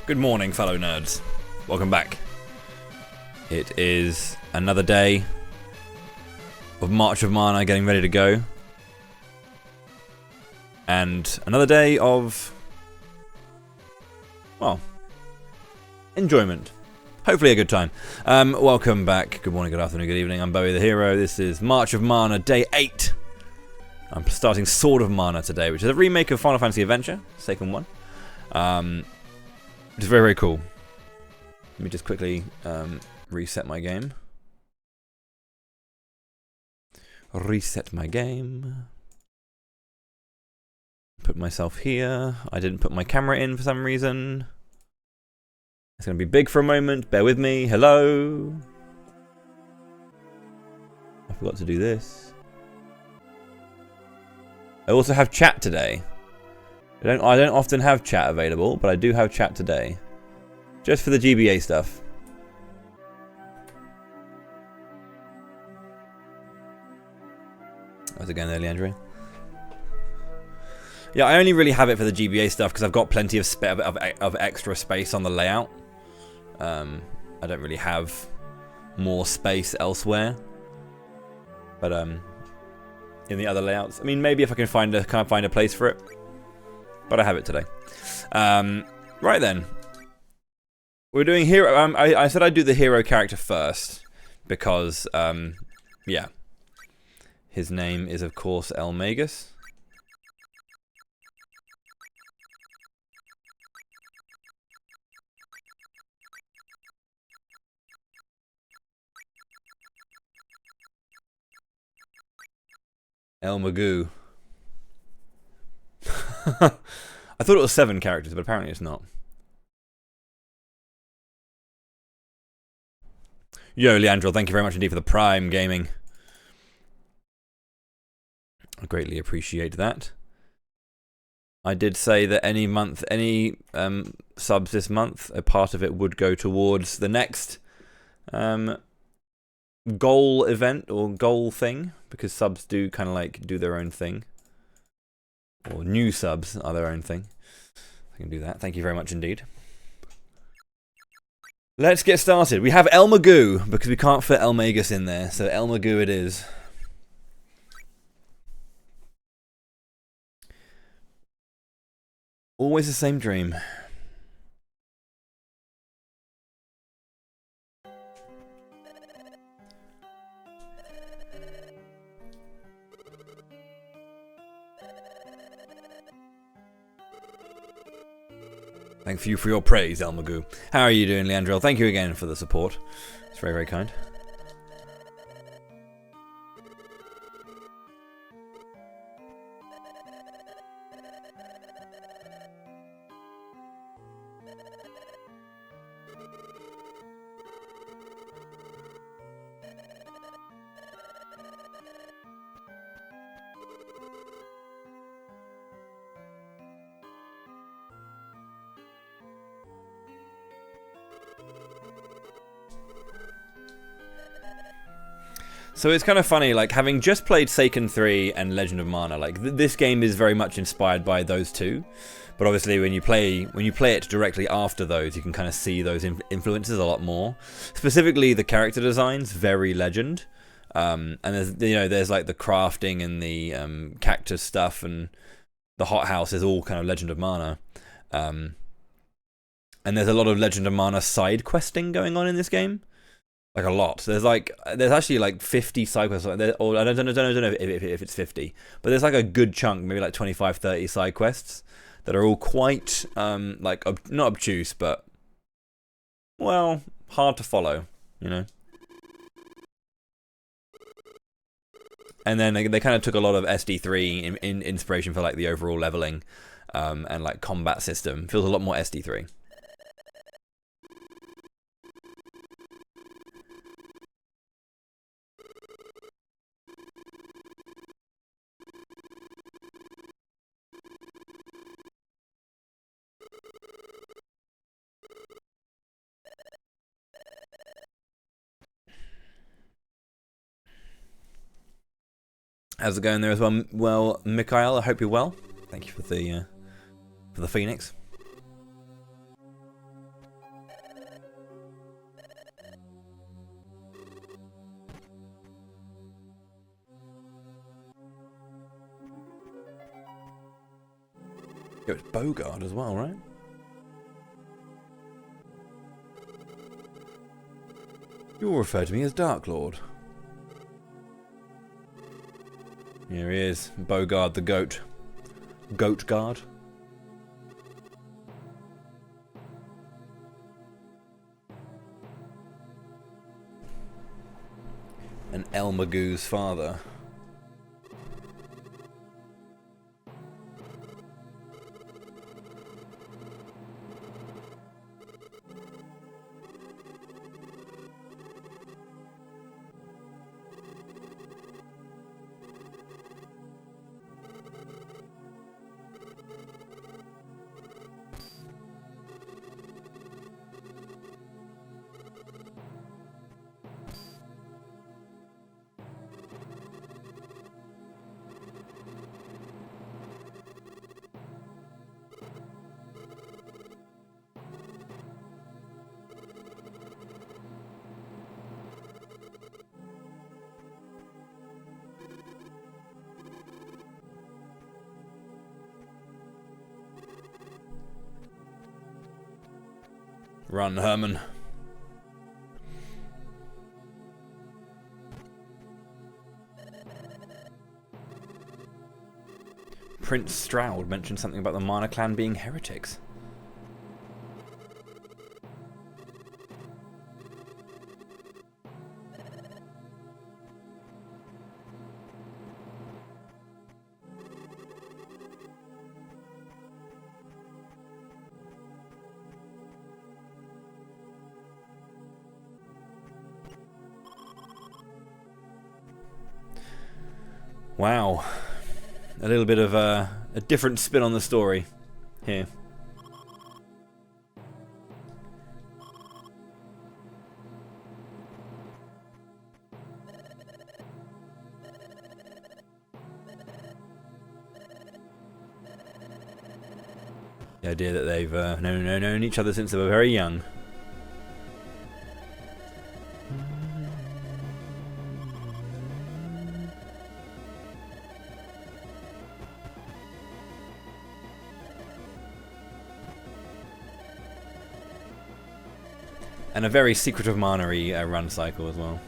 Good morning, fellow nerds. Welcome back. It is another day of March of Mana getting ready to go. And another day of, well, enjoyment. Hopefully a good time. Welcome back. Good morning, good afternoon, good evening. I'm Bowie the Hero. This is March of Mana, Day 8. I'm starting Sword of Mana today, which is a remake of Final Fantasy Adventure, second one. Which is very, very cool. Let me just quickly reset my game. Reset my game. Put myself here. I didn't put my camera in for some reason. It's going to be big for a moment. Bear with me. Hello. I forgot to do this. I also have chat today. I don't often have chat available, but I do have chat today. Just for the GBA stuff. How's it going there, Leandre? Yeah, I only really have it for the GBA stuff because I've got plenty of extra space on the layout. I don't really have more space elsewhere. But in the other layouts, I mean, maybe if I can find a place for it. But I have it today. Right then. We're doing hero. I said I'd do the hero character first. Because, yeah. His name is, of course, Elmagus. Elmagoo. I thought it was 7 characters, but apparently it's not. Yo, Leandro, thank you very much indeed for the Prime Gaming. I greatly appreciate that. I did say that any subs this month, a part of it would go towards the next goal event or goal thing, because subs do kind of like do their own thing. Or new subs are their own thing. I can do that. Thank you very much indeed. Let's get started. We have Elmagoo, because we can't fit Elmagus in there, so Elmagoo it is. Always the same dream. Thank you for your praise, Elmagoo. How are you doing, Leandro? Thank you again for the support. It's very, very kind. So it's kind of funny, like, having just played Seiken 3 and Legend of Mana, like, this game is very much inspired by those two. But obviously when you play it directly after those, you can kind of see those influences a lot more. Specifically, the character designs, very Legend. And there's like the crafting and the cactus stuff, and the hothouse is all kind of Legend of Mana. And there's a lot of Legend of Mana side questing going on in this game. Like a lot. There's actually like 50 side quests, or I don't know if it's 50, but there's like a good chunk, maybe like 25, 30 side quests that are all quite like not obtuse, but well, hard to follow, you know. And then they kind of took a lot of SD3 in inspiration for like the overall leveling and like combat system. Feels a lot more SD3. How's it going there as well? Well, Mikhail, I hope you're well. Thank you for the Phoenix. Yo, it's Bogard as well, right? You'll refer to me as Dark Lord. Here he is, Bogard the goat. Goat guard. And El Magoo's father. Run, Herman. Prince Stroud mentioned something about the Mana clan being heretics. Wow. A little bit of a different spin on the story here. The idea that they've known each other since they were very young. And a very Secret of Mana-y run cycle as well.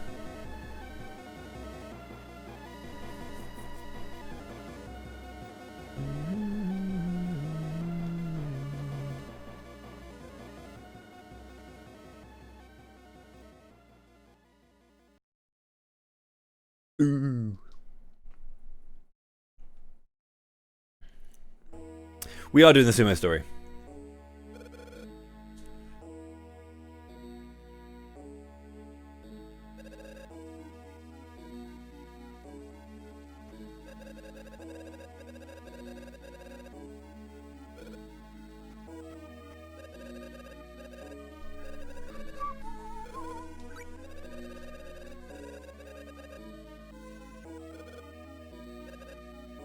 Ooh. We are doing the sumo story.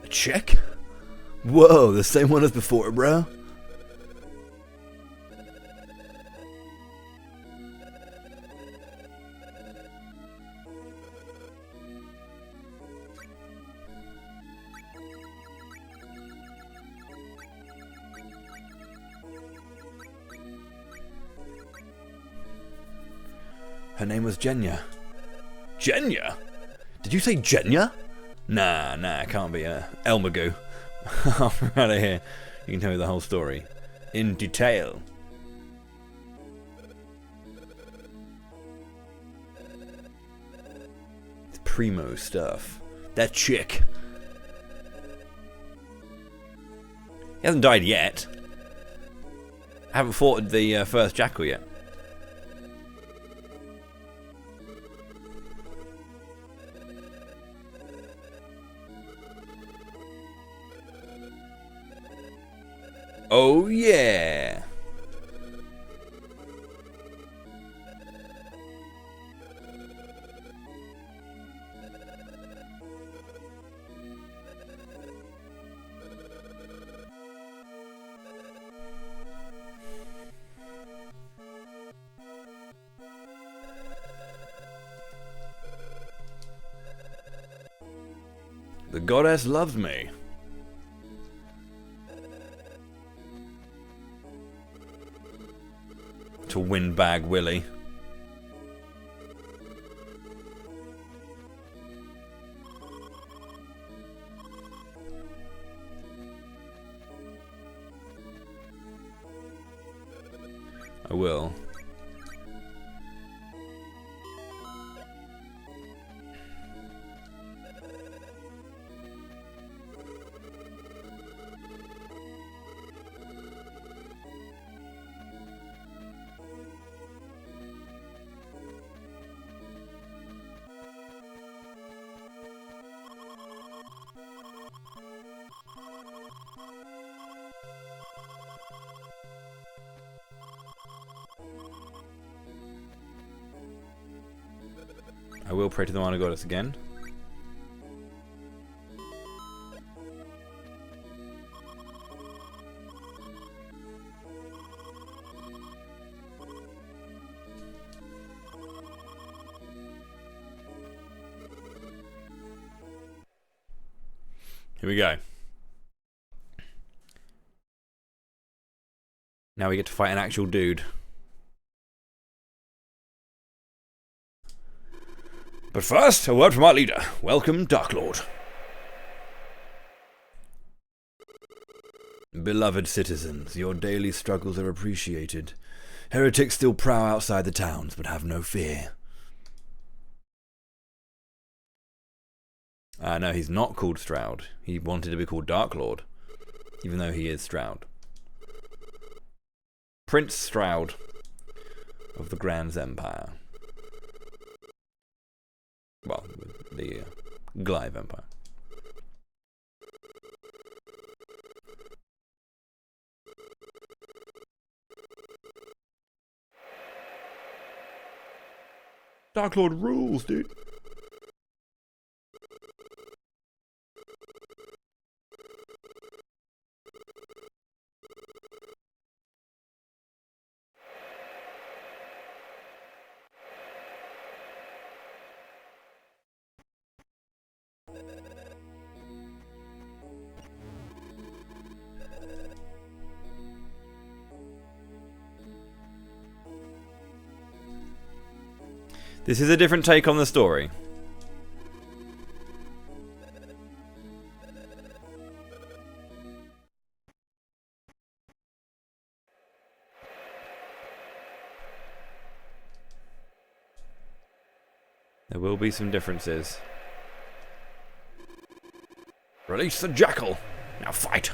Check? Whoa, the same one as before, bro. Her name was Jenya. Jenya? Did you say Jenya? Nah, it can't be El Magoo. Out of here. You can tell me the whole story. In detail. It's primo stuff. That chick. He hasn't died yet. I haven't fought the first jackal yet. Oh yeah! The goddess loves me. to windbag Willy. I will. I will pray to the Mana Goddess again. Here we go. Now we get to fight an actual dude. But first, a word from our leader. Welcome, Dark Lord. Beloved citizens, your daily struggles are appreciated. Heretics still prowl outside the towns, but have no fear. No, he's not called Stroud. He wanted to be called Dark Lord, even though he is Stroud. Prince Stroud of the Grand's Empire. Well, the Glyve Empire. Dark Lord rules, dude. This is a different take on the story. There will be some differences. Release the jackal! Now fight!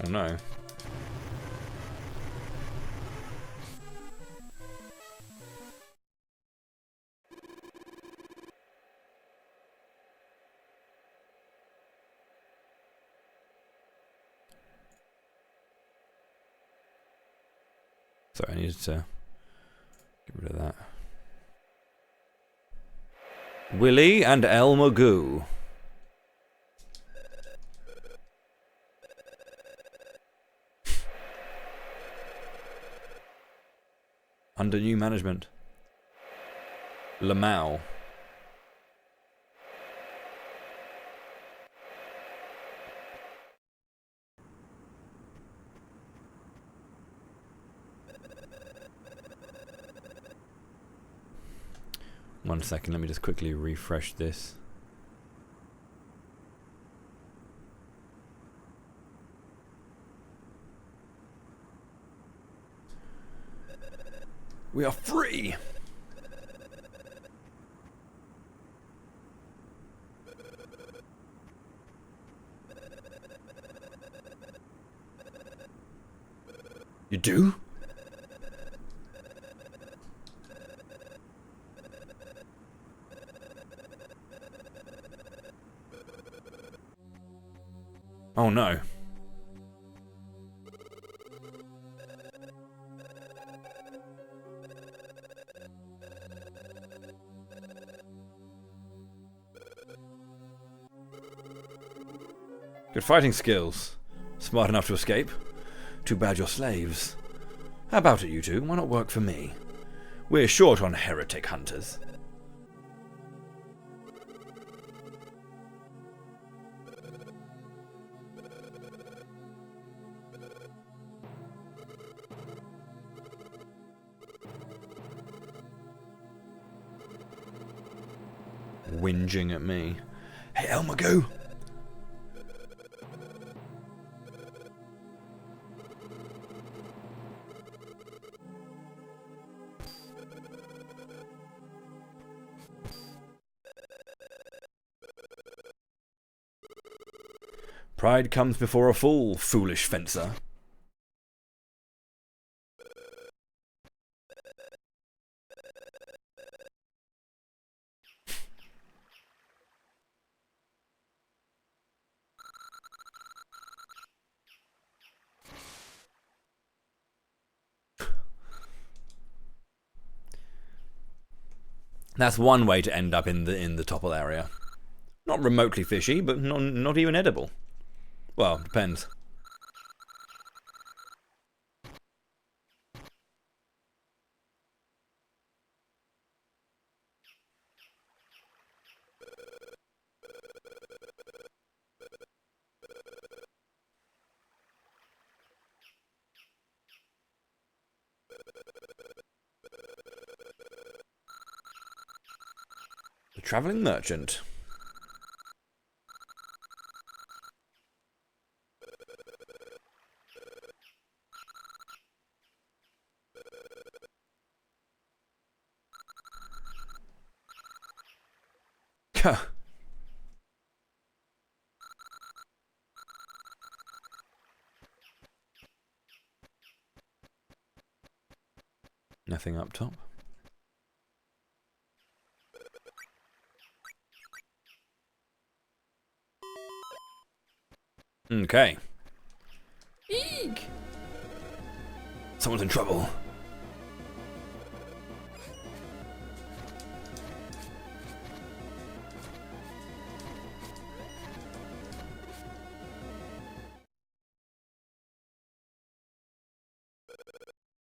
Oh no. Sorry, I needed to get rid of that. Willy and El Magoo. Under new management. Lamau. One second, let me just quickly refresh this. We are free! You do? Oh no. Good fighting skills. Smart enough to escape. Too bad you're slaves. How about it, you two? Why not work for me? We're short on heretic hunters. Whinging at me. Hey, Elmagoo! Pride comes before a fall, foolish fencer. That's one way to end up in the topple area. Not remotely fishy, but not even edible. Well, depends. The travelling merchant. Nothing up top. Okay. Eek! Someone's in trouble.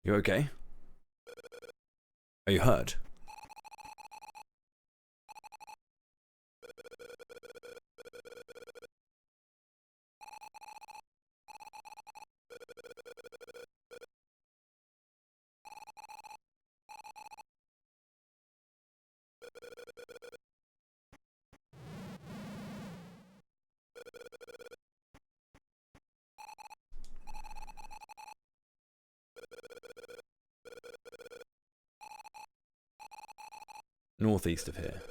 You okay? Are you hurt? Northeast of here.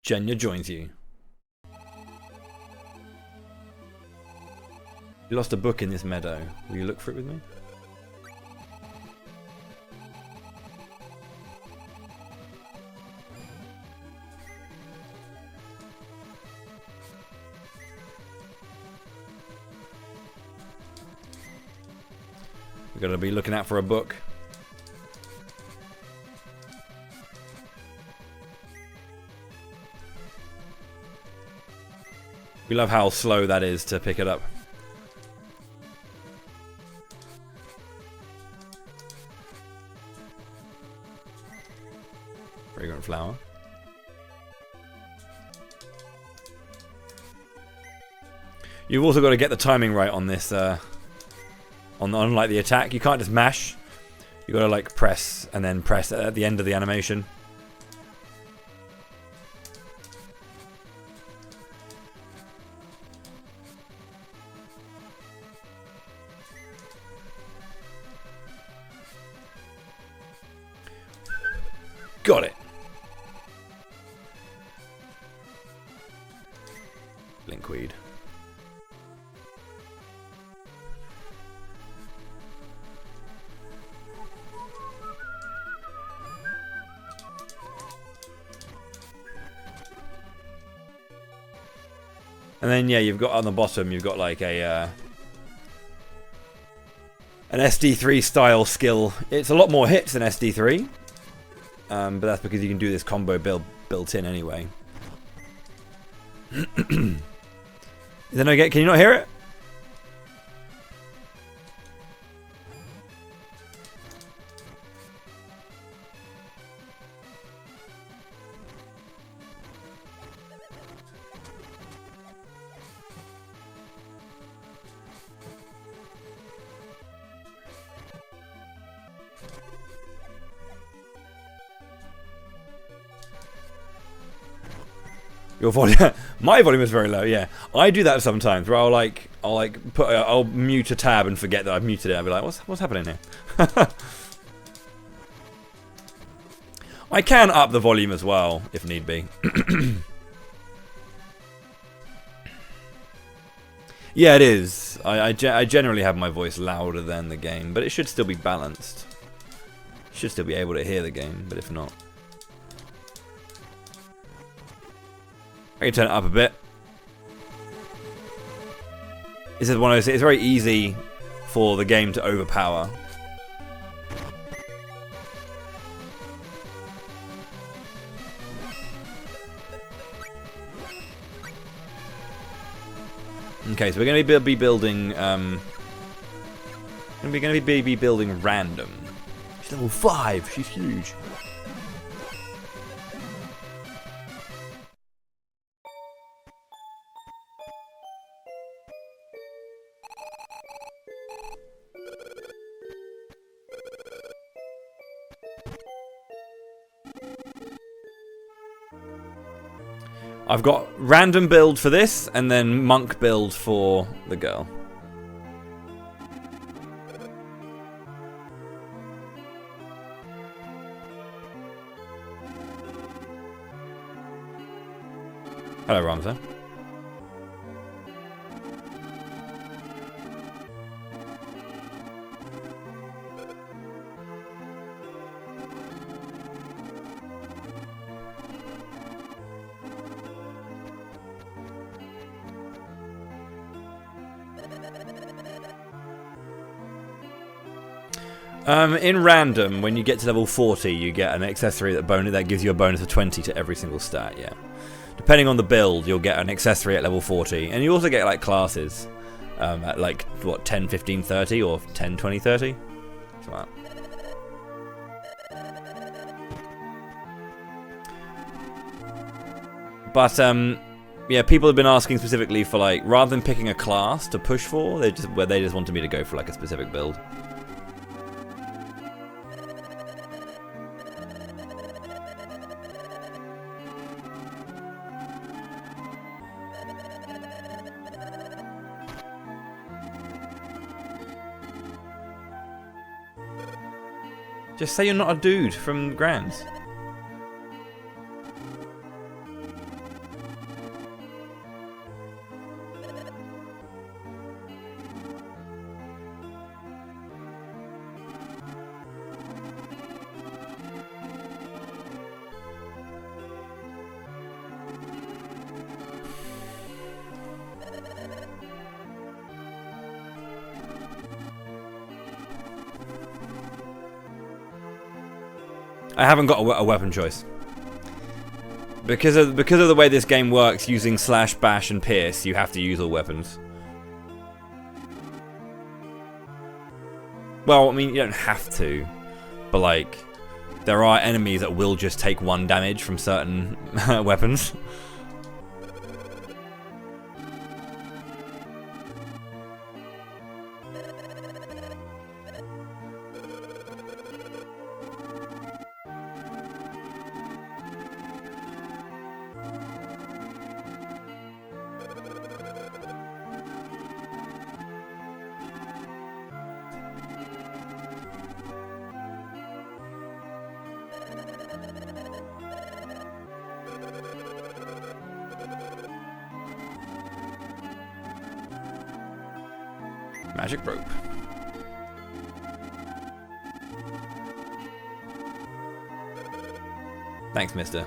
Jenya joins you. You lost a book in this meadow. Will you look for it with me? We're going to be looking out for a book. We love how slow that is to pick it up. Fragrant flower. You've also got to get the timing right on this. On like the attack, you can't just mash. You got to like press and then press at the end of the animation. Got it. Linkweed. And then yeah, you've got on the bottom, you've got like a an SD3 style skill. It's a lot more hits than SD3, but that's because you can do this combo built in anyway. Then can you not hear it? Your volume, my volume is very low. Yeah, I do that sometimes. Where I'll mute a tab and forget that I've muted it. I'll be like, what's happening here? I can up the volume as well if need be. Yeah, it is. I generally have my voice louder than the game, but it should still be balanced. Should still be able to hear the game, but if not. I can turn it up a bit. This is one of those. It's very easy for the game to overpower. Okay, so we're going to be building. Going to be building random. She's level 5. She's huge. I've got random build for this, and then monk build for the girl. Hello, Ramza. In random, when you get to level 40, you get an accessory that gives you a bonus of 20 to every single stat, yeah. Depending on the build, you'll get an accessory at level 40, and you also get like classes at like, what, 10, 15, 30, or 10, 20, 30? Something like that. But, yeah, people have been asking specifically for, like, rather than picking a class to push for, they just wanted me to go for like a specific build. Just say you're not a dude from Grands. I haven't got a weapon choice. Because of the way this game works, using slash, bash, and pierce, you have to use all weapons. Well, I mean, you don't have to, but like, there are enemies that will just take 1 damage from certain weapons. Magic rope. Thanks, mister.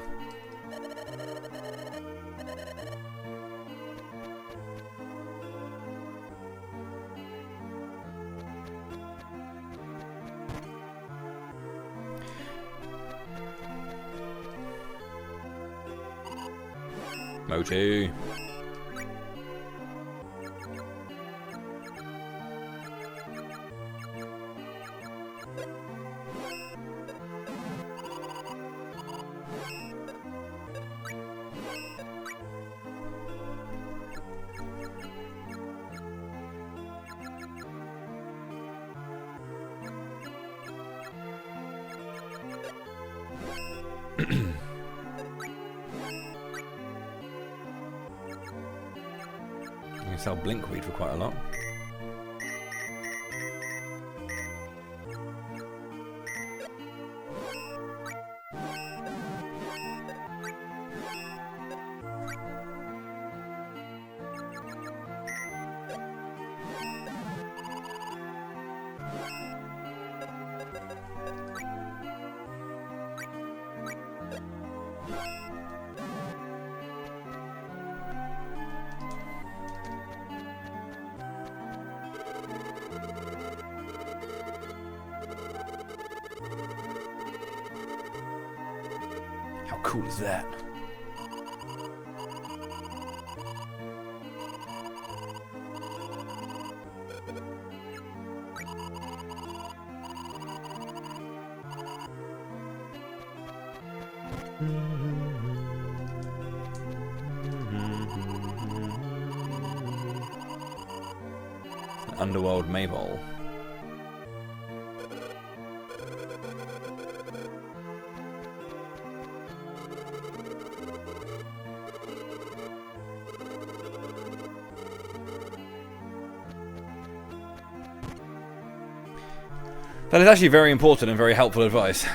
Mochi. You can sell blinkweed for quite a lot. How cool is that? Underworld Mayvole. That is actually very important and very helpful advice.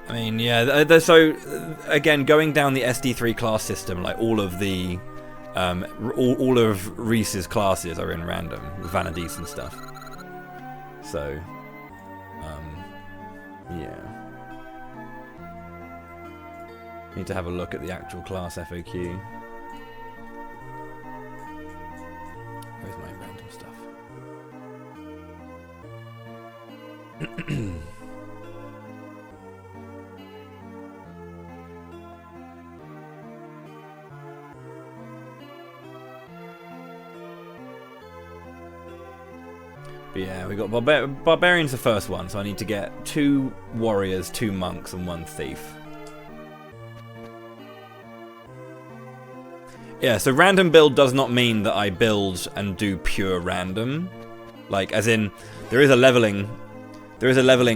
I mean, yeah. So again, going down the SD3 class system, like all of the, all of Reese's classes are in random, Vanadis and stuff. So, yeah. Need to have a look at the actual class FAQ. Where's my random stuff? But yeah, we got Barbarian's the first one, so I need to get 2 warriors, 2 monks, and 1 thief. Yeah, so random build does not mean that I build and do pure random. Like, as in, there is a leveling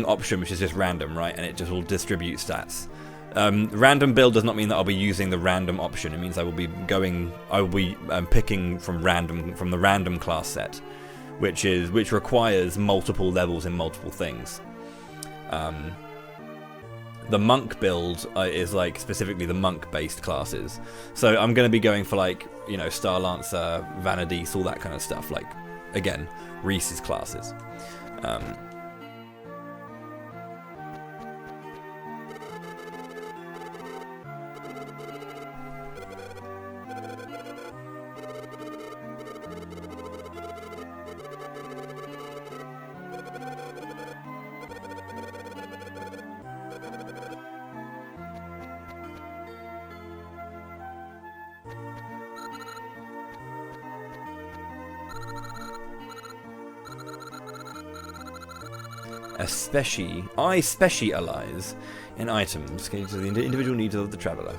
option which is just random, right? And it just will distribute stats. Random build does not mean that I'll be using the random option. It means I will be picking from the random class set, which requires multiple levels in multiple things. The monk build is like specifically the monk-based classes. So I'm going to be going for like, you know, Star Lancer, Vanadis, all that kind of stuff. Like, again, Reese's classes. I specialize in items catered to the individual needs of the traveler.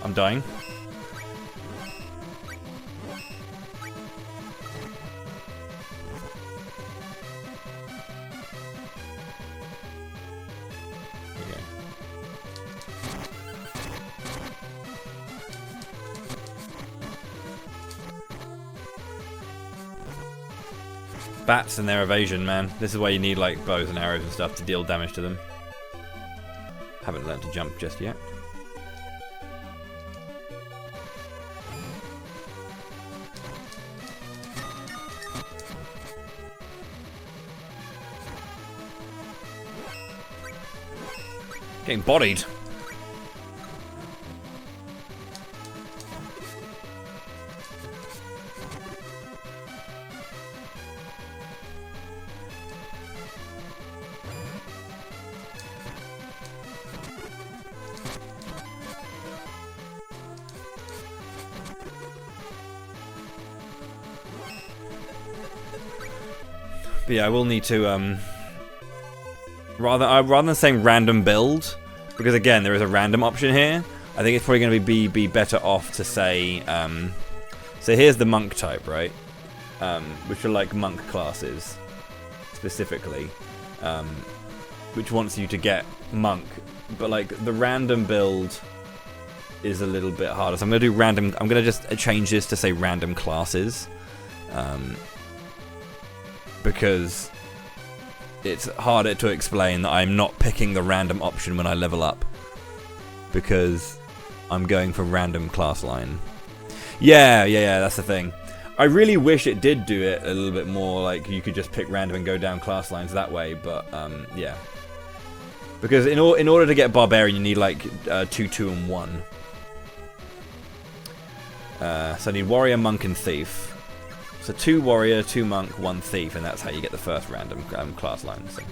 I'm dying. Bats and their evasion, man. This is why you need like bows and arrows and stuff to deal damage to them. Haven't learned to jump just yet. Getting bodied. But yeah, I will need to rather than saying random build, because again there is a random option here, I think it's probably going to be better off to say so here's the monk type, right? Which are like monk classes specifically, which wants you to get monk, but like the random build is a little bit harder. So I'm going to do random. I'm going to just change this to say random classes. Because it's harder to explain that I'm not picking the random option when I level up, because I'm going for random class line. Yeah, that's the thing. I really wish it did do it a little bit more, like you could just pick random and go down class lines that way, but yeah. Because in order to get Barbarian, you need like 2, 2, and 1. So I need Warrior, Monk, and Thief. So 2 Warrior, 2 Monk, 1 Thief, and that's how you get the first random class line. So.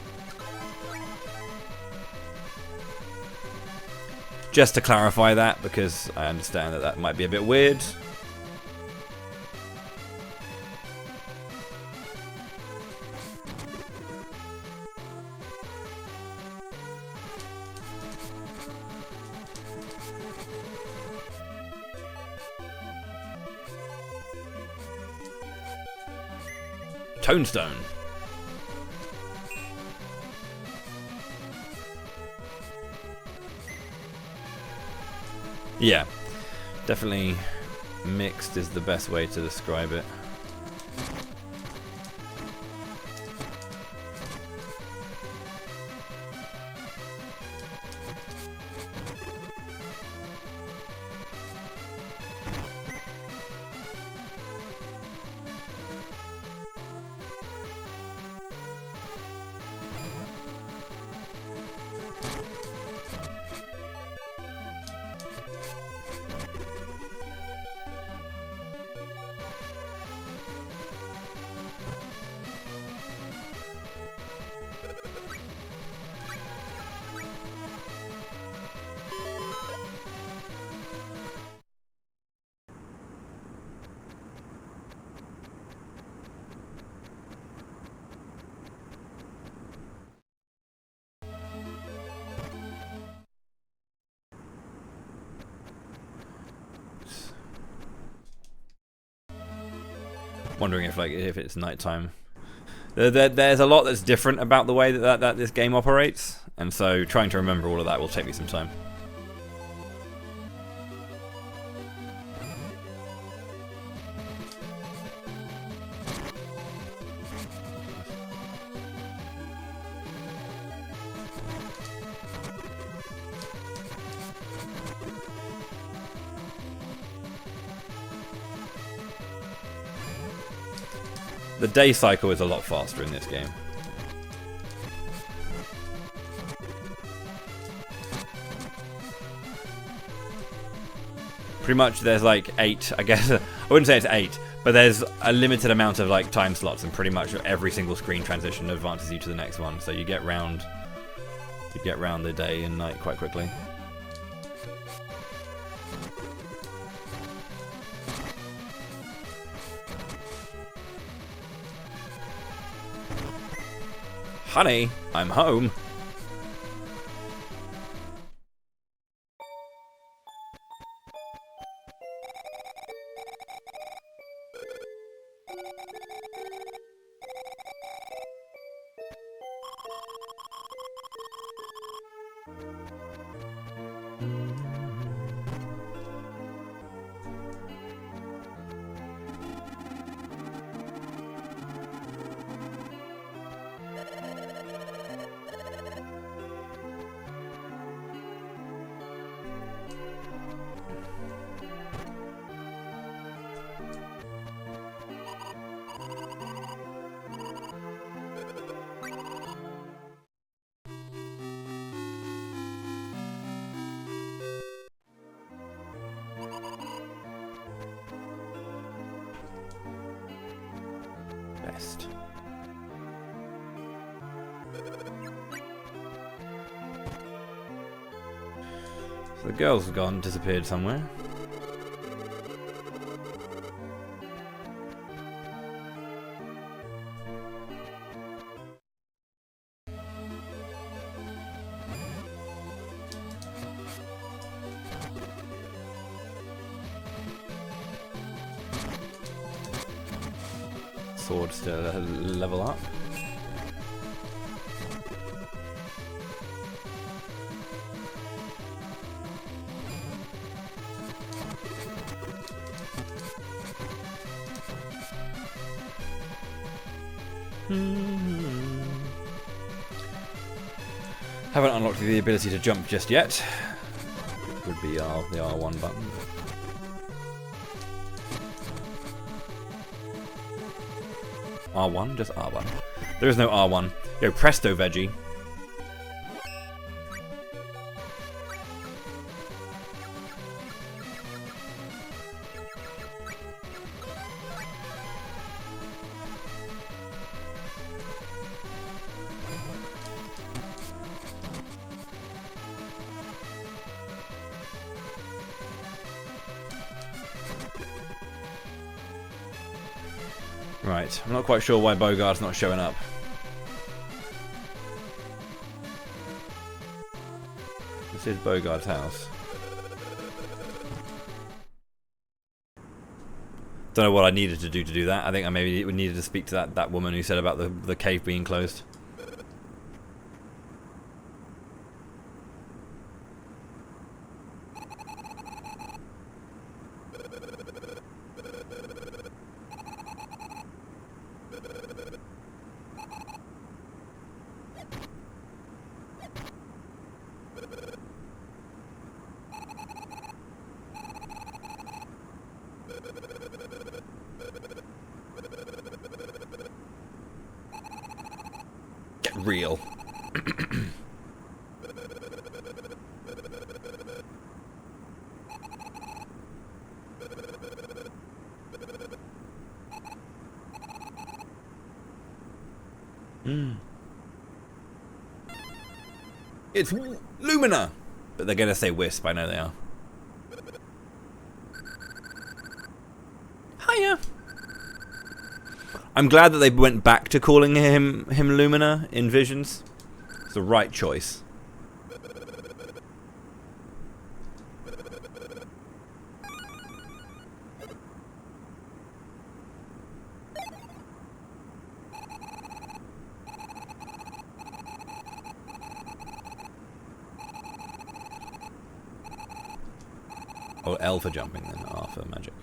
Just to clarify that, because I understand that might be a bit weird. Tonestone. Yeah, definitely mixed is the best way to describe it. Wondering if it's nighttime. There's a lot that's different about the way that this game operates, and so trying to remember all of that will take me some time. The day cycle is a lot faster in this game. Pretty much there's like 8, I guess. I wouldn't say it's 8, but there's a limited amount of like time slots, and pretty much every single screen transition advances you to the next one. So you get round the day and night quite quickly. Honey, I'm home. chest. So the girl's gone, disappeared somewhere. Sword still level up. Haven't unlocked the ability to jump just yet. It would be the R1 button. R1? Just R1. There is no R1. Yo, presto veggie. Right, I'm not quite sure why Bogart's not showing up. This is Bogart's house. Don't know what I needed to do that. I think I maybe needed to speak to that woman who said about the cave being closed. Real. It's Lumina! But they're gonna say Wisp, I know they are. Hiya! I'm glad that they went back to calling him Lumina in Visions. It's the right choice. Oh, L for jumping then, R for magic.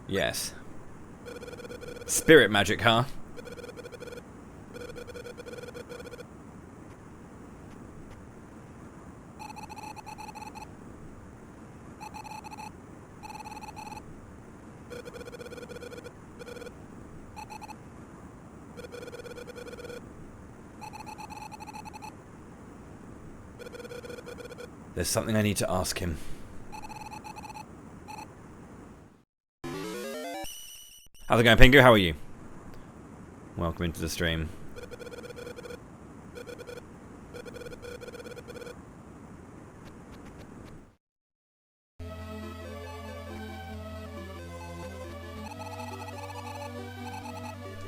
Yes. Spirit magic, huh? There's something I need to ask him. How's it going, Pingu? How are you? Welcome into the stream. You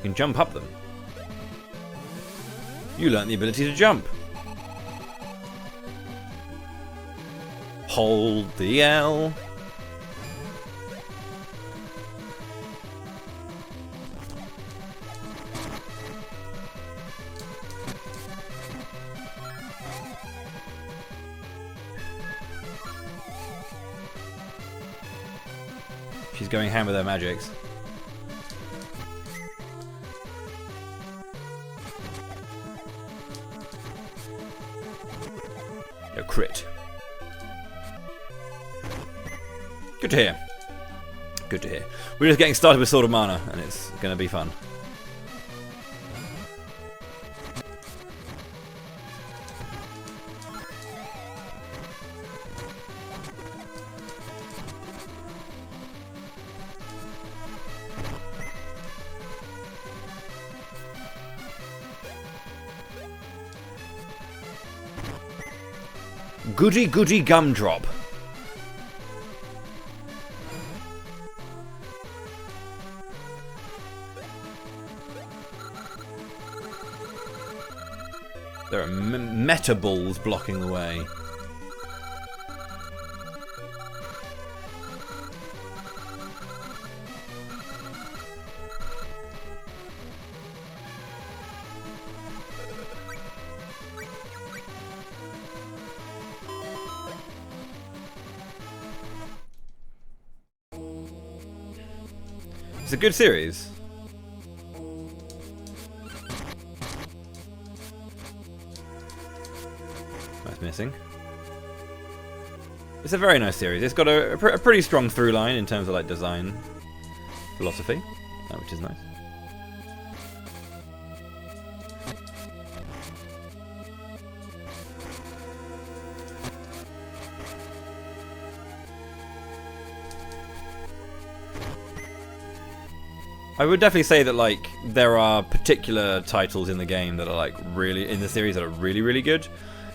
can jump up them. You learnt the ability to jump. Hold the L. She's going ham with her magics. A crit. Good to hear. Good to hear. We're just getting started with Sword of Mana, and it's going to be fun. Goody Goody Gumdrop. There are meta balls blocking the way. It's a good series. That's missing. It's a very nice series. It's got a pretty strong through line in terms of like design philosophy, which is nice. I would definitely say that like there are particular titles in the game that are like really in the series that are really really good,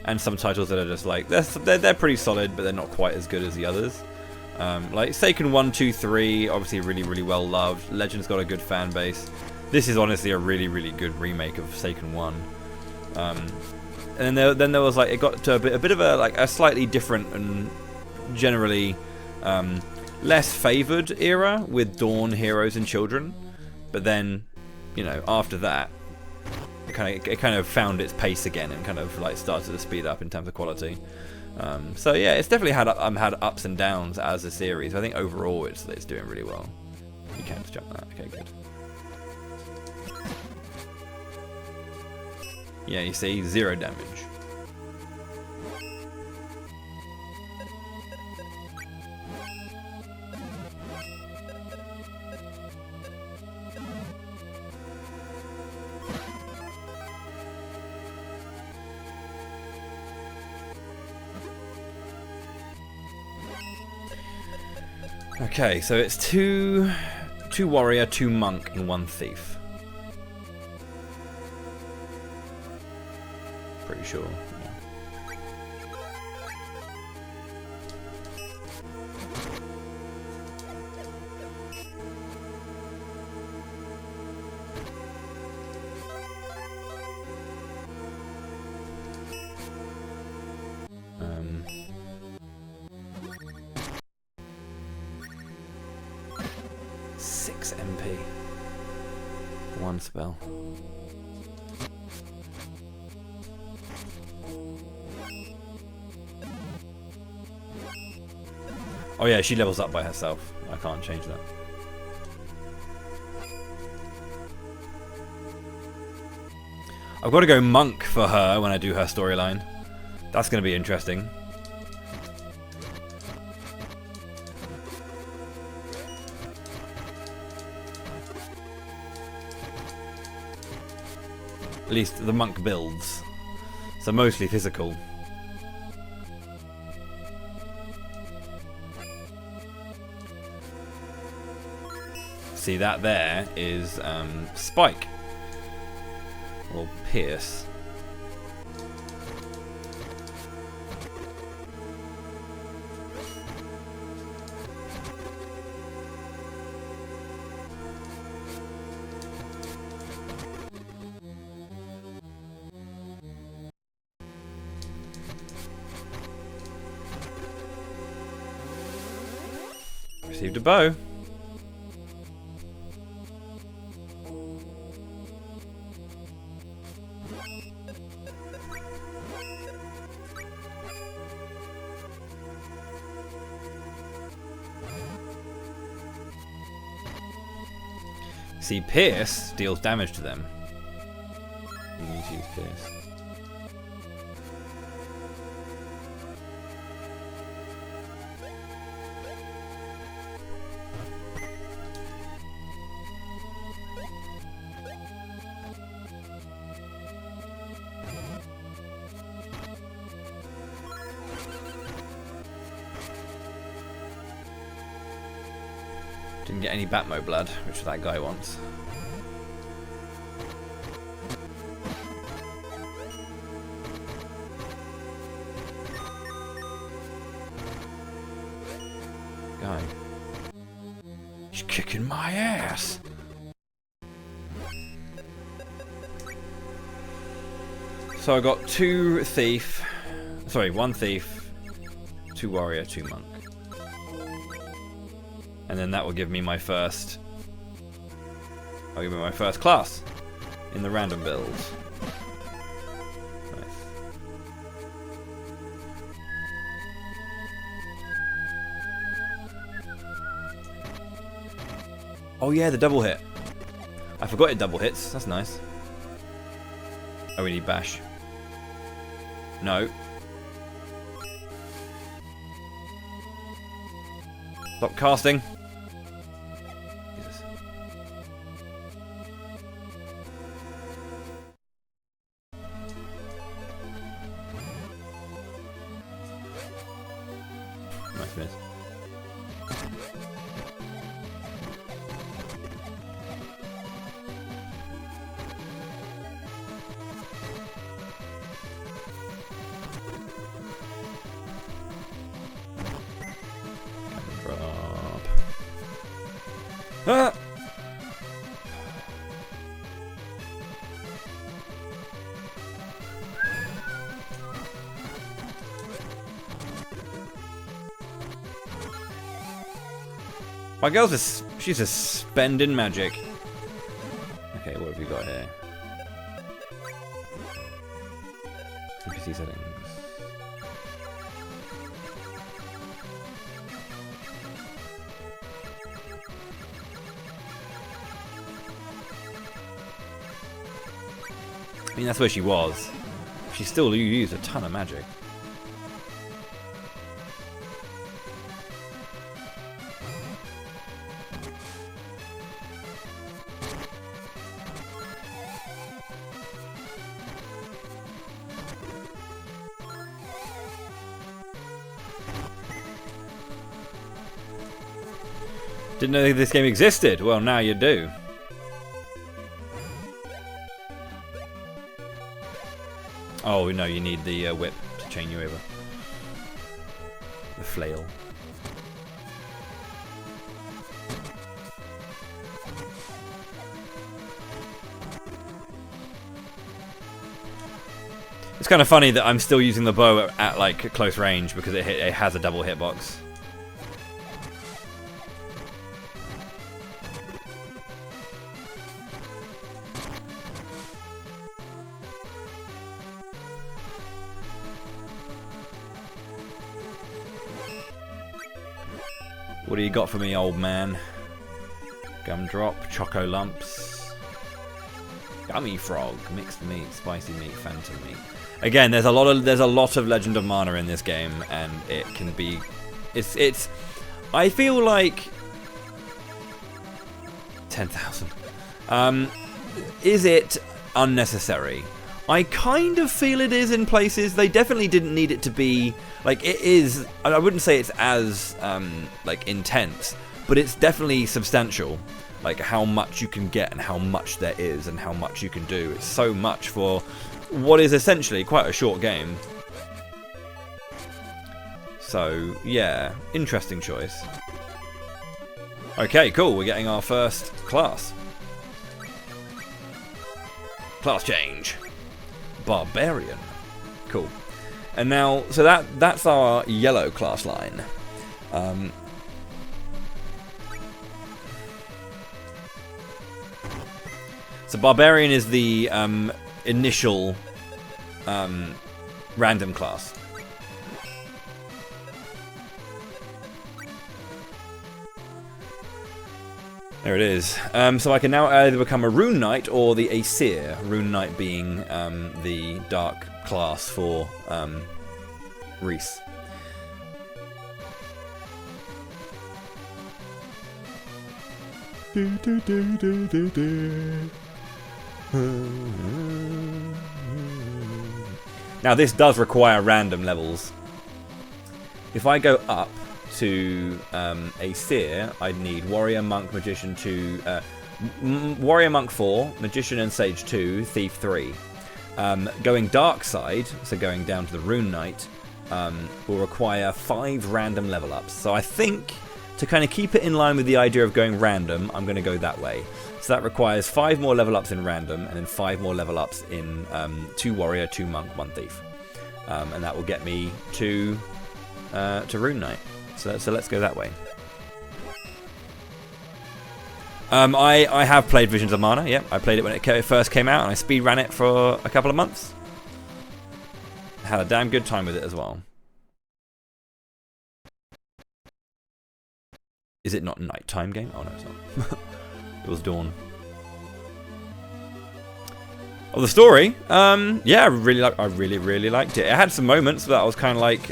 and some titles that are just like they're pretty solid, but they're not quite as good as the others. Like Seiken 1, 2, 3, obviously really really well loved. Legend's got a good fan base. This is honestly a really really good remake of Seiken 1. And then there was like it got to a bit of a slightly different and generally less favoured era with Dawn, Heroes and Children. But then, you know, after that, it kind of found its pace again and kind of like started to speed up in terms of quality. So yeah, it's definitely had ups and downs as a series. I think overall it's doing really well. You can't just jump that. Okay, good. Yeah, you see, 0 damage. Okay, so it's two warrior, 2 monk, and 1 thief. Pretty sure. Yeah. MP. 1 spell. Oh yeah, she levels up by herself. I can't change that. I've got to go monk for her when I do her storyline. That's going to be interesting. At least the monk builds, so mostly physical. See, that there is spike or pierce. Received a bow. See, pierce deals damage to them. You need to use pierce. Didn't get any Batmo blood, which that guy wants. guy. He's kicking my ass. So I got one thief, 2 warrior, 2 monk. And then that will give me my first... I'll give me my first class in the random builds. Nice. Oh yeah, the double hit. I forgot it double hits. That's nice. Oh, we need bash. No. Stop casting. Jesus. Nice miss. Ah! My girl's she's just spending magic. Okay, what have we got here? NPC settings. I mean, that's where she was. She still used a ton of magic. Didn't know this game existed. Well, now you do. Oh no, you need the whip to chain you over. The flail. It's kind of funny that I'm still using the bow at like close range because it has a double hitbox. What do you got for me, old man? Gumdrop, choco lumps, gummy frog, mixed meat, spicy meat, phantom meat. Again, there's a lot of Legend of Mana in this game, and it can be, it's. I feel like 10,000. Is it unnecessary? I kind of feel it is in places. They definitely didn't need it to be like it is. I wouldn't say it's as like intense, but it's definitely substantial. Like how much you can get and how much there is and how much you can do. It's so much for what is essentially quite a short game. So yeah, interesting choice. Okay, cool. We're getting our first class. Class change. Barbarian. Cool. And now, so that's our yellow class line. So Barbarian is the initial random class. There it is. So I can now either become a Rune Knight or the Aesir. Rune Knight being the dark class for Reese. Now this does require random levels. If I go up to Aesir, I'd need Warrior, Monk, Magician 2, Warrior, Monk 4, Magician and Sage 2, Thief 3. Going Dark Side, so going down to the Rune Knight, will require 5 random level ups. So I think to kind of keep it in line with the idea of going random, I'm going to go that way. So that requires 5 more level ups in random, and then 5 more level ups in 2 warrior, 2 monk, 1 thief. And that will get me to Rune Knight. So let's go that way. I have played Visions of Mana. Yep, I played it when it first came out, and I speed ran it for a couple of months. Had a damn good time with it as well. Is it not a nighttime game? Oh no, it's not. It was dawn. Oh, the story. Yeah, I really liked it. It had some moments that I was kind of like,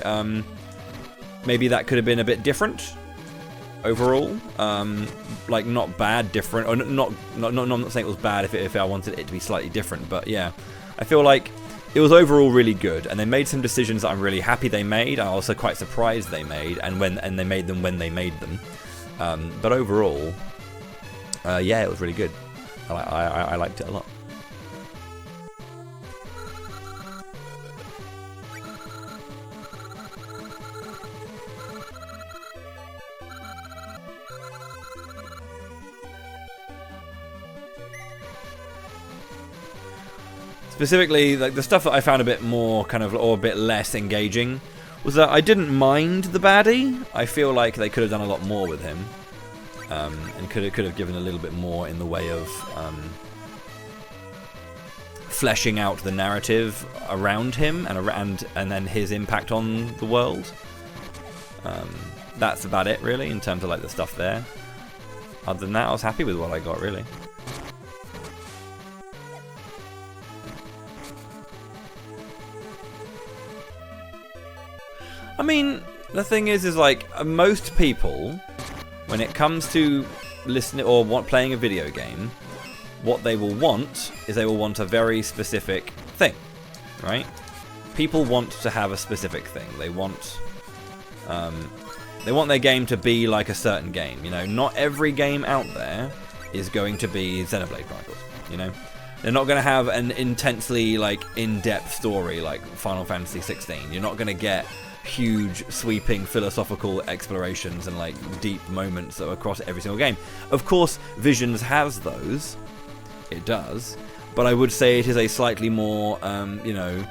maybe that could have been a bit different. Overall, like not bad, different, or not saying it was bad if I wanted it to be slightly different, but yeah, I feel like it was overall really good, and they made some decisions that I'm really happy they made. I'm also quite surprised they made, and they made them when they made them. But overall, yeah, it was really good. I liked it a lot. Specifically, like the stuff that I found a bit more kind of, or a bit less engaging, was that I didn't mind the baddie. I feel like they could have done a lot more with him, and could have given a little bit more in the way of fleshing out the narrative around him and then his impact on the world. That's about it, really, in terms of like the stuff there. Other than that, I was happy with what I got, really. I mean, the thing is like, most people, when it comes to listening or playing a video game, what they will want is they will want a very specific thing, right? People want to have a specific thing. They want their game to be like a certain game. You know, not every game out there is going to be Xenoblade Chronicles. You know, they're not going to have an intensely like in-depth story like Final Fantasy 16. You're not going to get huge sweeping philosophical explorations and like deep moments that are across every single game. Of course Visions has those, it does, but I would say it is a slightly more you know,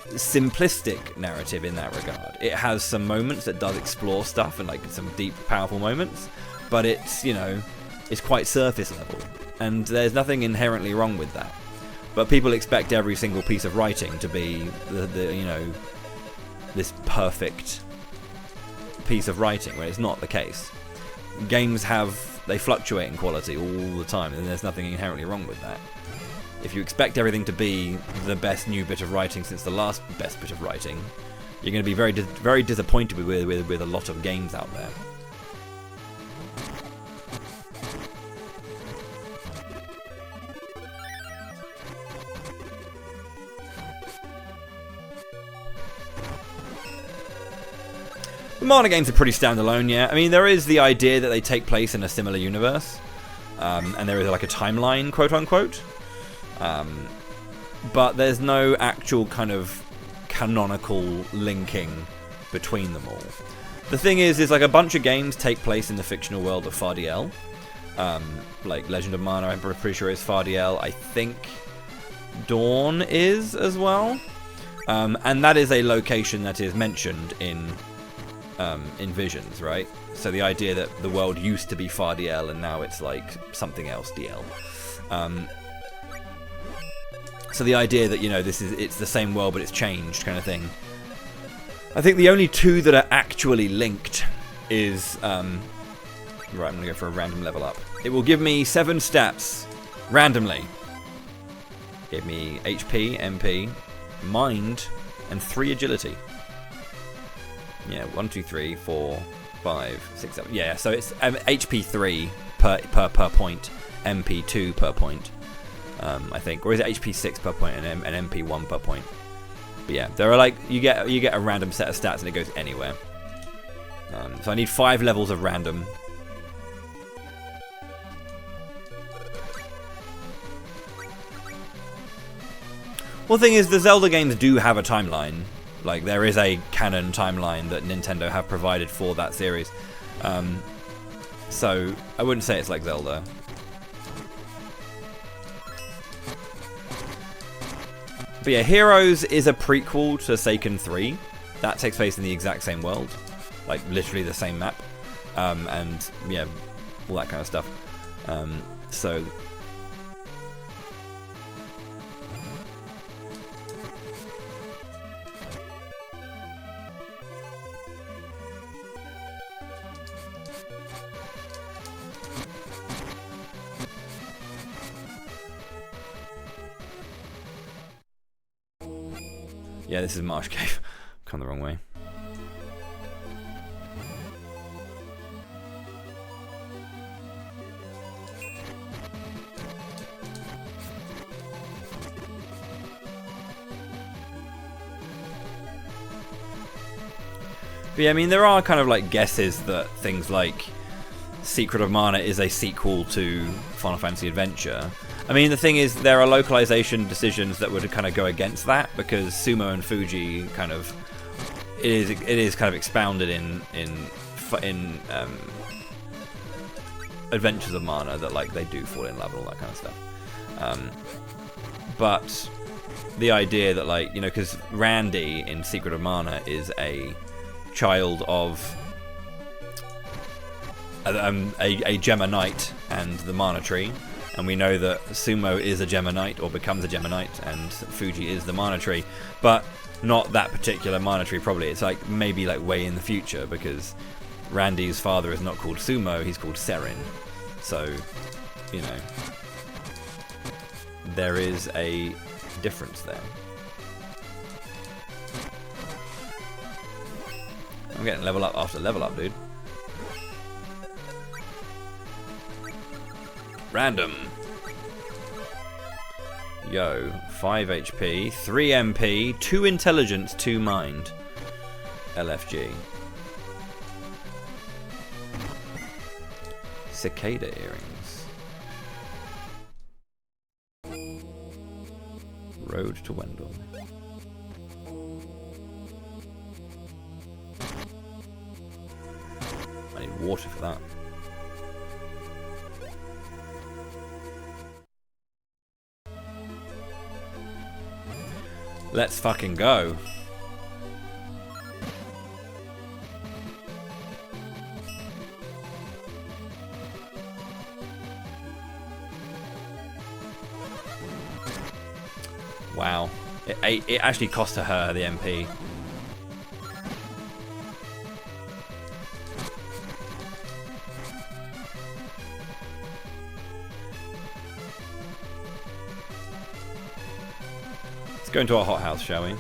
simplistic narrative in that regard. It has some moments that does explore stuff and like some deep powerful moments, but it's, you know, it's quite surface level, and there's nothing inherently wrong with that. But people expect every single piece of writing to be the you know, this perfect piece of writing, when it's not the case. Games they fluctuate in quality all the time, and there's nothing inherently wrong with that. If you expect everything to be the best new bit of writing since the last best bit of writing, you're going to be very disappointed with a lot of games out there. The Mana games are pretty standalone, yeah. I mean, there is the idea that they take place in a similar universe, and there is like a timeline, quote-unquote. But there's no actual kind of canonical linking between them all. The thing is like a bunch of games take place in the fictional world of Fardiel. Like Legend of Mana, I'm pretty sure is Fardiel. I think Dawn is as well. And that is a location that is mentioned in Visions, right? So the idea that the world used to be Fardiel and now it's like something else DL. So the idea that, you know, it's the same world but it's changed kind of thing. I think the only two that are actually linked is right, I'm gonna go for a random level up. It will give me 7 stats randomly. Give me HP, MP, Mind, and 3 agility. Yeah, 1, 2, 3, 4, 5, 6, 7. Yeah, so it's HP 3 per point, MP 2 per point, I think, or is it HP 6 per point and MP 1 per point? But yeah, there are like you get a random set of stats and it goes anywhere. So I need 5 levels of random. Well, the thing is, the Zelda games do have a timeline. Like, there is a canon timeline that Nintendo have provided for that series. So I wouldn't say it's like Zelda. But yeah, Heroes is a prequel to Seiken 3. That takes place in the exact same world. Like, literally the same map. And, yeah, all that kind of stuff. So... yeah, this is Marsh Cave. Come the wrong way. But yeah, I mean, there are kind of like guesses that things like Secret of Mana is a sequel to Final Fantasy Adventure. I mean, the thing is, there are localization decisions that would kind of go against that, because Sumo and Fuji kind of it is kind of expounded in Adventures of Mana that like they do fall in love and all that kind of stuff. But the idea that, like, you know, because Randy in Secret of Mana is a child of a Gemma Knight and the Mana Tree, and we know that Sumo is a Gemma Knight or becomes a Gemma Knight, and Fuji is the Mana Tree, but not that particular Mana Tree. Probably it's like maybe like way in the future, because Randy's father is not called Sumo, he's called Serin. So, you know, there is a difference there. I'm getting level up after level up, dude. Random. Yo, 5 HP, 3 MP, 2 intelligence, 2 mind. LFG. Cicada earrings. Road to Wendell. I need water for that. Let's fucking go. Wow. It actually cost her the MP. Let's go into our hothouse, shall we?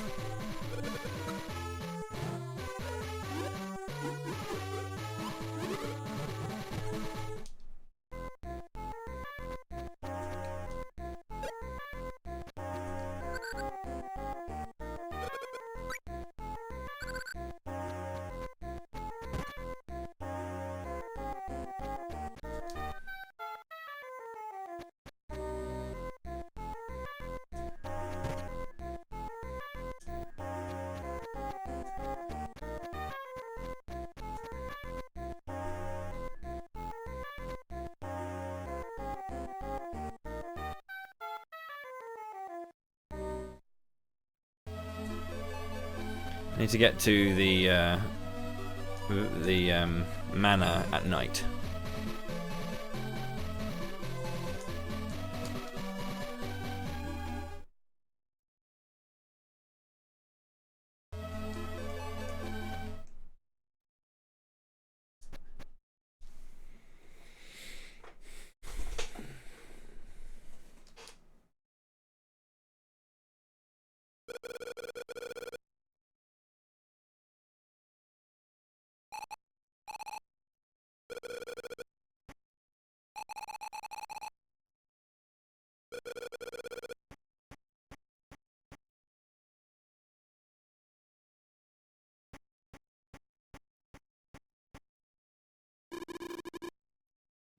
I need to get to the manor at night.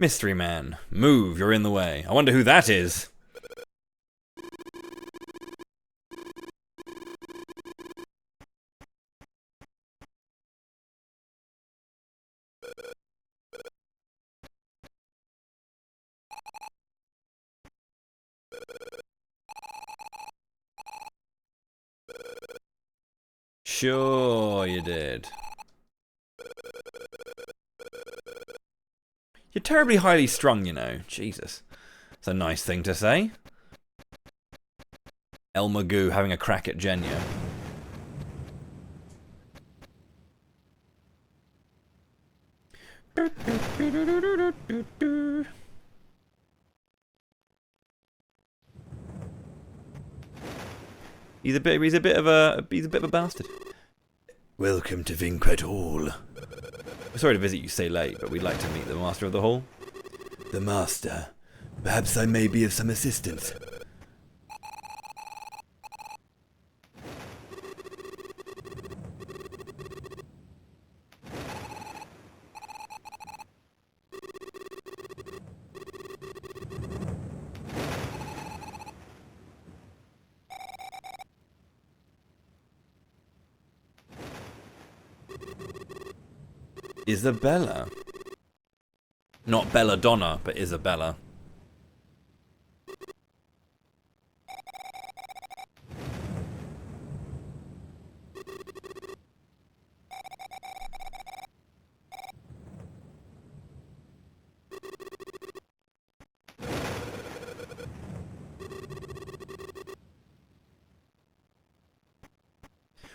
Mystery Man, move, you're in the way. I wonder who that is. Sure you did. You're terribly highly strung, you know. Jesus. It's a nice thing to say. El Magoo having a crack at Genya. He's a bit of a bastard. Welcome to Vinquet Hall. Sorry to visit you so late, but we'd like to meet the master of the hall. The master. Perhaps I may be of some assistance. Isabella. Not Belladonna, but Isabella.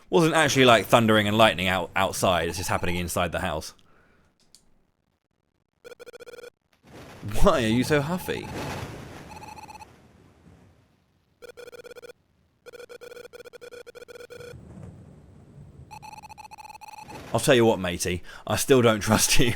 Wasn't actually like thundering and lightning outside, it's just happening inside the house. Why are you so huffy? I'll tell you what, matey, I still don't trust you.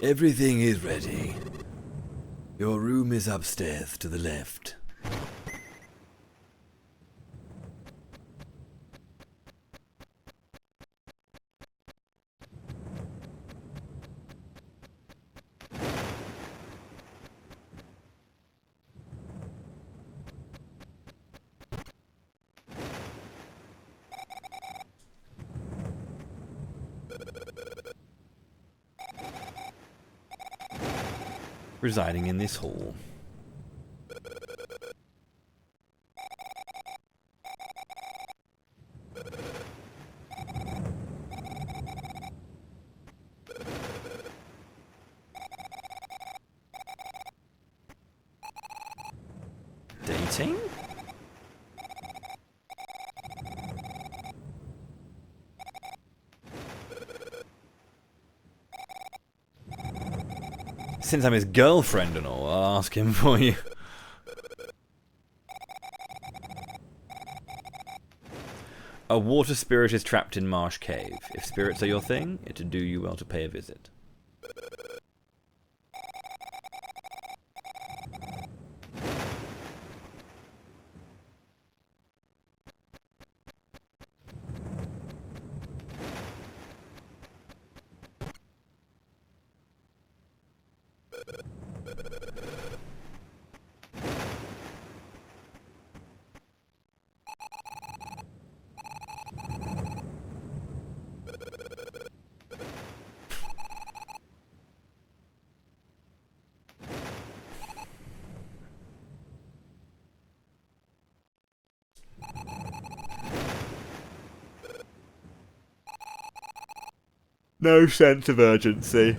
Everything is ready. Your room is upstairs to the left. Residing in this hall. Dating? Since I'm his girlfriend and all, I'll ask him for you. A water spirit is trapped in Marsh Cave. If spirits are your thing, it'd do you well to pay a visit. No sense of urgency.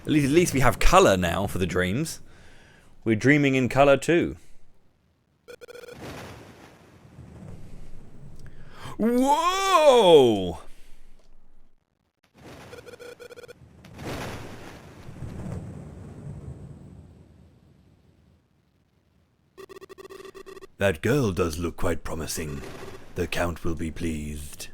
At least we have colour now for the dreams. We're dreaming in colour too. Whoa! That girl does look quite promising. The Count will be pleased.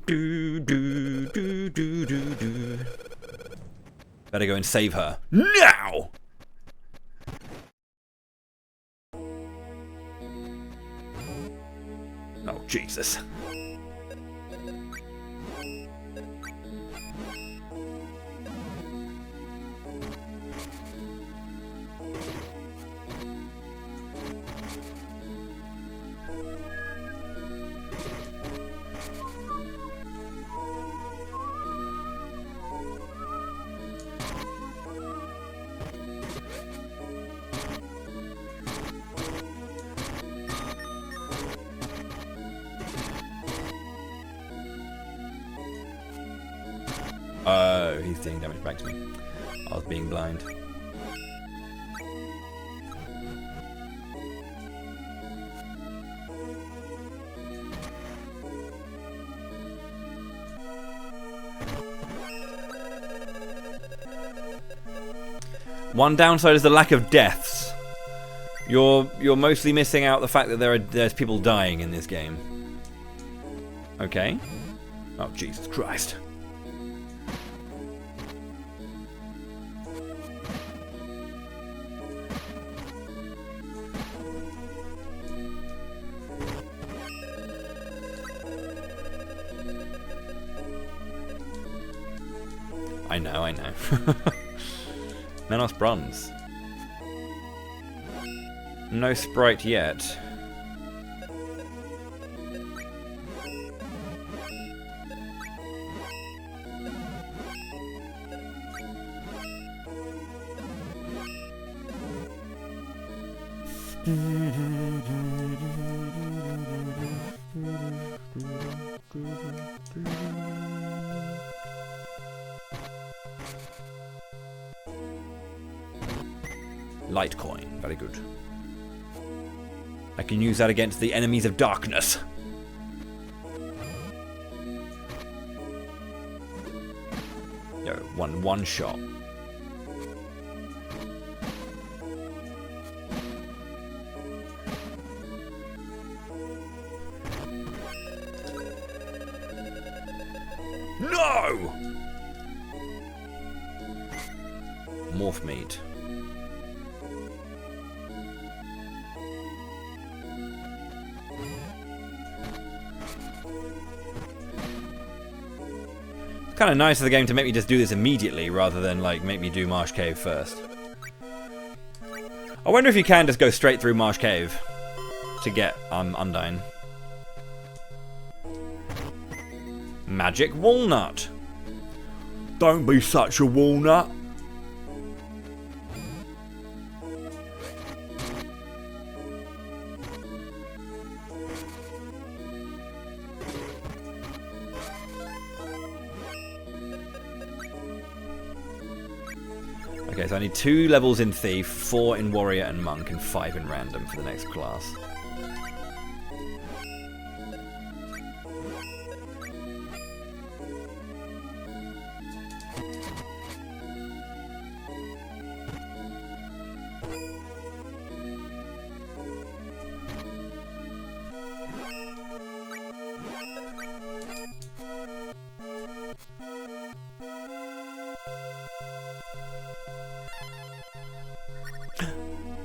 Do, do, do, do, do, do. Better go and save her. Now! Oh, Jesus. Oh, he's doing damage back to me. I was being blind. One downside is the lack of deaths. You're mostly missing out the fact that there's people dying in this game. Okay. Oh, Jesus Christ. I know. Menos Bronze. No sprite yet. Litecoin, very good. I can use that against the enemies of darkness. Yo, one shot. No! Morph meat. Kind of nice of the game to make me just do this immediately rather than like make me do Marsh Cave first. I wonder if you can just go straight through Marsh Cave to get Undyne. Magic Walnut. Don't be such a walnut. Okay, so I need 2 levels in Thief, 4 in Warrior and Monk, and 5 in Random for the next class.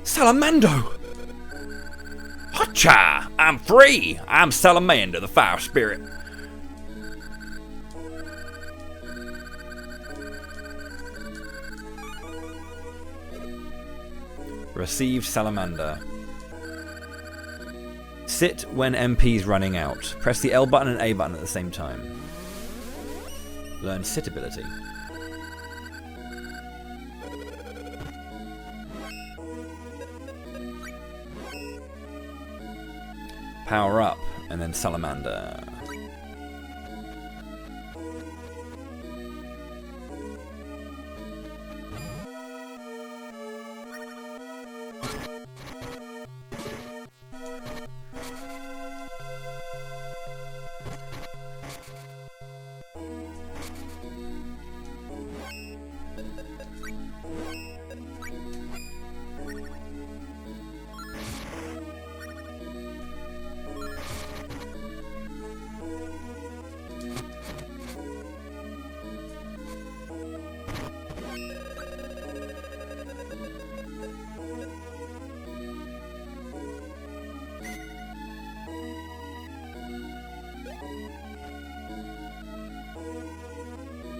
Salamando! Hotcha! I'm free! I'm Salamander, the fire spirit. Received Salamander. Sit when MP's running out. Press the L button and A button at the same time. Learn sit ability. Power up, and then Salamander.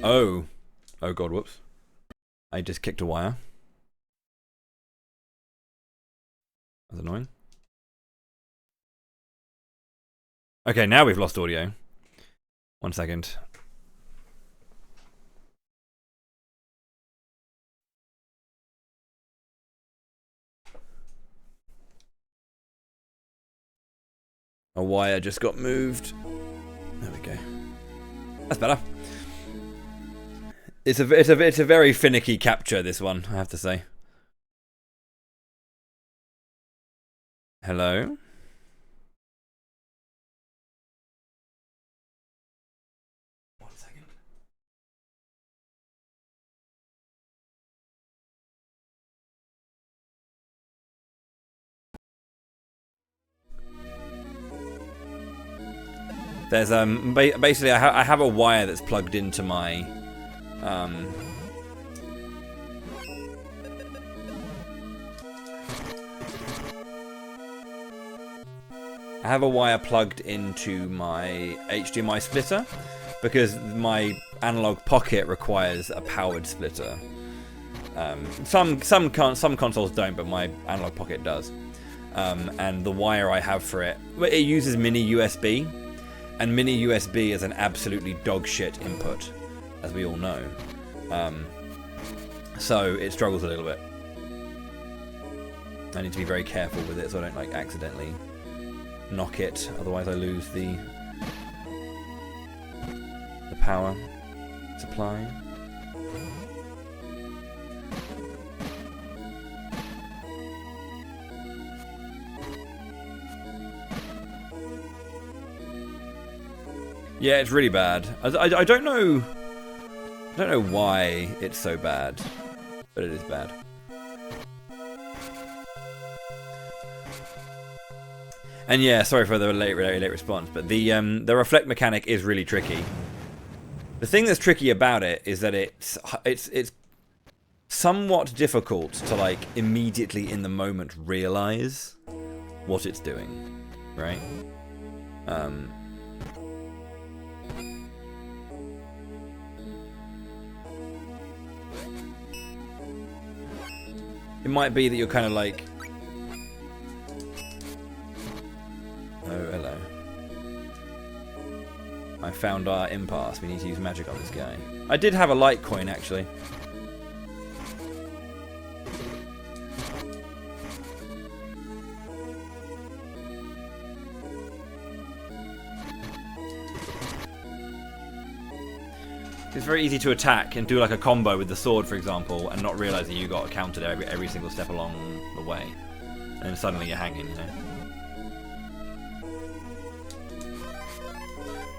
Oh. Oh god, whoops. I just kicked a wire. That's annoying. Okay, now we've lost audio. 1 second. A wire just got moved. There we go. That's better. It's a very finicky capture, this one, I have to say. Hello? There's basically I have a wire that's plugged into my I have a wire plugged into my HDMI splitter because my analog pocket requires a powered splitter. Some consoles don't, but my analog pocket does. And the wire I have for it uses mini USB. And mini USB is an absolutely dog shit input, as we all know. So it struggles a little bit. I need to be very careful with it so I don't like accidentally knock it, otherwise I lose the power supply. Yeah, it's really bad. I don't know. I don't know why it's so bad, but it is bad. And yeah, sorry for the late response, but the reflect mechanic is really tricky. The thing that's tricky about it is that it's somewhat difficult to like immediately in the moment realize what it's doing, right? It might be that you're kind of like... Oh, hello. I found our impasse. We need to use magic on this guy. I did have a light coin, actually. It's very easy to attack and do like a combo with the sword, for example, and not realise that you got countered every single step along the way. And then suddenly you're hanging, you know.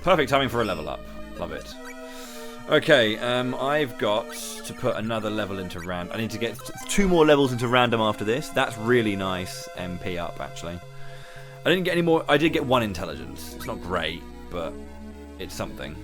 Perfect timing for a level up. Love it. Okay, I've got to put another level into random. I need to get 2 more levels into random after this. That's really nice MP up, actually. I didn't get any more. I did get 1 intelligence. It's not great, but it's something.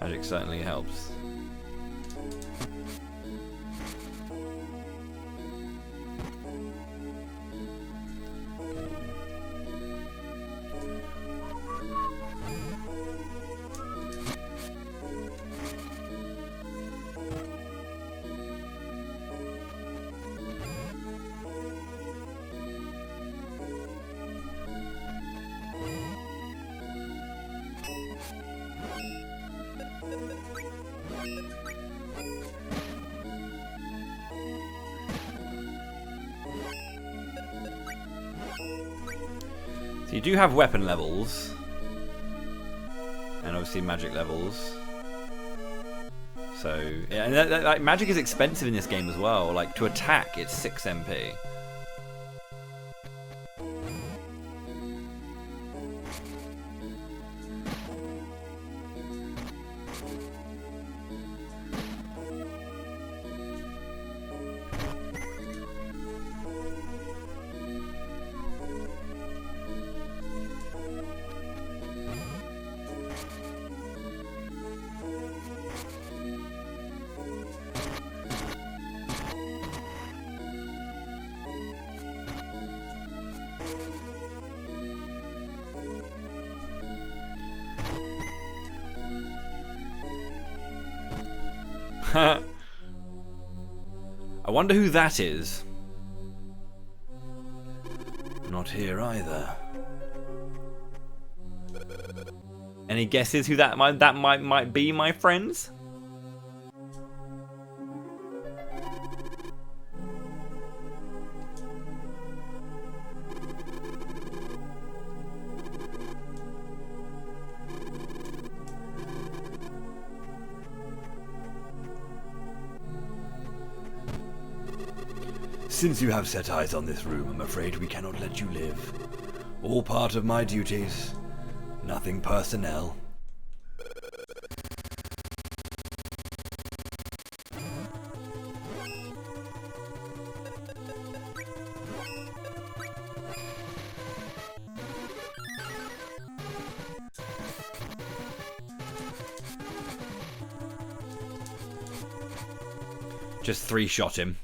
Magic certainly helps. So you do have weapon levels. obviously magic levels. So, yeah, and like, magic is expensive in this game as well. Like, to attack, it's 6 MP. I wonder who that is. Not here either. Any guesses who that might be, my friends? Since you have set eyes on this room, I'm afraid we cannot let you live. All part of my duties. Nothing personnel. Just 3-shot him.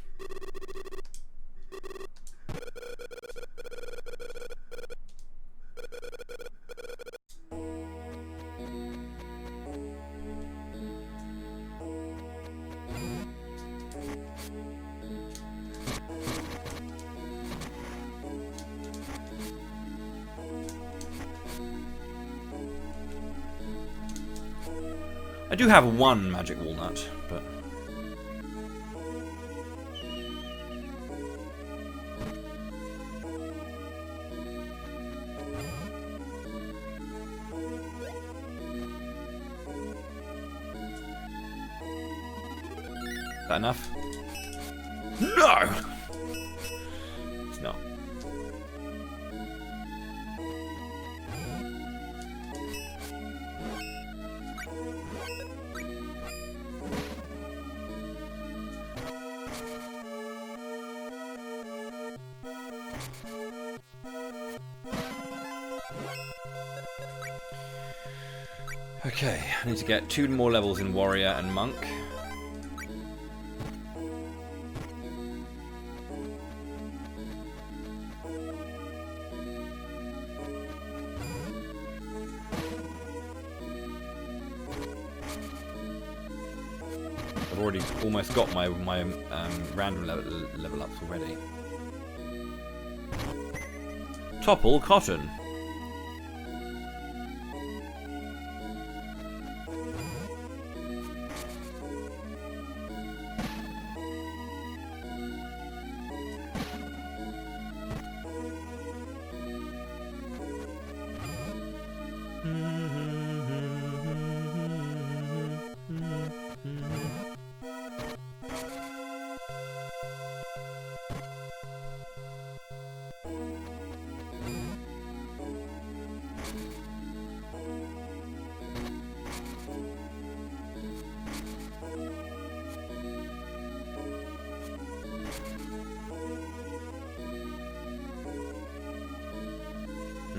I do have one magic walnut, but... Is that enough? No! It's not. Okay, I need to get 2 more levels in Warrior and Monk. I've already almost got my random level ups already. Topple Cotton.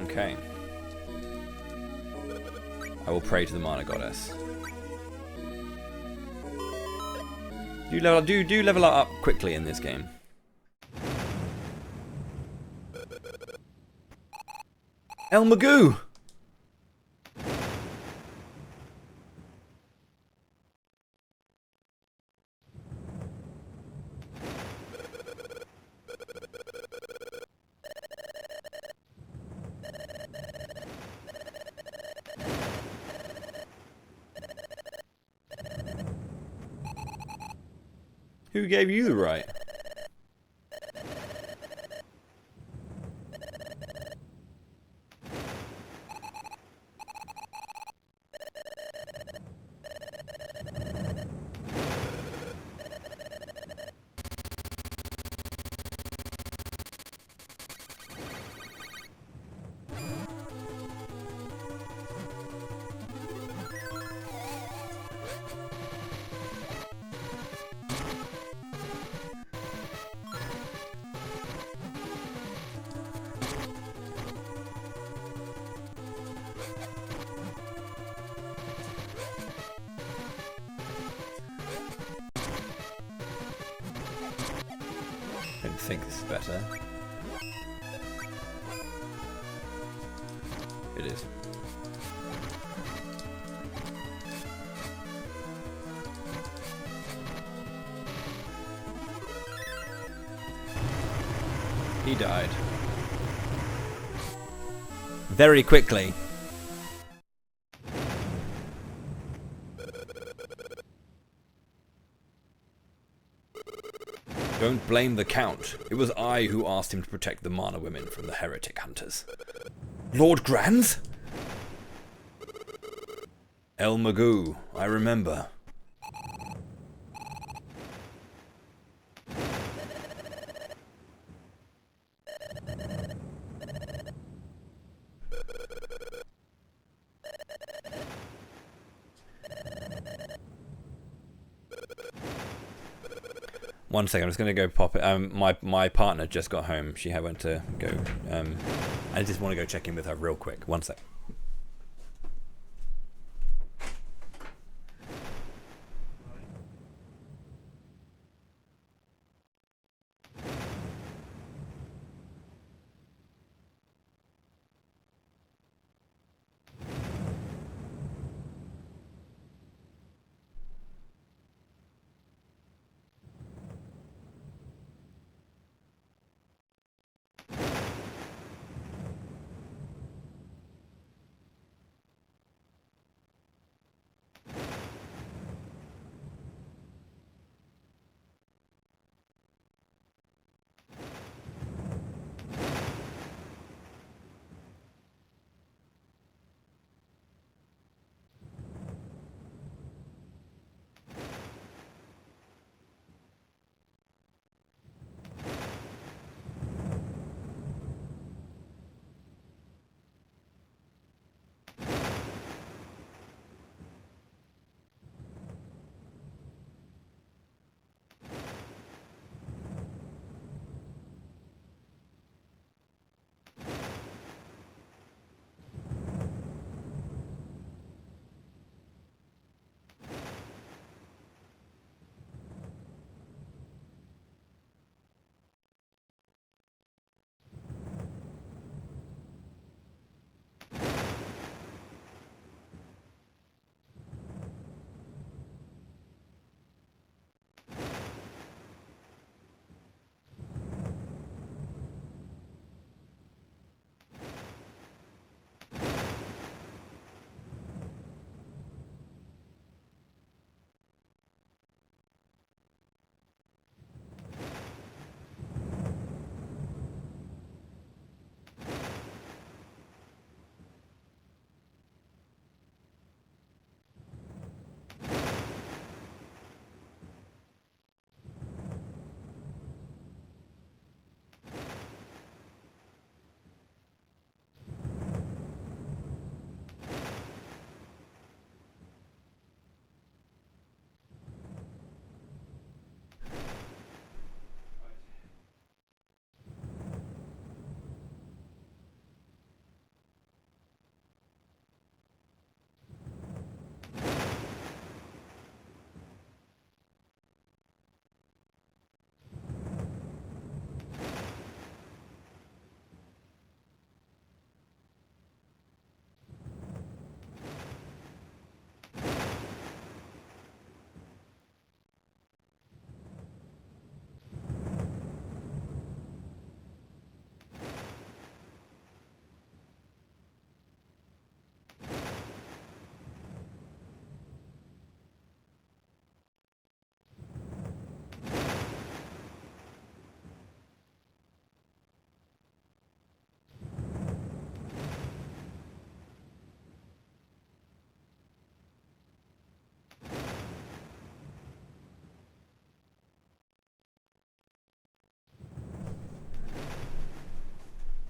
Okay. I will pray to the Mana Goddess. Do level up quickly in this game. El Magoo! Who gave you the right? I don't think this is better. It is. He died. Very quickly. Don't blame the Count. It was I who asked him to protect the Mana women from the heretic hunters. Lord Granz? El Magoo, I remember. One second, I'm just going to go pop it. My partner just got home. She went to go. I just want to go check in with her real quick. One sec.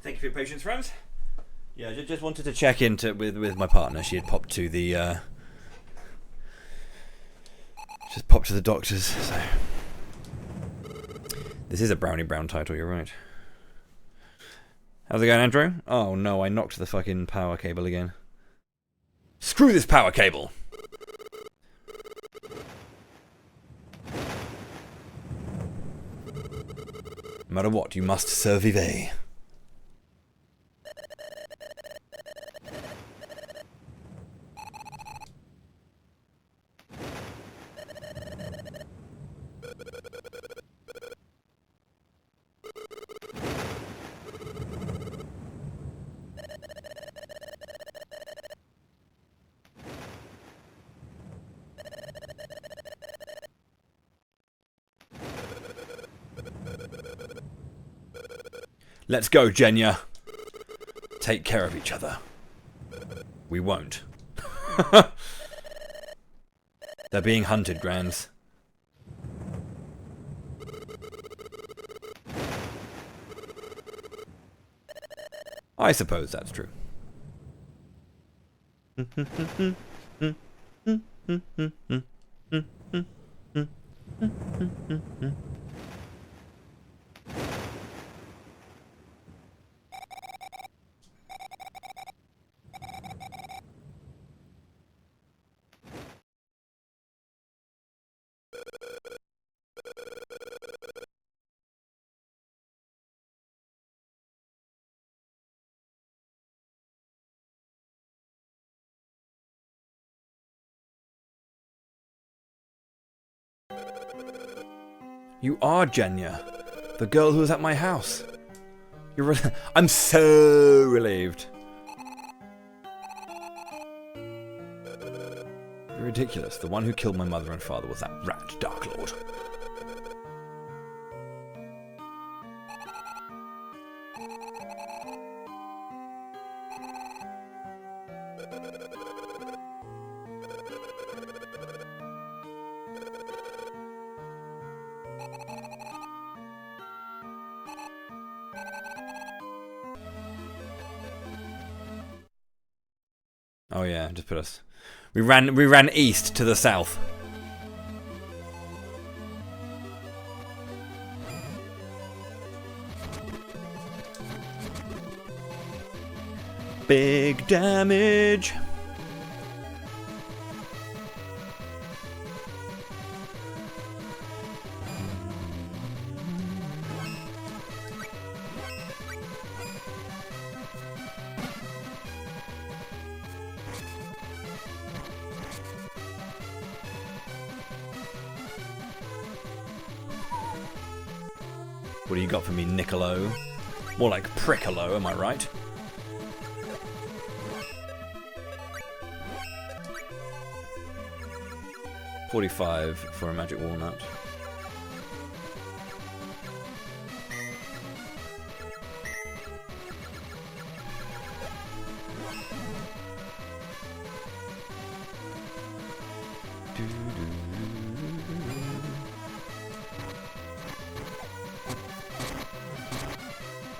Thank you for your patience, friends. Yeah, just wanted to check in with my partner. She had popped to the just popped to the doctors. So this is a Brownie Brown title. You're right. How's it going, Andrew? Oh no, I knocked the fucking power cable again. Screw this power cable. No matter what, you must survive. Let's go, Jenya. Take care of each other. We won't. They're being hunted, Grands. I suppose that's true. You are Jenya, the girl who was at my house. I'm so relieved. You're ridiculous. The one who killed my mother and father was that rat, Dark Lord. Oh yeah, just put us. We ran east to the south. Big damage. What do you got for me, Niccolo? More like Prickolo, am I right? $45 for a magic walnut.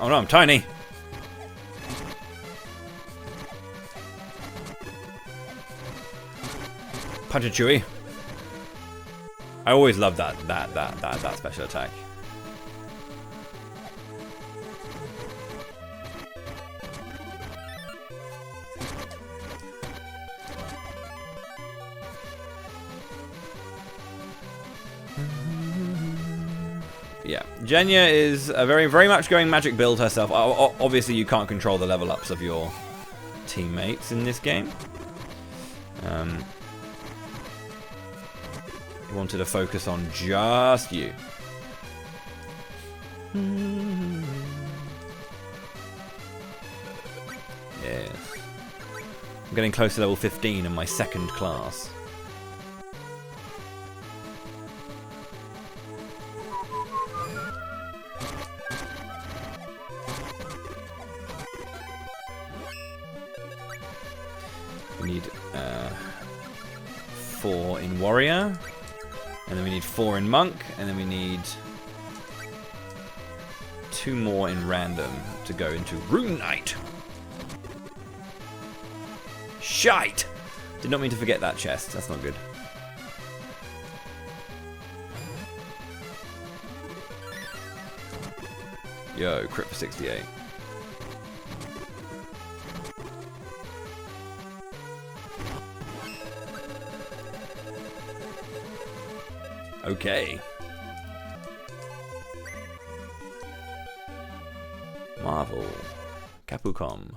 Oh no, I'm tiny. Punch and Chewy. I always love that special attack. Yeah, Jenya is a very much going magic build herself. Obviously, you can't control the level ups of your teammates in this game. He wanted to focus on just you. Yes. I'm getting close to level 15 in my second class. We need 4 in warrior. And then we need 4 in monk, and then we need 2 more in random to go into Rune Knight. Shite! Did not mean to forget that chest. That's not good. Yo, crit for 68. Okay. Marvel. Capcom.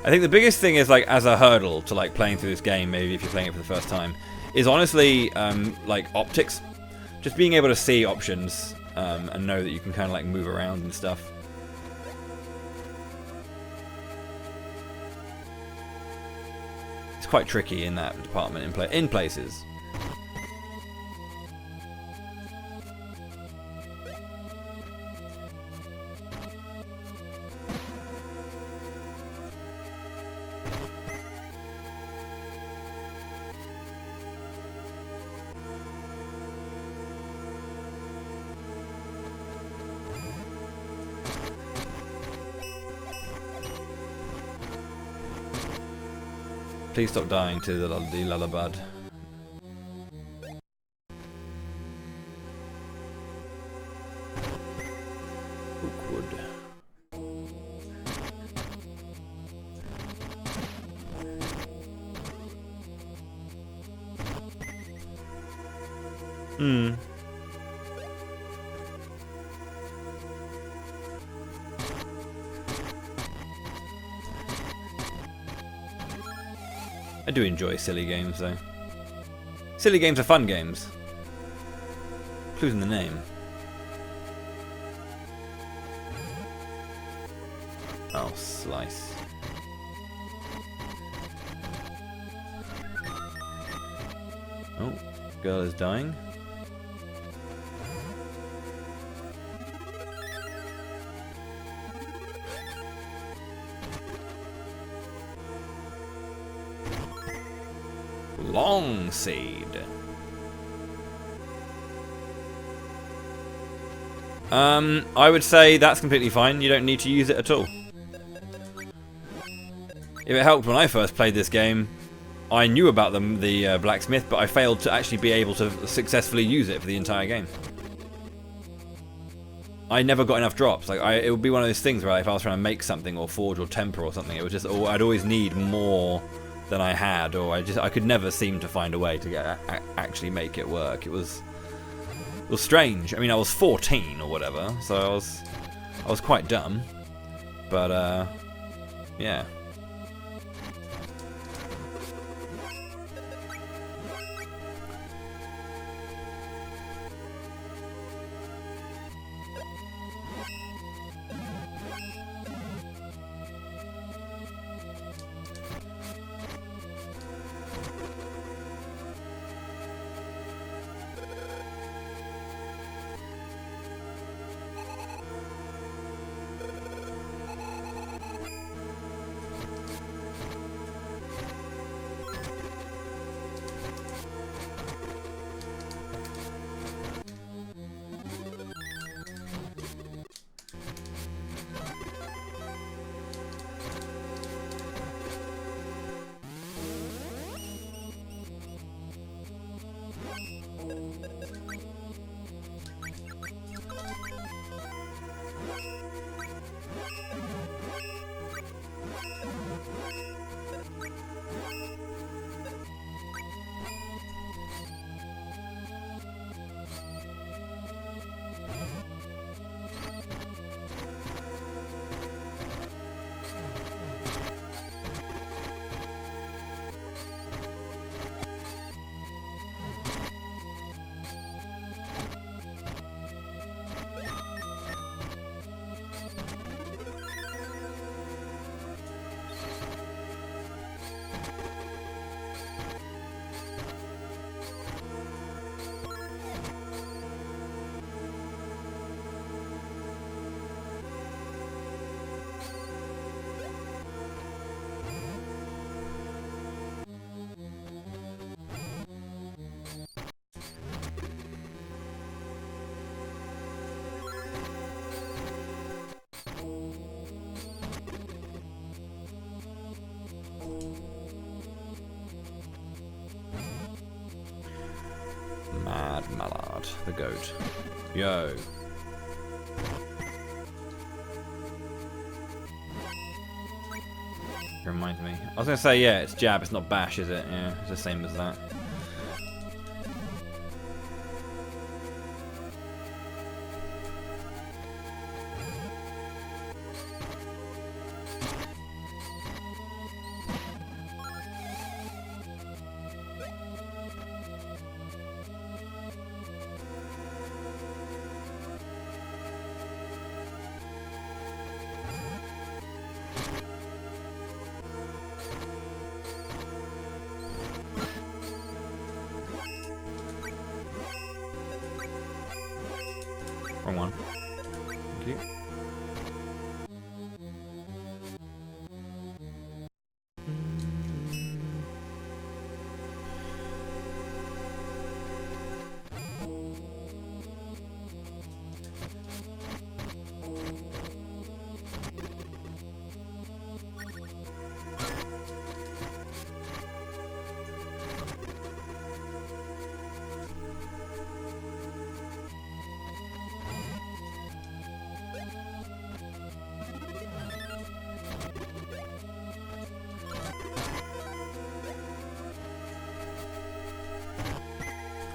I think the biggest thing is, like, as a hurdle to, like, playing through this game, maybe if you're playing it for the first time, is honestly, like, optics. Just being able to see options, and know that you can kind of, like, move around and stuff. It's quite tricky in that department in places. Please stop dying to the lullabud. Oakwood. I do enjoy silly games, though. Silly games are fun games. Clues in the name. Oh, slice. Oh, girl is dying. Long seed. I would say that's completely fine. You don't need to use it at all. If it helped when I first played this game, I knew about the blacksmith, but I failed to actually be able to successfully use it for the entire game. I never got enough drops. Like it would be one of those things where if I was trying to make something or forge or temper or something, it was just I'd always need more than I had, or I could never seem to find a way to actually make it work. It was strange. I mean, I was 14 or whatever, so I was quite dumb, but yeah. Mad Mallard, the goat. Yo. Reminds me. I was gonna say, yeah, it's jab, it's not bash, is it? Yeah, it's the same as that. Wrong one. Thank you.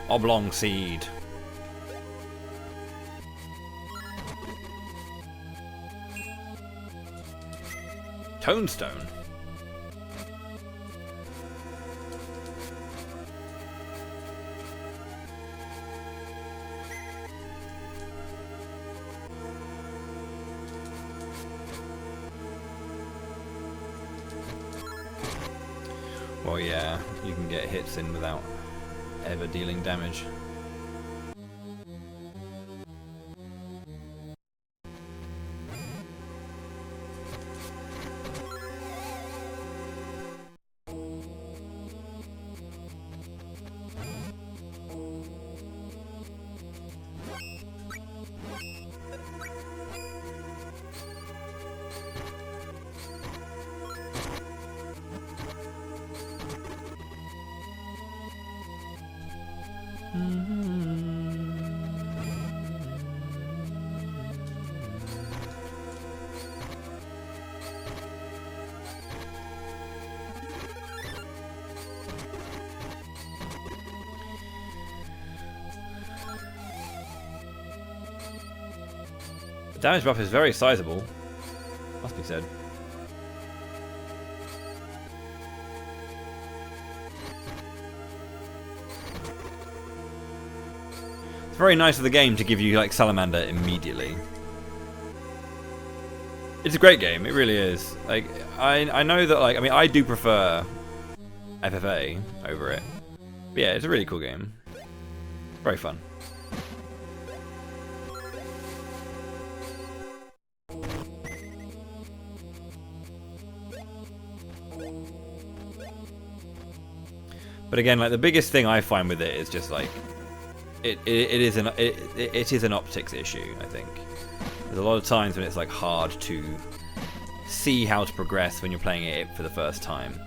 Oblong seed. Tombstone. Well, yeah, you can get hits in without ever dealing damage. The damage buff is very sizable, must be said. It's very nice of the game to give you like Salamander immediately. It's a great game, it really is. Like I know that like I do prefer FFA over it. But yeah, it's a really cool game. Very fun. But again, like the biggest thing I find with it is just like it is an optics issue, I think. There's a lot of times when it's like hard to see how to progress when you're playing it for the first time.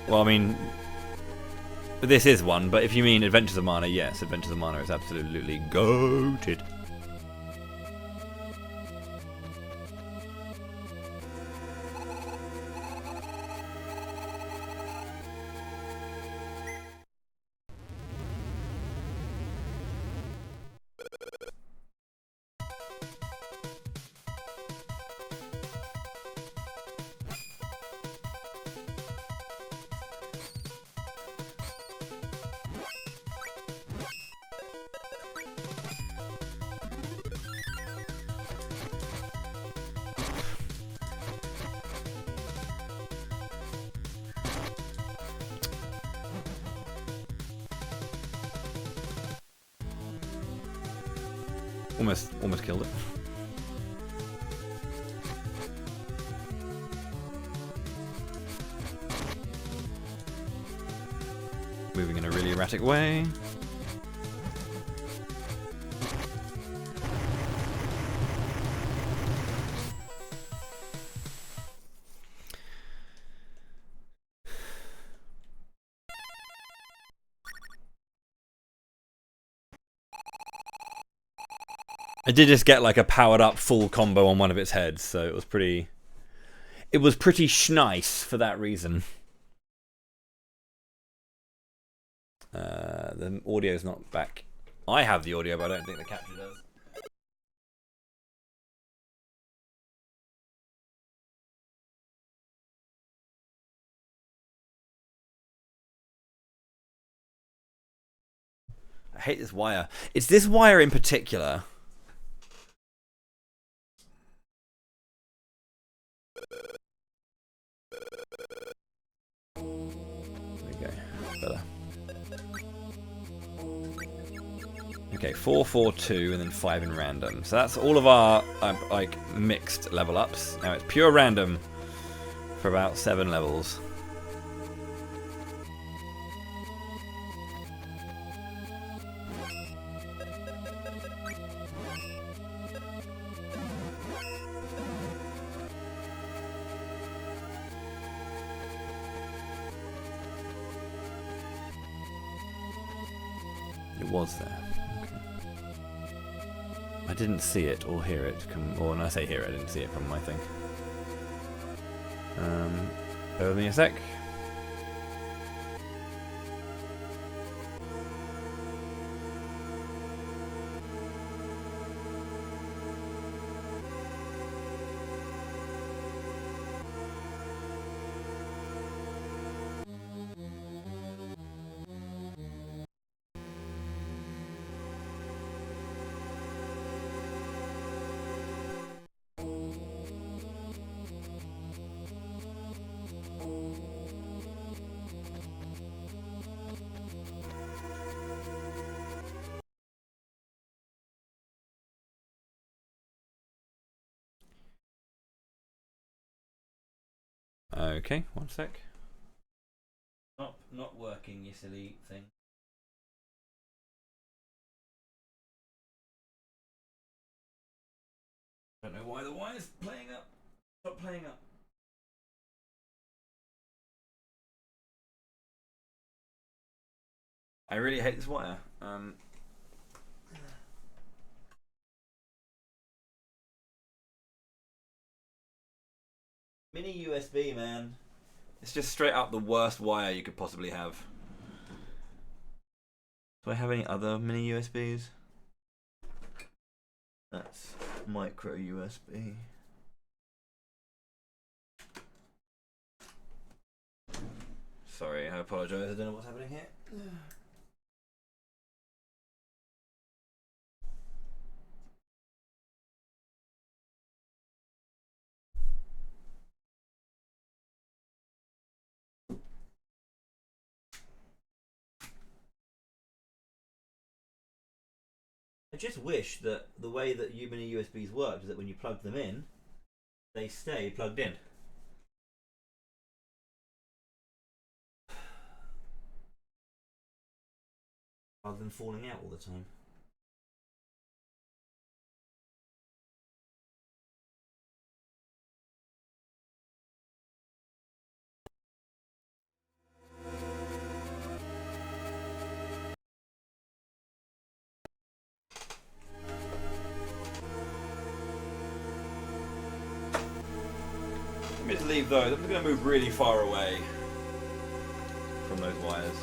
Well, I mean, this is one, but if you mean Adventures of Mana, yes, Adventures of Mana is absolutely goated. Almost killed it. Moving in a really erratic way. I did just get like a powered up full combo on one of its heads, so it was pretty schnice for that reason. The audio's not back. I have the audio, but I don't think the capture does. I hate this wire. It's this wire in particular. There we go. Better. Okay, 4, 4, 2, and then 5 in random. So that's all of our like mixed level ups. Now it's pure random for about 7 levels. It was there. I didn't see it or hear it. Or when I say hear it, I didn't see it from my thing. Bear with me a sec. Okay, one sec. Not working, you silly thing. Don't know why the wire's playing up. Stop playing up. I really hate this wire. Mini USB, man. It's just straight up the worst wire you could possibly have. Do I have any other mini USBs? That's micro USB. Sorry, I apologise. I don't know what's happening here. I just wish that the way that mini USBs work is that when you plug them in, they stay plugged in. Rather than falling out all the time. Let me just leave those. I'm going to move really far away from those wires.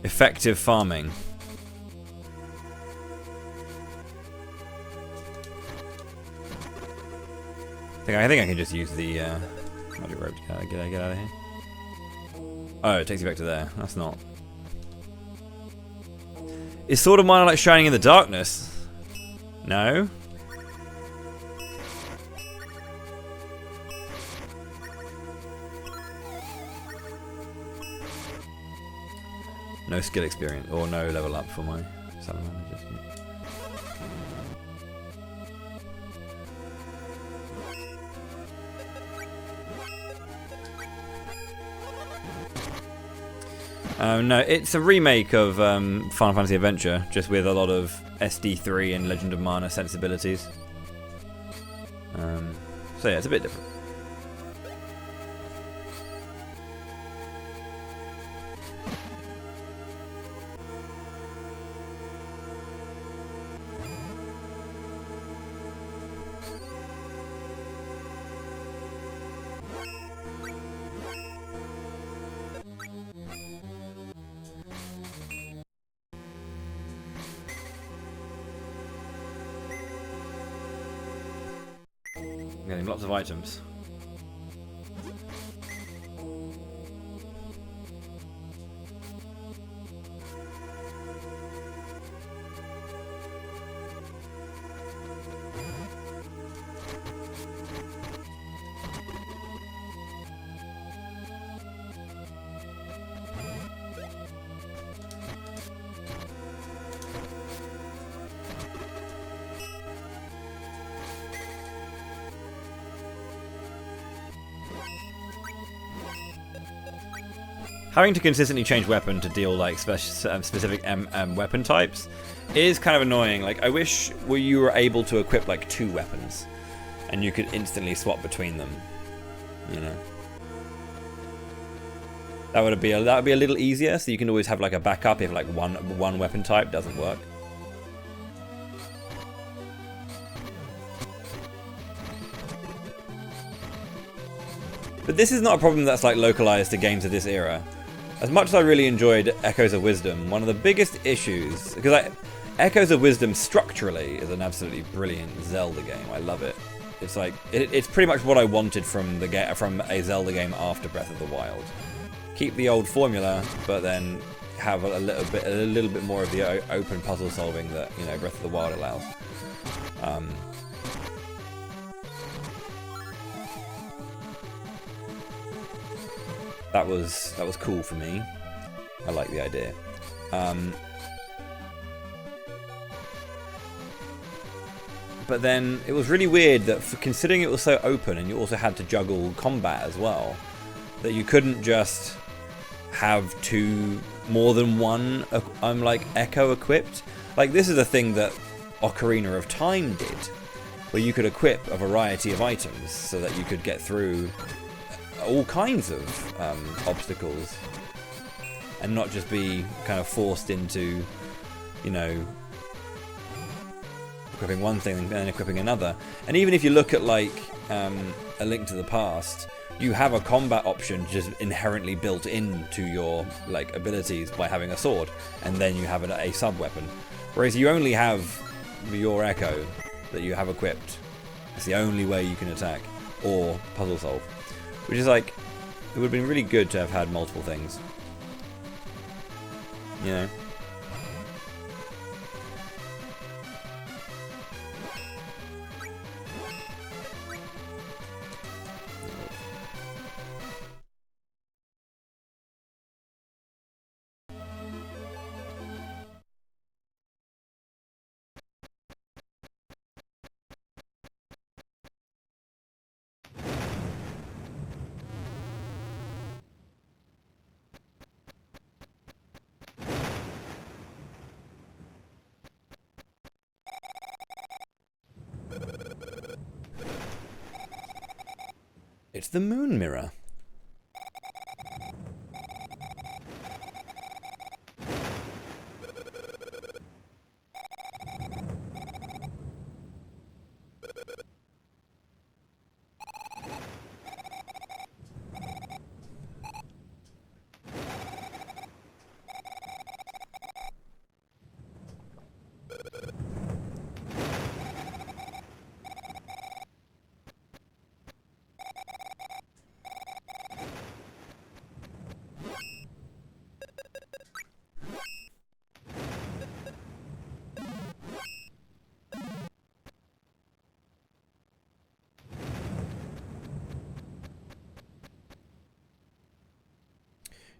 Effective farming. I think I can just use the magic rope to get out of here. Oh, it takes you back to there. That's not. Is Sword of Mine like shining in the darkness? No. No skill experience or no level up for my salamanders. No, it's a remake of Final Fantasy Adventure, just with a lot of SD3 and Legend of Mana sensibilities. So yeah, it's a bit different. Getting lots of items. Having to consistently change weapon to deal like specific weapon types is kind of annoying. Like, I wish you were able to equip like 2 weapons, and you could instantly swap between them. You know, that would be a little easier. So you can always have like a backup if like one weapon type doesn't work. But this is not a problem that's like localized to games of this era. As much as I really enjoyed Echoes of Wisdom, one of the biggest issues, because Echoes of Wisdom structurally is an absolutely brilliant Zelda game. I love it. It's like it's pretty much what I wanted from a Zelda game after Breath of the Wild. Keep the old formula, but then have a little bit more of the open puzzle solving that, you know, Breath of the Wild allows. That was cool for me. I like the idea. But then it was really weird that, considering it was so open and you also had to juggle combat as well, that you couldn't just have more than one like Echo equipped. Like, this is a thing that Ocarina of Time did, where you could equip a variety of items so that you could get through all kinds of obstacles and not just be kind of forced into, you know, equipping one thing and then equipping another. And even if you look at like A Link to the Past, you have a combat option just inherently built into your like abilities by having a sword, and then you have a sub weapon, whereas you only have your Echo that you have equipped. It's the only way you can attack or puzzle solve. Which is like, it would have been really good to have had multiple things. You know? It's the moon mirror.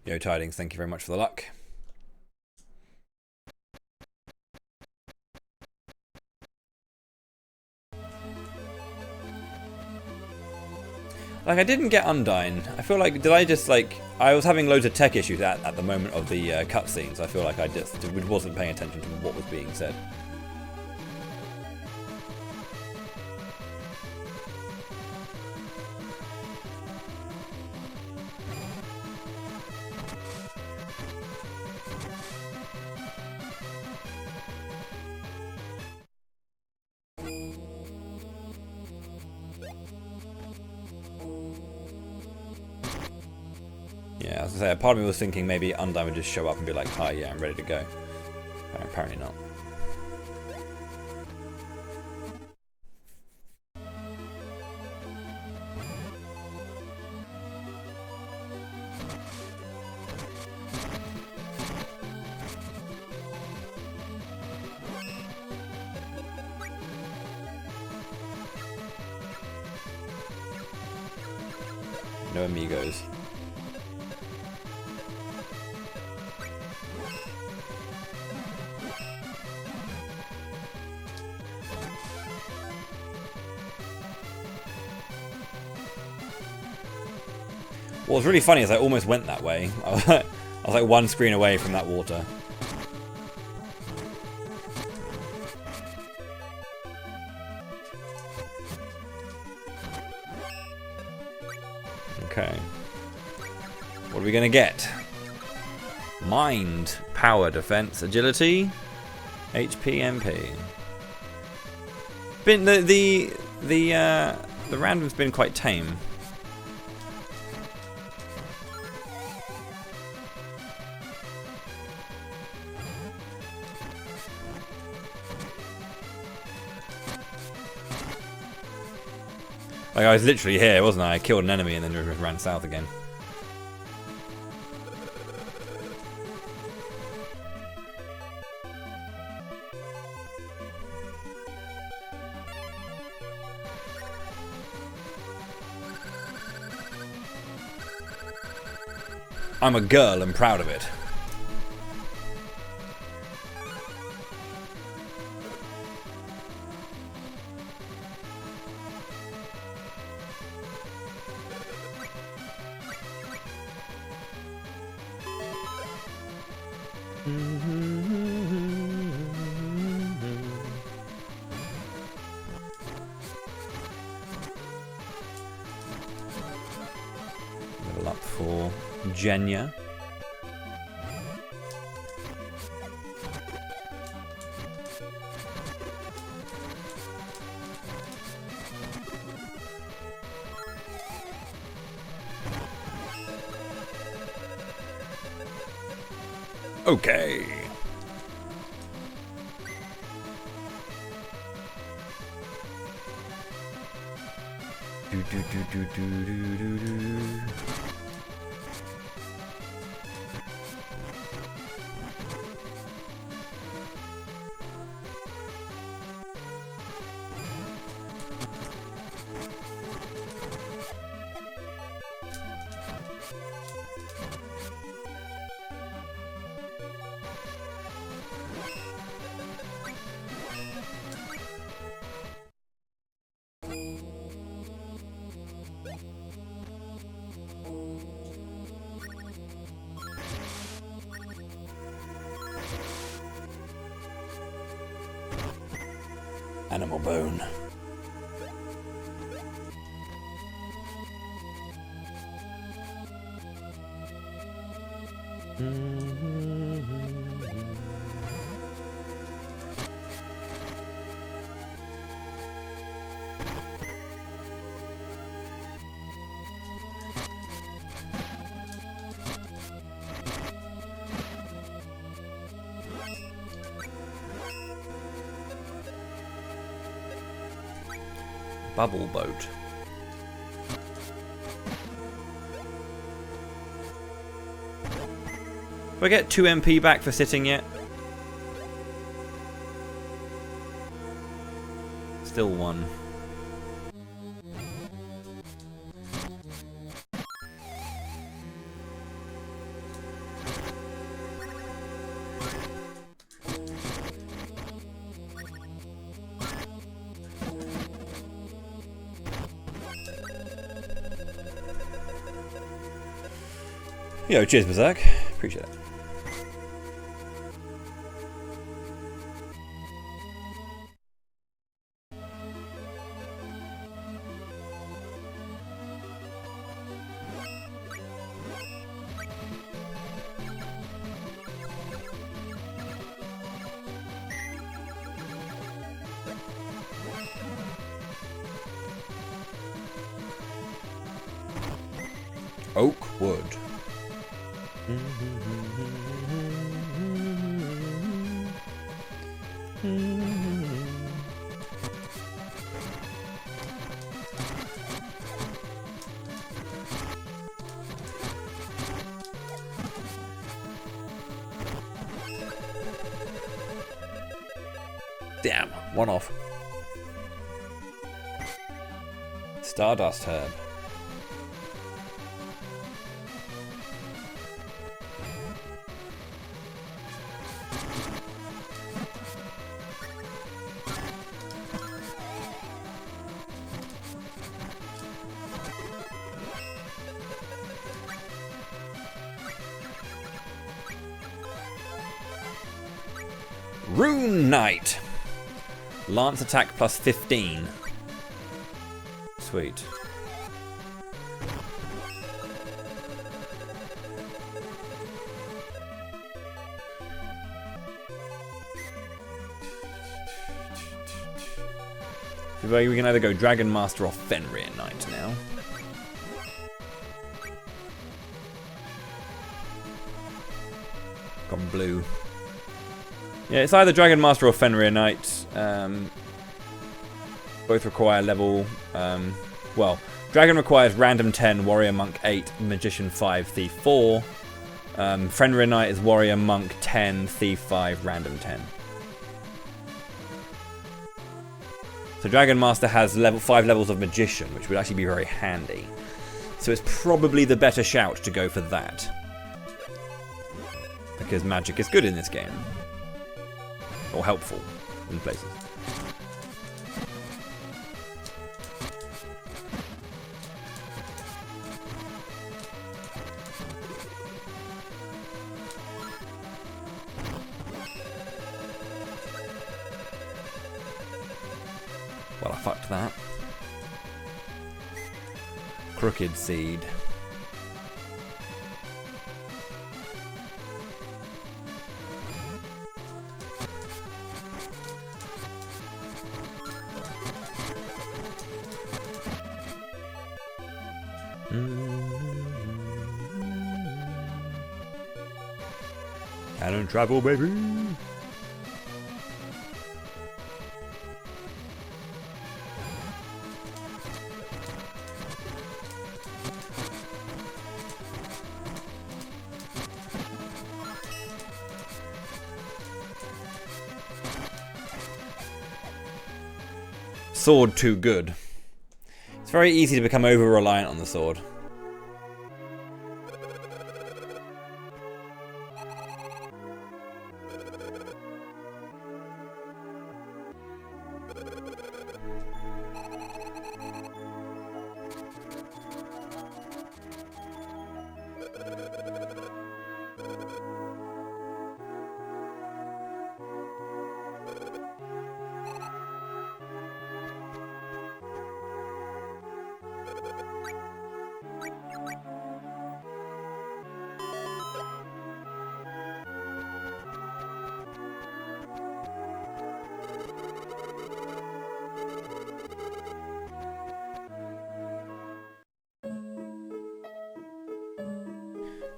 Yo, Tidings, thank you very much for the luck. Like, I didn't get Undyne. I feel like, did I just, like... I was having loads of tech issues at the moment of the cutscenes. I feel like I just wasn't paying attention to what was being said. Yeah, as I say, part of me was thinking maybe Undyne would just show up and be like, hi, yeah, I'm ready to go. Apparently not. No amigos. What was really funny is I almost went that way. I was like one screen away from that water. Okay. What are we gonna get? Mind, power, defense, agility, HP, MP. Been the random's been quite tame. Like, I was literally here, wasn't I? I killed an enemy and then just ran south again. I'm a girl and proud of it. Level up for Jenya. Okay. Do do do do do do do do. Animal bone. Bubble boat. Do I get 2 MP back for sitting yet? Still 1. Yo, cheers, Berserk. Appreciate it. Oak wood. Damn, one off. Stardust herb. Rune Knight. Lance attack plus 15. Sweet. We can either go Dragon Master or Fenrir Knight now. Got blue. Yeah, it's either Dragon Master or Fenrir Knight. Both require level... well, Dragon requires Random 10, Warrior Monk 8, Magician 5, Thief 4. Fenrir Knight is Warrior Monk 10, Thief 5, Random 10. So Dragon Master has 5 levels of Magician, which would actually be very handy. So it's probably the better shout to go for that. Because magic is good in this game. Or helpful in places. Well, I fucked that. Crooked Seed. Cannon travel, baby. Sword too good. It's very easy to become over-reliant on the sword.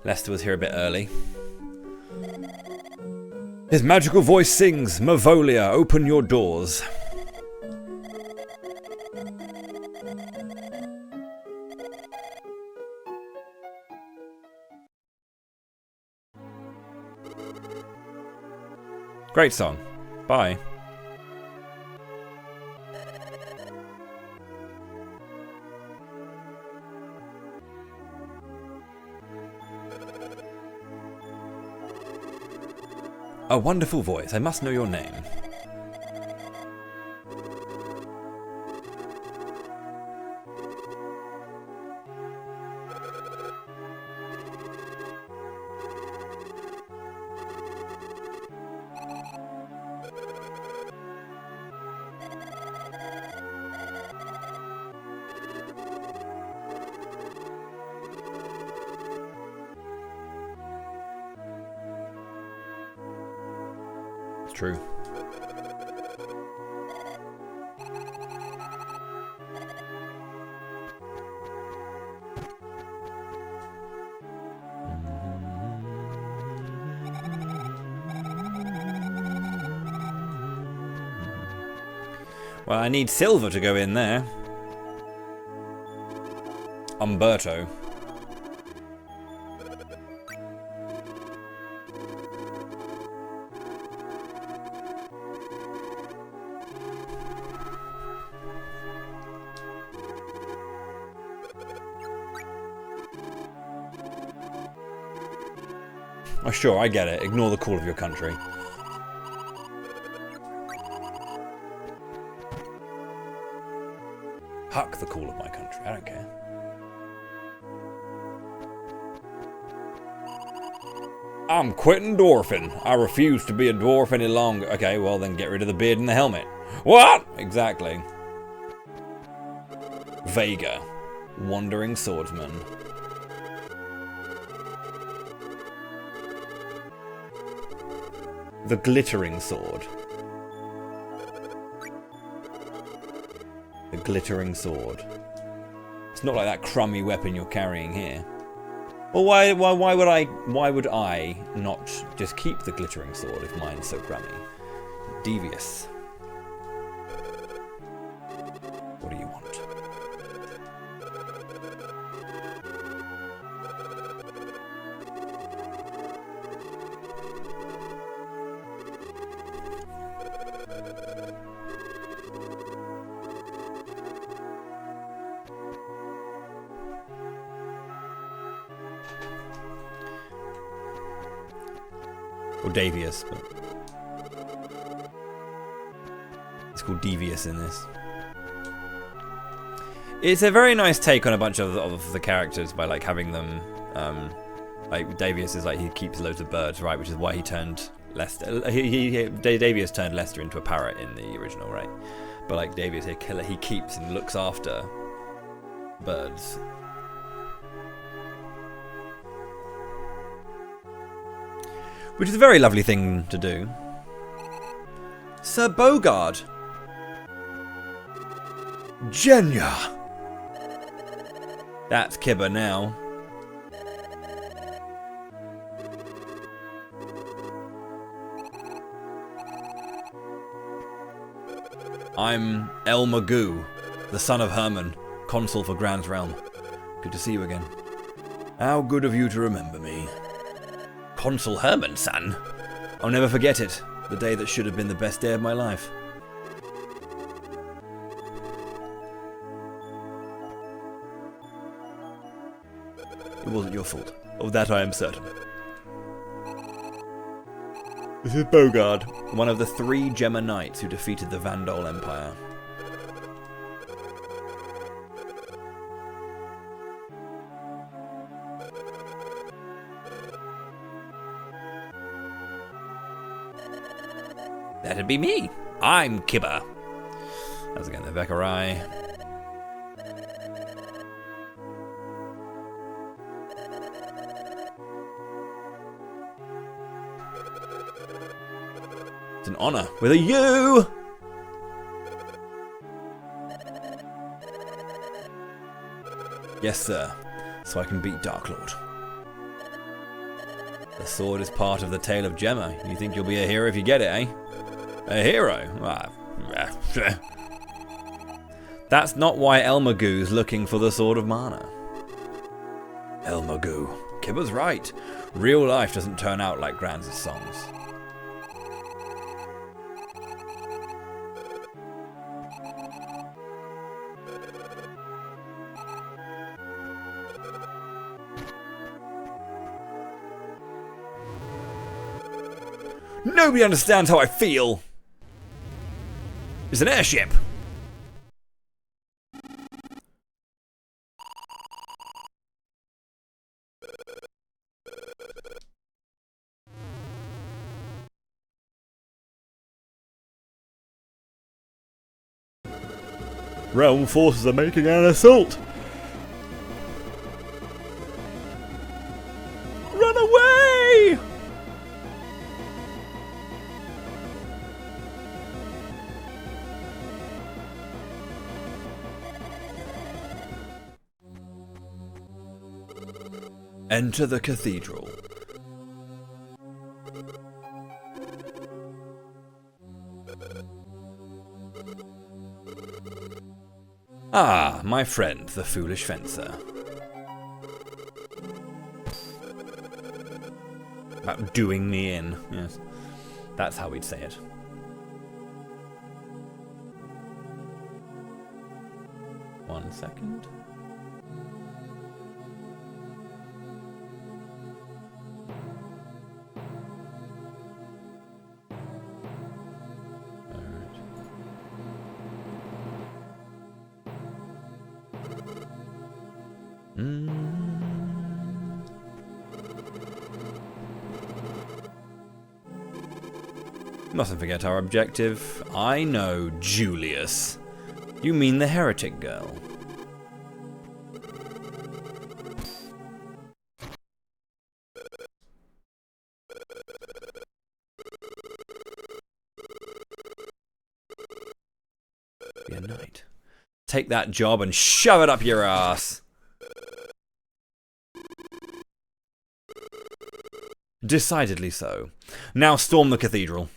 Lester was here a bit early. His magical voice sings, Mavolia, open your doors. Great song. Bye. A wonderful voice. I must know your name. It's true. Well, I need silver to go in there. Umberto. Oh, sure, I get it. Ignore the call of your country. Huck the call of my country. I don't care. I'm quitting dwarfing. I refuse to be a dwarf any longer. Okay, well then get rid of the beard and the helmet. What? Exactly. Vega. Wandering swordsman. The glittering sword. The glittering sword. It's not like that crummy weapon you're carrying here. Well, why would I not just keep the glittering sword if mine's so crummy? Devious. What do you want? Or Davius, but it's called Devious in this. It's a very nice take on a bunch of the characters by like having them, like Davius is like he keeps loads of birds, right? Which is why he turned Lester. Davius turned Lester into a parrot in the original, right? But like Davius, he keeps and looks after birds. Which is a very lovely thing to do. Sir Bogard. Genya. That's Kibber now. I'm El Magoo, the son of Herman, consul for Grand's Realm. Good to see you again. How good of you to remember me. Consul Herman, son. I'll never forget it. The day that should have been the best day of my life. It wasn't your fault. Of that I am certain. This is Bogard, one of the 3 Gemma Knights who defeated the Vandal Empire. That'd be me. I'm Kibber. How's it going there, Vekarai? It's an honor with a U. Yes, sir. So I can beat Darklord. The sword is part of the tale of Gemma. You think you'll be a hero if you get it, eh? A hero? That's not why El Magoo's looking for the Sword of Mana. El Magoo. Kibber's right. Real life doesn't turn out like Gran's songs. Nobody understands how I feel. It's an airship. Realm forces are making an assault. Run away! Enter the cathedral. Ah, my friend, the foolish fencer. About doing me in, yes. That's how we'd say it. One second. Mustn't forget our objective. I know, Julius. You mean the heretic girl. Be a knight. Take that job and shove it up your ass. Decidedly so. Now storm the cathedral.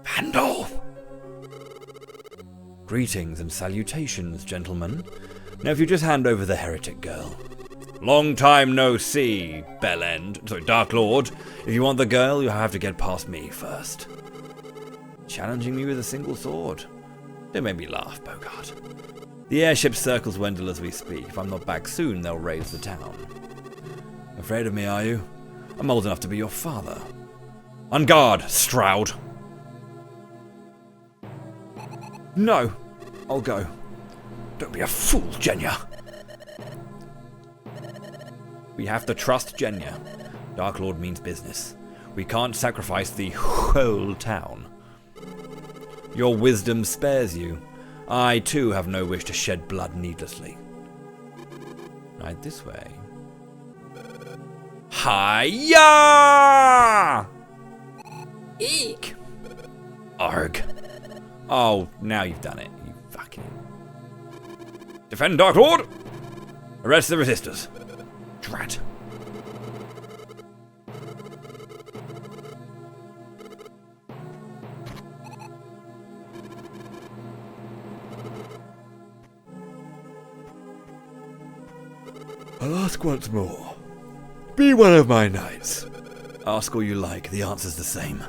Vandal! Greetings and salutations, gentlemen. Now if you just hand over the heretic girl. Long time no see, Dark Lord. If you want the girl, you'll have to get past me first. Challenging me with a single sword. Don't make me laugh, Bogart. The airship circles Wendell as we speak. If I'm not back soon, they'll raise the town. Afraid of me, are you? I'm old enough to be your father. On guard, Stroud. No, I'll go. Don't be a fool, Jenya. We have to trust Jenya. Dark Lord means business. We can't sacrifice the whole town. Your wisdom spares you. I, too, have no wish to shed blood needlessly. Right this way. Hi-ya! Eek! Arg. Oh, now you've done it, you fucking... Defend Dark Lord! Arrest the resistors. Drat. I'll ask once more. Be one of my knights. Ask all you like, the answer's the same.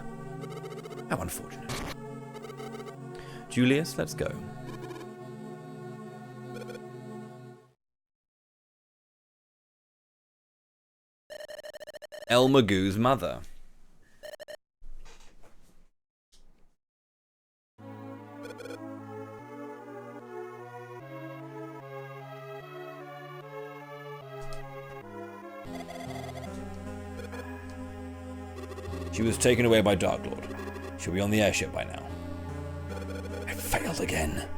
How unfortunate. Julius, let's go. El Magoo's mother. She was taken away by Dark Lord. She'll be on the airship by now. I failed again.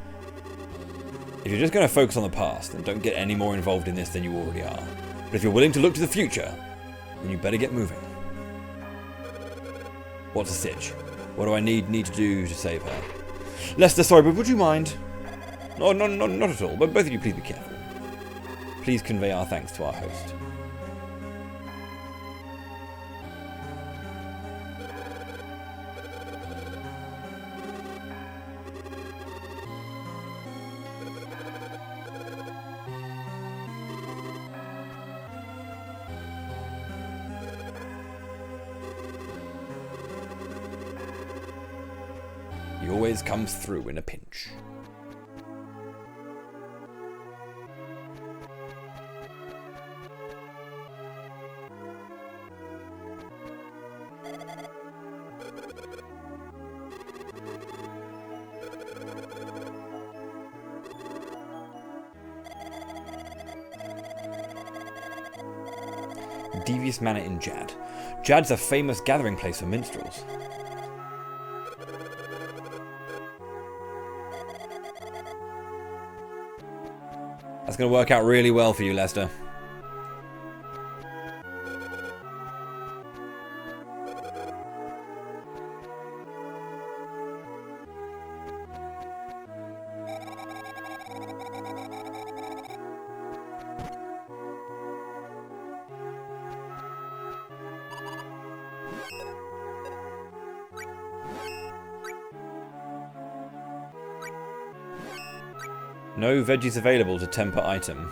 If you're just going to focus on the past, then don't get any more involved in this than you already are. But if you're willing to look to the future, then you better get moving. What's the sitch? What do I need to do to save her? Lester, sorry, but would you mind? No, not at all, but both of you please be careful. Please convey our thanks to our host. He always comes through in a pinch. Devious Manor in Jad. Jad's a famous gathering place for minstrels. That's going to work out really well for you, Lester. No veggies available to temper item.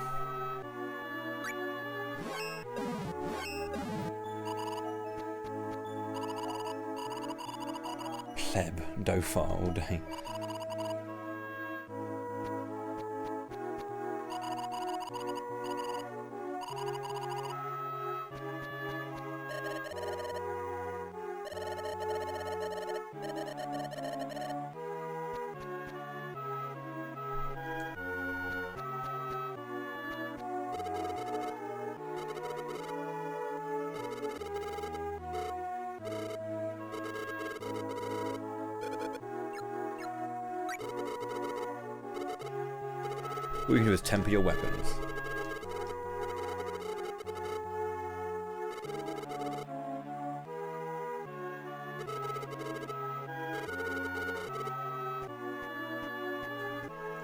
Pleb, Dofar all day. All you can do is temper your weapons.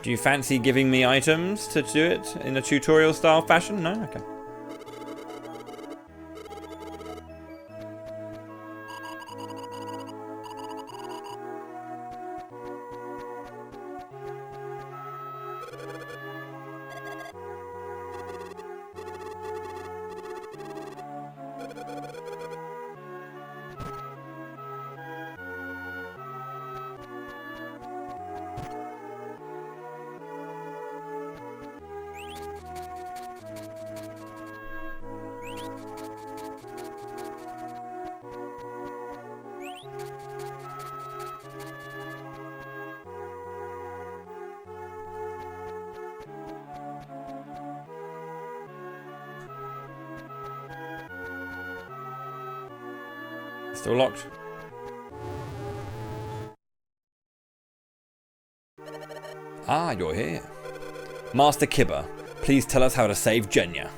Do you fancy giving me items to do it in a tutorial style fashion? No? Okay. Still locked. Ah, you're here. Master Kibber, please tell us how to save Genya.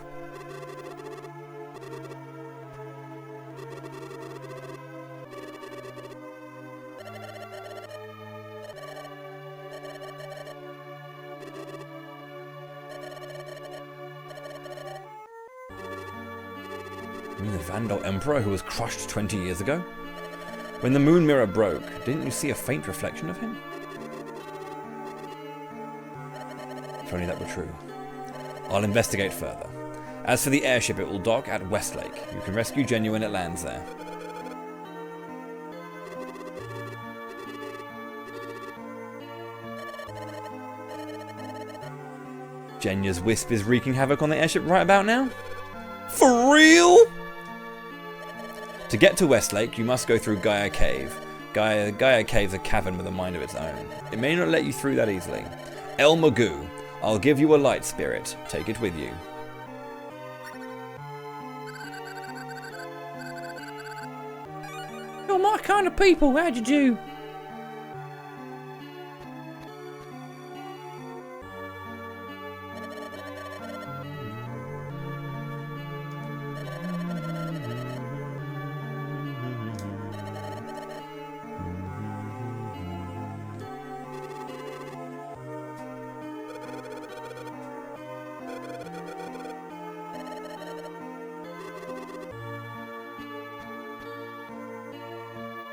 You mean the Vandal Emperor who was crushed 20 years ago? When the moon mirror broke, didn't you see a faint reflection of him? If only that were true. I'll investigate further. As for the airship, it will dock at Westlake. You can rescue Genya when it lands there. Genya's wisp is wreaking havoc on the airship right about now? For real? To get to Westlake, you must go through Gaia Cave. Gaia Cave's a cavern with a mind of its own. It may not let you through that easily. El Magoo, I'll give you a light spirit. Take it with you. You're my kind of people, how'd you do?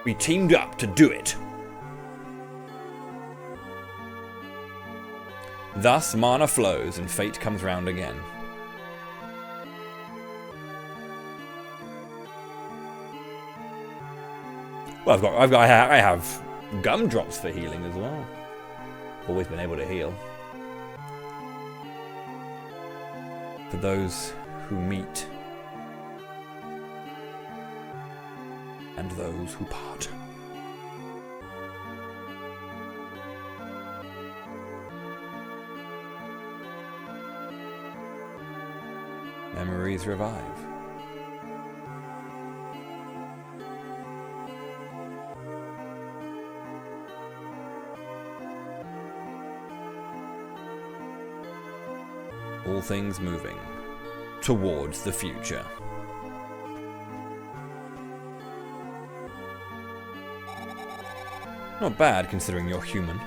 We teamed up to do it. Thus, mana flows and fate comes round again. Well, I have gumdrops for healing as well. Always been able to heal. For those who meet and those who part. Memories revive. All things moving towards the future. Not bad, considering you're human.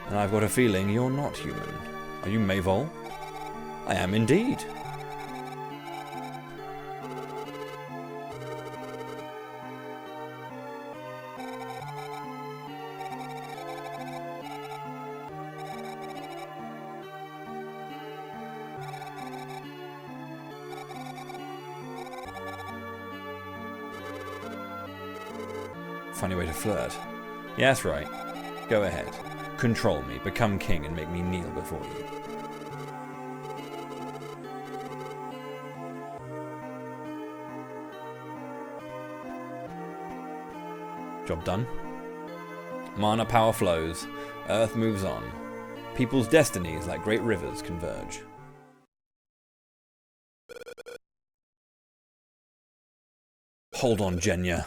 And I've got a feeling you're not human. Are you Mavol? I am indeed. Funny way to flirt. Yeah, that's right. Go ahead. Control me, become king, and make me kneel before you. Job done. Mana power flows. Earth moves on. People's destinies, like great rivers, converge. Hold on, Genya.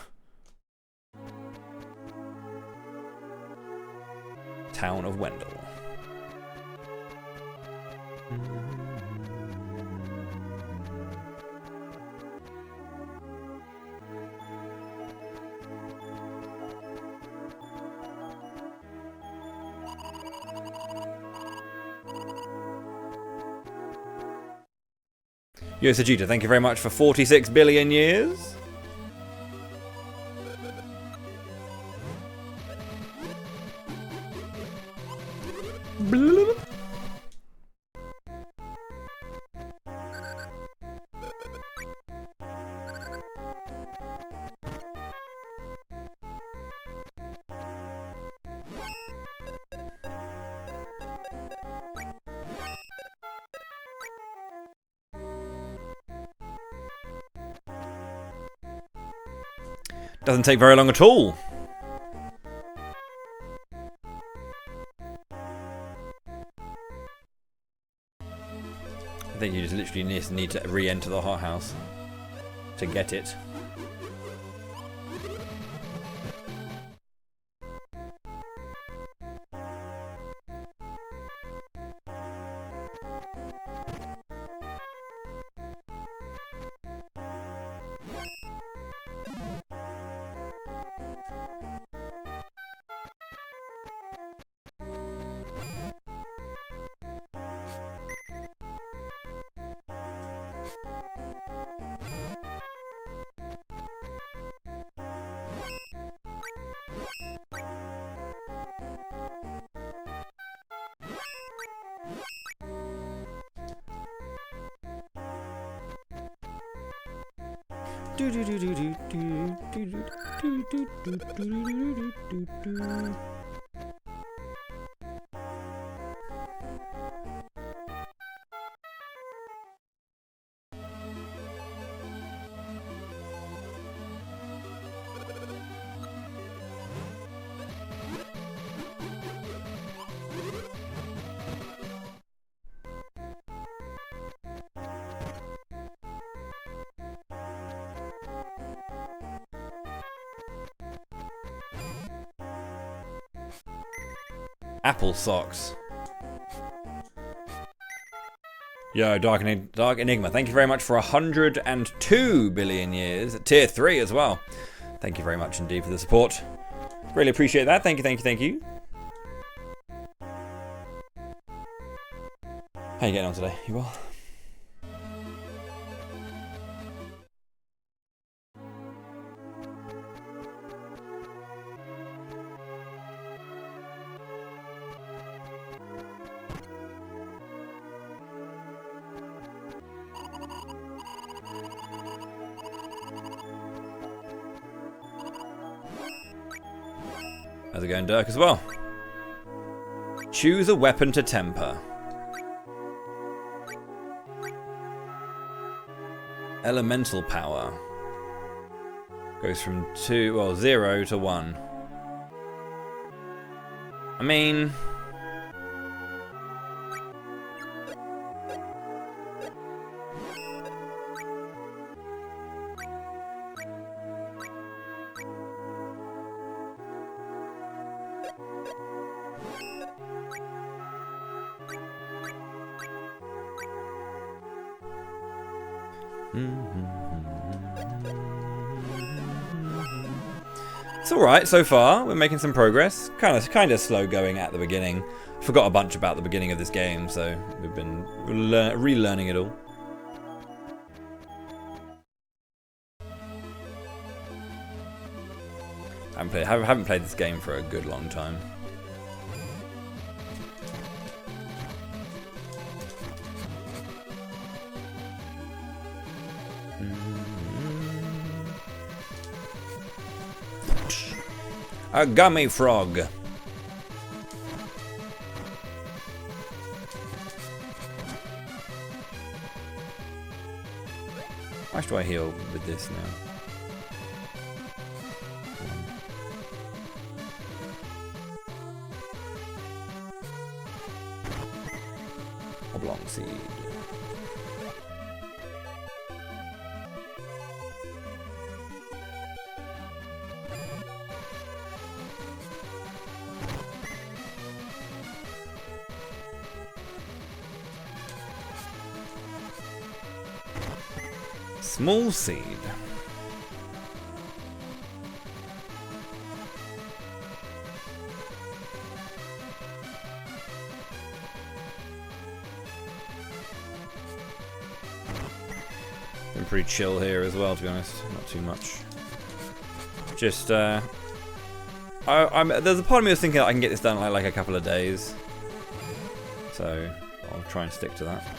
Town of Wendell. Yo, Sajita, thank you very much for 46 billion years. Doesn't take very long at all. I think you just literally need to re-enter the hothouse to get it. Apple socks. Yo, Dark Enigma, thank you very much for 102 billion years. Tier 3 as well. Thank you very much indeed for the support. Really appreciate that. Thank you, thank you, thank you. How you getting on today? You well? How's it going, Dirk, as well? Choose a weapon to temper. Elemental power. Goes from 0 to 1. I mean... It's alright so far. We're making some progress. Kind of slow going at the beginning. Forgot a bunch about the beginning of this game, so we've been relearning it all. Haven't played this game for a good long time. A gummy frog. How much do I heal with this now? Oblong seed. Small seed. Been pretty chill here as well, to be honest. Not too much. Just, there's a part of me that's thinking that I can get this done in like a couple of days. So, I'll try and stick to that.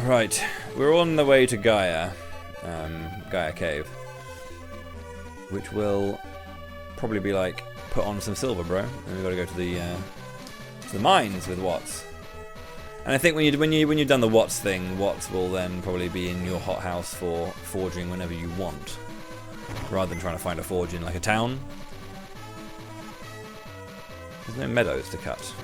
Right, we're on the way to Gaia, Gaia Cave, which will probably be like, put on some silver, bro, and we've got to go to the mines with Watts. And I think when you've done the Watts thing, Watts will then probably be in your hothouse for forging whenever you want, rather than trying to find a forge in like a town. There's no meadows to cut.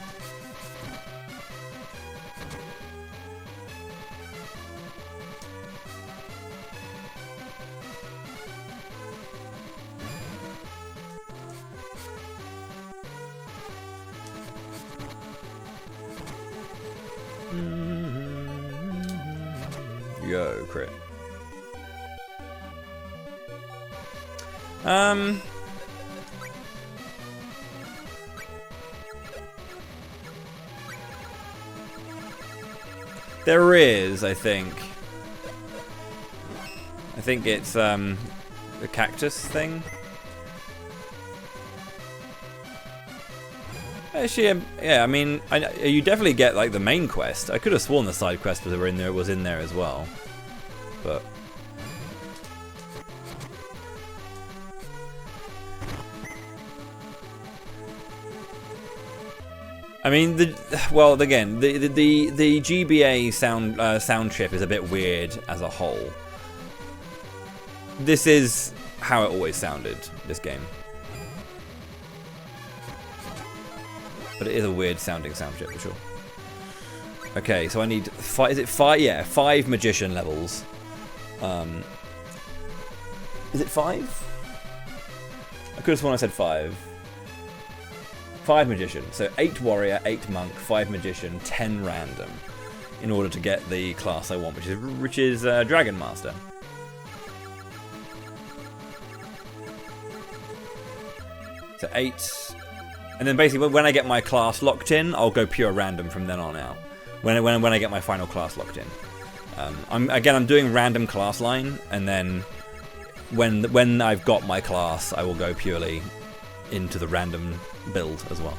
Yo, crit. There is, I think. I think it's the cactus thing. Actually, yeah. I mean, you definitely get like the main quest. I could have sworn the side quest was in there as well, but. I mean, the GBA sound chip is a bit weird as a whole. This is how it always sounded, this game. But it is a weird sounding sound chip for sure. Okay, so I need five. Is it five? Yeah, 5 magician levels. Is it 5? I could have sworn I said 5. 5 magician. So 8 warrior, 8 monk, 5 magician, 10 random, in order to get the class I want, which is Dragon Master. So 8. And then basically, when I get my class locked in, I'll go pure random from then on out. When I get my final class locked in, I'm doing random class line, and then when I've got my class, I will go purely into the random build as well.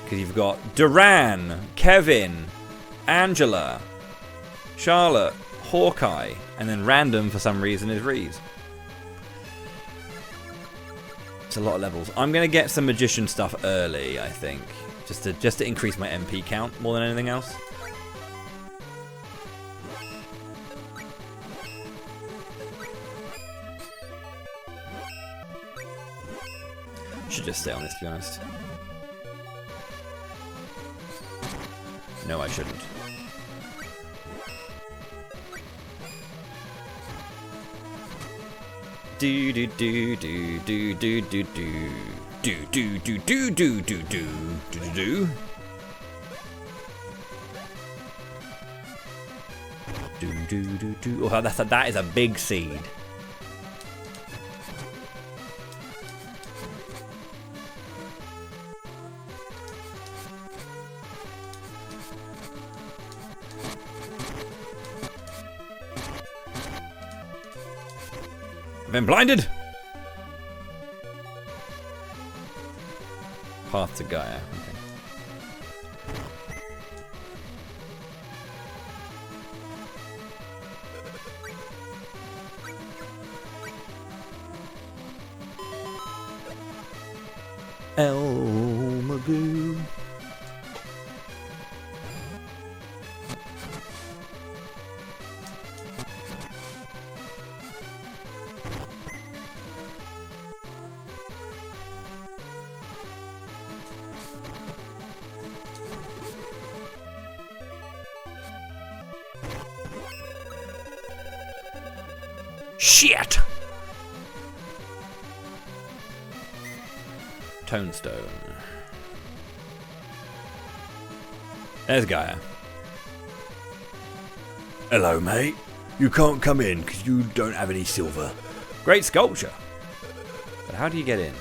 Because you've got Duran, Kevin, Angela, Charlotte, Hawkeye, and then random for some reason is Reed. A lot of levels. I'm gonna get some magician stuff early, I think, just to increase my MP count more than anything else. Should just stay on this, to be honest. No, I shouldn't. Do do do do do do do do do do do do do do do do. Do do do do. Oh, that is a big seed. I've been blinded. Path to Gaia. Okay. El Magoo. Shit! Tonestone. There's Gaia. Hello, mate. You can't come in because you don't have any silver. Great sculpture. But how do you get in?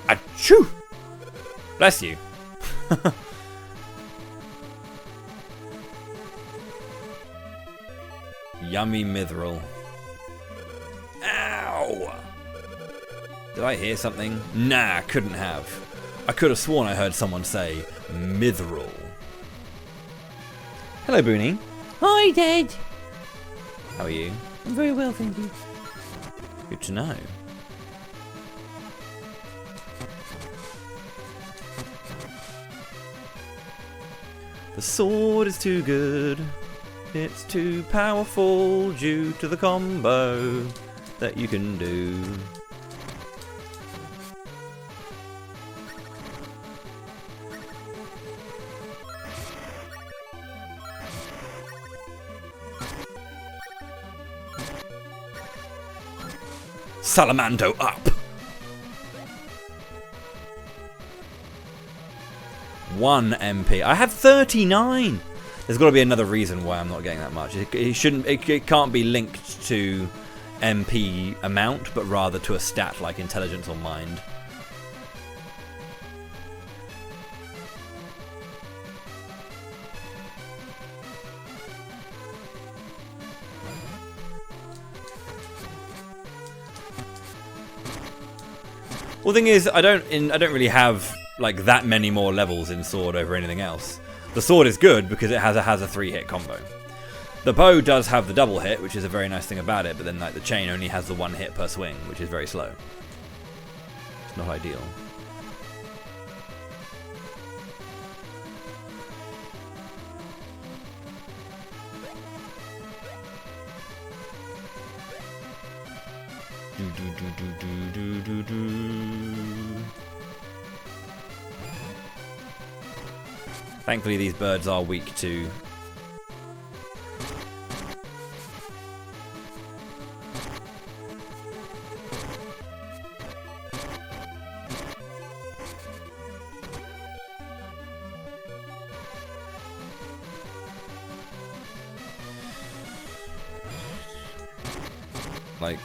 Achoo! Bless you. Yummy mithril. Ow! Did I hear something? Nah, couldn't have. I could have sworn I heard someone say mithril. Hello, Booney. Hi, Dad. How are you? I'm very well, thank you. Good to know. The sword is too good. It's too powerful due to the combo that you can do. Salamando up! 1 MP. I have 39! There's got to be another reason why I'm not getting that much. It shouldn't. It can't be linked to MP amount, but rather to a stat like intelligence or mind. Well, the thing is, I don't really have like that many more levels in sword over anything else. The sword is good because it has a 3-hit combo. The bow does have the double hit, which is a very nice thing about it, but then like the chain only has the 1 hit per swing, which is very slow. It's not ideal. Do do do do do do do do. Thankfully, these birds are weak to. Like.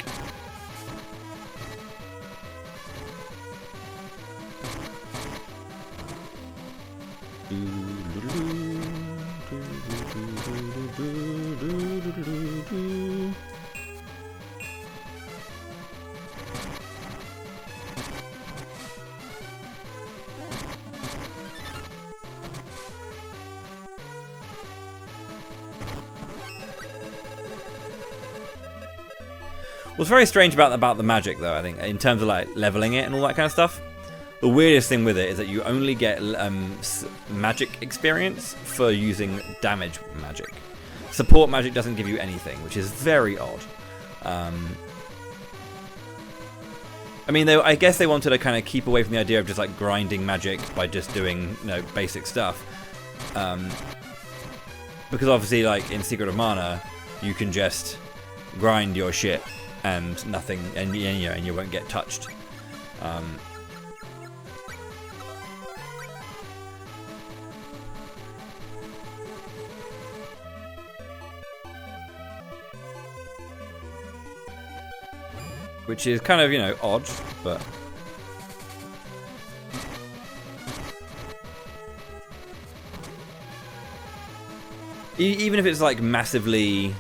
What's very strange about the magic, though, I think, in terms of like leveling it and all that kind of stuff, the weirdest thing with it is that you only get magic experience for using damage magic. Support magic doesn't give you anything, which is very odd. I mean, I guess they wanted to kind of keep away from the idea of just like grinding magic by just doing, you know, basic stuff. Because obviously, like in Secret of Mana, you can just grind your shit and nothing, and you know, and you won't get touched. Which is kind of, you know, odd, but... Even if it's like massively...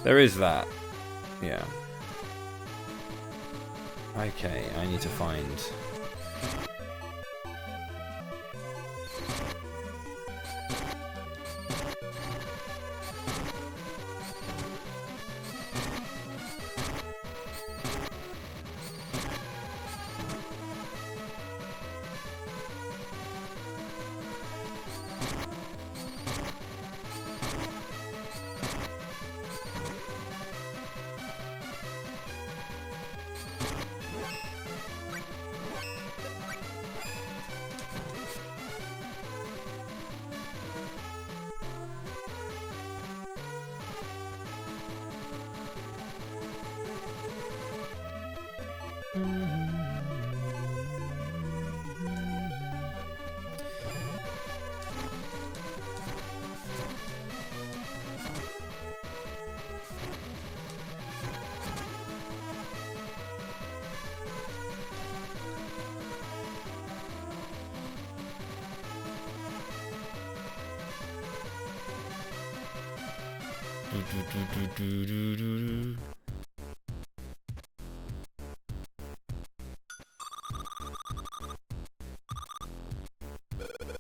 There is that. Yeah. Okay, I need to find...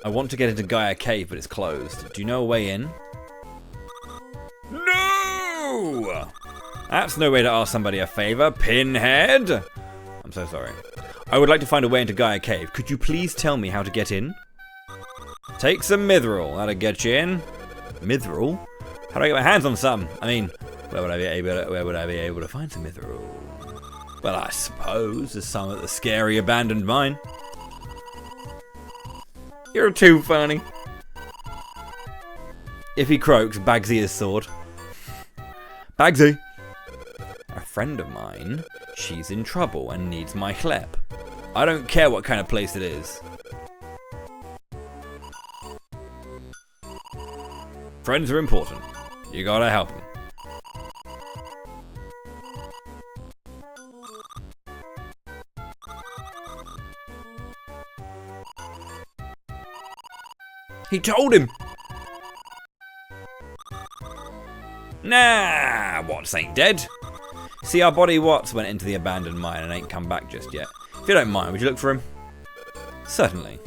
I want to get into Gaia Cave, but it's closed. Do you know a way in? No! That's no way to ask somebody a favor, Pinhead! I'm so sorry. I would like to find a way into Gaia Cave. Could you please tell me how to get in? Take some mithril. That'll get you in. Mithril? How do I get my hands on some? I mean, where would I be able to find some mithril? Well, I suppose there's some at the scary abandoned mine. You're too funny. If he croaks, Bagsy his sword. Bagsy! A friend of mine, she's in trouble and needs my help. I don't care what kind of place it is. Friends are important. You gotta help them. He told him! Nah, Watts ain't dead. See, our body Watts went into the abandoned mine and ain't come back just yet. If you don't mind, would you look for him? Certainly.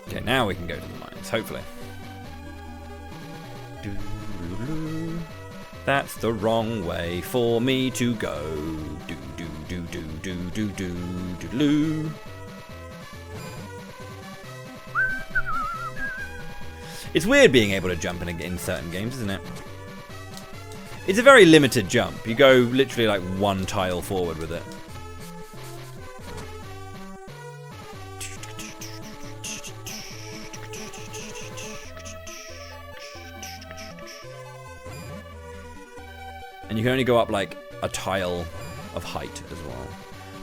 Okay, now we can go to the mines, hopefully. That's the wrong way for me to go. Do do do do do do do do do. It's weird being able to jump in certain games, isn't it? It's a very limited jump. You go literally like one tile forward with it. And you can only go up like a tile of height as well.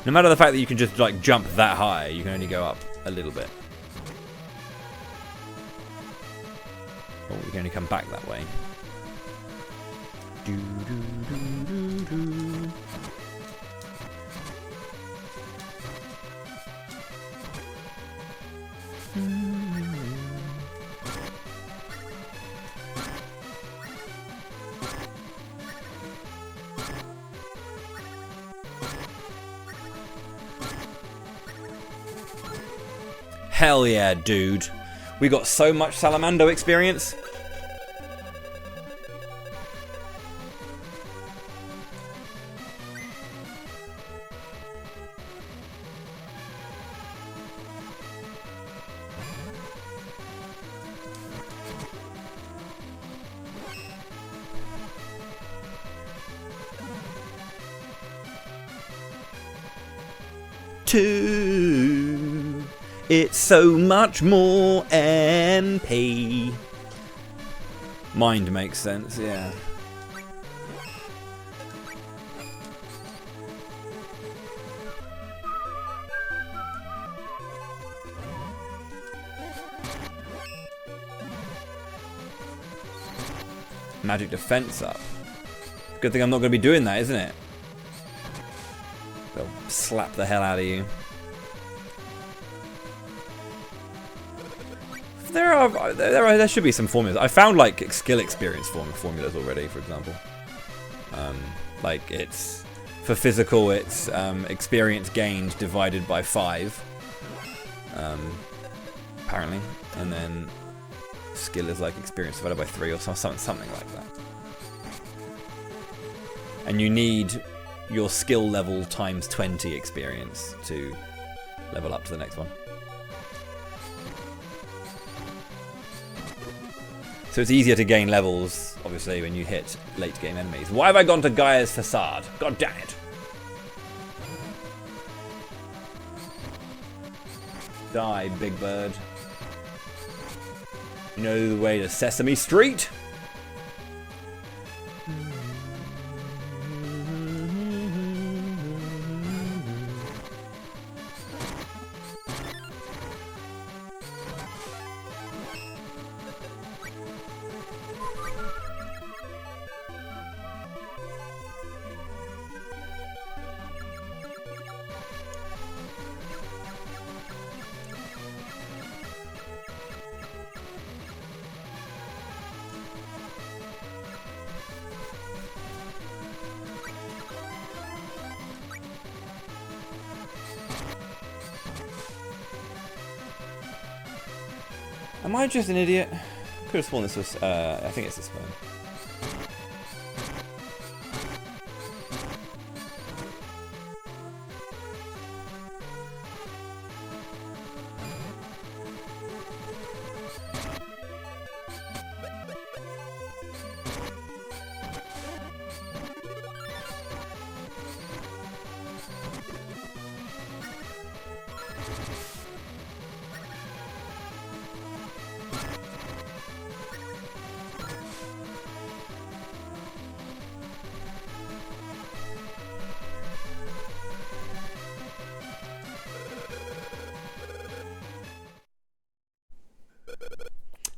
No matter the fact that you can just like jump that high, you can only go up a little bit. Oh, you can only come back that way. Do, do, do, do, do. Hell yeah, dude. We got so much Salamando experience. Two. It's so much more MP. Mind makes sense, yeah. Magic defense up. Good thing I'm not going to be doing that, isn't it? They'll slap the hell out of you. There should be some formulas. I found like skill experience formulas already, for example. Like it's for physical, it's experience gained divided by 5, apparently, and then skill is like experience divided by 3 or something like that. And you need your skill level times 20 experience to level up to the next one. So it's easier to gain levels, obviously, when you hit late game enemies. Why have I gone to Gaia's Facade? God damn it. Die, Big Bird. You know the way to Sesame Street? Am I just an idiot? Could have sworn this was, I think it's this one.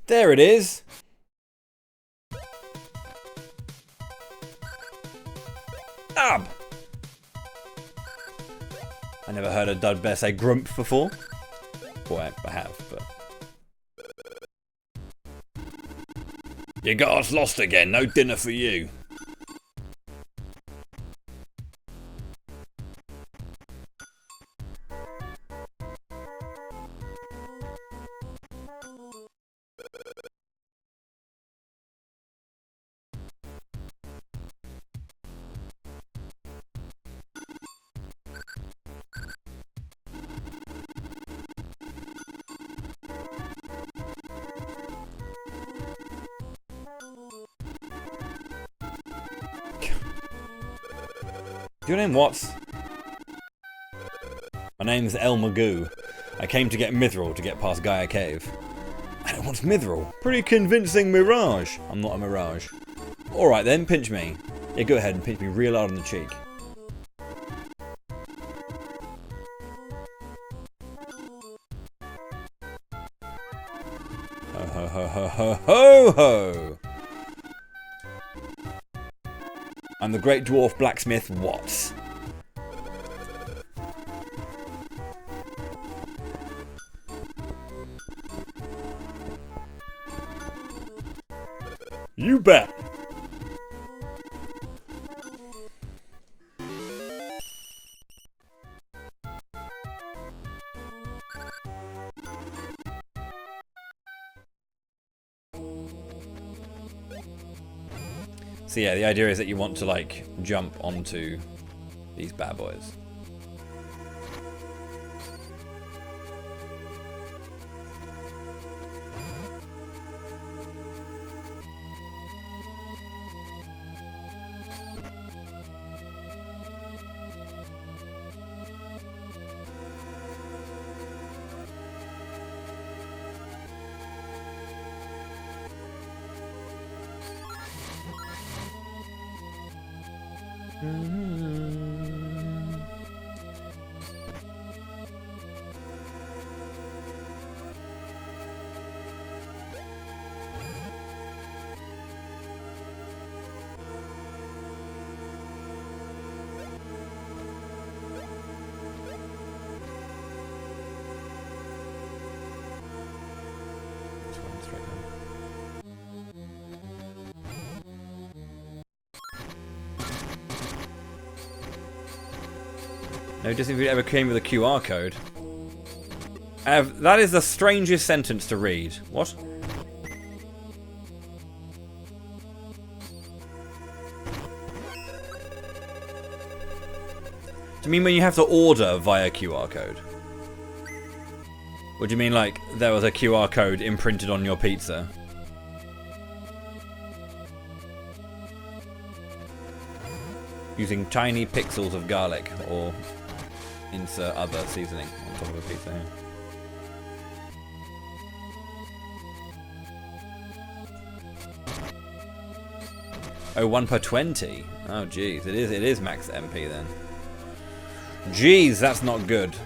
There it is. Ab! I never heard a dud bear say grump before. Well, I have, but... You got us lost again, no dinner for you. Your name what? My name's El Magoo. I came to get Mithril to get past Gaia Cave. And what's Mithril? Pretty convincing mirage. I'm not a mirage. Alright then, pinch me. Yeah, go ahead and pinch me real hard on the cheek. Ho ho ho ho ho ho ho! I'm the Great Dwarf Blacksmith Watts. You bet. So yeah, the idea is that you want to like jump onto these bad boys. No Disney food ever came with a QR code. That is the strangest sentence to read. What? Do you mean when you have to order via QR code? Or do you mean like there was a QR code imprinted on your pizza? Using tiny pixels of garlic or insert other seasoning on top of a pizza. Yeah. Oh, 1 per 20. Oh, jeez. It is max MP then. Jeez, that's not good.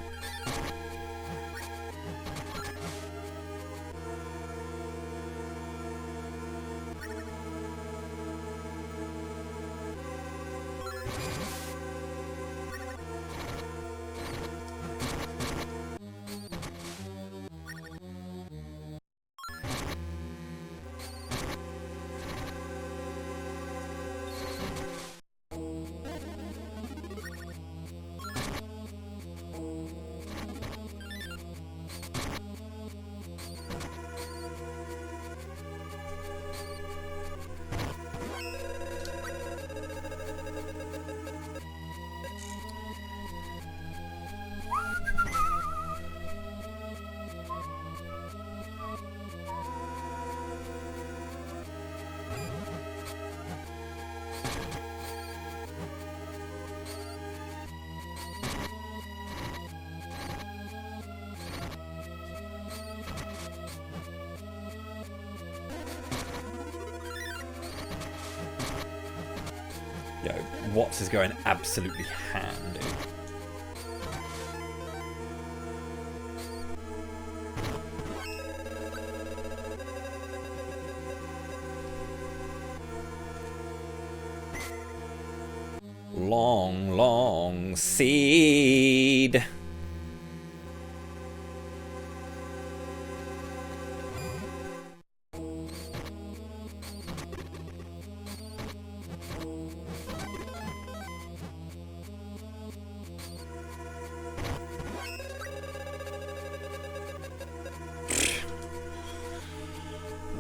Yo, Watts is going absolutely ham, dude. Long, long seed.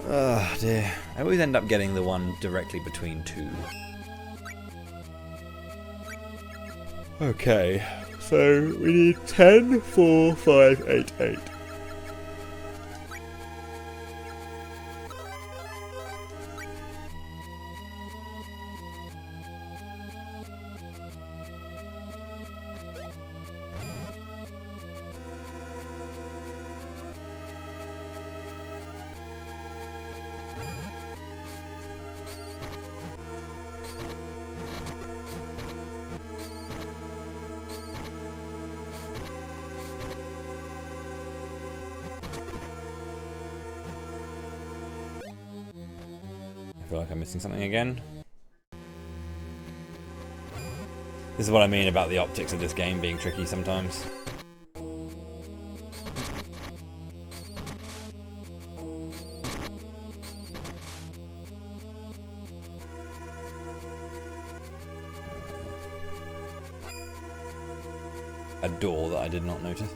Oh dear. I always end up getting the one directly between two. Okay, so we need 10, 4, 5, 8, 8. I feel like I'm missing something again. This is what I mean about the optics of this game being tricky sometimes. A door that I did not notice.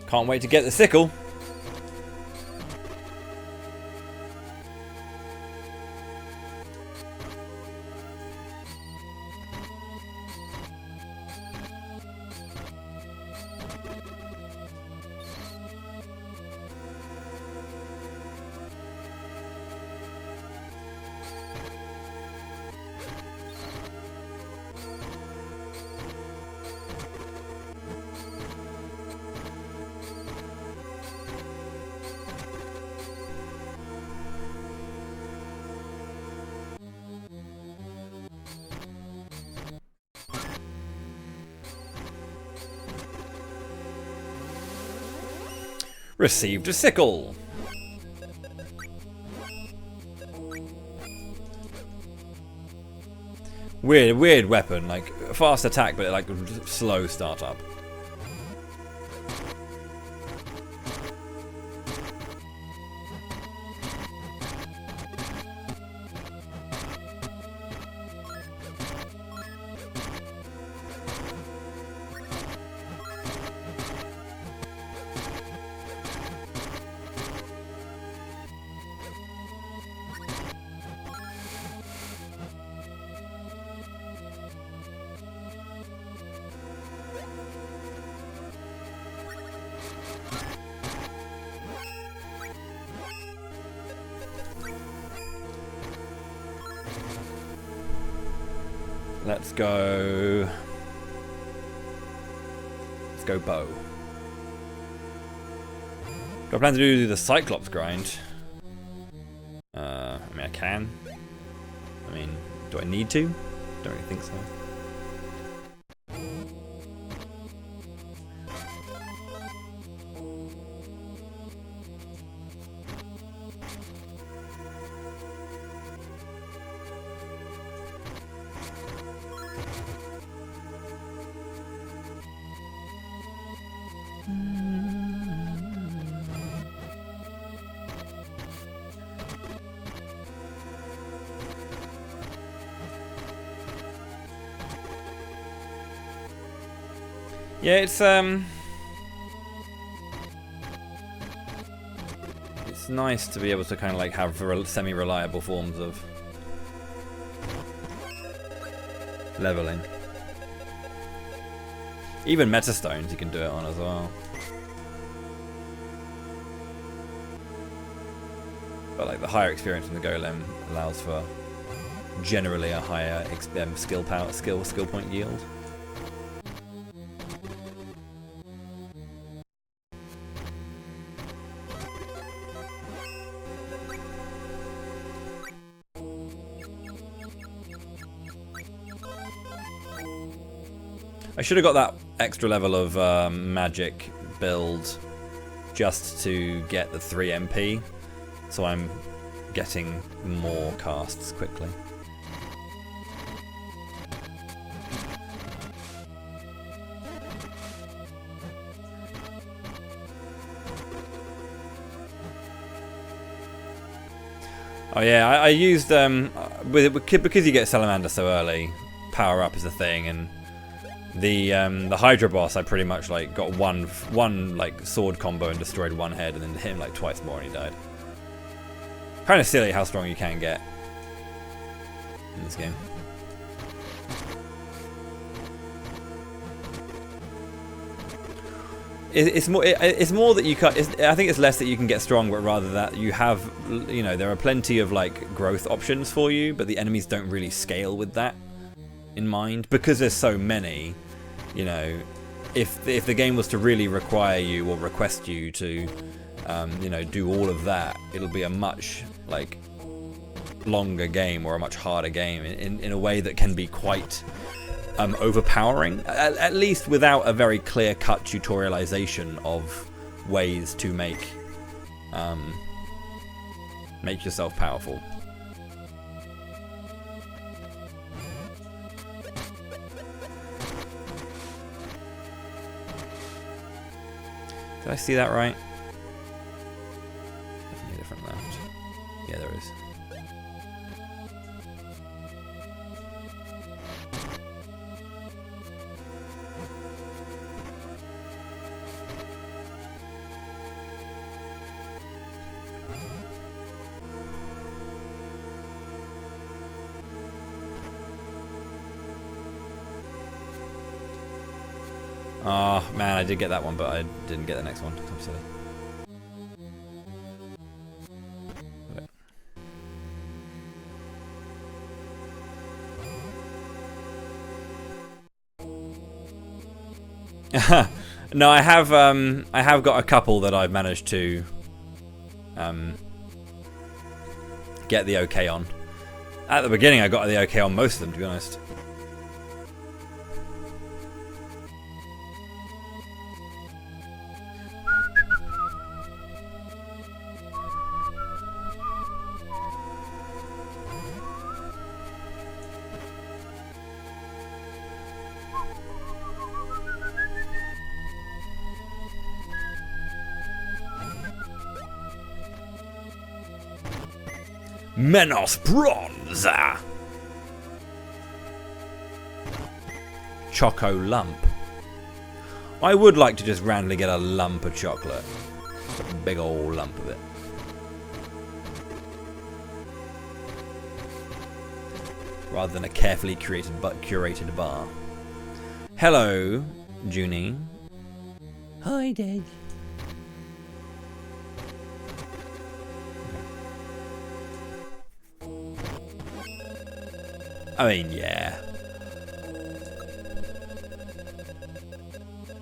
Can't wait to get the sickle. Received a sickle. Weird weapon, like fast attack, but like slow startup. Let's go. Let's go bow. Do I plan to do the Cyclops grind? I mean, I can. I mean, do I need to? Don't really think so. Yeah, it's nice to be able to kind of like have semi-reliable forms of leveling. Even meta stones you can do it on as well. But like the higher experience in the golem allows for generally a higher skill point yield. I should have got that extra level of magic build just to get the 3 MP, so I'm getting more casts quickly. Oh yeah, I used because you get Salamander so early, power up is a thing, and the Hydra boss I pretty much like got one like sword combo and destroyed one head, and then hit him like twice more and he died. Kind of silly how strong you can get in this game. It's more that you cut. I think it's less that you can get strong, but rather that you have, you know, there are plenty of like growth options for you, but the enemies don't really scale with that in mind because there's so many. You know, if the game was to really require you or request you to, you know, do all of that, it'll be a much like longer game or a much harder game in a way that can be quite overpowering, at least without a very clear-cut tutorialization of ways to make yourself powerful. Did I see that right? Definitely a different left. Yeah, there is. Oh, man, I did get that one, but I didn't get the next one. I'm silly. No, I have got a couple that I've managed to get the okay on. At the beginning, I got the okay on most of them, to be honest. Menos Bronze! Choco Lump. I would like to just randomly get a lump of chocolate. Just a big old lump of it. Rather than a carefully curated bar. Hello, Junie. Hi, Dad. I mean, yeah.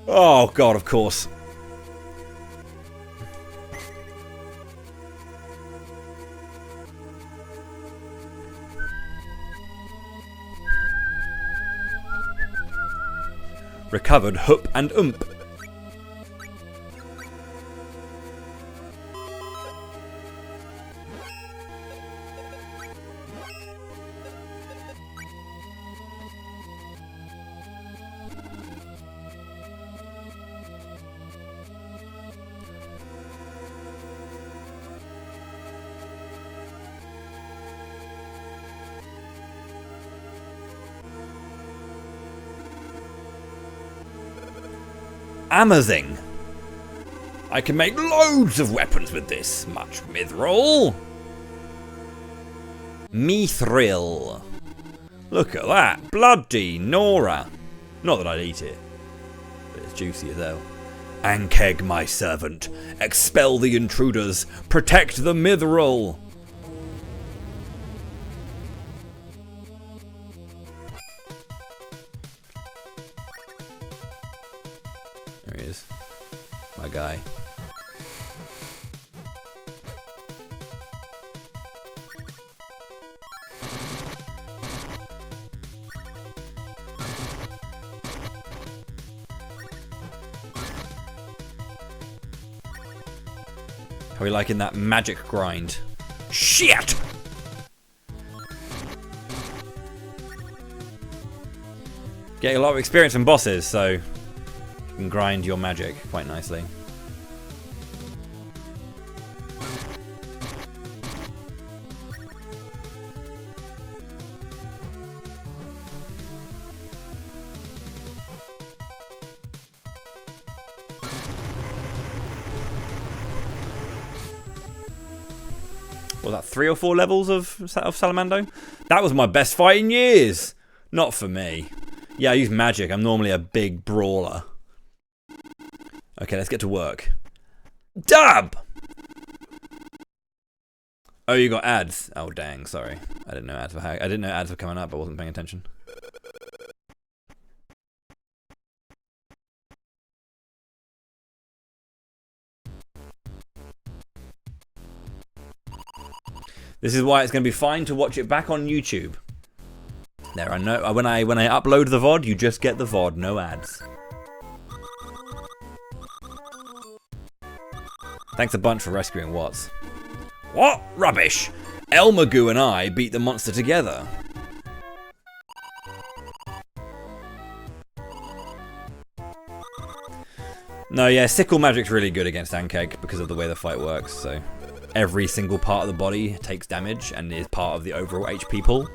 Oh, God, of course. Recovered Hoop and Oomp. Amazing. I can make loads of weapons with this much mithril. Mithril. Look at that. Bloody Nora. Not that I'd eat it, but it's juicy as hell. Ankeg, my servant. Expel the intruders. Protect the mithril. There he is. My guy. How are we liking that magic grind? Shit! Getting a lot of experience from bosses, so you can grind your magic quite nicely. Was that 3 or 4 levels of Salamando? That was my best fight in years! Not for me. Yeah, I use magic. I'm normally a big brawler. Okay, let's get to work. Dab! Oh, you got ads. Oh, dang, sorry. I didn't know ads were coming up, I wasn't paying attention. This is why it's going to be fine to watch it back on YouTube. There, I know. When I upload the VOD, you just get the VOD, no ads. Thanks a bunch for rescuing Watts. What rubbish! Elmagoo and I beat the monster together. No, yeah, sickle magic's really good against Ankeg because of the way the fight works. So every single part of the body takes damage and is part of the overall HP pool.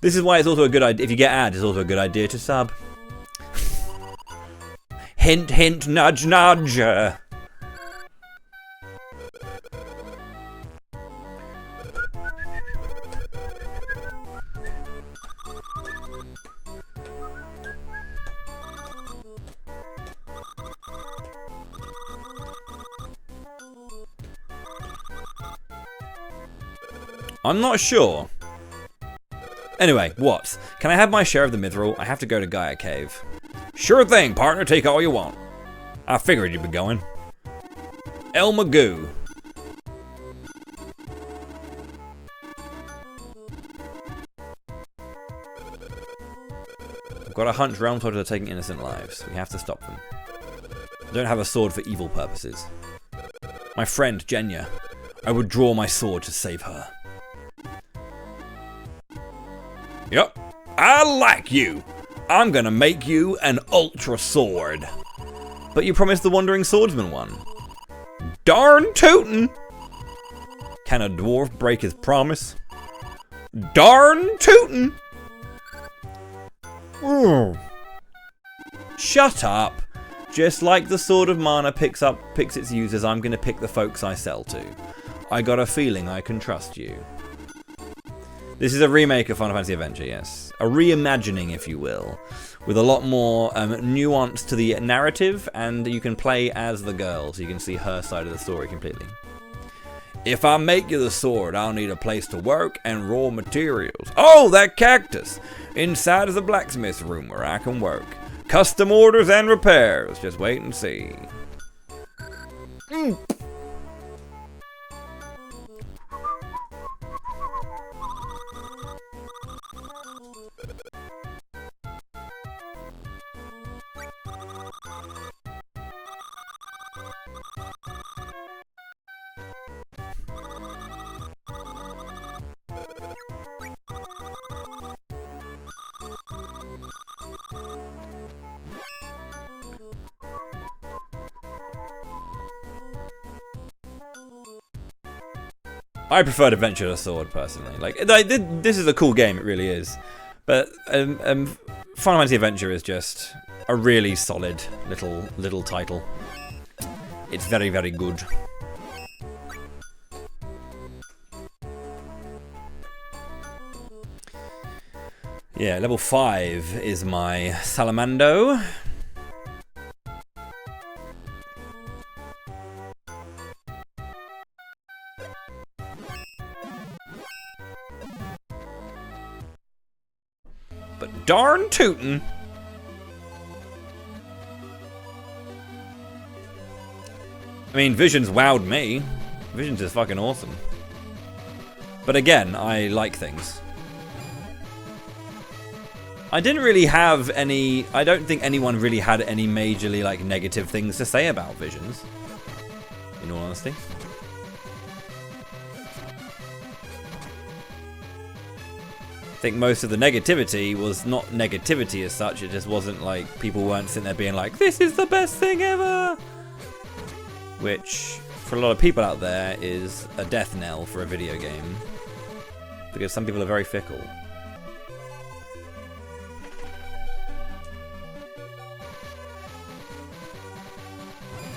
This is why it's also a good idea. If you get ads, it's also a good idea to sub. Hint, hint, nudge, nudge. I'm not sure. Anyway, what? Can I have my share of the mithril? I have to go to Gaia Cave. Sure thing, partner. Take all you want. I figured you'd be going. El Magoo. I've got a hunch realm swords are taking innocent lives. We have to stop them. I don't have a sword for evil purposes. My friend, Jenya. I would draw my sword to save her. Yup. I like you. I'm gonna make you an ultra sword. But you promised the Wandering Swordsman one. Darn tootin'! Can a dwarf break his promise? Darn tootin'! Shut up! Just like the Sword of Mana picks its users, I'm gonna pick the folks I sell to. I got a feeling I can trust you. This is a remake of Final Fantasy Adventure, yes. A reimagining, if you will. With a lot more nuance to the narrative, and you can play as the girl, so you can see her side of the story completely. If I make you the sword, I'll need a place to work and raw materials. Oh, that cactus! Inside of the blacksmith room where I can work. Custom orders and repairs. Just wait and see. I preferred Adventure to Sword, personally. Like, this is a cool game, it really is. But Final Fantasy Adventure is just a really solid little title. It's very, very good. Yeah, level 5 is my Salamando. But darn tootin'. I mean, Visions wowed me. Visions is fucking awesome. But again, I like things. I didn't really have any... I don't think anyone really had any majorly, like, negative things to say about Visions. In all honesty. I think most of the negativity was not negativity as such, it just wasn't like people weren't sitting there being like, this is the best thing ever! Which, for a lot of people out there, is a death knell for a video game. Because some people are very fickle.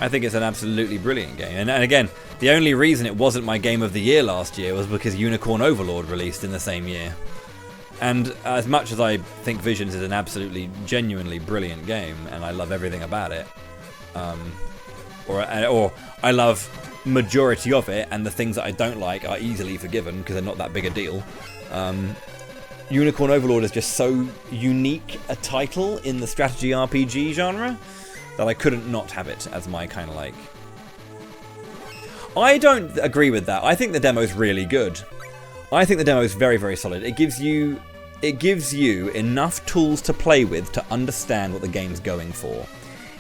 I think it's an absolutely brilliant game. And again, the only reason it wasn't my game of the year last year was because Unicorn Overlord released in the same year. And as much as I think Visions is an absolutely, genuinely brilliant game, and I love everything about it, or I love majority of it, and the things that I don't like are easily forgiven because they're not that big a deal. Unicorn Overlord is just so unique a title in the strategy RPG genre that I couldn't not have it as my kind of like... I don't agree with that. I think the demo's really good. I think the demo is very, very solid. It gives you enough tools to play with to understand what the game's going for.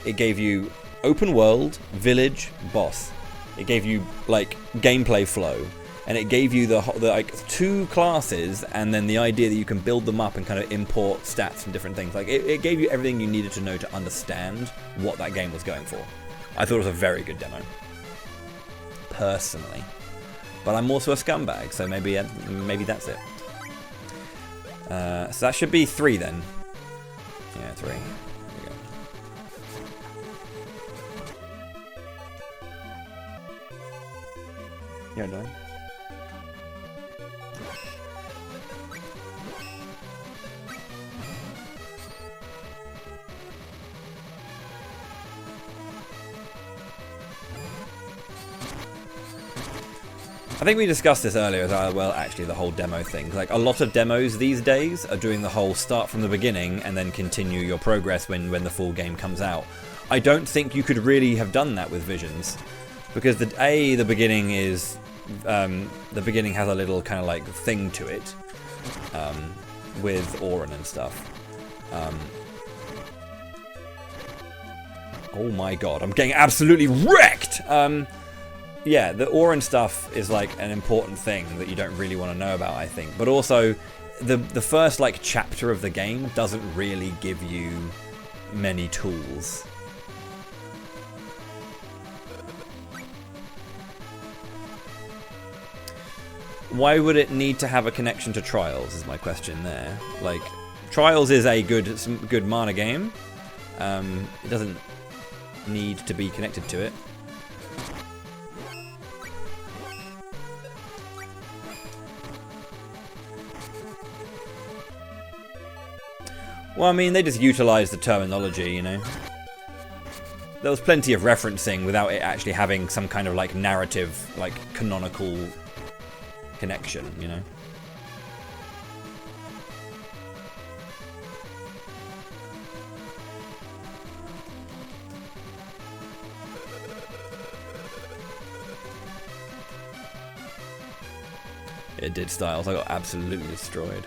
It gave you open world, village, boss. It gave you like gameplay flow, and it gave you the like 2 classes, and then the idea that you can build them up and kind of import stats and different things. Like it gave you everything you needed to know to understand what that game was going for. I thought it was a very good demo, personally. But I'm also a scumbag, so maybe that's it. So that should be 3 then. Yeah, 3. There we go. Yeah, done. I think we discussed this earlier as well, actually, the whole demo thing. Like, a lot of demos these days are doing the whole start from the beginning and then continue your progress when the full game comes out. I don't think you could really have done that with Visions, because the beginning is the beginning has a little kind of like thing to it with Orin and stuff. Oh my god, I'm getting absolutely wrecked! Yeah, the Orin stuff is like an important thing that you don't really want to know about, I think. But also, the first like chapter of the game doesn't really give you many tools. Why would it need to have a connection to Trials, is my question there. Like, Trials is a good mana game. It doesn't need to be connected to it. Well, I mean, they just utilised the terminology, you know. There was plenty of referencing without it actually having some kind of, like, narrative, like, canonical connection, you know. It did, Styles. I got absolutely destroyed.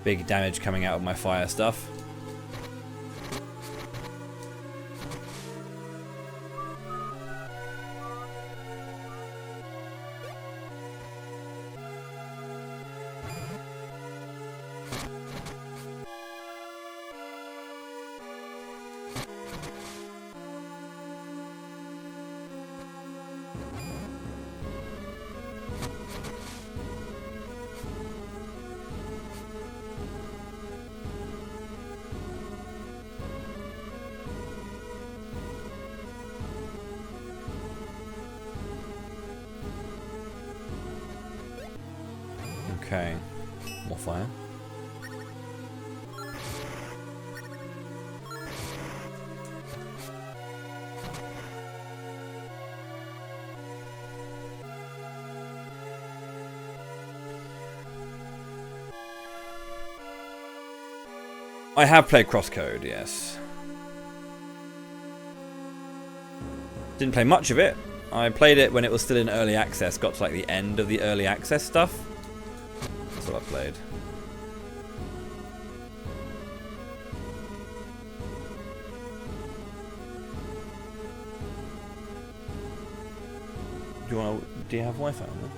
Big damage coming out of my fire stuff. Okay, more fire. I have played Crosscode, yes. Didn't play much of it. I played it when it was still in early access, got to like the end of the early access stuff. That's what I played. Do you have Wi-Fi on there?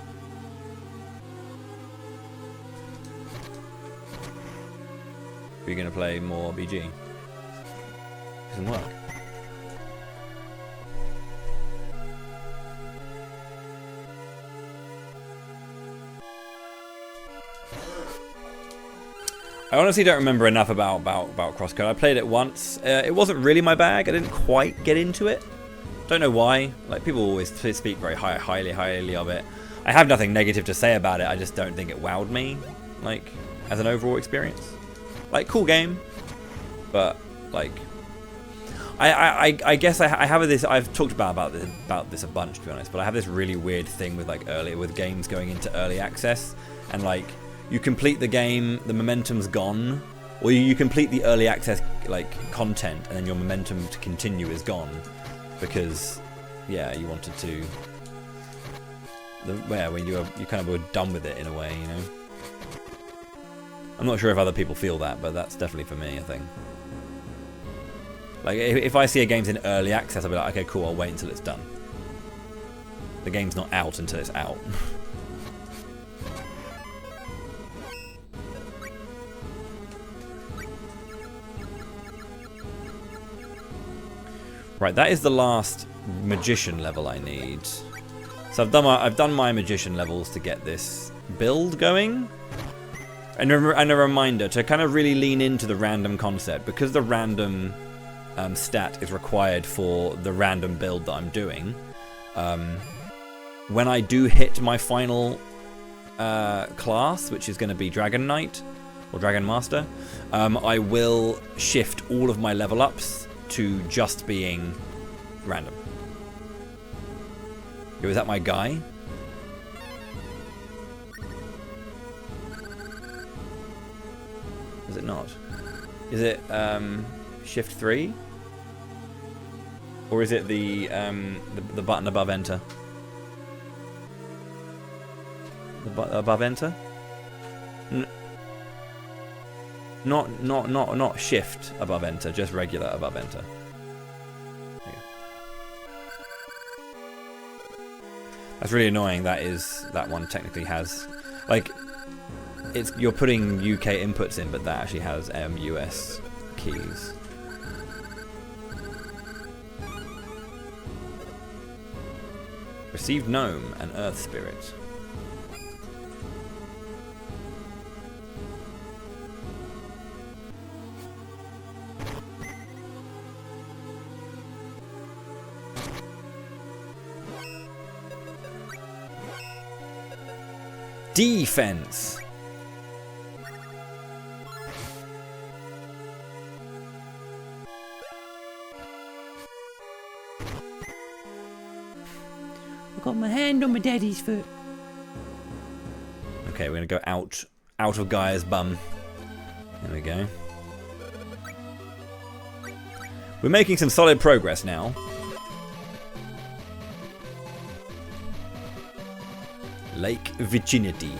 Are you going to play more BG? Doesn't work. I honestly don't remember enough about Crosscode. I played it once. It wasn't really my bag. I didn't quite get into it. Don't know why. Like, people always speak very highly of it. I have nothing negative to say about it. I just don't think it wowed me, like, as an overall experience. Like, cool game, but like, I guess I have this. I've talked about this a bunch, to be honest. But I have this really weird thing with with games going into early access, and like you complete the game, the momentum's gone, or you complete the early access content, and then your momentum to continue is gone because you wanted to. When you kind of were done with it in a way, you know. I'm not sure if other people feel that, but that's definitely for me, I think. Like, if I see a game's in early access, I'll be like, okay, cool, I'll wait until it's done. The game's not out until it's out. Right, that is the last magician level I need. So I've done my magician levels to get this build going. And a reminder to kind of really lean into the random concept, because the random stat is required for the random build that I'm doing. When I do hit my final class, which is going to be Dragon Knight or Dragon Master, I will shift all of my level ups to just being random. Yo, is that my guy? Is it not? Is it shift 3? Or is it the button above enter? Above enter? Not shift above enter, just regular above enter. That's really annoying. That one technically has, like, you're putting UK inputs in, but that actually has US keys. Received gnome and earth spirit. Defense. I got my hand on my daddy's foot. Okay, we're gonna go out of Gaia's bum. There we go. We're making some solid progress now. Lake Virginity.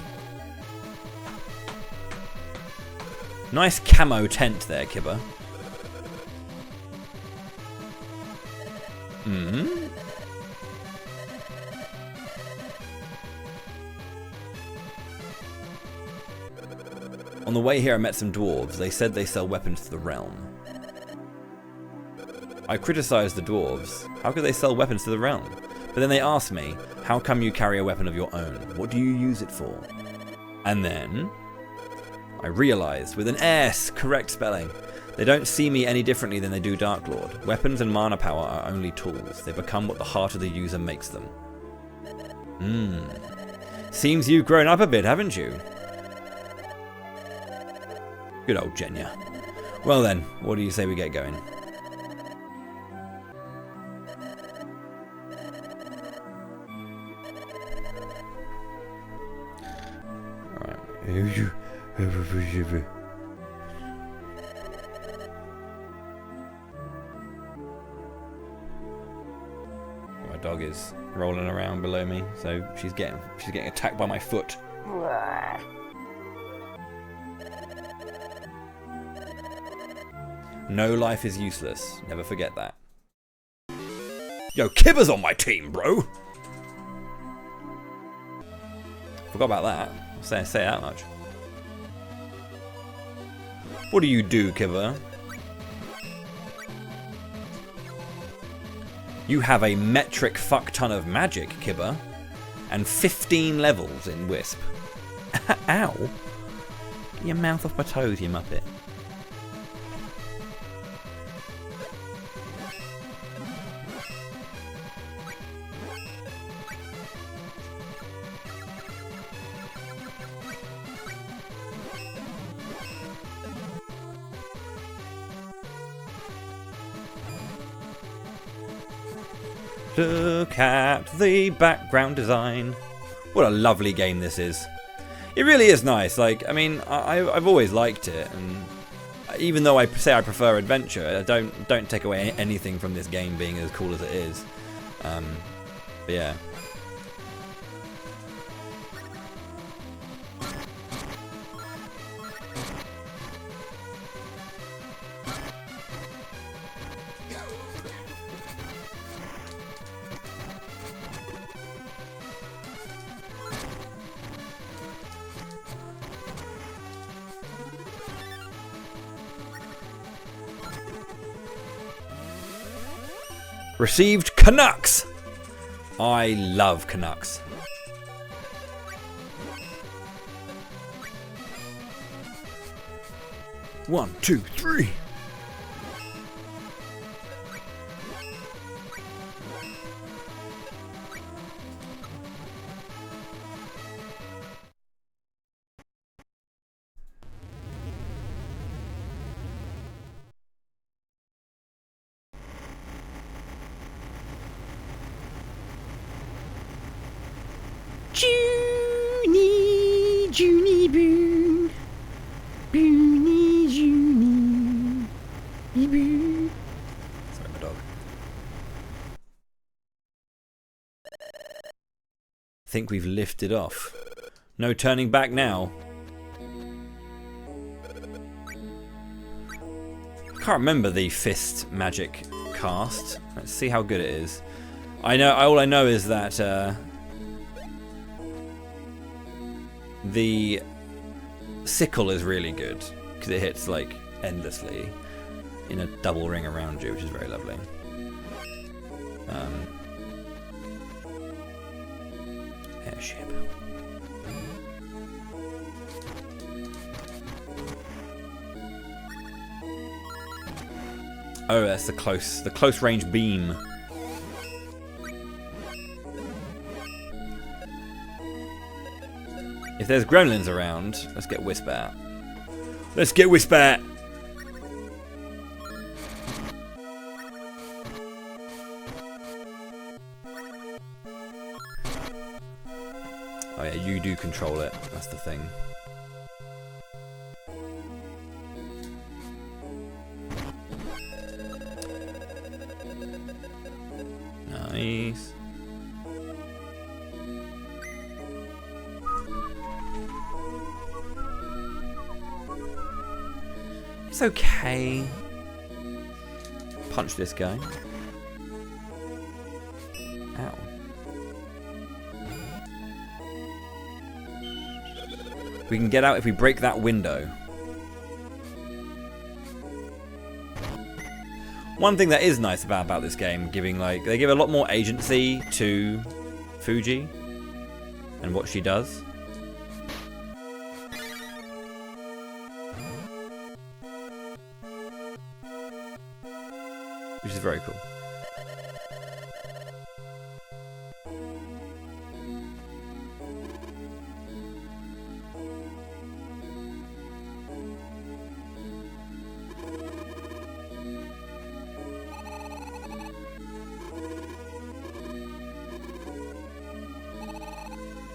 Nice camo tent there, Kibber. On the way here I met some dwarves. They said they sell weapons to the realm. I criticized the dwarves. How could they sell weapons to the realm? But then they asked me, how come you carry a weapon of your own? What do you use it for? And then I realized, with an S, correct spelling, they don't see me any differently than they do Dark Lord. Weapons and mana power are only tools. They become what the heart of the user makes them. Seems you've grown up a bit, haven't you? Good old Jenya. Well then, what do you say we get going? My dog is rolling around below me, so she's getting attacked by my foot. No life is useless. Never forget that. Yo, Kibber's on my team, bro. Forgot about that. Say that much. What do you do, Kibber? You have a metric fuck ton of magic, Kibber, and 15 levels in Wisp. Ow! Get your mouth off my toes, you muppet. Look at the background design. What a lovely game this is. It really is nice. Like, I mean, I've always liked it, and even though I say I prefer adventure, I don't take away anything from this game being as cool as it is. But yeah. Received Canucks! I love Canucks. One, two, three. Junie Boon. Boonie Junie. Boo. Sorry, my dog. Think we've lifted off. No turning back now. Can't remember the fist magic cast. Let's see how good it is. All I know is that the sickle is really good because it hits like endlessly in a double ring around you, which is very lovely. Airship. Oh, that's the close range beam. If there's gremlins around, let's get Whispat. Let's get Whispat! Oh yeah, you do control it. That's the thing. Nice. It's okay. Punch this guy. Ow. We can get out if we break that window. One thing that is nice about this game, they give a lot more agency to Fuji and what she does. Which is very cool.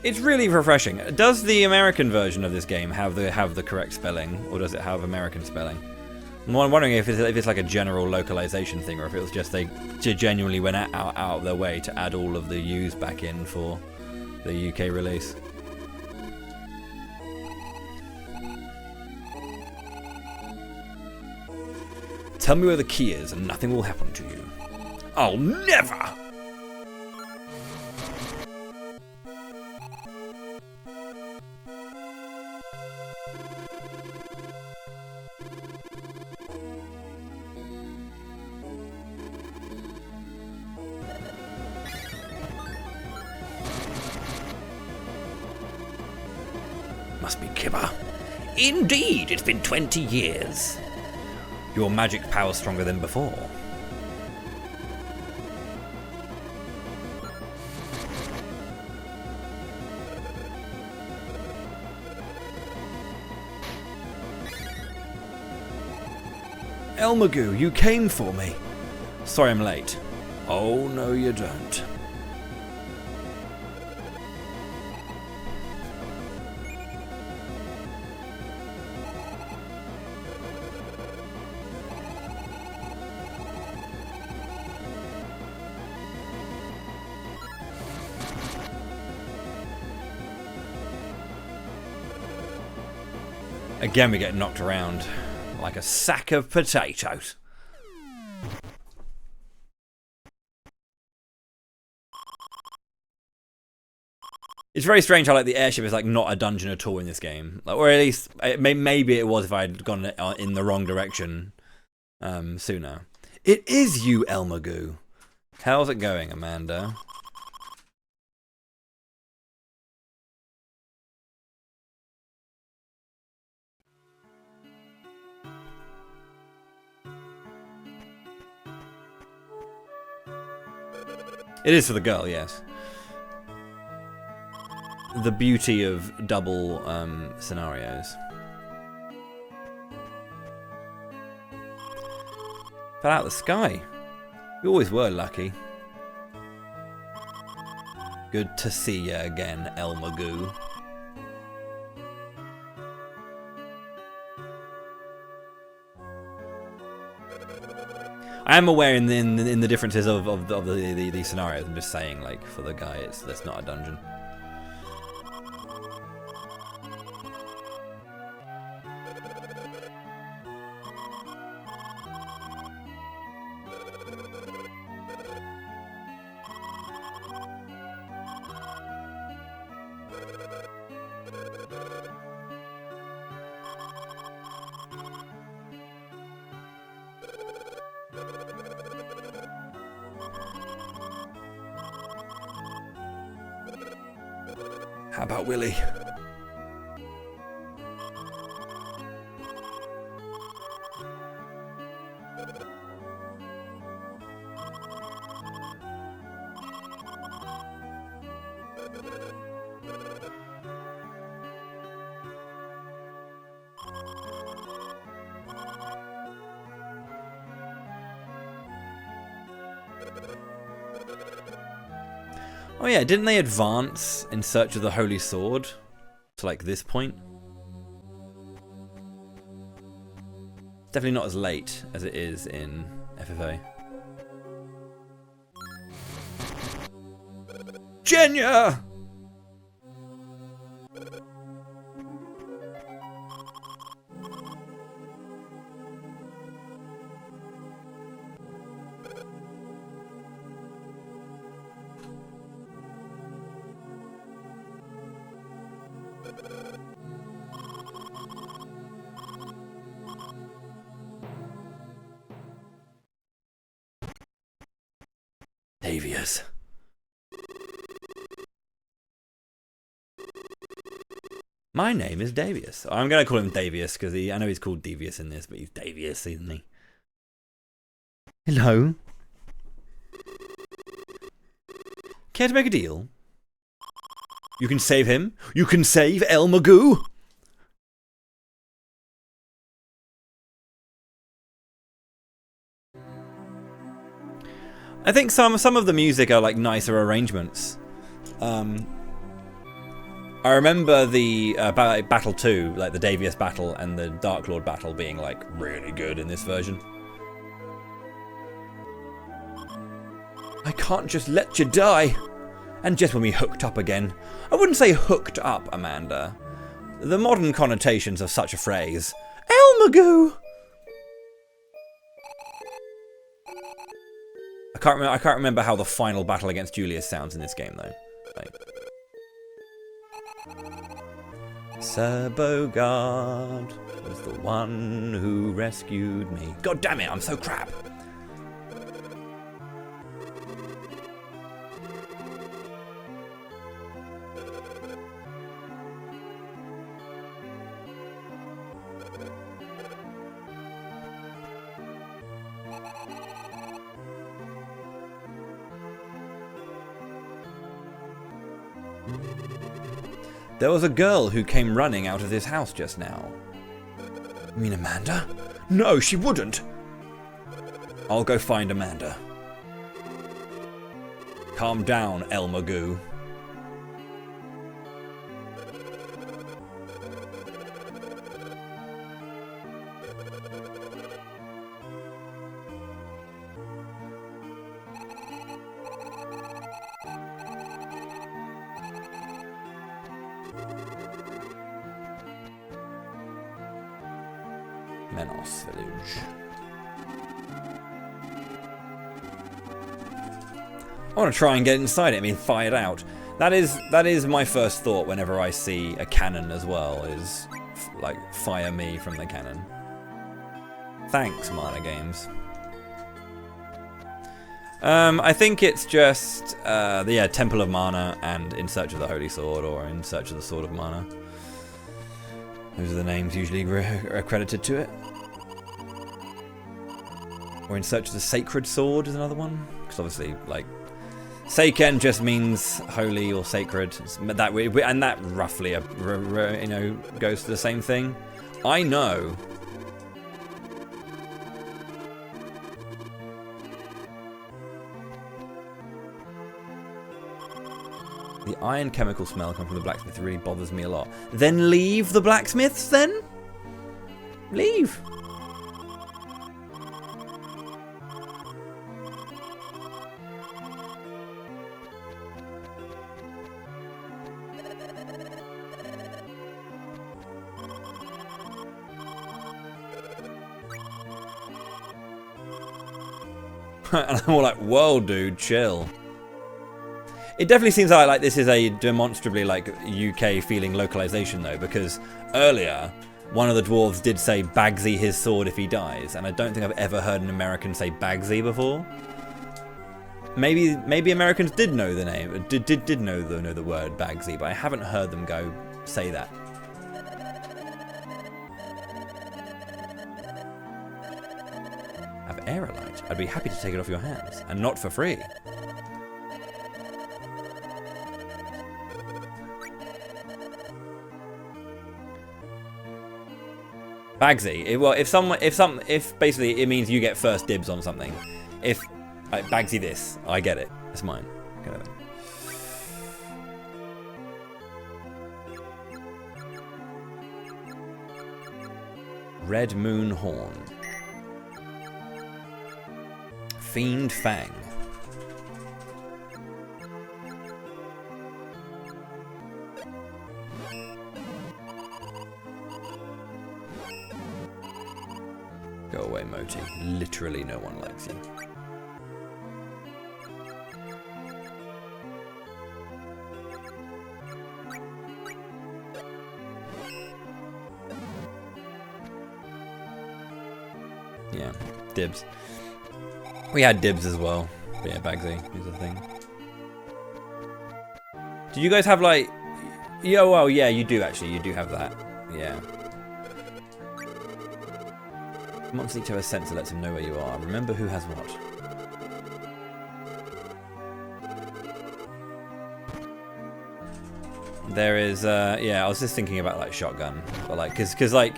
It's really refreshing. Does the American version of this game have the correct spelling, or does it have American spelling? I'm wondering if it's like a general localization thing, or if it was just they genuinely went out of their way to add all of the U's back in for the UK release. Tell me where the key is and nothing will happen to you. I'll never! Must be Kibba. Indeed, it's been 20 years. Your magic power's stronger than before. Elmagoo, you came for me. Sorry I'm late. Oh, no you don't. Again, we get knocked around like a sack of potatoes. It's very strange how like the airship is like not a dungeon at all in this game, like, or at least maybe it was if I'd gone in the wrong direction sooner. It is you, Elmagoo. How's it going, Amanda? It is for the girl, yes. The beauty of double scenarios. Fell out of the sky. We always were lucky. Good to see you again, Elmagoo. I am aware in the differences of the scenarios. I'm just saying, like, for the guy, that's not a dungeon. How about Willie? Oh yeah, didn't they advance in search of the Holy Sword to like this point? Definitely not as late as it is in FFA. Genya! Davius. My name is Davius. I'm going to call him Davius because I know he's called Devious in this, but he's Davius, isn't he? Hello? Care to make a deal? You can save him. You can save Elmagoo. I think some of the music are like nicer arrangements. I remember the Battle 2, like the Davius battle and the Dark Lord battle being like really good in this version. I can't just let you die. And just when we hooked up again. I wouldn't say hooked up, Amanda. The modern connotations of such a phrase. Elmagoo! I can't remember how the final battle against Julius sounds in this game, though. Like, Sir Bogard was the one who rescued me. God damn it, I'm so crap. There was a girl who came running out of this house just now. You mean Amanda? No, she wouldn't. I'll go find Amanda. Calm down, El Magoo. Menos Village. I want to try and get inside it. I mean, fire it out. That is my first thought whenever I see a cannon as well. Is like fire me from the cannon. Thanks, Mana Games. I think it's just the Temple of Mana and In Search of the Holy Sword or In Search of the Sword of Mana. Those are the names usually accredited to it. Or In Search of the Sacred Sword is another one. Because obviously, like, Seiken just means holy or sacred. That way, and that roughly, goes to the same thing. I know. The iron chemical smell coming from the blacksmith really bothers me a lot. Then leave the blacksmiths, then? Leave. And I'm all like, whoa, dude, chill. It definitely seems like this is a demonstrably like UK feeling localization though, because earlier one of the dwarves did say Bagsy his sword if he dies, and I don't think I've ever heard an American say Bagsy before. Maybe Americans did know the name, did know the word Bagsy, but I haven't heard them go say that. Have aerolite. I'd be happy to take it off your hands, and not for free. Bagsy. If basically it means you get first dibs on something. If like, Bagsy this, I get it. It's mine. Kind of thing. Red Moon Horn. Fiend Fang. Go away, Moti. Literally no one likes you. Yeah, dibs. We had dibs as well. But yeah, Bagsy is the thing. Do you guys have like... Yeah, well, yeah, you do actually. You do have that. Yeah. Monsters each have a sensor that lets them know where you are. Remember who has what. There is, yeah, I was just thinking about like shotgun, but like, cause like,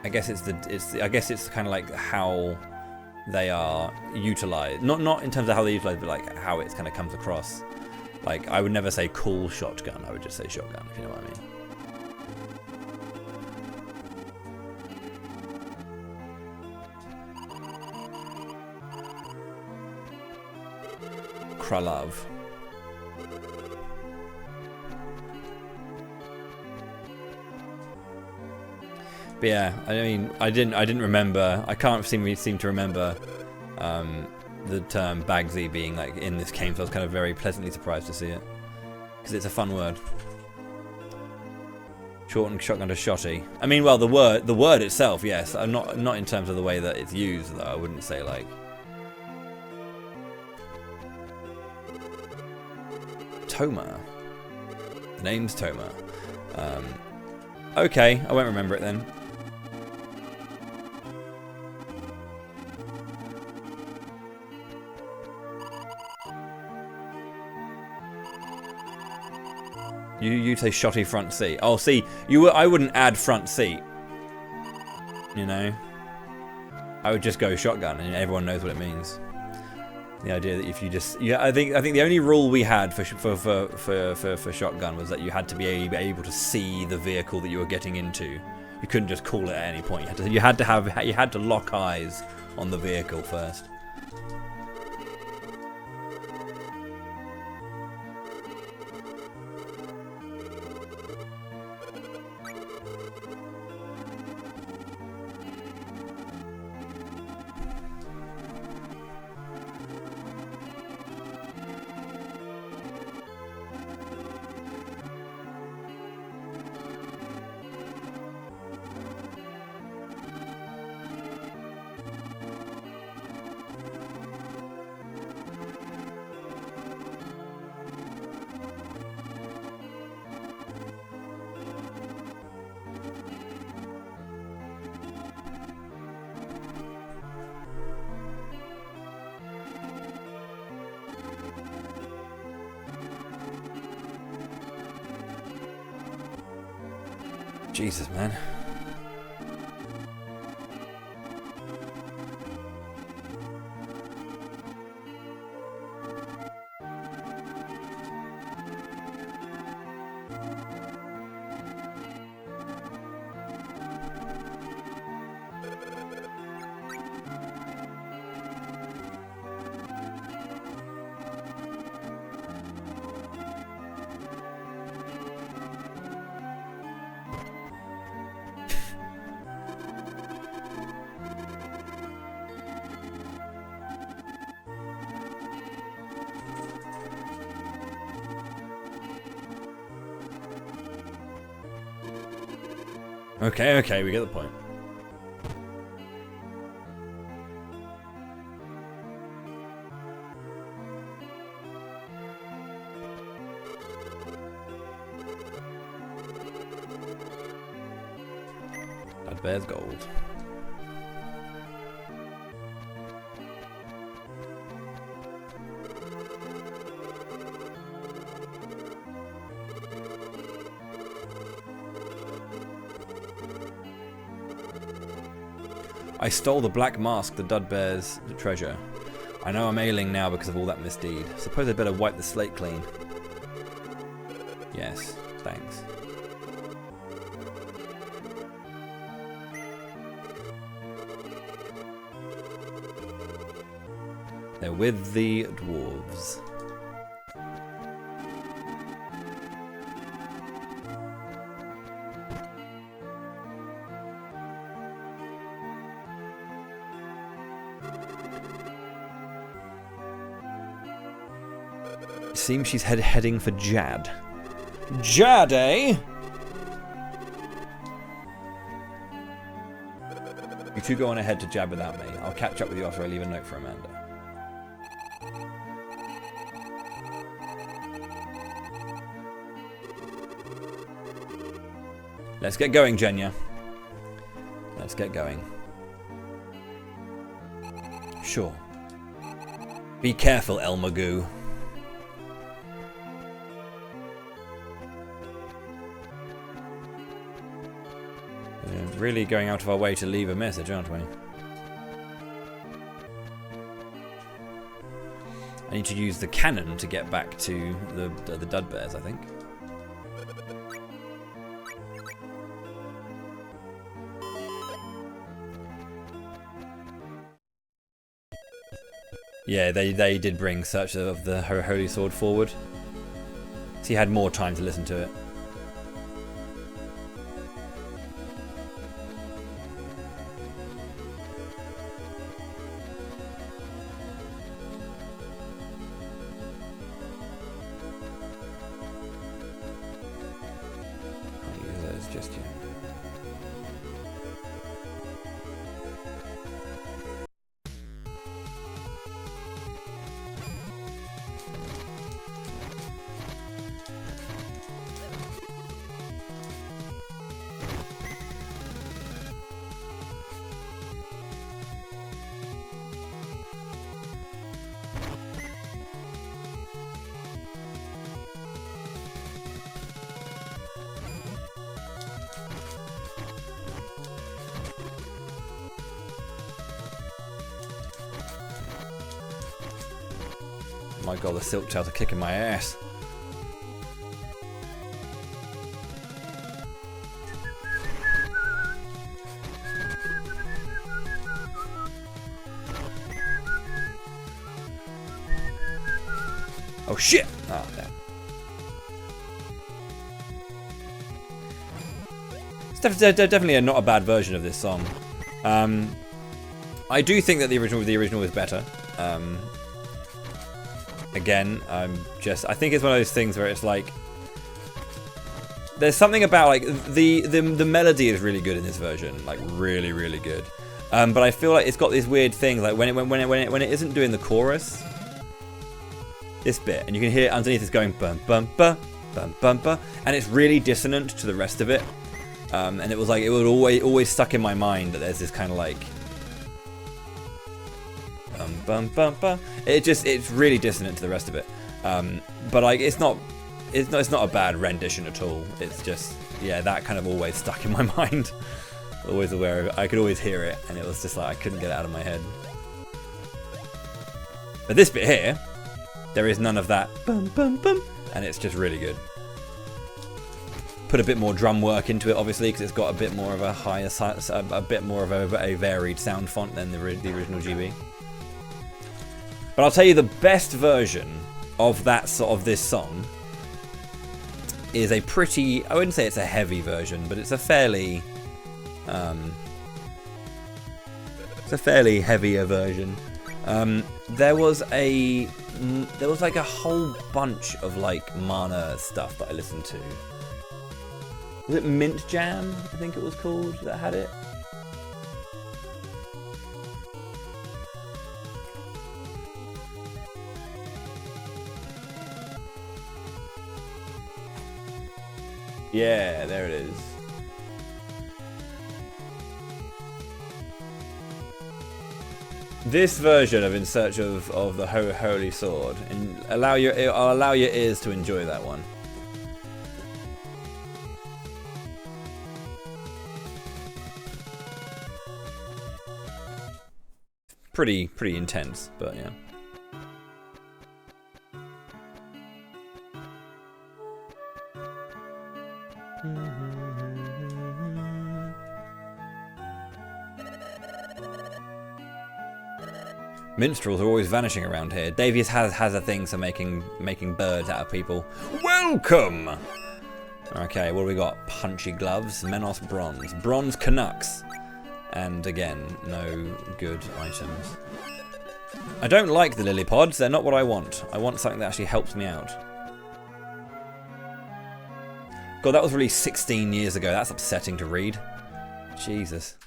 I guess it's kind of like how they are utilized. Not in terms of how they utilize, but like how it kind of comes across. Like I would never say cool shotgun. I would just say shotgun, if you know what I mean. Kralov. But yeah, I mean, I didn't remember. I can't seem to remember the term Bagsy being like in this game, so I was kind of very pleasantly surprised to see it because it's a fun word. Shortened shotgun to shotty. I mean, well, the word itself, yes. I'm not in terms of the way that it's used though. I wouldn't say like. Toma. The name's Toma. Okay, I won't remember it then. You say shotty front seat. Oh, see, I wouldn't add front seat. You know. I would just go shotgun, and everyone knows what it means. The idea that if you just, yeah, I think the only rule we had for shotgun was that you had to be able to see the vehicle that you were getting into. You couldn't just call it at any point. You had to lock eyes on the vehicle first. Jesus, man. Okay, we get the point. That bears gold. I stole the black mask the Dud bears the treasure. I know I'm ailing now because of all that misdeed. Suppose I'd better wipe the slate clean. Yes, thanks. They're with the dwarves. Seems she's heading for Jad. Jad, eh? You two go on ahead to Jad without me. I'll catch up with you after I leave a note for Amanda. Let's get going, Jenya. Let's get going. Sure. Be careful, El Magoo. Really going out of our way to leave a message, aren't we? I need to use the cannon to get back to the Dud bears, I think. Yeah, they did bring Search of the Holy Sword forward. So he had more time to listen to it. Just yet. My god, the silk tails are kicking my ass. Oh shit! Oh, damn. It's definitely not a bad version of this song. I do think that the original is better. Again, I think it's one of those things where it's like, there's something about like the melody is really good in this version, like really really good. But I feel like it's got these weird things, like when it isn't doing the chorus, this bit, and you can hear it underneath, it's going bum bum bum bum bum bum, and it's really dissonant to the rest of it. And it was like, it would always stuck in my mind that there's this kind of like bum bum bum. It's really dissonant to the rest of it. But like it's not a bad rendition at all. It's just, yeah, that kind of always stuck in my mind. Always aware of it. I could always hear it, and it was just like I couldn't get it out of my head. But this bit here, there is none of that bum bum bum, and it's just really good. Put a bit more drum work into it, obviously, because it's got a bit more of a higher, a bit more of a varied sound font than the original GB. But I'll tell you, the best version of that this song is a pretty, I wouldn't say it's a heavy version, but it's a fairly heavier version. There was like a whole bunch of like Mana stuff that I listened to. Was it Mint Jam, I think it was called, that had it? Yeah, there it is. This version of In Search of the Holy Sword, and I'll allow your ears to enjoy that one. Pretty intense, but yeah. Minstrels are always vanishing around here. Davies has a thing for making birds out of people. Welcome! Okay, what do we got? Punchy gloves, Menos bronze. Bronze Canucks. And again, no good items. I don't like the lily pods, they're not what I want. I want something that actually helps me out. God, that was released 16 years ago. That's upsetting to read. Jesus.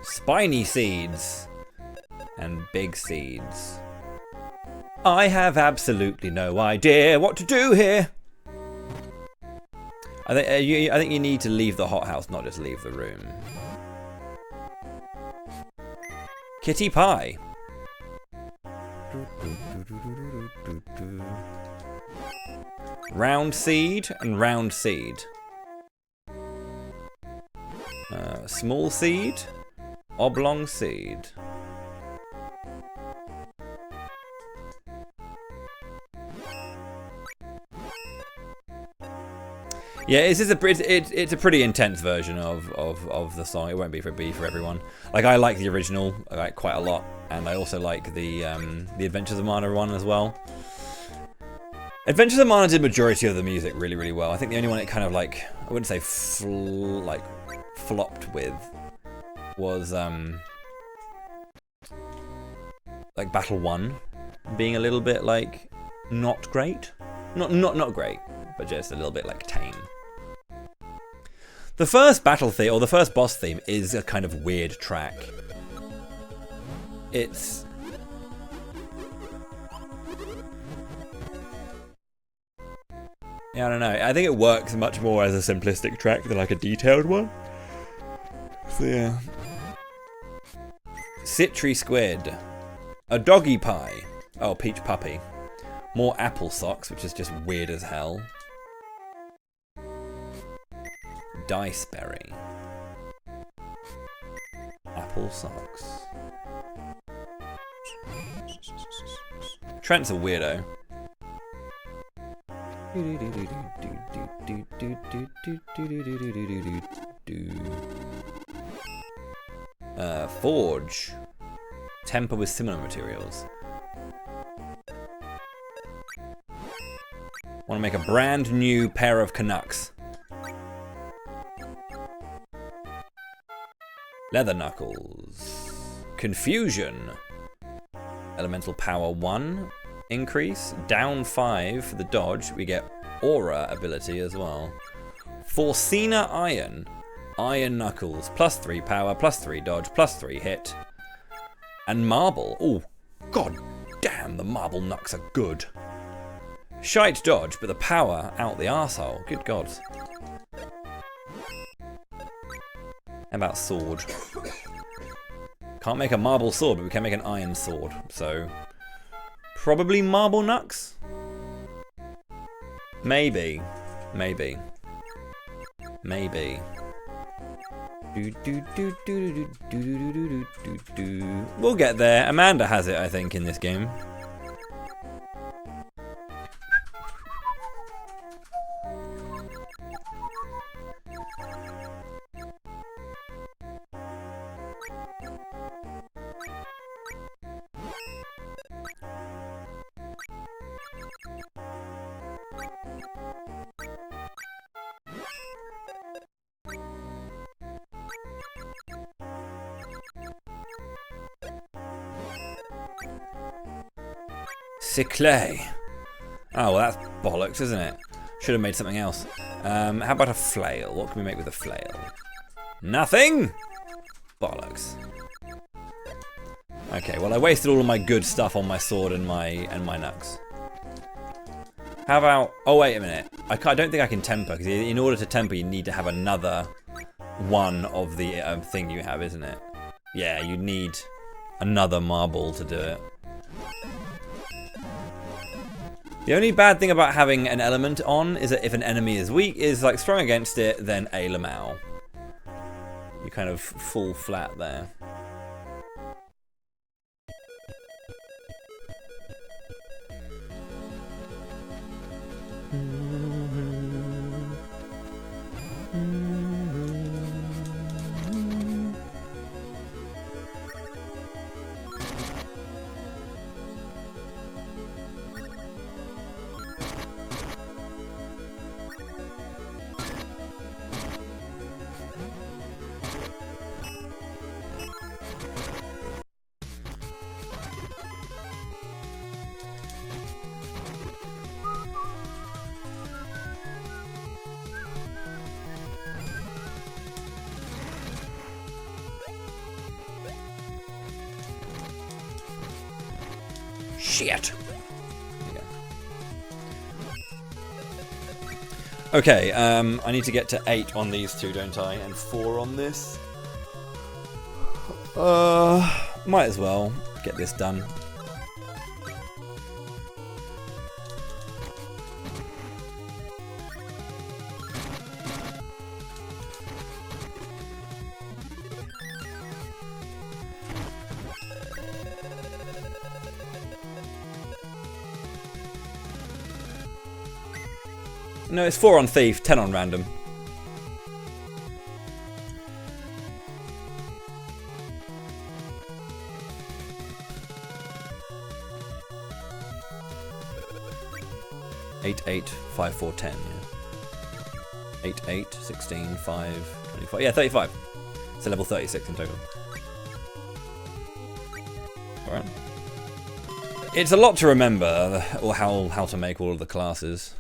Spiny seeds and big seeds. I have absolutely no idea what to do here. I think you need to leave the hothouse, not just leave the room. Kitty pie. Round seed and round seed. Small seed, oblong seed. Yeah, it's a pretty intense version of the song. It won't be for everyone. Like, I like the original like quite a lot, and I also like the Adventures of Mana one as well. Adventures of Mana did majority of the music really, really well. I think the only one it kind of like, I wouldn't say flopped with was like Battle 1 being a little bit like not great. Not great, but just a little bit like tame. The first battle theme, or the first boss theme, is a kind of weird track. It's... yeah, I don't know. I think it works much more as a simplistic track than like a detailed one. So yeah. Citry Squid. A doggy pie. Oh, peach puppy. More apple socks, which is just weird as hell. Dice berry. Apple socks. Trent's a weirdo. Forge. Temper with similar materials. Want to make a brand new pair of Canucks. Leather knuckles. Confusion. Elemental power 1 increase. Down 5 for the dodge. We get aura ability as well. Forcina iron. Iron knuckles. +3 power, +3 dodge, +3 hit. And marble. Oh, god damn, the marble knucks are good. Shite dodge, but the power out the arsehole. Good god. How about sword? Can't make a marble sword, but we can make an iron sword. So, probably marble knucks? Maybe. Maybe. Maybe. We'll get there. Amanda has it, I think, in this game. Cyclay. Oh, well, that's bollocks, isn't it? Should have made something else. How about a flail? What can we make with a flail? Nothing? Bollocks. Okay, well, I wasted all of my good stuff on my sword and my knucks. How about... oh, wait a minute. I don't think I can temper, because in order to temper, you need to have another one of the thing you have, isn't it? Yeah, you need another marble to do it. The only bad thing about having an element on is that if an enemy is weak, is like strong against it, then a lamau. You kind of fall flat there. Shit. Okay, I need to get to 8 on these two, don't I? And 4 on this. Might as well get this done. No, it's 4 on Thief, 10 on Random. Eight, 8, 5, 4, 10. Yeah. 8, 8, 16, 5, 25. Yeah, 35. So level 36 in total. Alright. It's a lot to remember, or how to make all of the classes.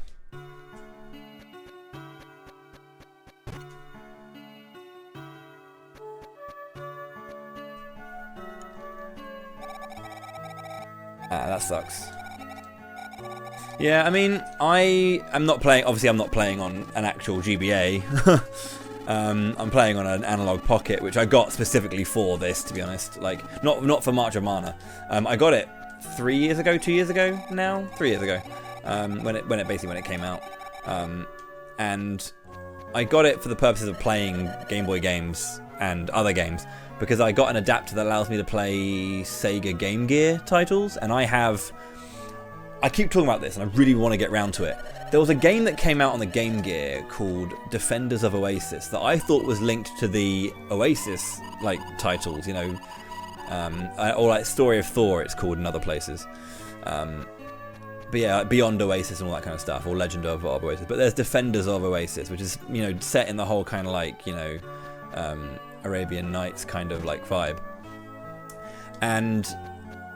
Ah, that sucks. Yeah, I mean, I am not playing. Obviously, I'm not playing on an actual GBA. I'm playing on an analog pocket, which I got specifically for this. To be honest, like not for March of Mana. I got it 3 years ago, 2 years ago now, 3 years ago. When it came out, and I got it for the purposes of playing Game Boy games and other games, because I got an adapter that allows me to play Sega Game Gear titles, and I keep talking about this and I really want to get round to it. There was a game that came out on the Game Gear called Defenders of Oasis that I thought was linked to the Oasis like titles, you know, or like Story of Thor it's called in other places. But yeah, Beyond Oasis and all that kind of stuff, or Legend of Oasis. But there's Defenders of Oasis, which is, you know, set in the whole kind of like, you know, Arabian Nights kind of like vibe. And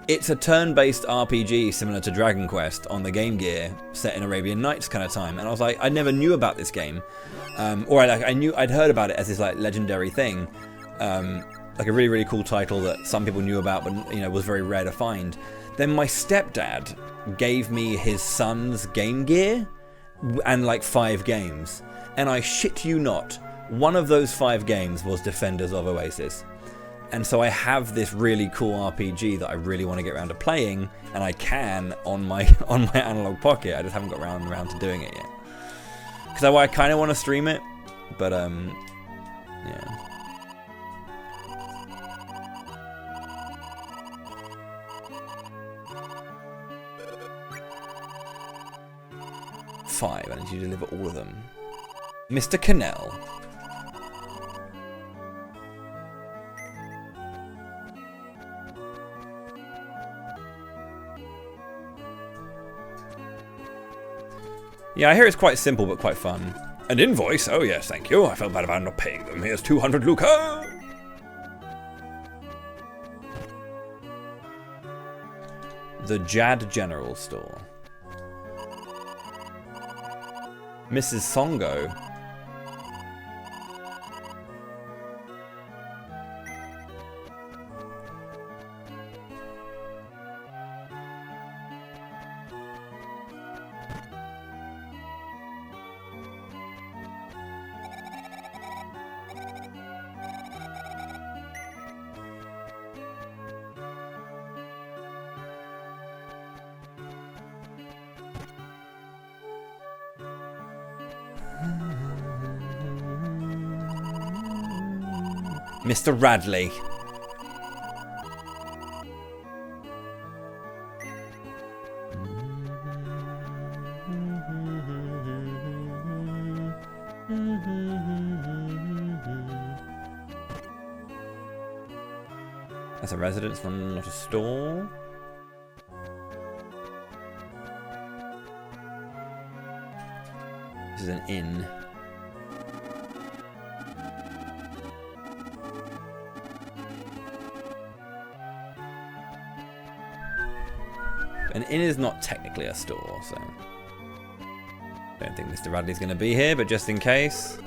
it's a turn-based RPG similar to Dragon Quest on the Game Gear, set in Arabian Nights kind of time. And I was like, I never knew about this game, or I'd heard about it as this like legendary thing, like a really really cool title that some people knew about, but you know was very rare to find. Then my stepdad gave me his son's Game Gear and like 5 games, and I shit you not, one of those 5 games was Defenders of Oasis. And so I have this really cool RPG that I really want to get around to playing, and I can on my analog pocket. I just haven't got around to doing it yet. Because I kind of want to stream it, but yeah. Five. I need you to deliver all of them, Mr. Cannell. Yeah, I hear it's quite simple but quite fun. An invoice? Oh yes, thank you. I felt bad about not paying them. Here's 200 Luca! The Jad General Store. Mrs. Songo. Mr. Radley. That's a residence, not a store. This is an inn. An inn is not technically a store, so I don't think Mr. Radley's going to be here, but just in case.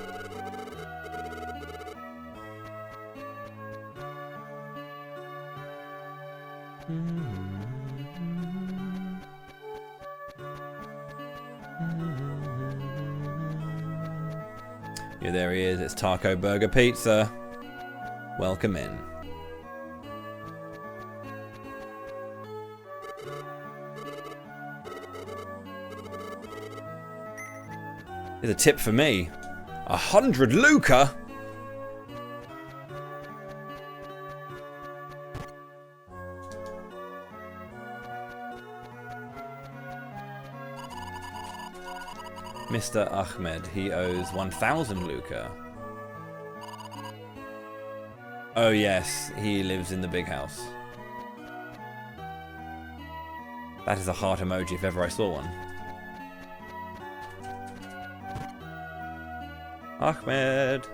Yeah, there he is. It's Taco Burger Pizza. Welcome in. Here's a tip for me. 100 Luca? Mr. Ahmed, he owes 1,000 Luca. Oh yes, he lives in the big house. That is a heart emoji if ever I saw one. Ahmed!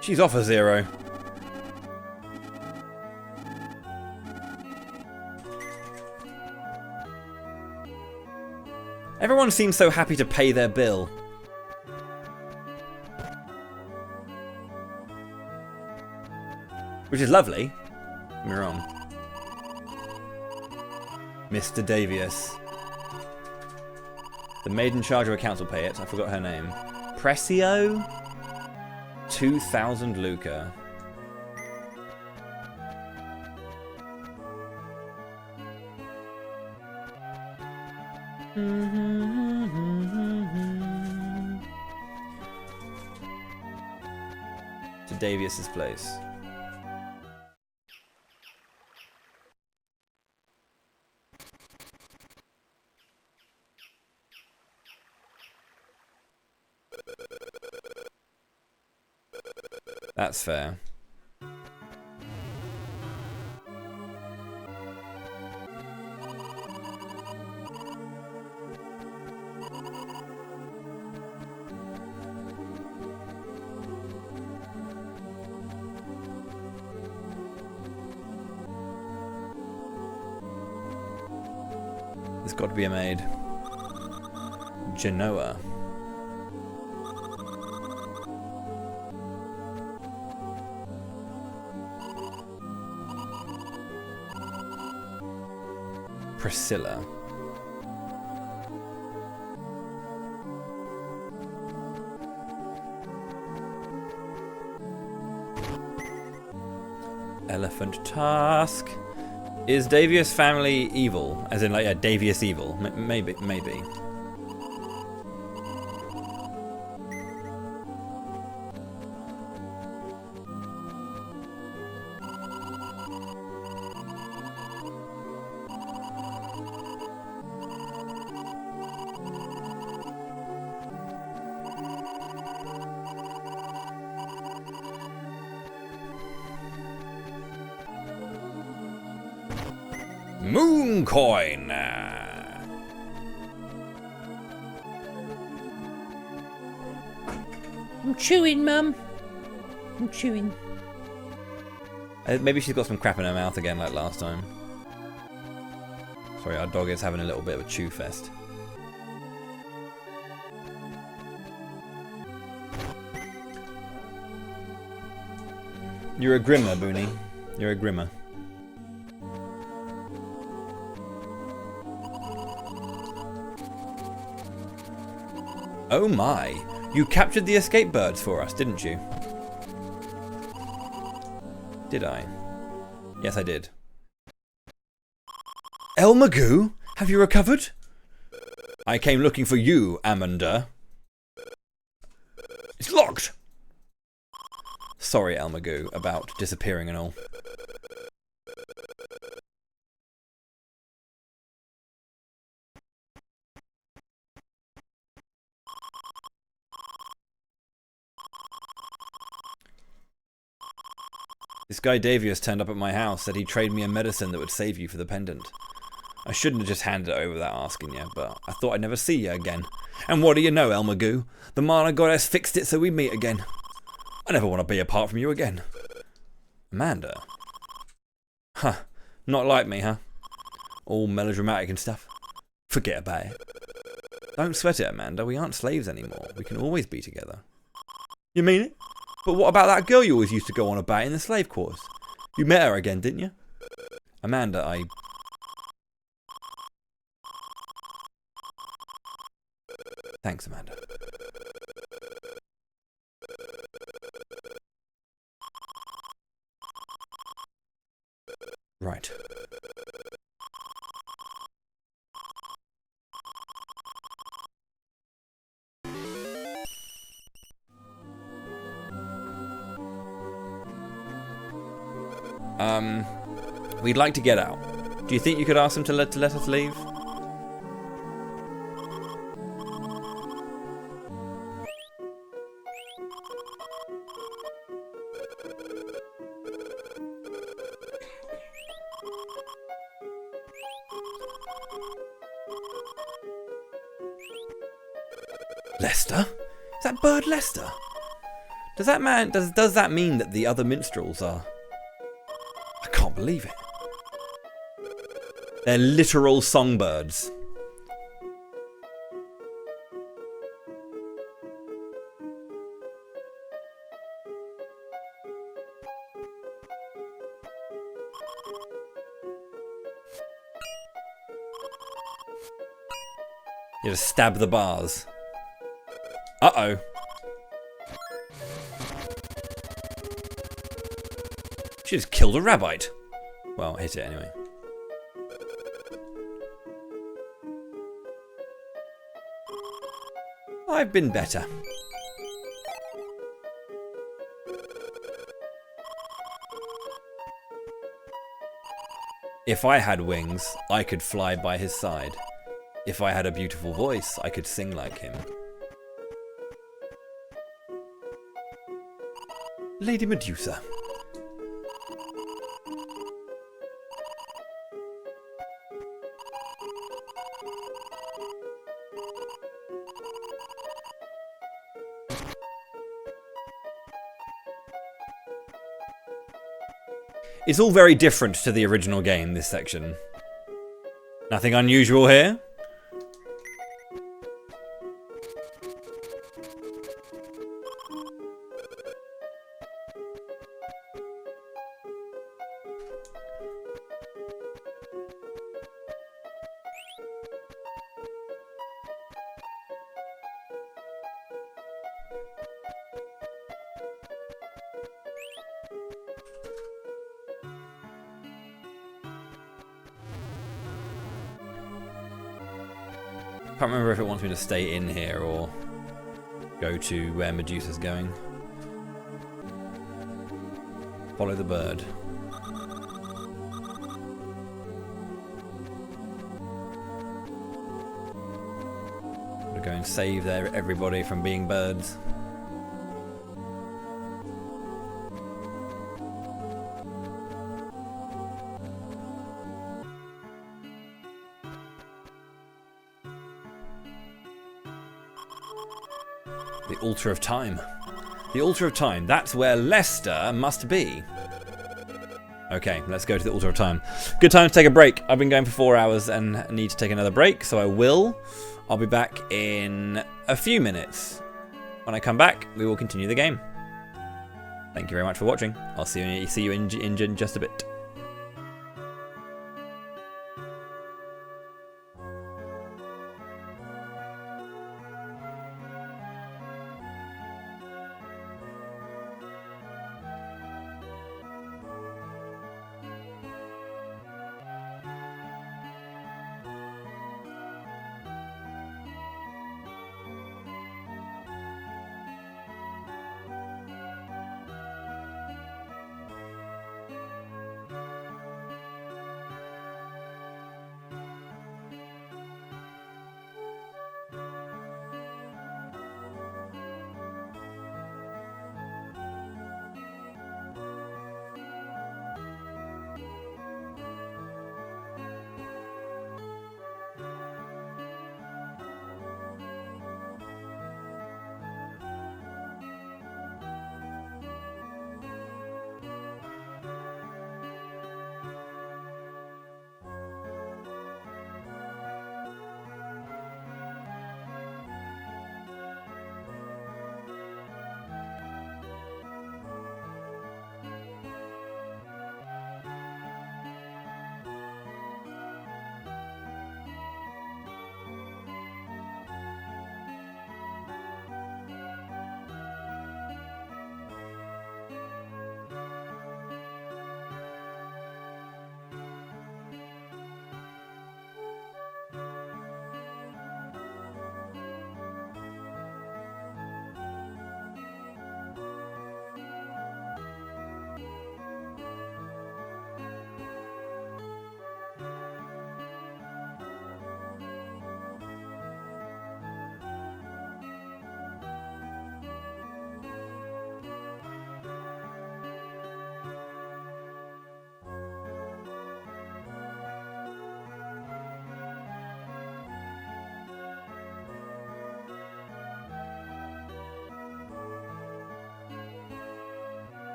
She's off a 0. Everyone seems so happy to pay their bill. Which is lovely. Don't get me wrong. Mr. Davius. The maid in charge of accounts will pay it. I forgot her name. Prezio? 2,000 Luca. To Davius's place. That's fair. There's got to be a maid. Genoa. Priscilla. Elephant Tusk. Is Davius family evil? As in, like, yeah, Davius evil? Maybe. Moon coin. I'm chewing, Mum. I'm chewing. Maybe she's got some crap in her mouth again like last time. Sorry, our dog is having a little bit of a chew fest. You're a grimmer, Booney. You're a grimmer. Oh my! You captured the escape birds for us, didn't you? Did I? Yes, I did. El Magoo? Have you recovered? I came looking for you, Amanda. It's locked! Sorry, El Magoo, about disappearing and all. This guy Davius turned up at my house, said he'd trade me a medicine that would save you for the pendant. I shouldn't have just handed it over without asking you, but I thought I'd never see you again. And what do you know, El Magoo? The mana goddess fixed it so we'd meet again. I never want to be apart from you again. Amanda? Huh. Not like me, huh? All melodramatic and stuff. Forget about it. Don't sweat it, Amanda. We aren't slaves anymore. We can always be together. You mean it? But what about that girl you always used to go on about in the slave quarters? You met her again, didn't you? Amanda, Thanks, Amanda. Right. We'd like to get out. Do you think you could ask them to let us leave? Lester? Is that Bird Lester? Does that mean that the other minstrels are... I can't believe it. They're literal songbirds. You just stab the bars. Uh-oh. She just killed a rabbit. Well, hit it anyway. I've been better. If I had wings, I could fly by his side. If I had a beautiful voice, I could sing like him. Lady Medusa. It's all very different to the original game, this section. Nothing unusual here. Can't remember if it wants me to stay in here or go to where Medusa's going. Follow the bird. We'll go and save everybody from being birds. The Altar of Time. The Altar of Time. That's where Lester must be. Okay, let's go to the Altar of Time. Good time to take a break. I've been going for 4 hours and need to take another break, so I will. I'll be back in a few minutes. When I come back, we will continue the game. Thank you very much for watching. I'll see you in just a bit.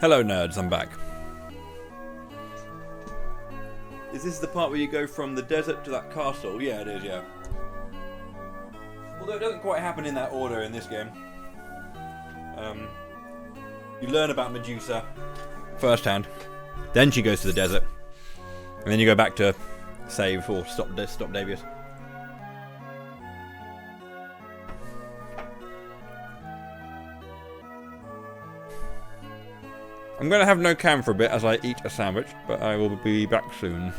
Hello nerds, I'm back. Is this the part where you go from the desert to that castle? Yeah, it is, yeah. Although it doesn't quite happen in that order in this game. You learn about Medusa firsthand, then she goes to the desert, and then you go back to save or stop Davius. I'm going to have no cam for a bit as I eat a sandwich, but I will be back soon.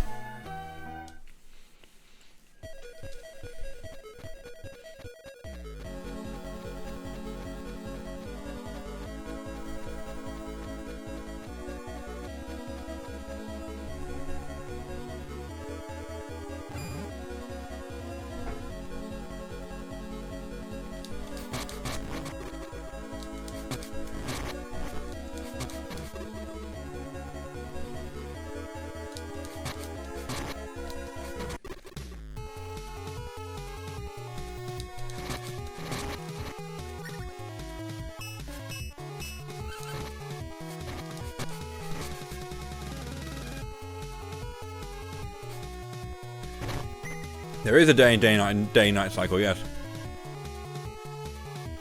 There is a day-night cycle, yes.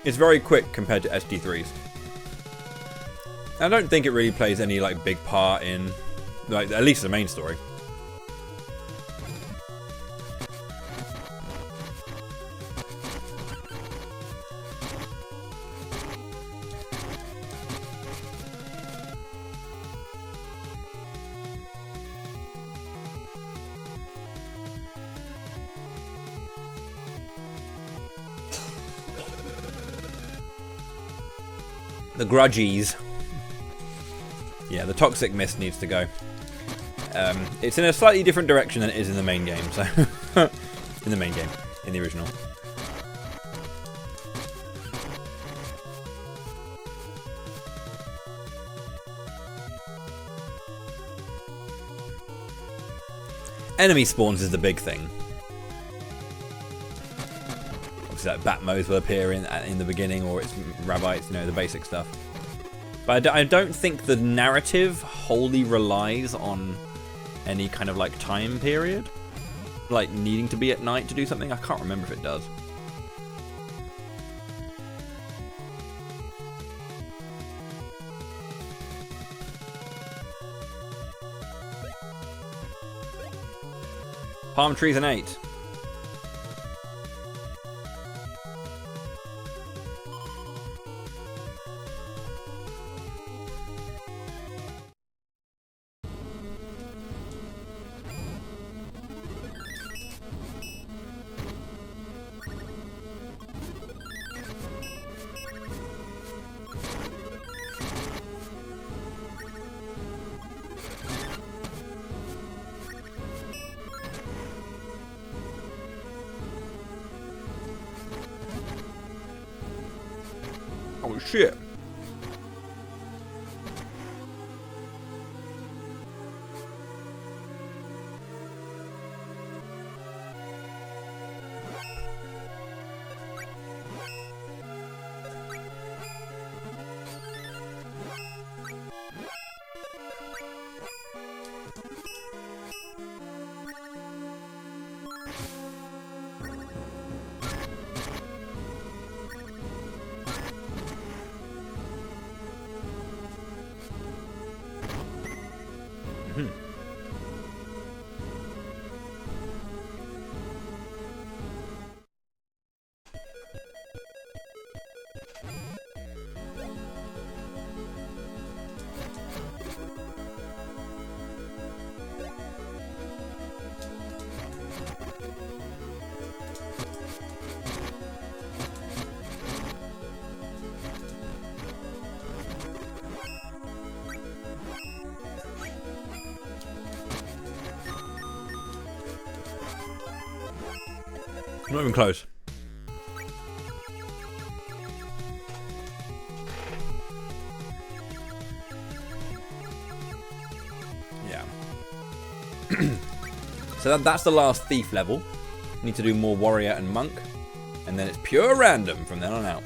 It's very quick compared to SD3's. I don't think it really plays any like big part in, like, at least the main story. The grudgies. Yeah, the toxic mist needs to go. It's in a slightly different direction than it is in the main game, so... in the main game, in the original. Enemy spawns is the big thing. That Batmos will appear in the beginning, or it's Rabbites, you know, the basic stuff. But I don't think the narrative wholly relies on any kind of like time period, like needing to be at night to do something. I can't remember if it does. Palm trees and 8. Oh shit. Not even close. Yeah. So that's the last thief level. Need to do more warrior and monk, and then it's pure random from then on out.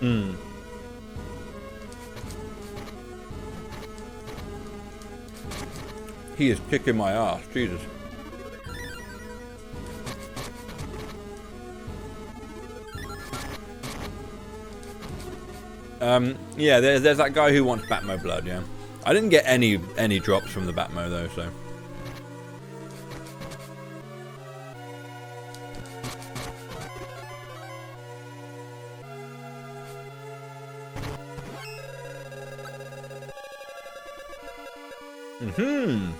Hmm. He is kicking my ass, Jesus. Yeah, there's that guy who wants Batmo blood, yeah. I didn't get any drops from the Batmo though, so. Mm-hmm.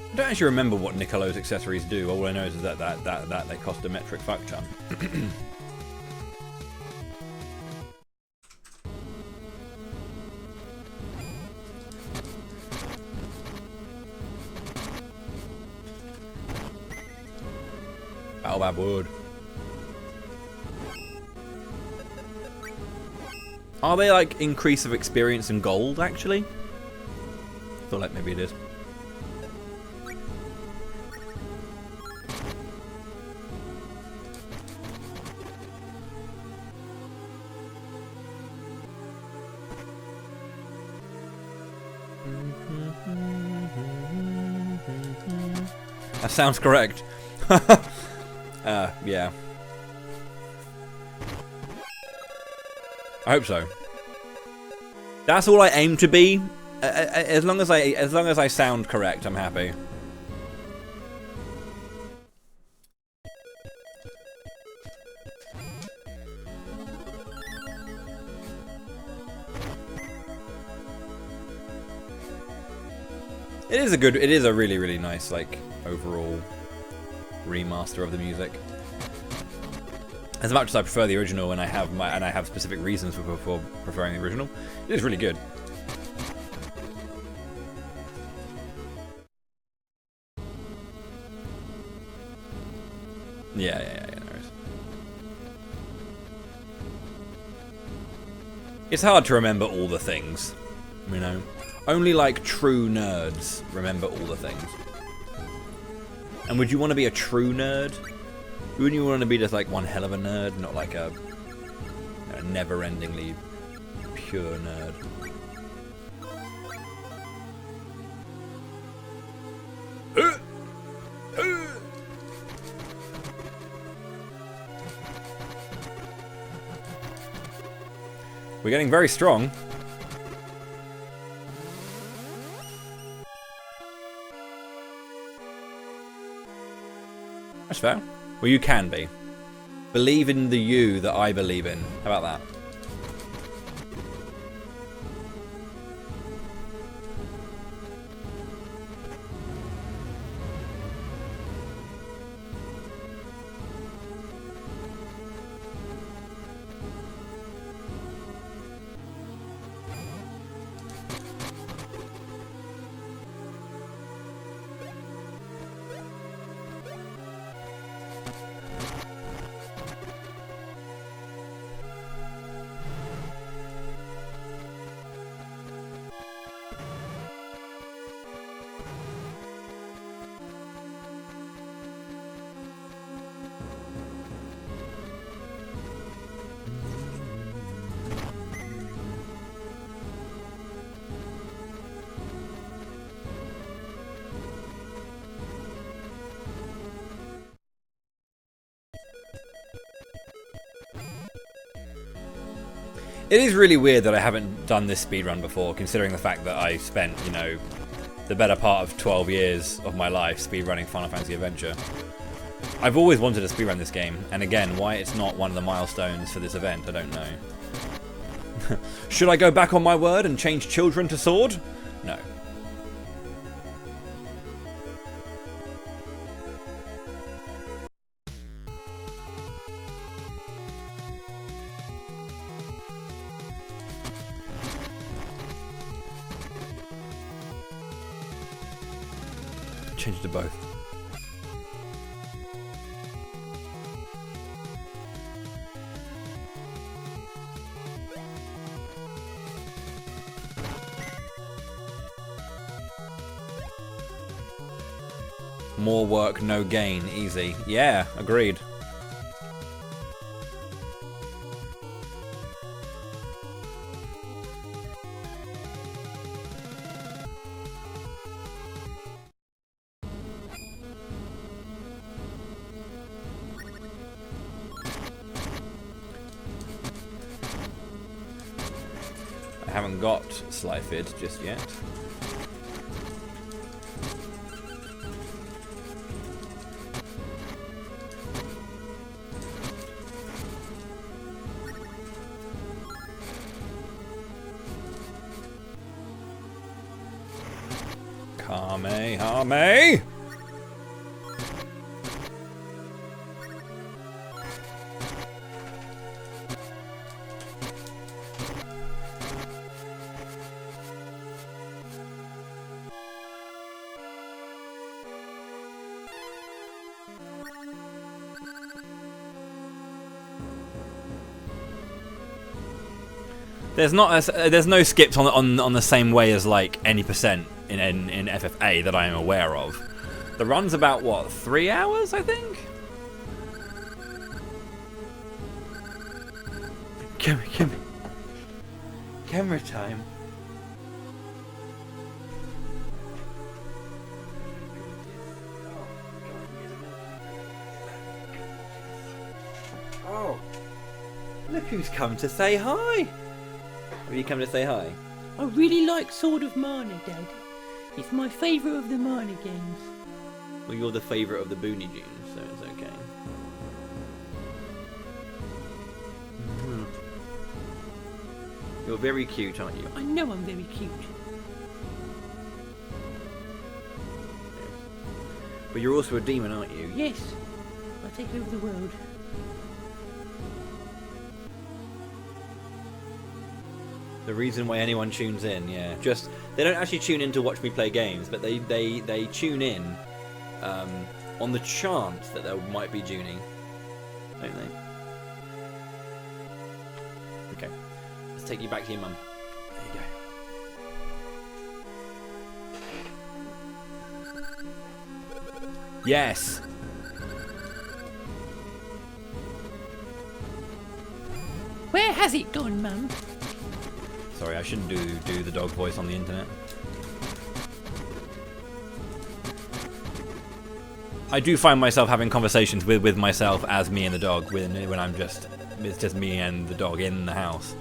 I don't actually remember what Niccolo's accessories do. All I know is that they cost a metric fuck ton. Battlefield wood. Are they like increase of experience and gold actually? I feel like maybe it is. That sounds correct. Yeah. I hope so. That's all I aim to be. As long as I sound correct, I'm happy. It is a really, really nice, like, overall remaster of the music. As much as I prefer the original, and I have specific reasons for preferring the original, it is really good. Yeah, no worries. It's hard to remember all the things, you know. Only like true nerds remember all the things. And would you want to be a true nerd? Wouldn't you want to be just like one hell of a nerd, not like a never-endingly pure nerd? We're getting very strong. That's fair. Well, you can be. Believe in the you that I believe in. How about that? It is really weird that I haven't done this speedrun before, considering the fact that I spent, you know, the better part of 12 years of my life speedrunning Final Fantasy Adventure. I've always wanted to speedrun this game, and again, why it's not one of the milestones for this event, I don't know. Should I go back on my word and change children to sword? No. Change it to both. More work, no gain. Easy. Yeah, agreed. I haven't got Slyfid just yet. Kamehameha! There's no skips on the same way as like any percent in FFA that I am aware of. The run's about what, 3 hours, I think. Camera time. Oh, look who's come to say hi. Have you come to say hi? I really like Sword of Mana, Dad. It's my favourite of the Mana games. Well, you're the favourite of the Booney Dunes, so it's okay. You're very cute, aren't you? I know I'm very cute. But you're also a demon, aren't you? Yes, I take over the world. The reason why anyone tunes in, yeah. Just, they don't actually tune in to watch me play games, but they tune in on the chance that there might be tuning. Don't they? Okay. Let's take you back to your mum. There you go. Yes! Where has it gone, Mum? Sorry, I shouldn't do the dog voice on the internet. I do find myself having conversations with myself as me and the dog when it's just me and the dog in the house.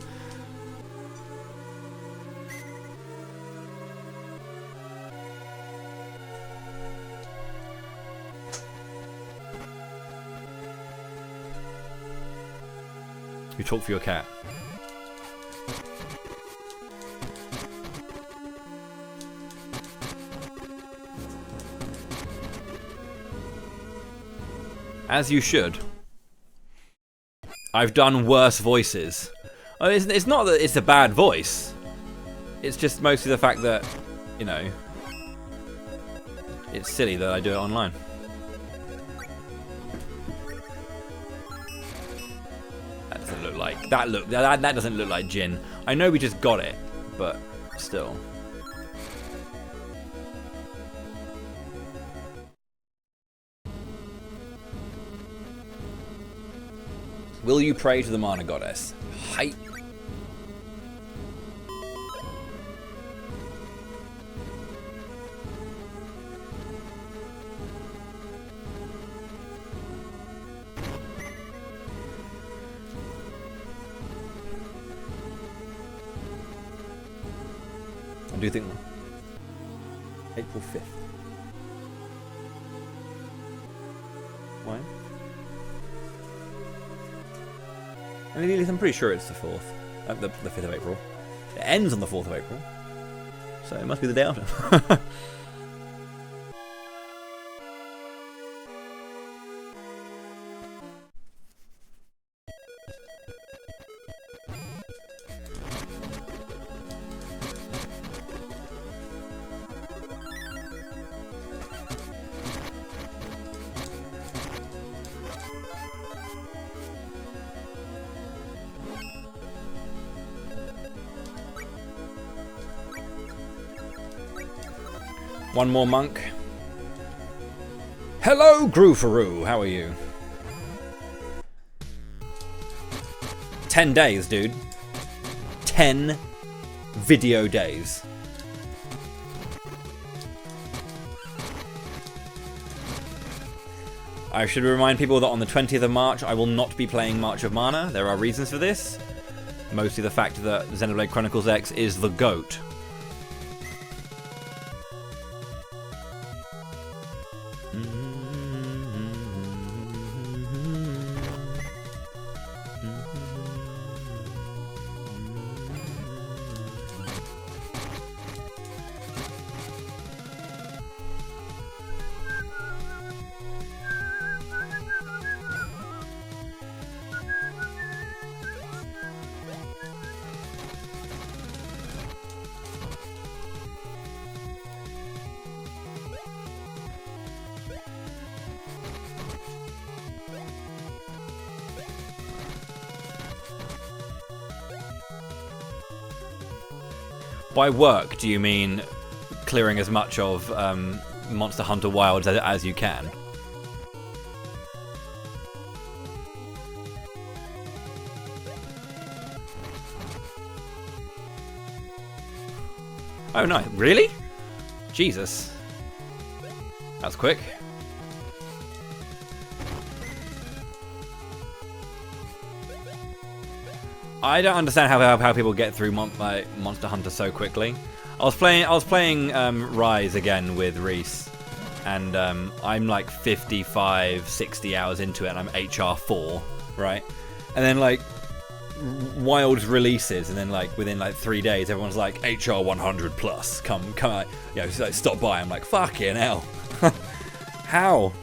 You talk for your cat. As you should. I've done worse voices. I mean, it's not that it's a bad voice. It's just mostly the fact that, you know, it's silly that I do it online. That doesn't look like that doesn't look like Jin. I know we just got it, but still. Will you pray to the Mana Goddess? Hype. do think April 5th. Why? I'm pretty sure it's the 4th. The 5th of April. It ends on the 4th of April. So it must be the day after. One more monk. Hello, Groofaroo. How are you? 10 days, dude. 10 video days. I should remind people that on the 20th of March, I will not be playing March of Mana. There are reasons for this. Mostly the fact that Xenoblade Chronicles X is the GOAT. By work, do you mean clearing as much of Monster Hunter Wilds as you can? Oh no, really? Jesus. That's quick. I don't understand how people get through Monster Hunter so quickly. I was playing Rise again with Reese, and I'm like 55, 60 hours into it, and I'm HR 4, right? And then like Wilds releases, and then like within like 3 days, everyone's like HR 100 plus, come, like, stop by. I'm like, fucking hell, how?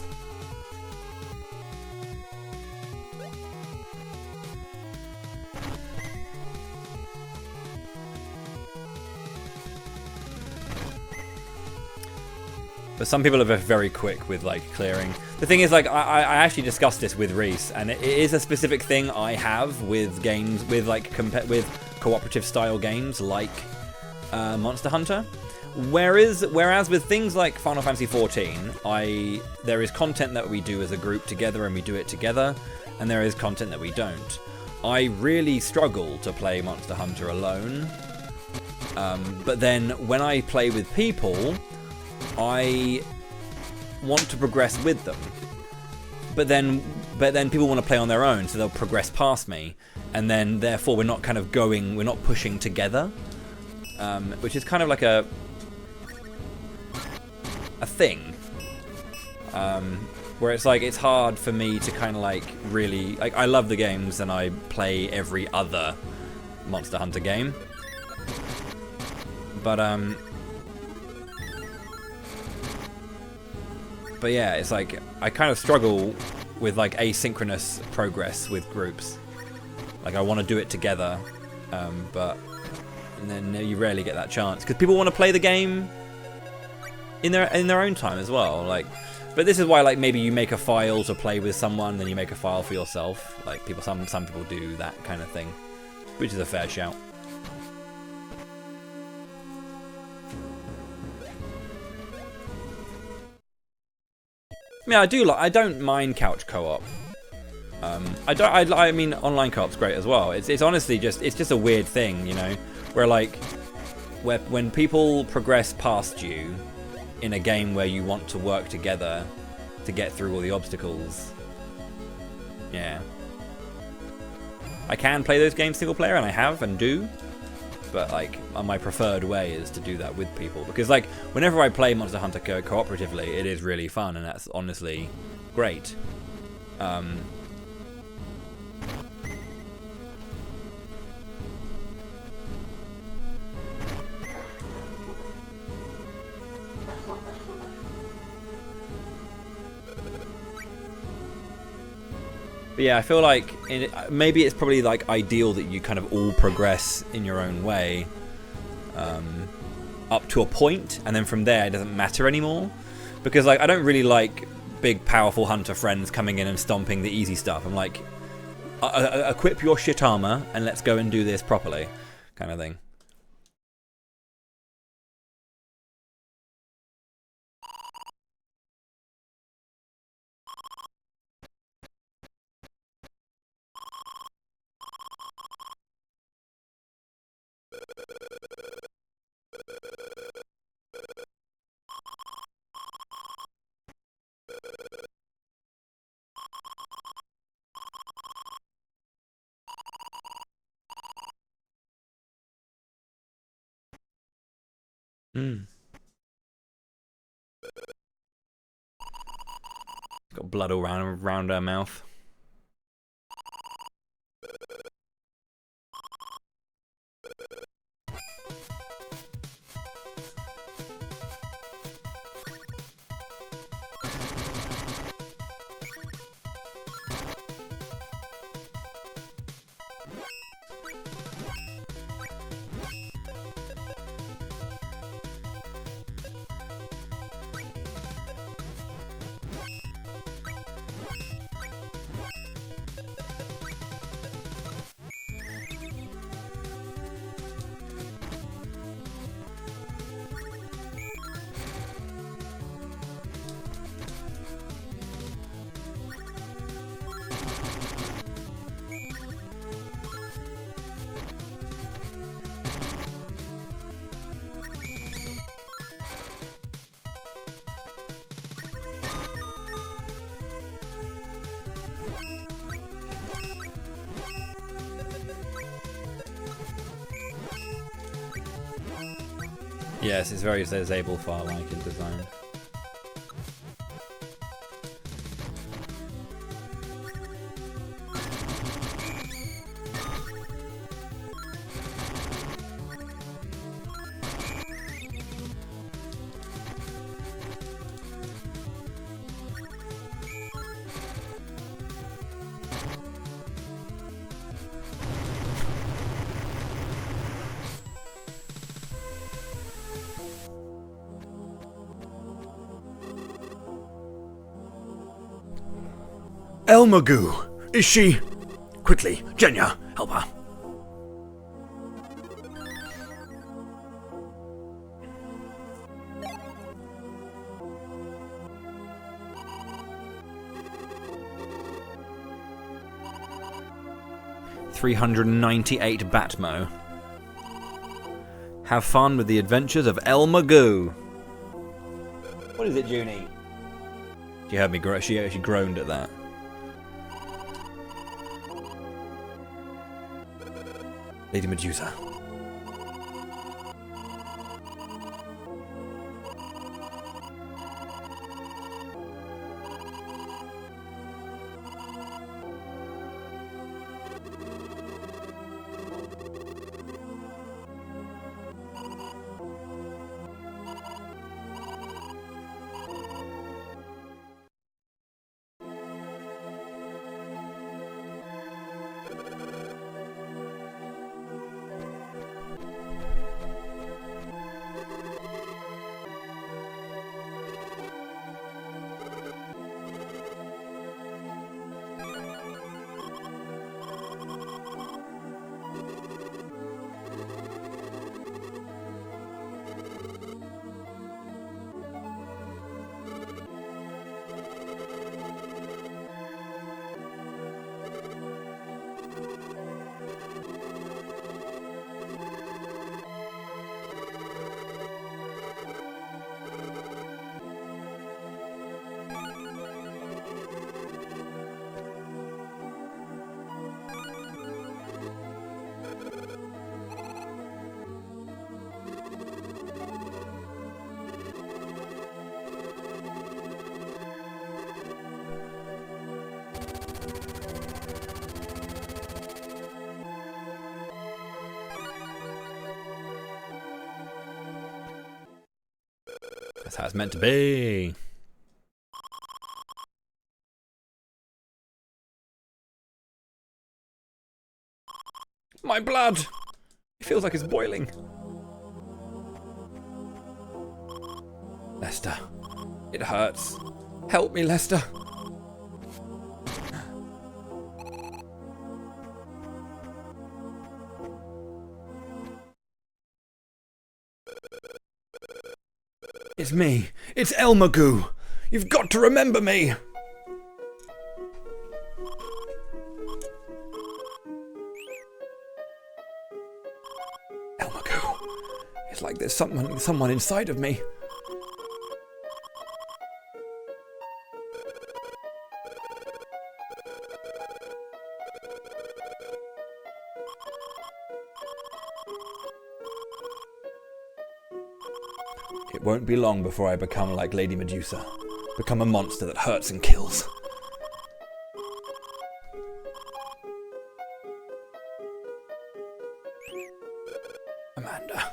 But some people are very quick with like clearing. The thing is, like, I actually discussed this with Reese, and it is a specific thing I have with games, with like with cooperative style games like Monster Hunter. Whereas with things like Final Fantasy XIV, there is content that we do as a group together, and we do it together, and there is content that we don't. I really struggle to play Monster Hunter alone, but then when I play with people, I want to progress with them, but then people want to play on their own, so they'll progress past me, and then therefore we're not pushing together, which is kind of like a thing, where it's like it's hard for me to kind of like really like, I love the games and I play every other Monster Hunter game, But yeah, it's like I kind of struggle with like asynchronous progress with groups. Like I want to do it together, and then you rarely get that chance because people want to play the game in their own time as well. Like, but this is why like maybe you make a file to play with someone, then you make a file for yourself. Like some people do that kind of thing, which is a fair shout. Yeah, I don't mind couch co-op. I mean, online co-op's great as well. It's honestly just a weird thing, you know, where when people progress past you in a game where you want to work together to get through all the obstacles. Yeah. I can play those games single player, and I have and do, but like my preferred way is to do that with people, because like whenever I play Monster Hunter cooperatively, it is really fun, and that's honestly great. But yeah, I feel like maybe it's probably like ideal that you kind of all progress in your own way up to a point, and then from there it doesn't matter anymore. Because like I don't really like big powerful hunter friends coming in and stomping the easy stuff. I'm like, equip your shit armor and let's go and do this properly, kind of thing. Got blood all around her mouth. Yes, it's very Zabel file-like in design. Elmagoo! Is she... Quickly, Genya, help her. $398 Batmo. Have fun with the adventures of Elmagoo. What is it, Junie? She heard me. She actually groaned at that. Lady Medusa. That's how it's meant to be. My blood! It feels like it's boiling. Lester. It hurts. Help me, Lester. It's me. It's Elmagoo. You've got to remember me. Elmagoo. It's like there's someone inside of me. It won't be long before I become like Lady Medusa. Become a monster that hurts and kills. Amanda.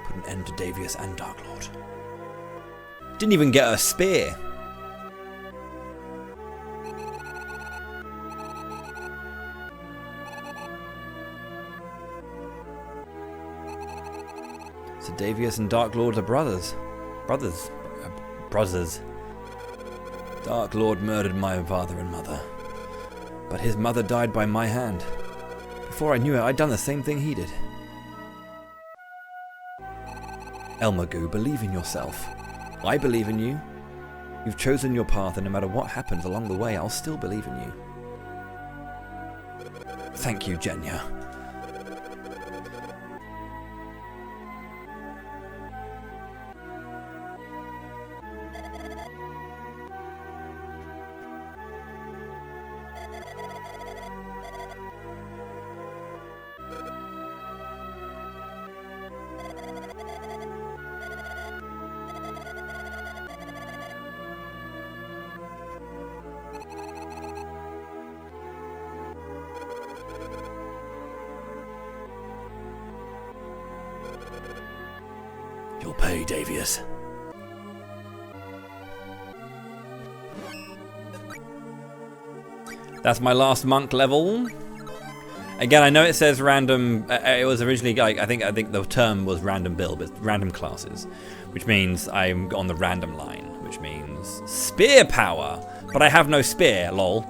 Put an end to Davius and Darklord. Didn't even get a spear. So Davius and Darklord are brothers. Brothers. Darklord murdered my father and mother. But his mother died by my hand. Before I knew it, I'd done the same thing he did. Elmagoo, believe in yourself. I believe in you. You've chosen your path, and no matter what happens along the way, I'll still believe in you. Thank you, Jenya. You'll pay, Davius. That's my last monk level. Again, I know it says random. It was originally, I think the term was random build, but random classes, which means I'm on the random line, which means spear power. But I have no spear, lol.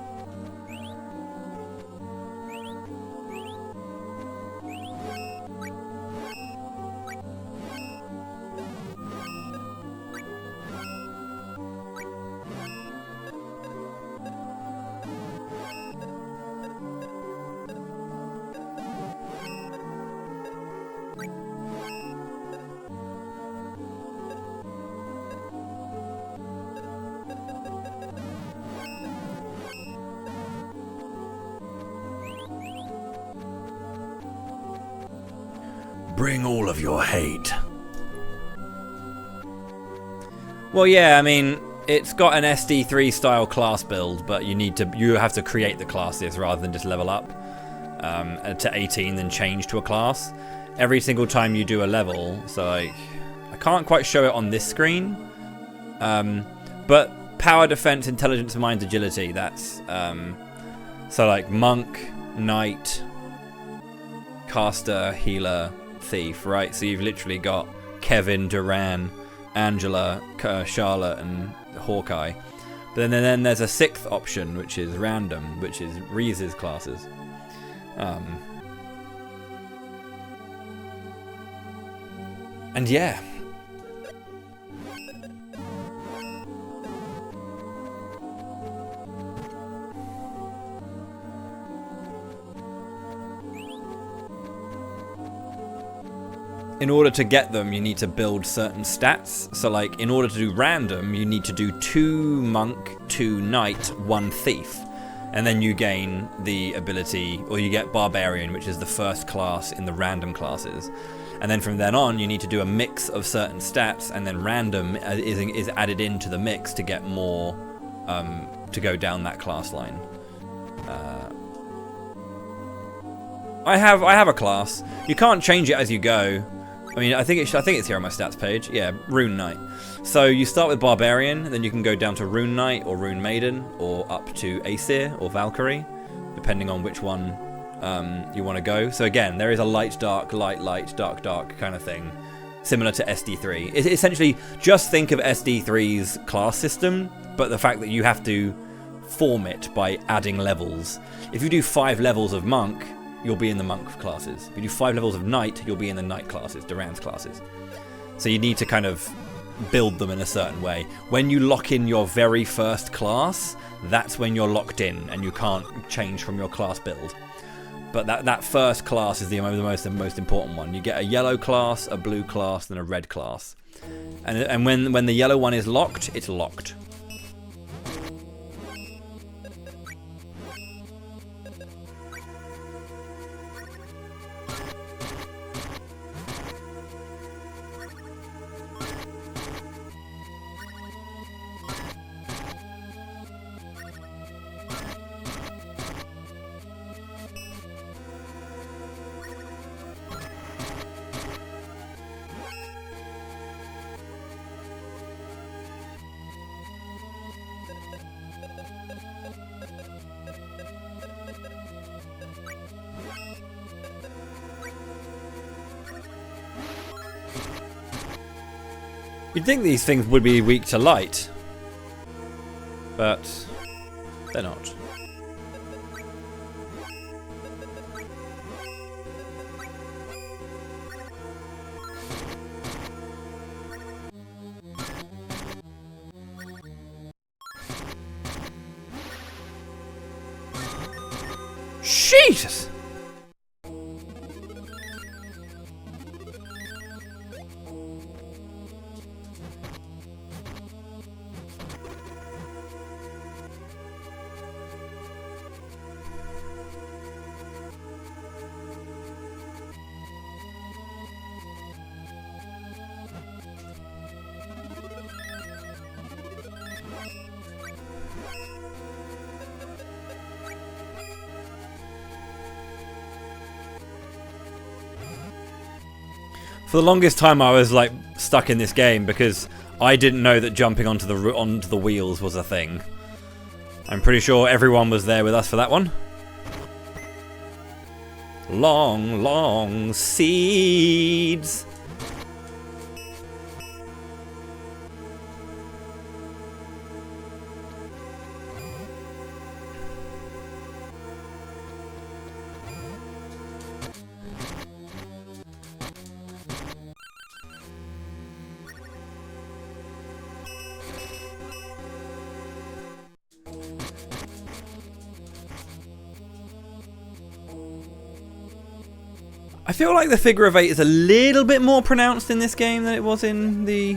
bring all of your hate. Well, yeah, I mean, it's got an SD3 style class build, but you have to create the classes rather than just level up to 18 then change to a class. Every single time you do a level, so like, I can't quite show it on this screen, but power, defense, intelligence, mind, agility, that's, so like monk, knight, caster, healer, thief, right? So you've literally got Kevin, Duran, Angela, Charlotte, and Hawkeye. But then there's a sixth option, which is random, which is Reese's classes. And yeah. In order to get them, you need to build certain stats. So like, in order to do random, you need to do 2 monk, 2 knight, 1 thief. And then you gain the ability, or you get barbarian, which is the first class in the random classes. And then from then on, you need to do a mix of certain stats, and then random is added into the mix to get more, to go down that class line. I have a class. You can't change it as you go. I mean, I think it's here on my stats page. Yeah, Rune Knight. So you start with Barbarian, then you can go down to Rune Knight or Rune Maiden, or up to Aesir or Valkyrie, depending on which one you want to go. So again, there is a light, dark, light, dark, dark kind of thing, similar to SD3. It essentially, just think of SD3's class system, but the fact that you have to form it by adding levels. If you do 5 levels of Monk, you'll be in the Monk classes. If you do 5 levels of Knight, you'll be in the Knight classes, Duran's classes. So you need to kind of build them in a certain way. When you lock in your very first class, that's when you're locked in, and you can't change from your class build. But that first class is the most important one. You get a yellow class, a blue class, and a red class. And when the yellow one is locked, it's locked. You'd think these things would be weak to light, but they're not. Jesus! For the longest time, I was like stuck in this game because I didn't know that jumping onto the wheels was a thing. I'm pretty sure everyone was there with us for that one. Long, long seeds. I feel like the figure of 8 is a little bit more pronounced in this game than it was in the...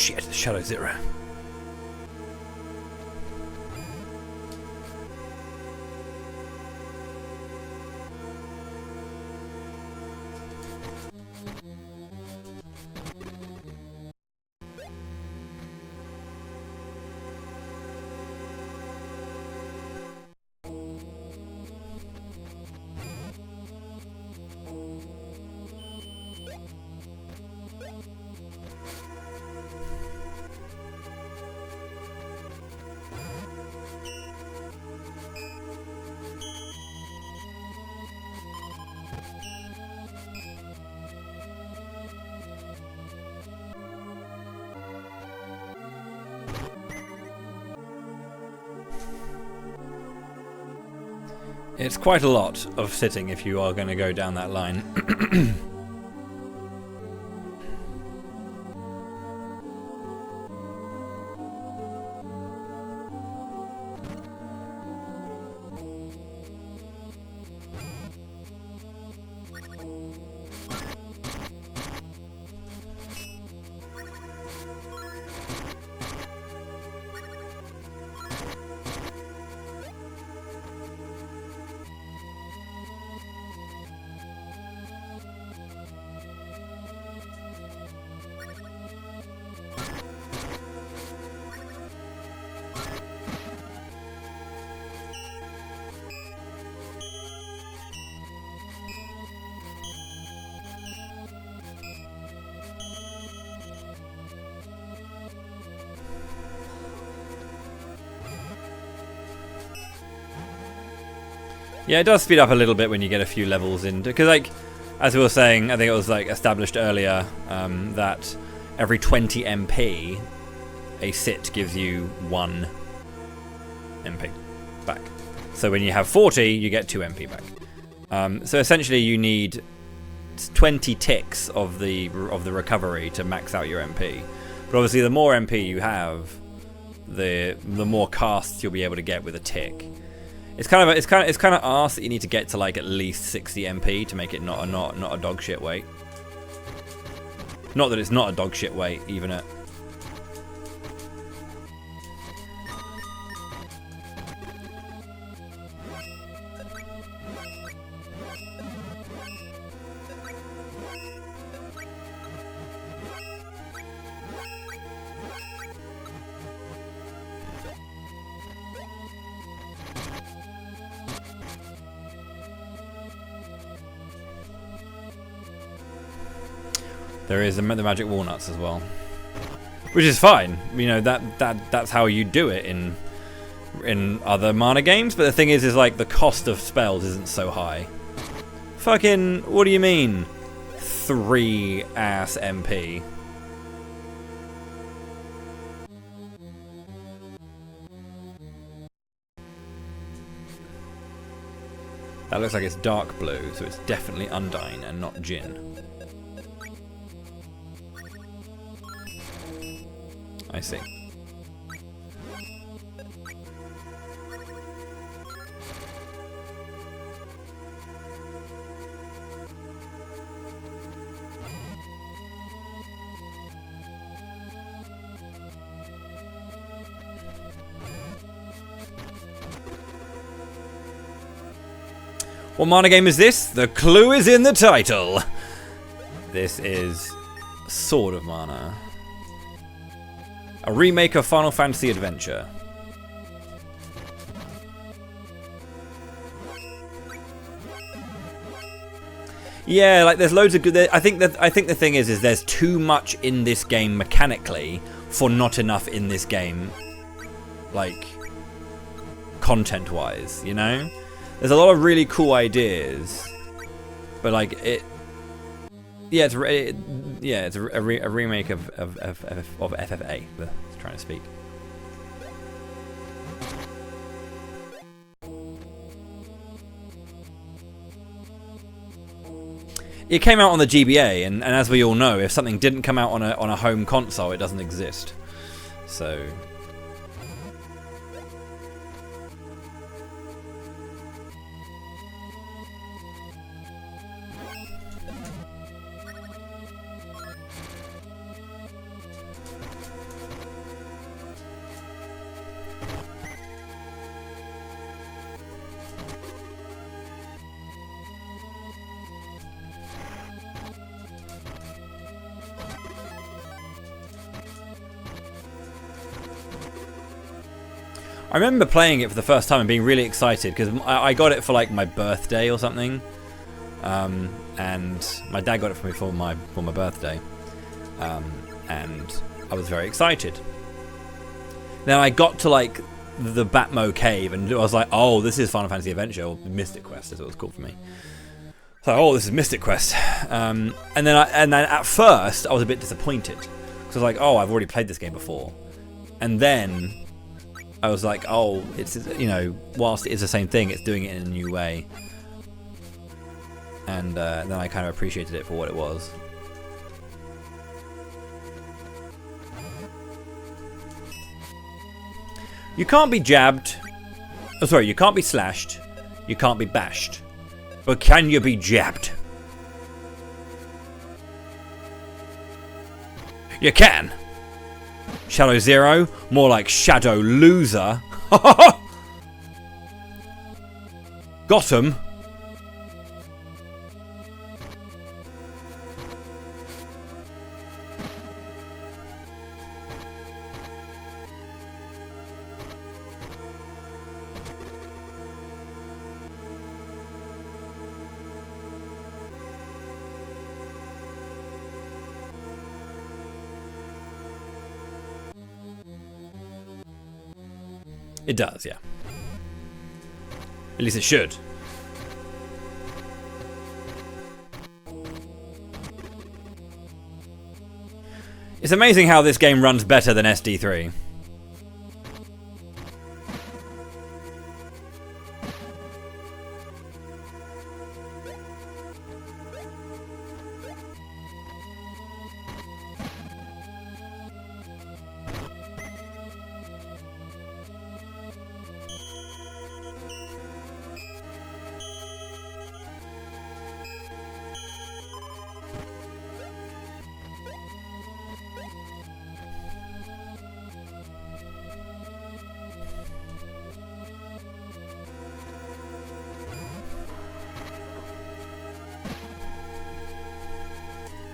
Shit, Shadow Zero. It's quite a lot of sitting if you are going to go down that line. Yeah, it does speed up a little bit when you get a few levels in, because, like, as we were saying, I think it was like established earlier that every 20 MP, a sit gives you 1 MP back. So when you have 40, you get 2 MP back. So essentially, you need 20 ticks of the recovery to max out your MP. But obviously, the more MP you have, the more casts you'll be able to get with a tick. It's kind of arse that you need to get to like at least 60 MP to make it not a dog shit weight. Not that it's not a dog shit weight, even at. There is the magic walnuts as well, which is fine. You know that's how you do it in other mana games. But the thing is like the cost of spells isn't so high. Fucking what do you mean? 3 ass MP. That looks like it's dark blue, so it's definitely Undyne and not Jinn. I see. What mana game is this? The clue is in the title. This is Sword of Mana. A remake of Final Fantasy Adventure. Yeah, like there's loads of good. I think the thing is there's too much in this game mechanically for not enough in this game, like content-wise. You know, there's a lot of really cool ideas, but like it. Yeah, it's a remake of FFA. It's trying to speak. It came out on the GBA, and as we all know, if something didn't come out on a home console, it doesn't exist. So. I remember playing it for the first time and being really excited because I got it for like my birthday or something, and my dad got it for me for my birthday, and I was very excited. Then I got to like the Batmo cave and I was like, oh, this is Final Fantasy Adventure, or Mystic Quest is what it was called for me. So, oh, this is Mystic Quest, and then at first I was a bit disappointed because I was like, oh, I've already played this game before, and then I was like, oh, it's, you know, whilst it is the same thing, it's doing it in a new way, and then I kind of appreciated it for what it was. You can't be jabbed. Oh, sorry, you can't be slashed. You can't be bashed. But can you be jabbed? You can. Shadow Zero, more like Shadow Loser. Got him. It does, yeah. At least it should. It's amazing how this game runs better than SD3.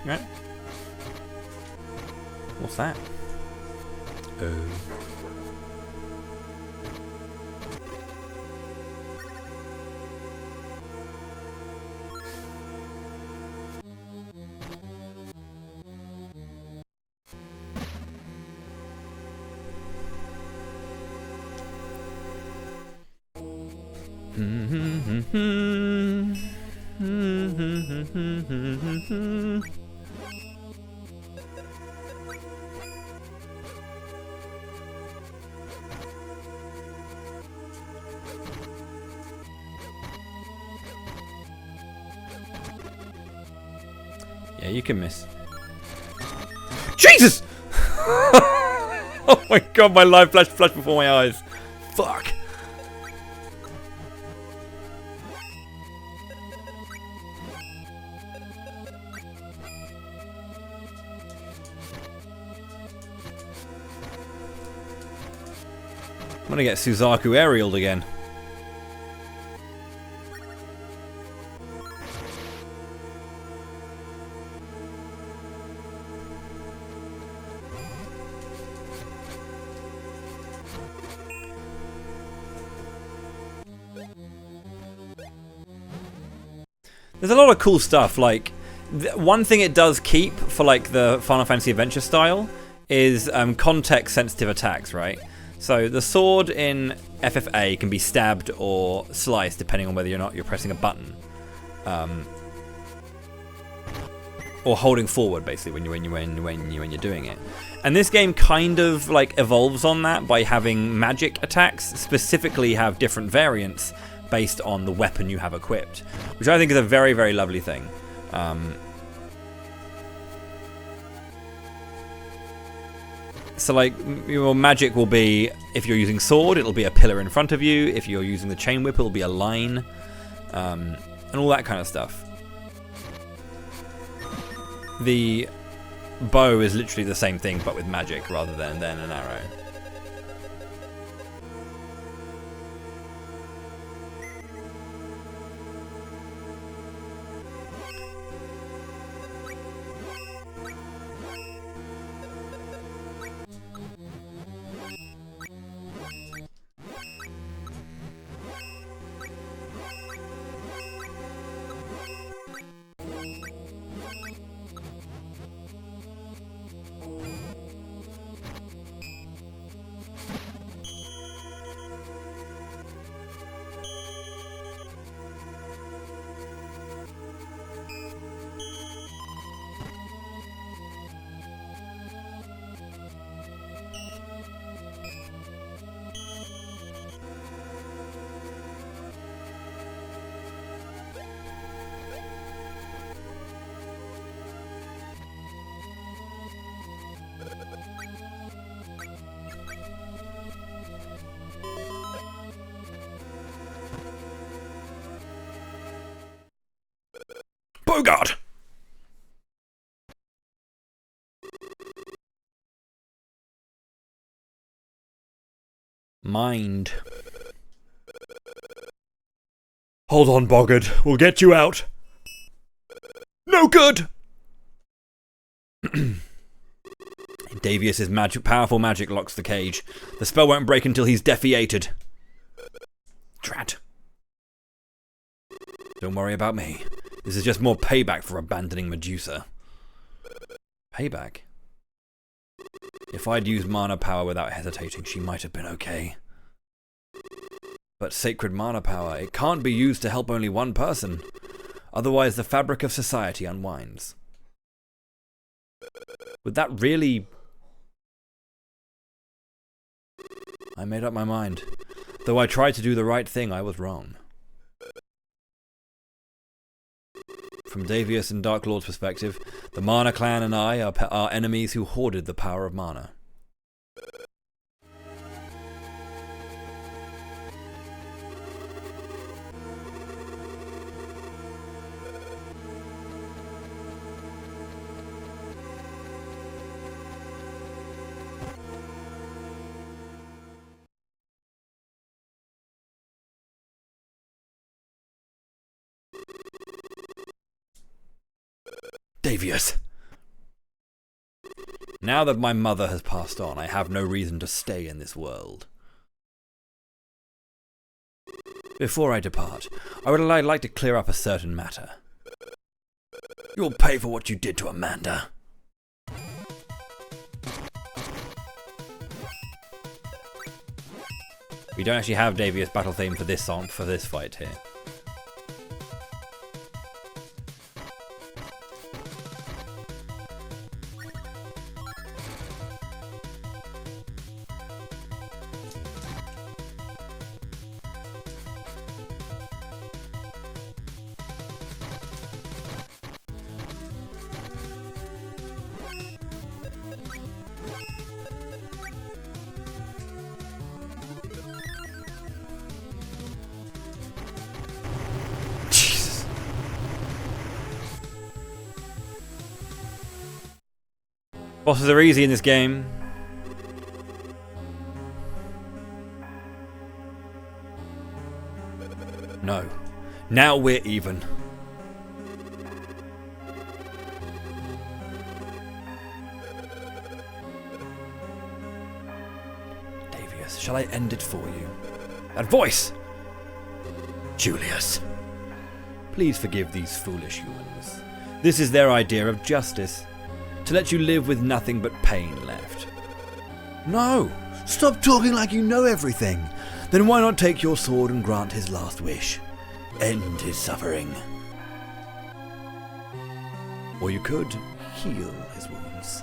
Right. What's that? Oh. Yeah, you can miss. Jesus! Oh my god, my life flashed before my eyes. Fuck. I'm gonna get Suzaku aerialed again. There's a lot of cool stuff, like, one thing it does keep for, like, the Final Fantasy Adventure style is context-sensitive attacks, right? So the sword in FFA can be stabbed or sliced depending on whether or not you're pressing a button. Or holding forward, basically, when you're doing it. And this game kind of, like, evolves on that by having magic attacks specifically have different variants based on the weapon you have equipped, which I think is a very, very lovely thing. So, like, your magic will be, if you're using sword, it'll be a pillar in front of you. If you're using the chain whip, it'll be a line, and all that kind of stuff. The bow is literally the same thing, but with magic rather than an arrow. Bogart! Mind. Hold on, Bogart. We'll get you out. No good! Davius's powerful magic locks the cage. The spell won't break until he's defeated. Drat. Don't worry about me. This is just more payback for abandoning Medusa. Payback? If I'd used mana power without hesitating, she might have been okay. But sacred mana power, it can't be used to help only one person. Otherwise the fabric of society unwinds. Would that really... I made up my mind. Though I tried to do the right thing, I was wrong. From Davius and Dark Lord's perspective, the Mana clan and I are enemies who hoarded the power of mana. Davius. Now that my mother has passed on, I have no reason to stay in this world. Before I depart, I would like to clear up a certain matter. You'll pay for what you did to Amanda. We don't actually have Davius battle theme for this song, for this fight here. Bosses are easy in this game. No. Now we're even. Davius, shall I end it for you? That voice! Julius. Please forgive these foolish humans. This is their idea of justice. To let you live with nothing but pain left. No! Stop talking like you know everything! Then why not take your sword and grant his last wish? End his suffering. Or you could heal his wounds.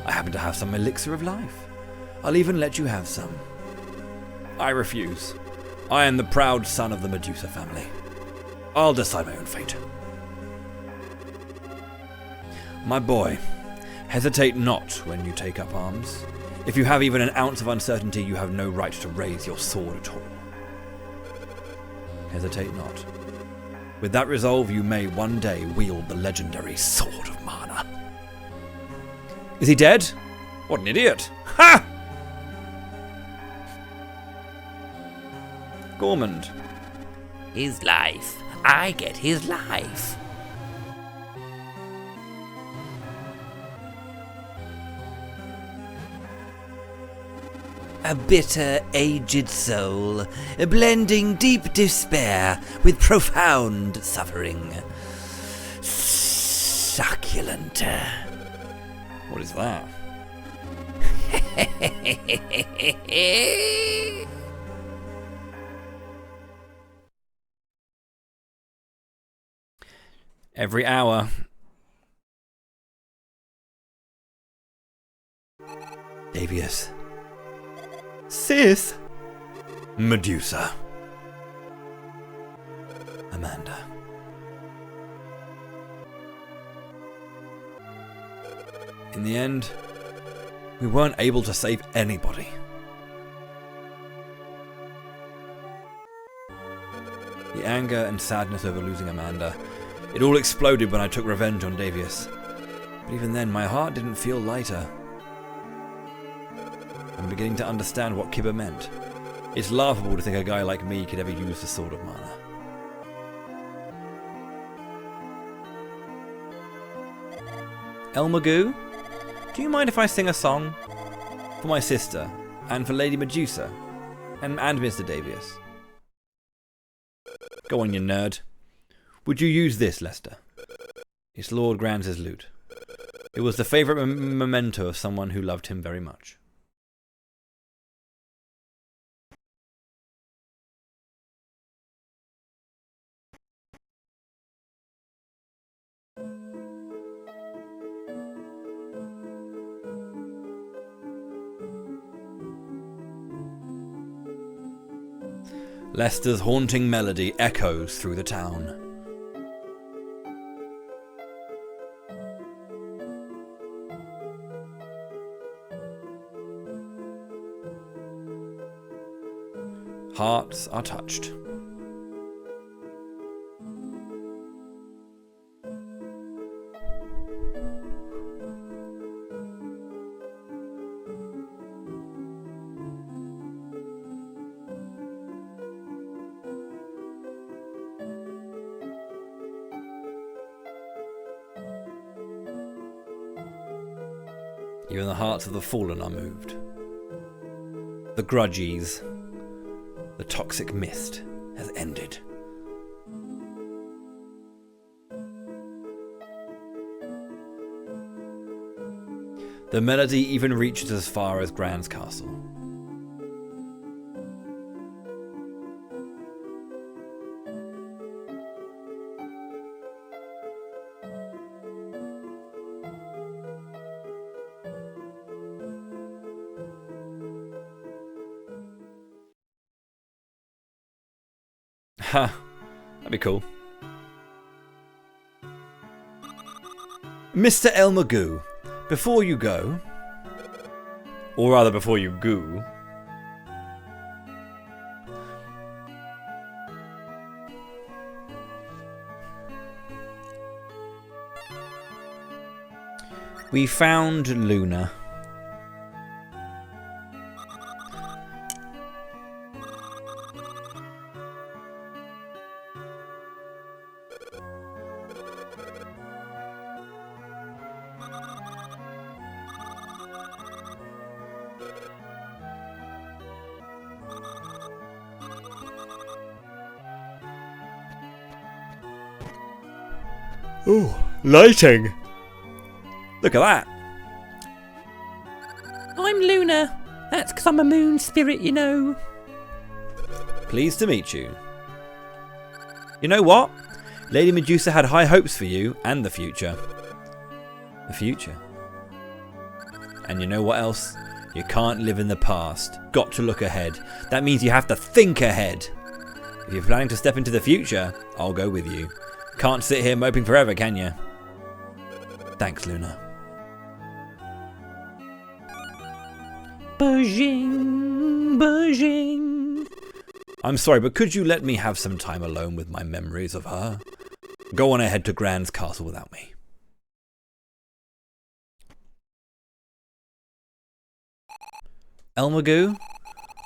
I happen to have some elixir of life. I'll even let you have some. I refuse. I am the proud son of the Medusa family. I'll decide my own fate. My boy, hesitate not when you take up arms. If you have even an ounce of uncertainty, you have no right to raise your sword at all. Hesitate not. With that resolve, you may one day wield the legendary Sword of Mana. Is he dead? What an idiot! Ha! Gormand. His life. I get his life. A bitter, aged soul, blending deep despair with profound suffering. Succulent. What is that? Every hour. Davius. Sith. Medusa. Amanda. In the end, we weren't able to save anybody. The anger and sadness over losing Amanda It all exploded when I took revenge on Davius. But even then, my heart didn't feel lighter. I'm beginning to understand what Kibba meant. It's laughable to think a guy like me could ever use the Sword of Mana. El Magoo, do you mind if I sing a song? For my sister, and for Lady Medusa, and Mr. Davius. Go on, you nerd. Would you use this, Lester? It's Lord Granz's lute. It was the favourite memento of someone who loved him very much. Lester's haunting melody echoes through the town. Hearts are touched. Even the hearts of the fallen are moved. The grudges, the toxic mist has ended. The melody even reaches as far as Gran's castle. Ha, that'd be cool. Mr. El Magoo, before you go, or rather before you goo, we found Luna. Oh, lighting! Look at that! I'm Luna. That's because I'm a moon spirit, you know. Pleased to meet you. You know what? Lady Medusa had high hopes for you and the future. The future. And you know what else? You can't live in the past. Got to look ahead. That means you have to think ahead. If you're planning to step into the future, I'll go with you. Can't sit here moping forever, can you? Thanks, Luna. Buzzing, buzzing. I'm sorry, but could you let me have some time alone with my memories of her? Go on ahead to Gran's castle without me. El Magoo,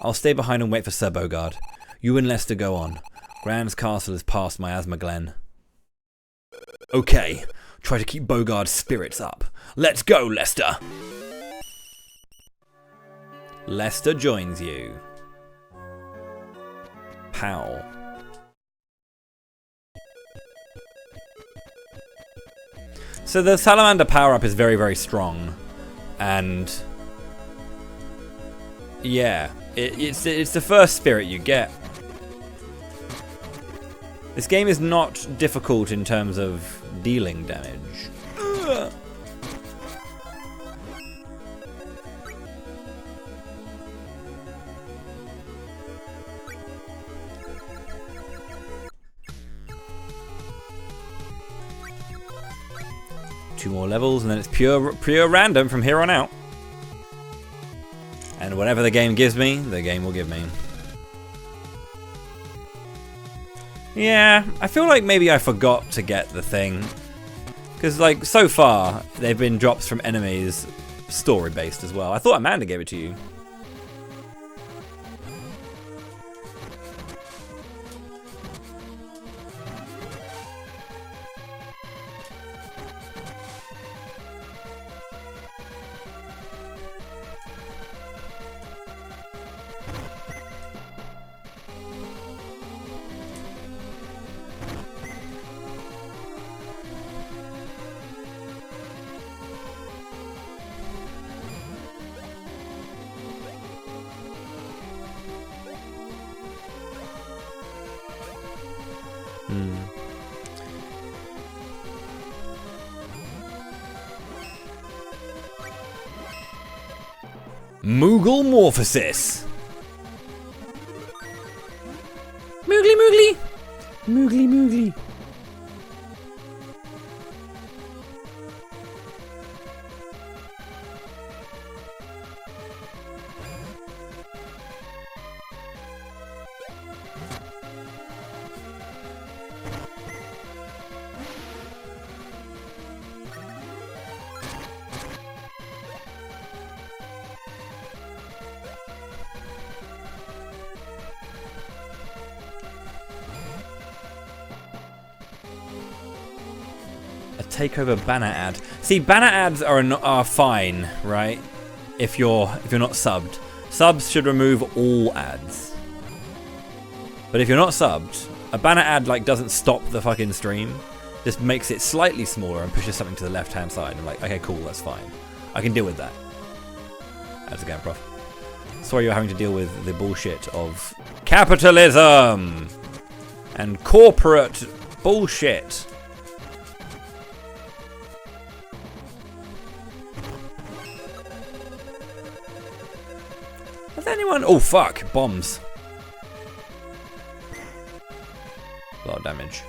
I'll stay behind and wait for Sir Bogard. You and Lester go on. Gran's castle is past Miasma Glen. Okay, try to keep Bogard's spirits up. Let's go, Lester! Lester joins you. Pow. So the Salamander power-up is very, very strong. And yeah, it's the first spirit you get. This game is not difficult in terms of dealing damage. Ugh. Two more levels and then it's pure random from here on out. And whatever the game gives me, the game will give me. Yeah, I feel like maybe I forgot to get the thing. Because, like, so far, they've been drops from enemies, story-based as well. I thought Amanda gave it to you. Moogle Morphosis. Moogly Moogly. Moogly Moogly. Takeover banner ad. See, banner ads are fine, right? If you're not subbed. Subs should remove all ads. But if you're not subbed, a banner ad like doesn't stop the fucking stream. Just makes it slightly smaller and pushes something to the left-hand side. I'm like, okay, cool, that's fine. I can deal with that. That's again, prof. Sorry you're having to deal with the bullshit of capitalism and corporate bullshit. Has anyone... Oh, fuck. Bombs. A lot of damage.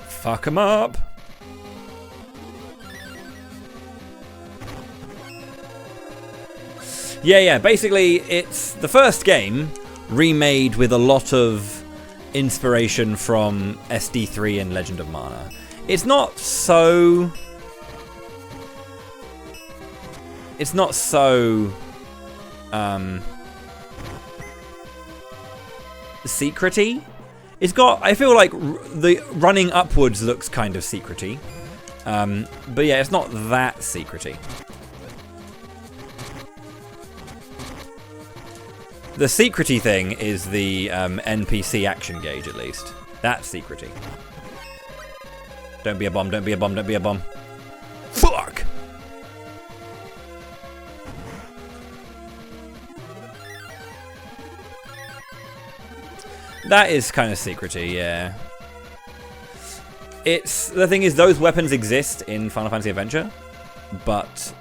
Fuck 'em up. Yeah, basically it's the first game remade with a lot of inspiration from SD3 and Legend of Mana. It's not so secrety. It's got, I feel like the running upwards looks kind of secrety. But yeah, it's not that secrety. The secrety thing is the NPC action gauge, at least. That's secrety. Don't be a bomb, don't be a bomb, don't be a bomb. Fuck! That is kind of secrety, yeah. The thing is, those weapons exist in Final Fantasy Adventure, but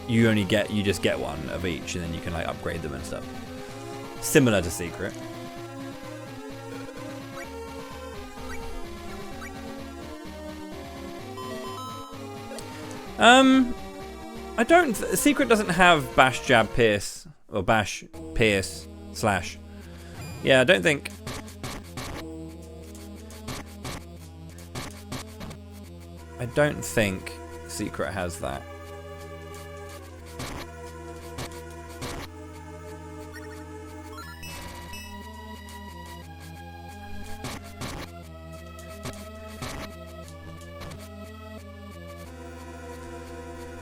you just get one of each, and then you can like upgrade them and stuff. Similar to Secret. Secret doesn't have bash, jab, pierce, or bash, pierce, slash. Yeah, I don't think. Secret has that.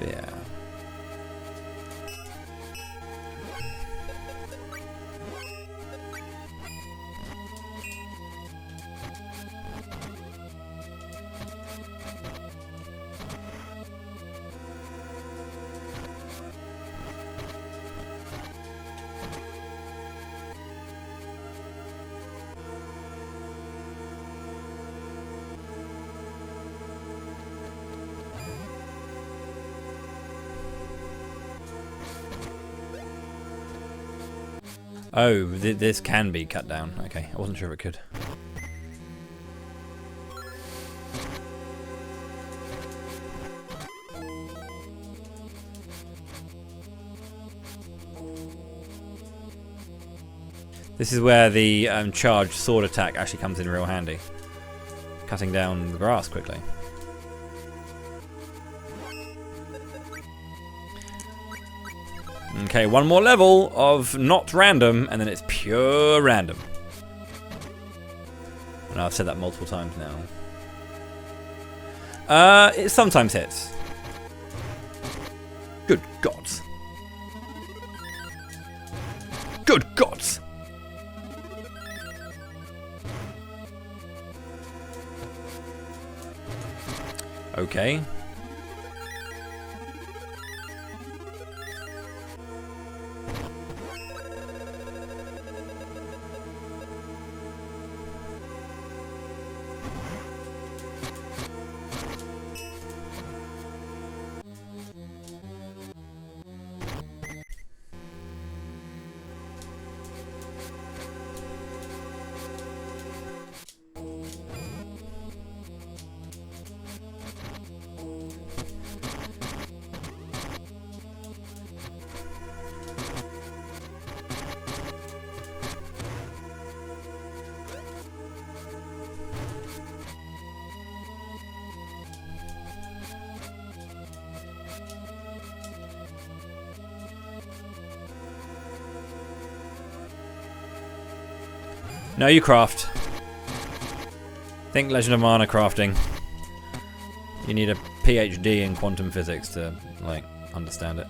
Yeah. Oh, this can be cut down. Okay, I wasn't sure if it could. This is where the charged sword attack actually comes in real handy. Cutting down the grass quickly. Okay, one more level of not random, and then it's pure random. And I've said that multiple times now. It sometimes hits. Good gods. Good gods! Okay. No, you craft. Think Legend of Mana crafting. You need a PhD in quantum physics to, like, understand it.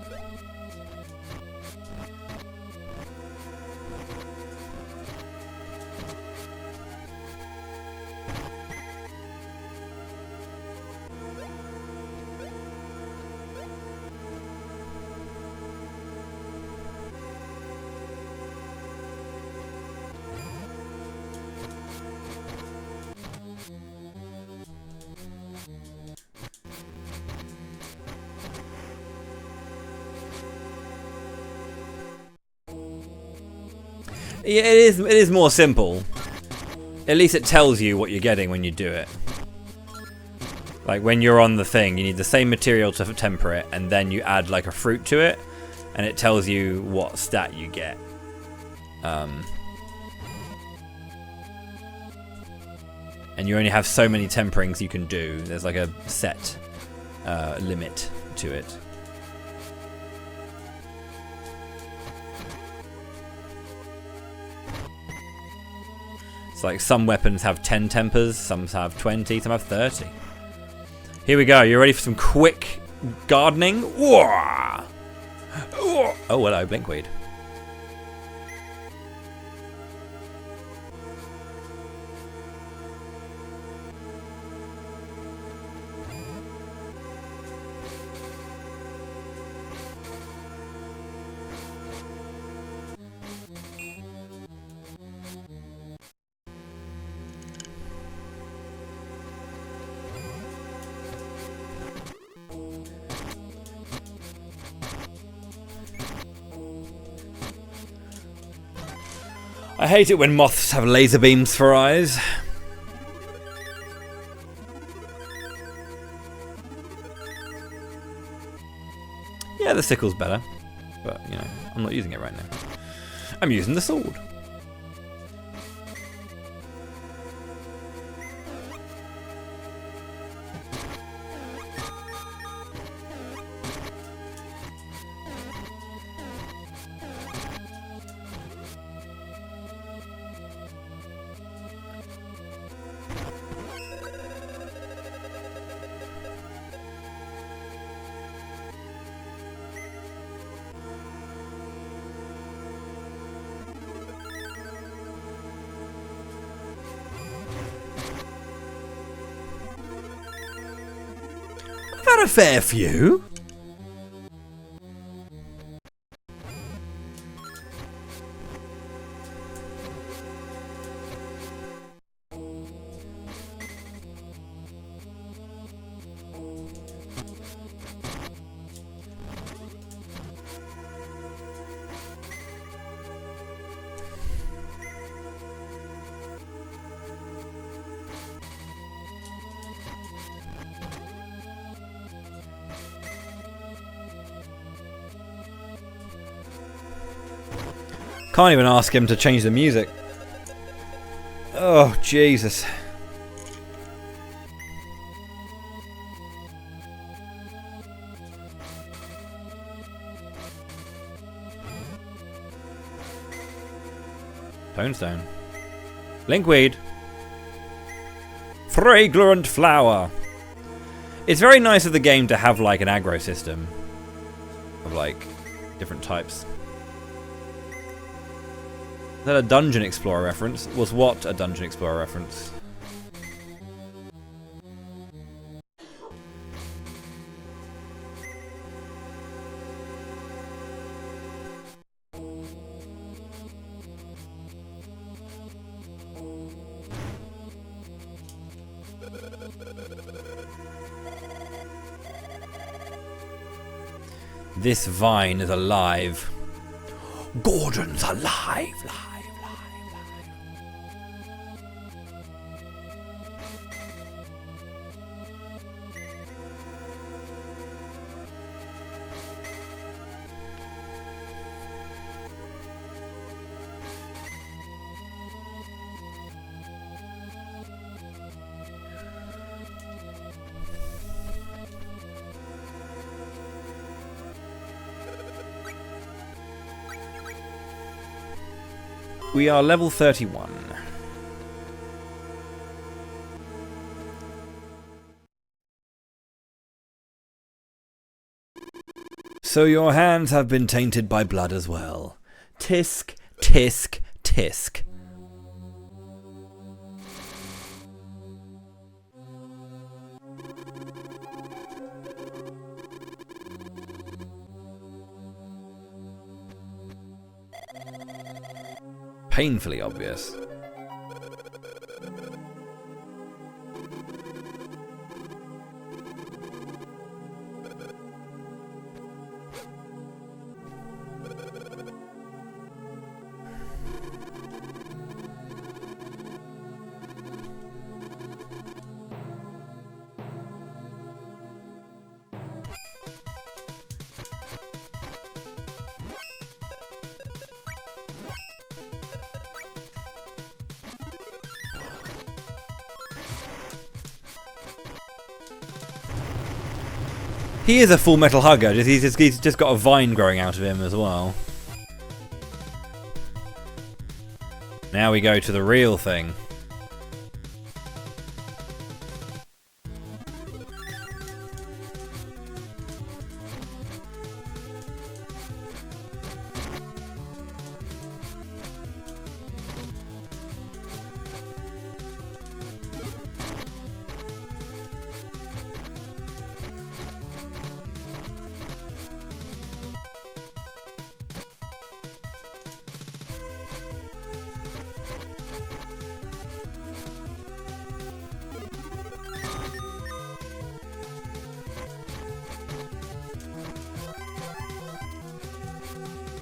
Yeah, it is more simple. At least it tells you what you're getting when you do it. Like when you're on the thing, you need the same material to temper it, and then you add like a fruit to it, and it tells you what stat you get. And you only have so many temperings you can do. There's like a set limit to it. Like some weapons have 10 tempers, some have 20, some have 30. Here we go. You ready for some quick gardening? Oh, hello, Blinkweed. I hate it when moths have laser beams for eyes. Yeah, the sickle's better, but, you know, I'm not using it right now. I'm using the sword. I've had a fair few. Can't even ask him to change the music. Oh, Jesus. Tonestone. Linkweed. Fragrant flower. It's very nice of the game to have like an aggro system of like different types. Is that a Dungeon Explorer reference? Was what a Dungeon Explorer reference? This vine is alive. Gordon's alive, live. We are level 31. So your hands have been tainted by blood as well. Tisk, tisk, tisk. Painfully obvious. He is a Full Metal Hugger, he's just got a vine growing out of him as well. Now we go to the real thing.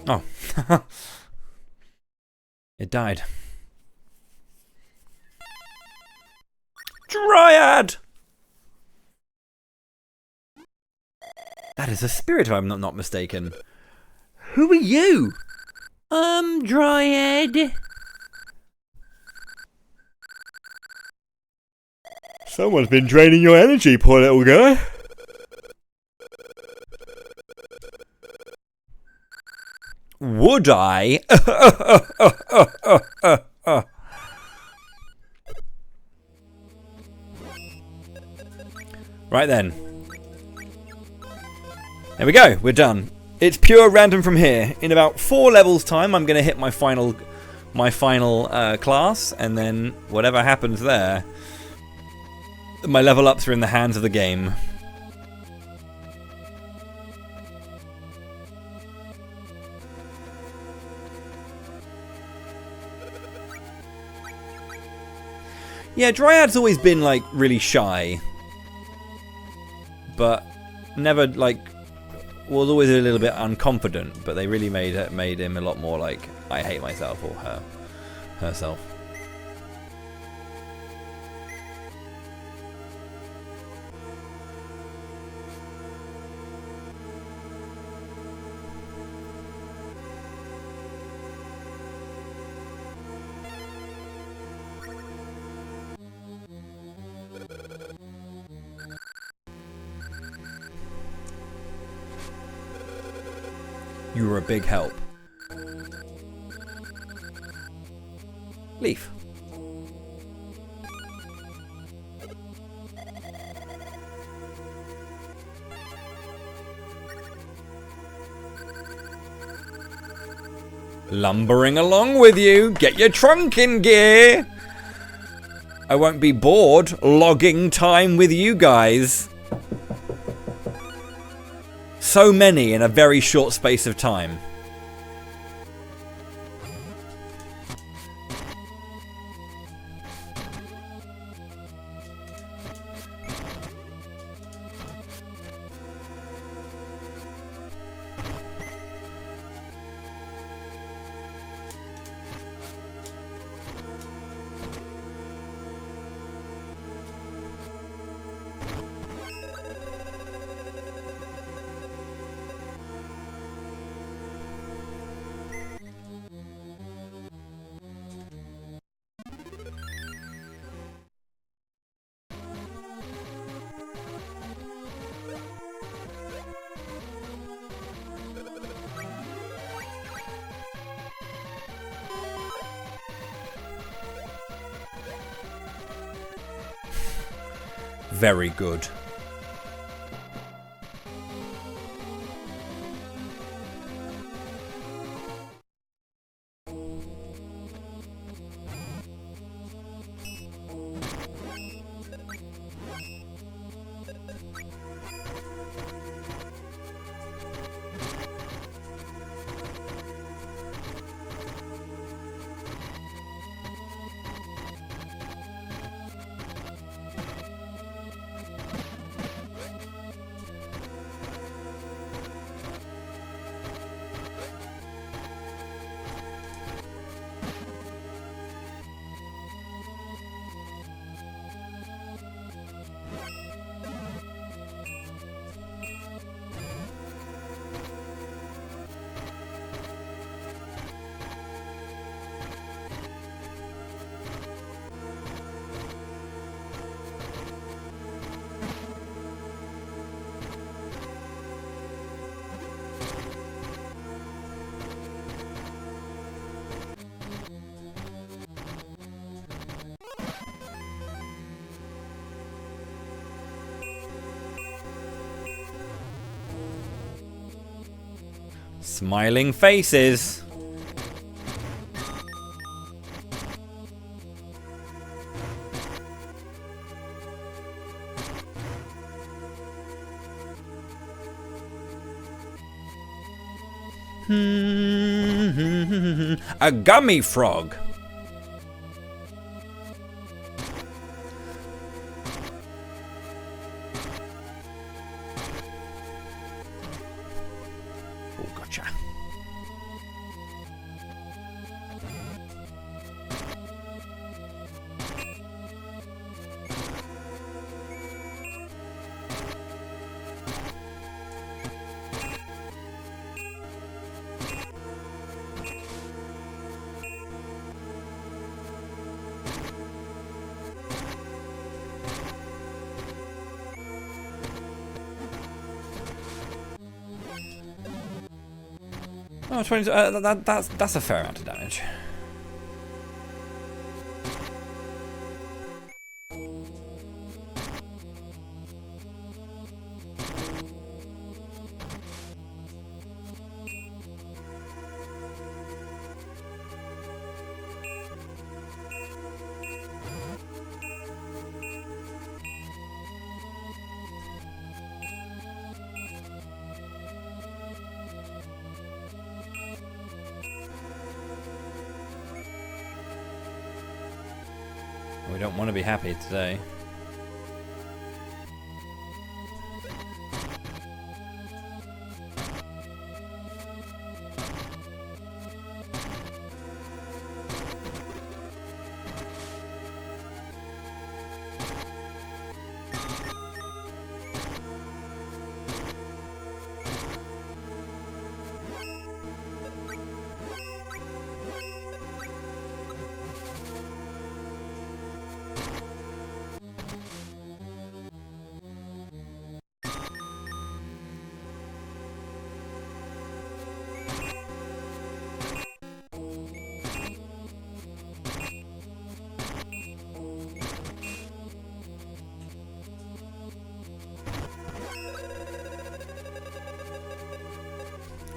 Oh. It died. Dryad! That is a spirit, if I'm not mistaken. Who are you? Dryad. Someone's been draining your energy, poor little guy. Would I? Right then. There we go, we're done. It's pure random from here. In about 4 levels time, I'm going to hit my final class, and then whatever happens there, my level ups are in the hands of the game. Yeah, Dryad's always been, like, really shy. But never, like, was always a little bit unconfident. But they really made him a lot more, like, I hate myself, or herself. You were a big help. Leaf. Lumbering along with you. Get your trunk in gear. I won't be bored logging time with you guys. So many in a very short space of time. Very good. Smiling faces. A gummy frog. Oh, gotcha. Oh, 20, that's a fair amount of damage. We don't want to be happy today.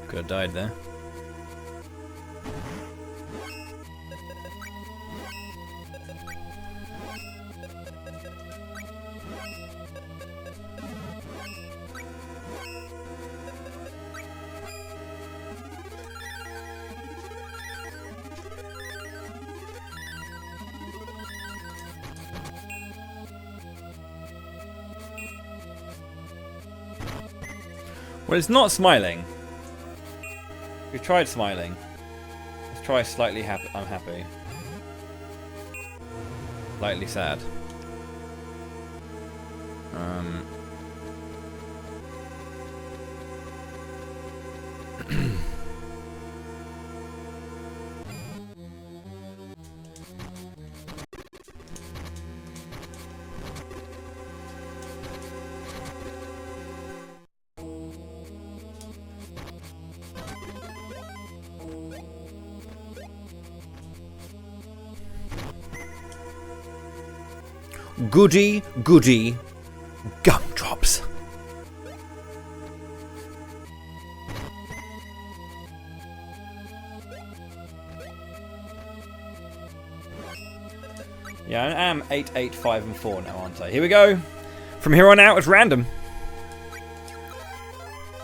Could have died there. Well, it's not smiling. We tried smiling. Let's try slightly happy. I'm happy. Slightly sad. Goody, goody, gumdrops. Yeah, I am 8, 8, 5, and 4 now, aren't I? Here we go. From here on out, it's random.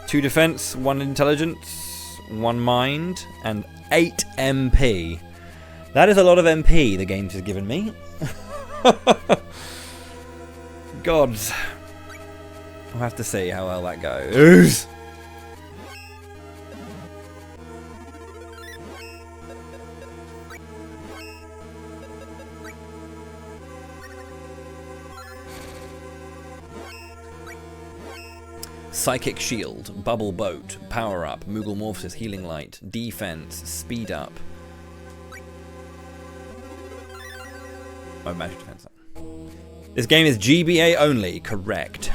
2 defense, 1 intelligence, 1 mind, and 8 MP. That is a lot of MP the game has given me. Gods. I'll have to see how well that goes. Psychic Shield, Bubble Boat, Power Up, Moogle Morphosis, Healing Light, Defense, Speed Up. Oh, Magic Defense. This game is GBA only, correct.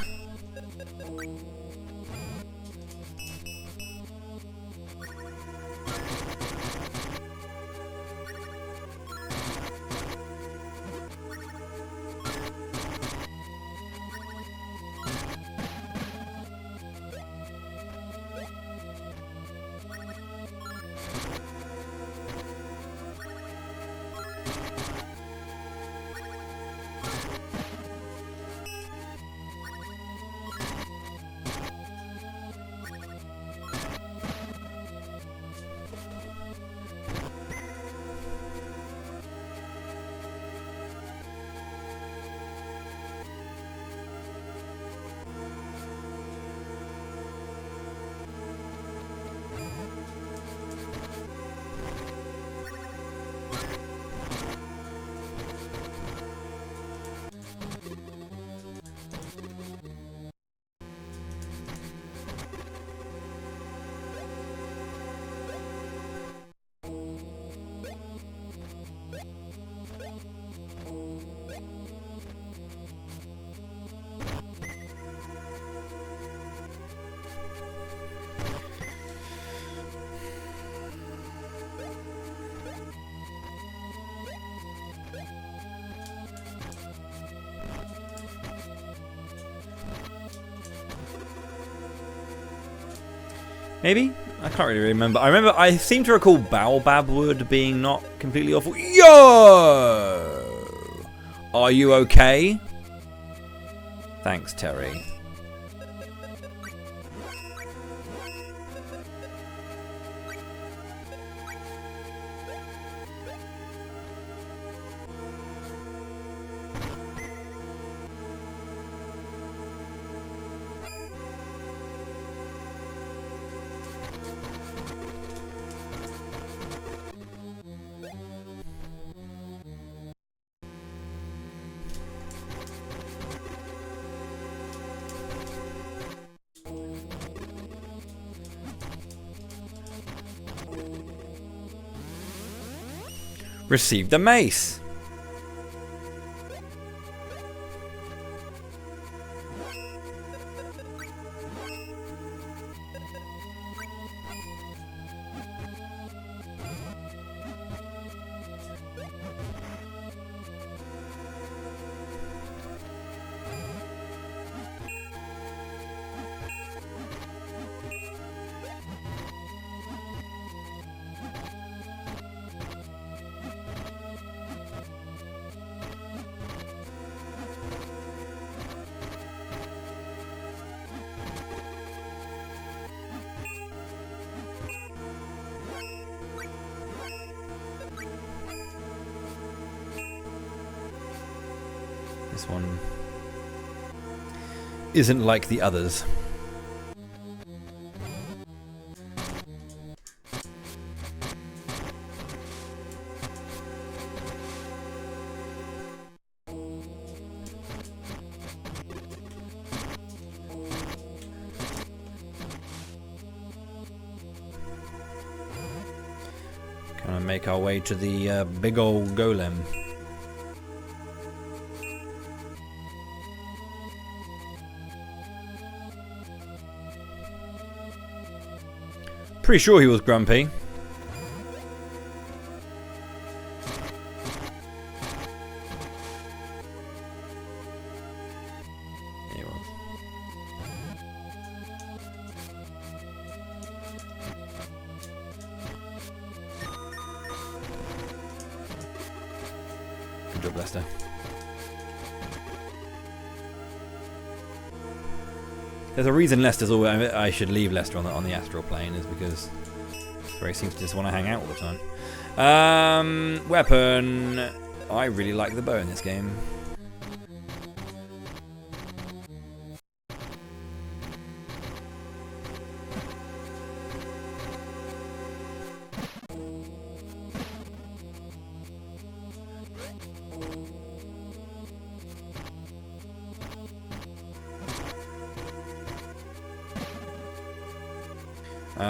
Maybe? I can't really remember. I seem to recall Baobab Wood being not completely awful. Yo! Are you okay? Thanks, Terry. Received the mace. This one isn't like the others. Gonna make our way to the big old golem. Pretty sure he was grumpy. He was. Good job, Lester. There's a reason Lester's always. I should leave Lester on the astral plane, is because he seems to just want to hang out all the time. Weapon. I really like the bow in this game.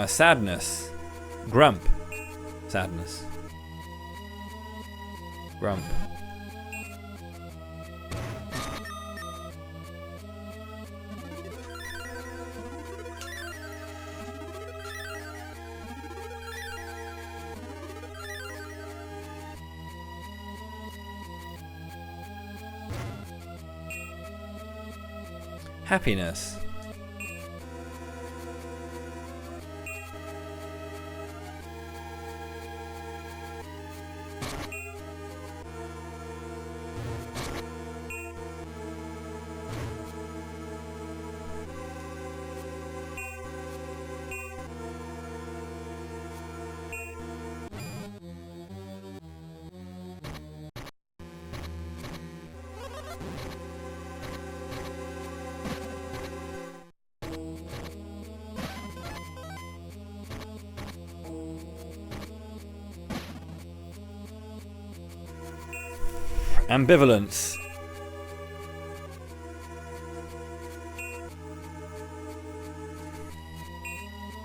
Sadness. Grump. Sadness. Grump. Happiness. Ambivalence.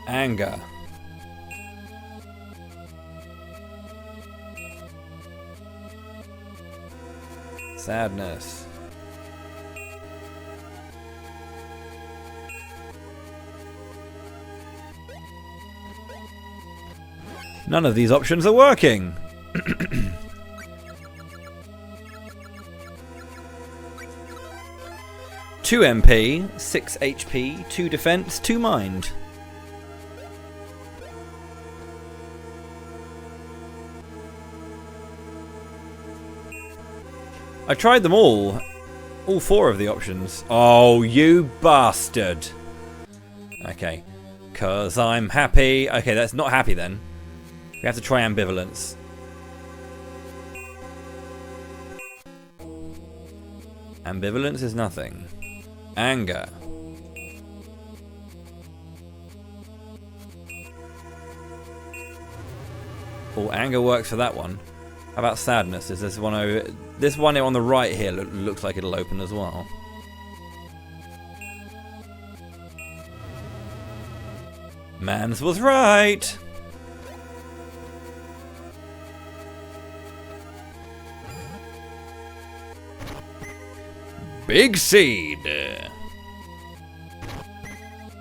Anger. Sadness. None of these options are working. 2 MP, 6 HP, 2 defense, 2 mind. I tried them all 4 of the options. Oh, you bastard. Okay, 'cause I'm happy. Okay, that's not happy then. We have to try ambivalence. Ambivalence is nothing. Anger. Oh, anger works for that one. How about sadness? Is this one over? This one on the right here looks like it'll open as well. Mans was right. Big Seed.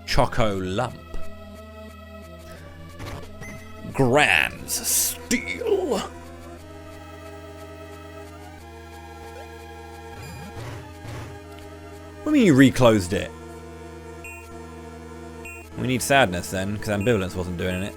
Choco Lump. Grams Steel. What do you mean you reclosed it? We need sadness then, because ambivalence wasn't doing it.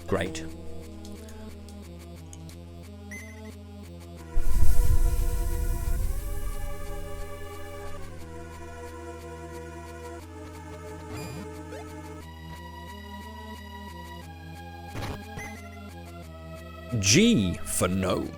Great. G for gnome.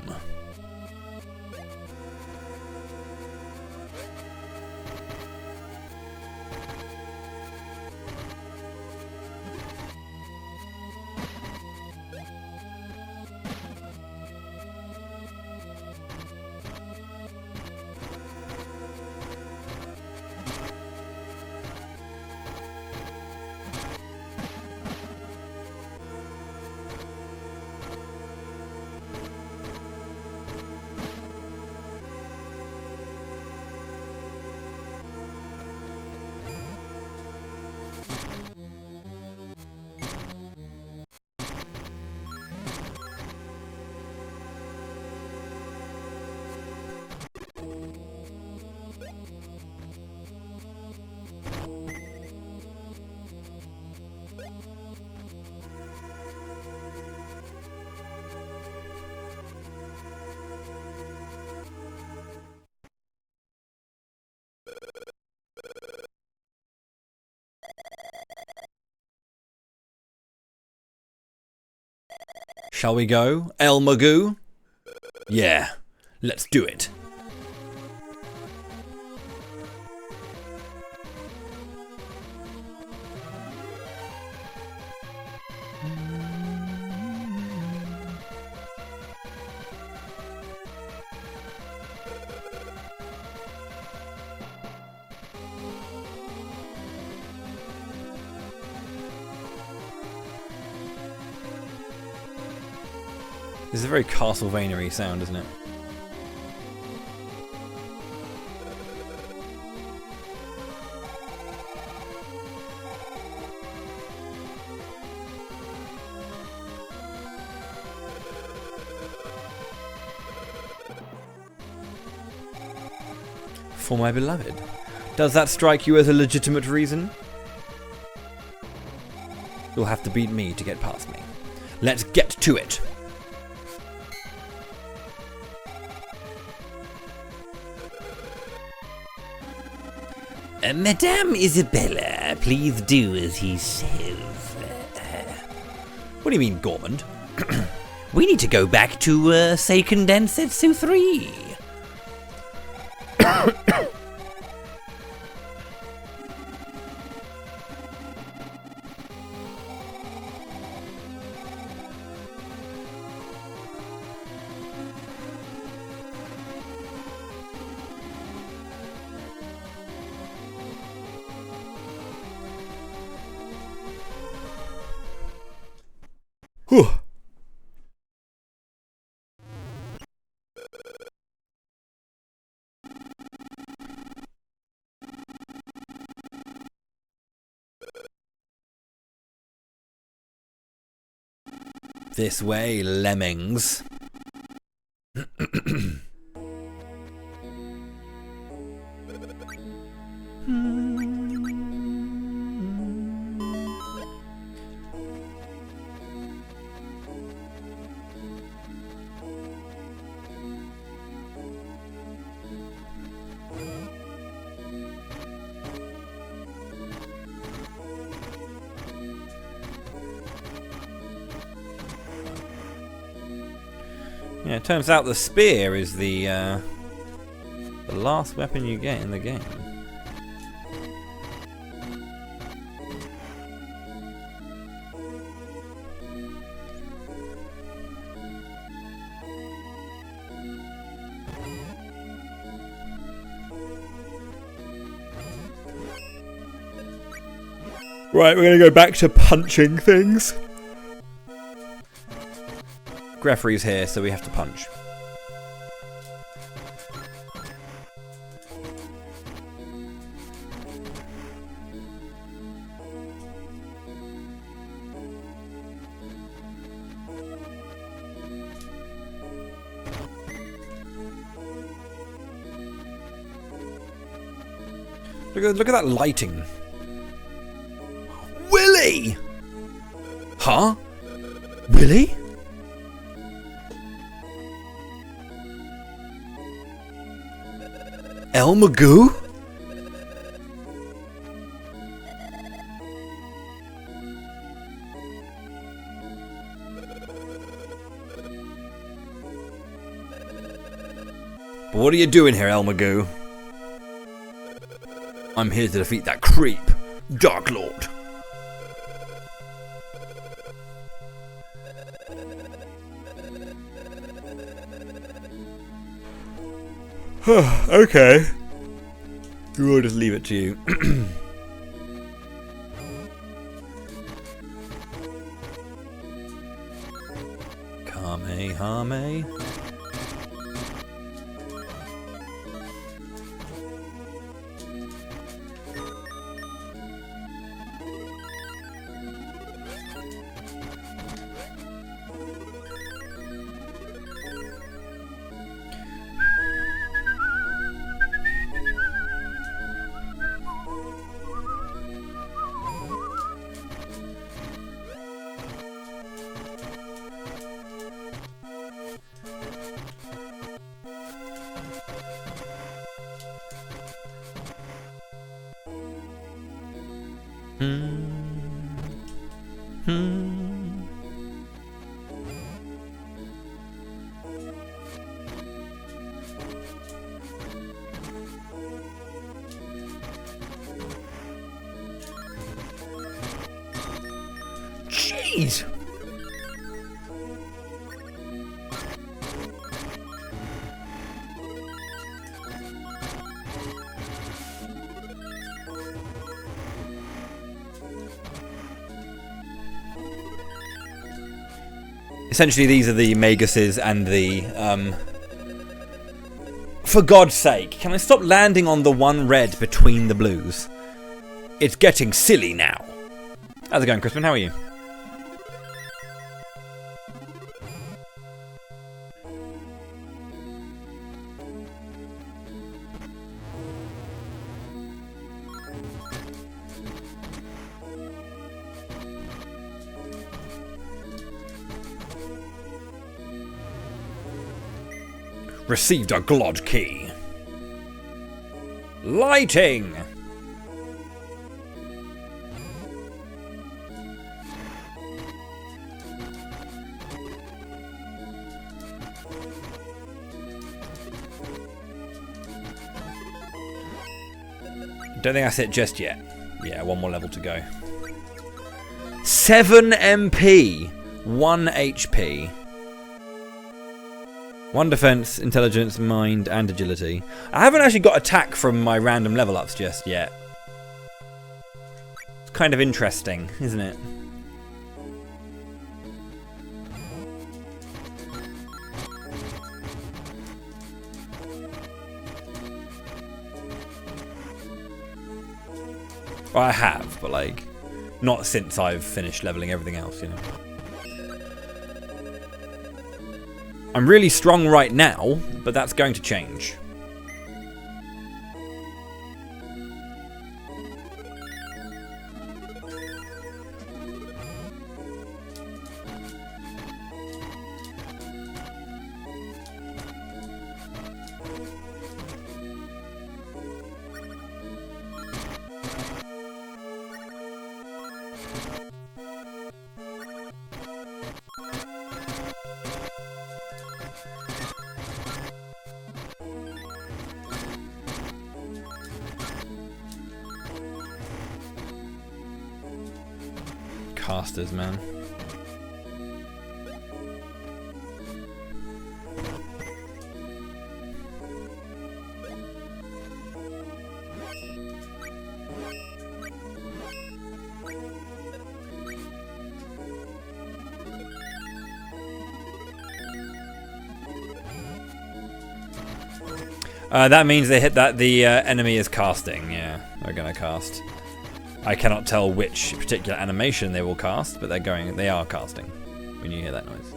Shall we go, El Magoo? Yeah, let's do it. This is a very Castlevania-y sound, isn't it? For my beloved. Does that strike you as a legitimate reason? You'll have to beat me to get past me. Let's get to it! Madame Isabella, please do as he says. What do you mean, Gormand? We need to go back to Seiken Densetsu 3. Whew. This way, lemmings. Yeah, it turns out the spear is the last weapon you get in the game. Right, we're gonna go back to punching things. Referee's here, so we have to punch. Look at that lighting. Willy! Huh? Willy? El Magoo? What are you doing here, Elmagoo? I'm here to defeat that creep, Dark Lord. Okay. We'll just leave it to you. Kamehame. Jeez! Essentially, these are the Maguses and the, For God's sake, can I stop landing on the one red between the blues? It's getting silly now. How's it going, Crispin? How are you? Received a Glod key. Lighting! Don't think that's it just yet. Yeah, one more level to go. 7 MP, 1 HP. 1 defense, intelligence, mind, and agility. I haven't actually got attack from my random level ups just yet. It's kind of interesting, isn't it? Well, I have, but like, not since I've finished leveling everything else, you know. I'm really strong right now, but that's going to change. Casters, man. That means they hit that the enemy is casting. Yeah, they're gonna cast. I cannot tell which particular animation they will cast, but they are casting when you hear that noise.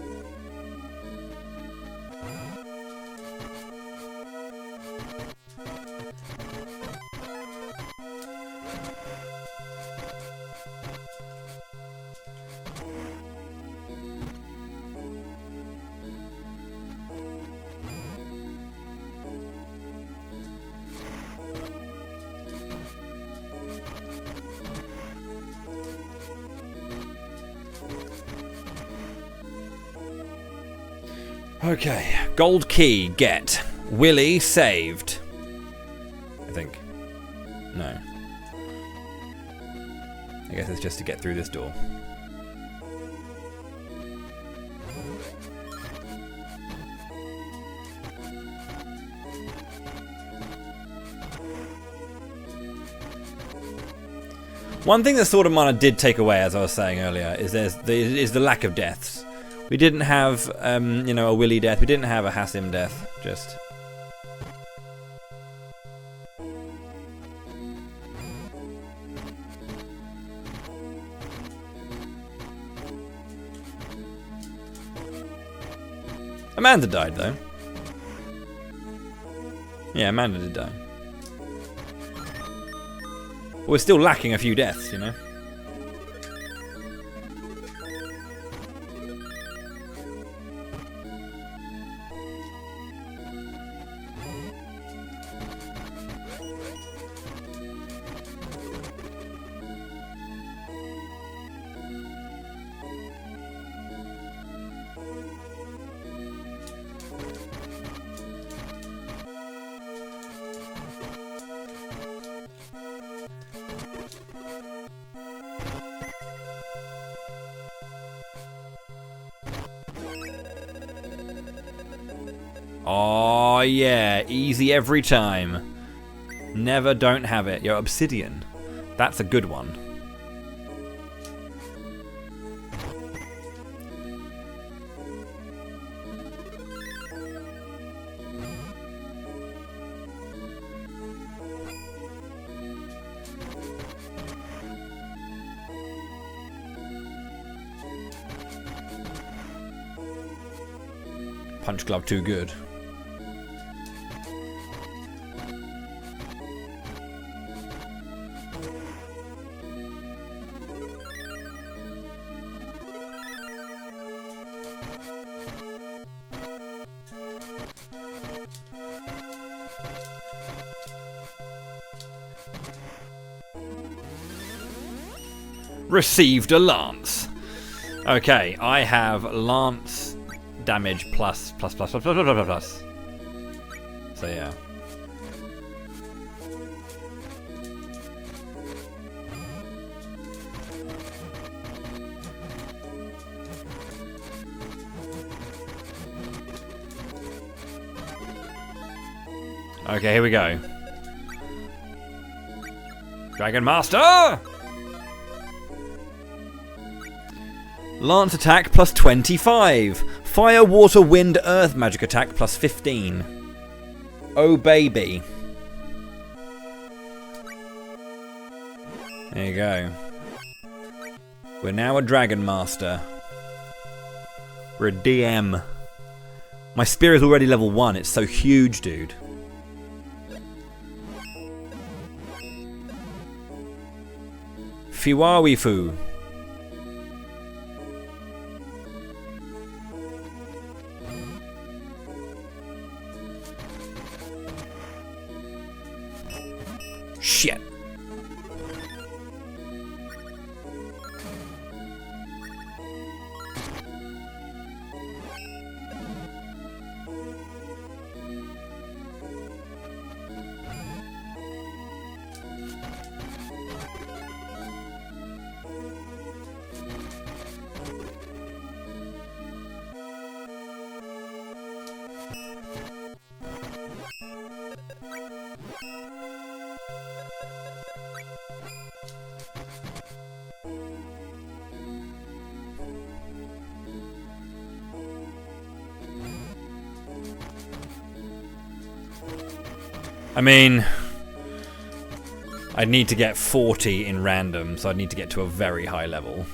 Okay, gold key, get. Willy saved. I think. No. I guess it's just to get through this door. One thing that Sword of Mana did take away, as I was saying earlier, is the lack of deaths. We didn't have, you know, a Willy death. We didn't have a Hassim death. Just. Amanda died, though. Yeah, Amanda did die. But we're still lacking a few deaths, you know? Oh yeah, easy every time. Never don't have it. Yo, Obsidian. That's a good one. Punch glove too good. Received a lance. Okay, I have lance damage plus. So yeah. Okay, here we go. Dragon Master! Lance attack plus 25. Fire, water, wind, earth magic attack plus 15. Oh baby. There you go. We're now a Dragon Master. We're a DM. My spear is already level 1. It's so huge, dude. Fiwawifu. Shit. I mean, I'd need to get 40 in random, so I'd need to get to a very high level.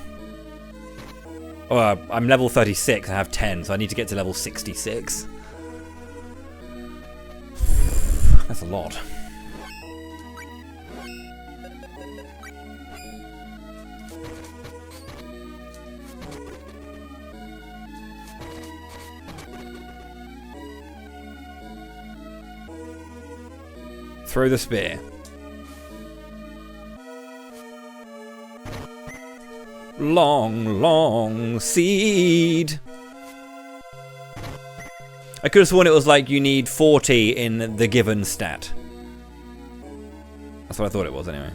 Oh, I'm level 36, I have 10, so I need to get to level 66. That's a lot. Throw the spear. Long, long seed. I could have sworn it was like you need 40 in the given stat. That's what I thought it was anyway.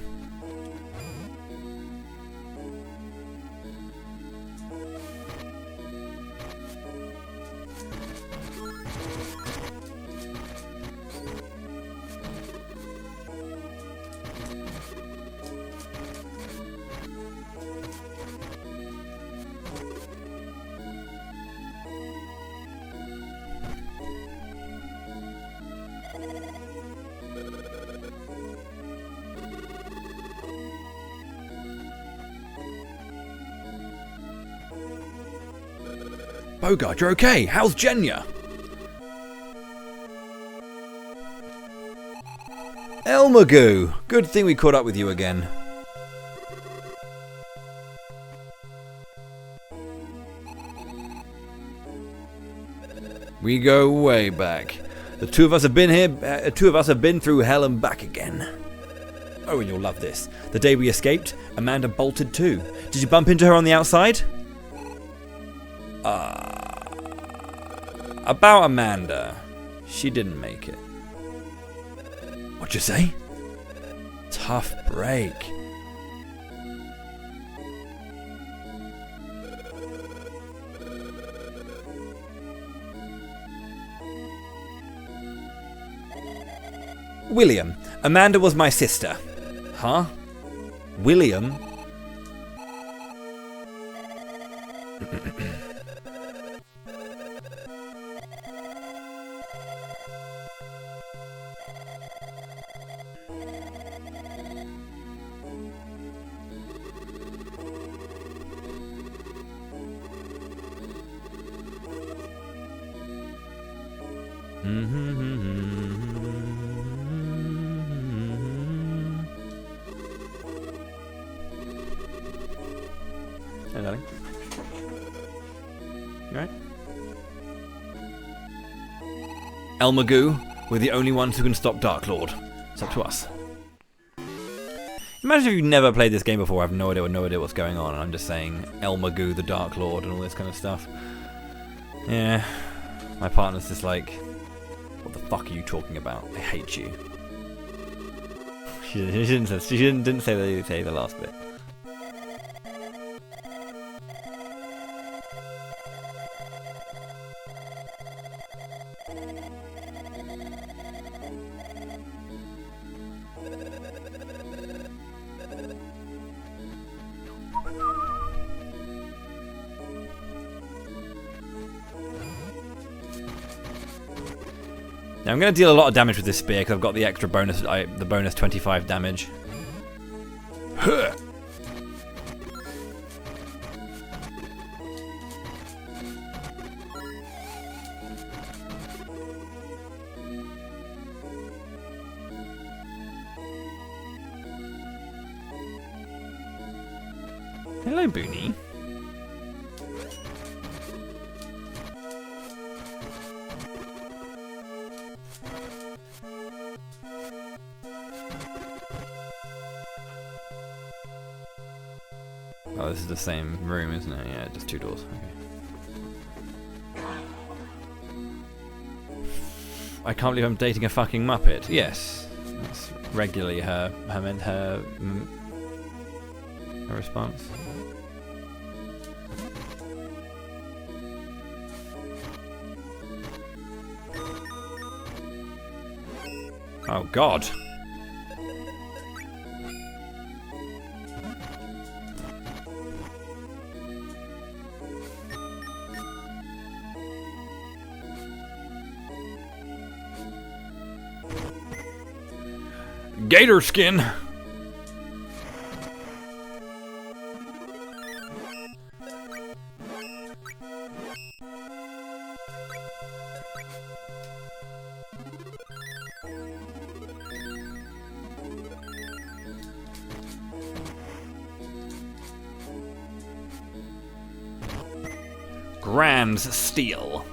Bogart, you're okay. How's Jenya? Elmagoo! Good thing we caught up with you again. We go way back. The two of us have been here. Two of us have been through hell and back again. Oh, and you'll love this. The day we escaped, Amanda bolted too. Did you bump into her on the outside? About Amanda. She didn't make it. What'd you say? Tough break. William, Amanda was my sister. Huh? William? Hey, darling. You alright? Elmagoo, we're the only ones who can stop Dark Lord. It's up to us. Imagine if you've never played this game before, I have no idea what's going on, and I'm just saying Elmagoo, the Dark Lord, and all this kind of stuff. Yeah, my partner's just like, what the fuck are you talking about? I hate you. She didn't say the last bit. Now I'm going to deal a lot of damage with this spear because I've got the extra bonus, the bonus 25 damage. Huh. Hello, Booney. Oh, this is the same room, isn't it? Yeah, just two doors. Okay. I can't believe I'm dating a fucking Muppet. Yes, that's regularly her response. Oh God. Gator skin. Grand's Steel.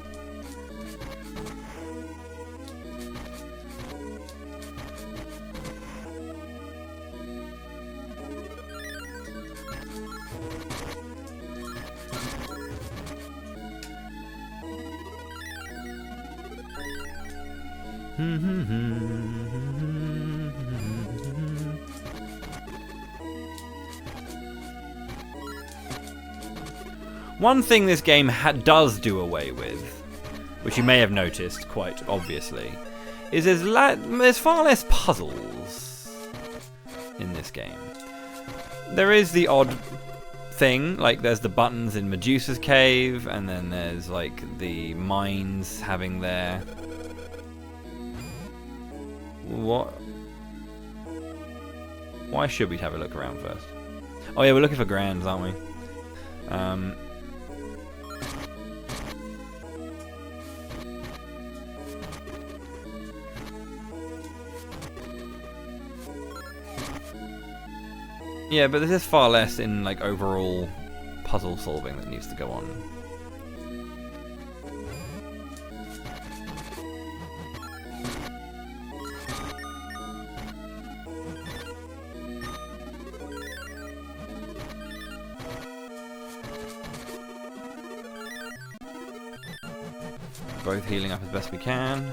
One thing this game does do away with, which you may have noticed quite obviously, is there's far less puzzles in this game. There is the odd thing, like there's the buttons in Medusa's cave, and then there's like the mines having their... What? Why should we have a look around first? Oh yeah, we're looking for grands, aren't we? Yeah, but there's just far less in like overall puzzle solving that needs to go on. Both healing up as best we can.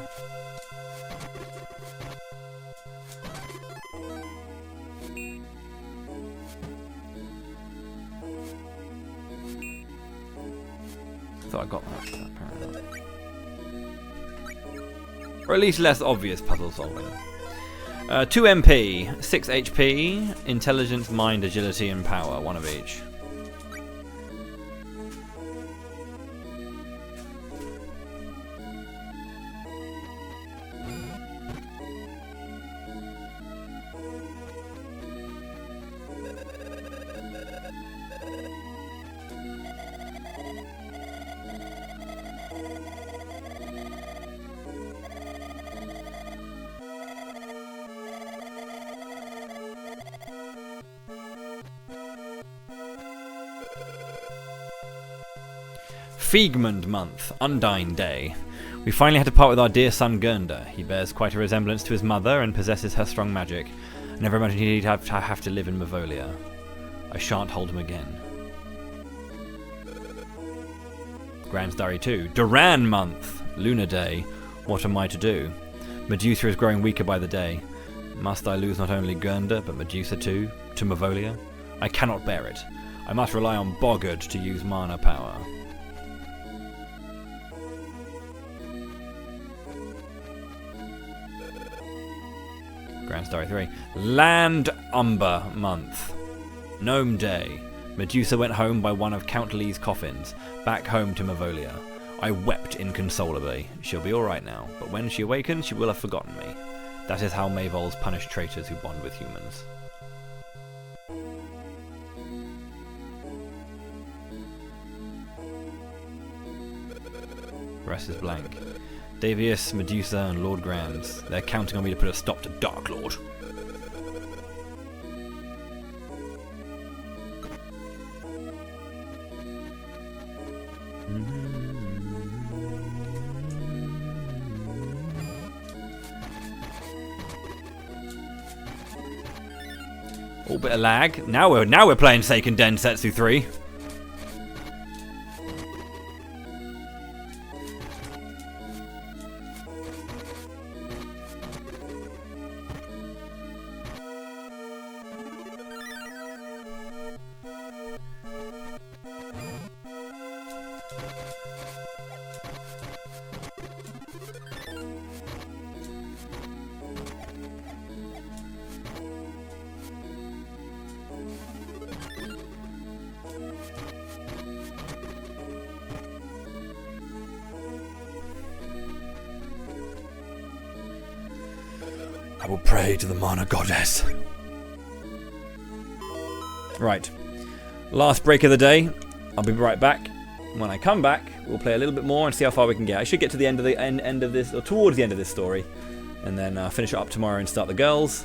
I got that apparently. Or at least less obvious puzzle solving. 2 MP, 6 HP, intelligence, mind, agility, and power. One of each. Figmund month, Undying Day. We finally had to part with our dear son Gurnda. He bears quite a resemblance to his mother and possesses her strong magic. I never imagined he'd have to live in Mavolia. I shan't hold him again. Grand's Diary 2, Duran month, Lunar Day. What am I to do? Medusa is growing weaker by the day. Must I lose not only Gurnda, but Medusa too, to Mavolia? I cannot bear it. I must rely on Boggart to use mana power. Grand Story 3. Land Umber month. Gnome Day. Medusa went home by one of Count Lee's coffins, back home to Mavolia. I wept inconsolably. She'll be alright now, but when she awakens, she will have forgotten me. That is how Mavols punish traitors who bond with humans. The rest is blank. Davius, Medusa, and Lord Grands. They're counting on me to put a stop to Dark Lord. Oh, bit of lag. Now we're playing Seiken Densetsu 3. I will pray to the mana goddess. Right. Last break of the day. I'll be right back. When I come back, we'll play a little bit more and see how far we can get. I should get to the end of the end of this, or towards the end of this story, and then finish it up tomorrow and start the girls.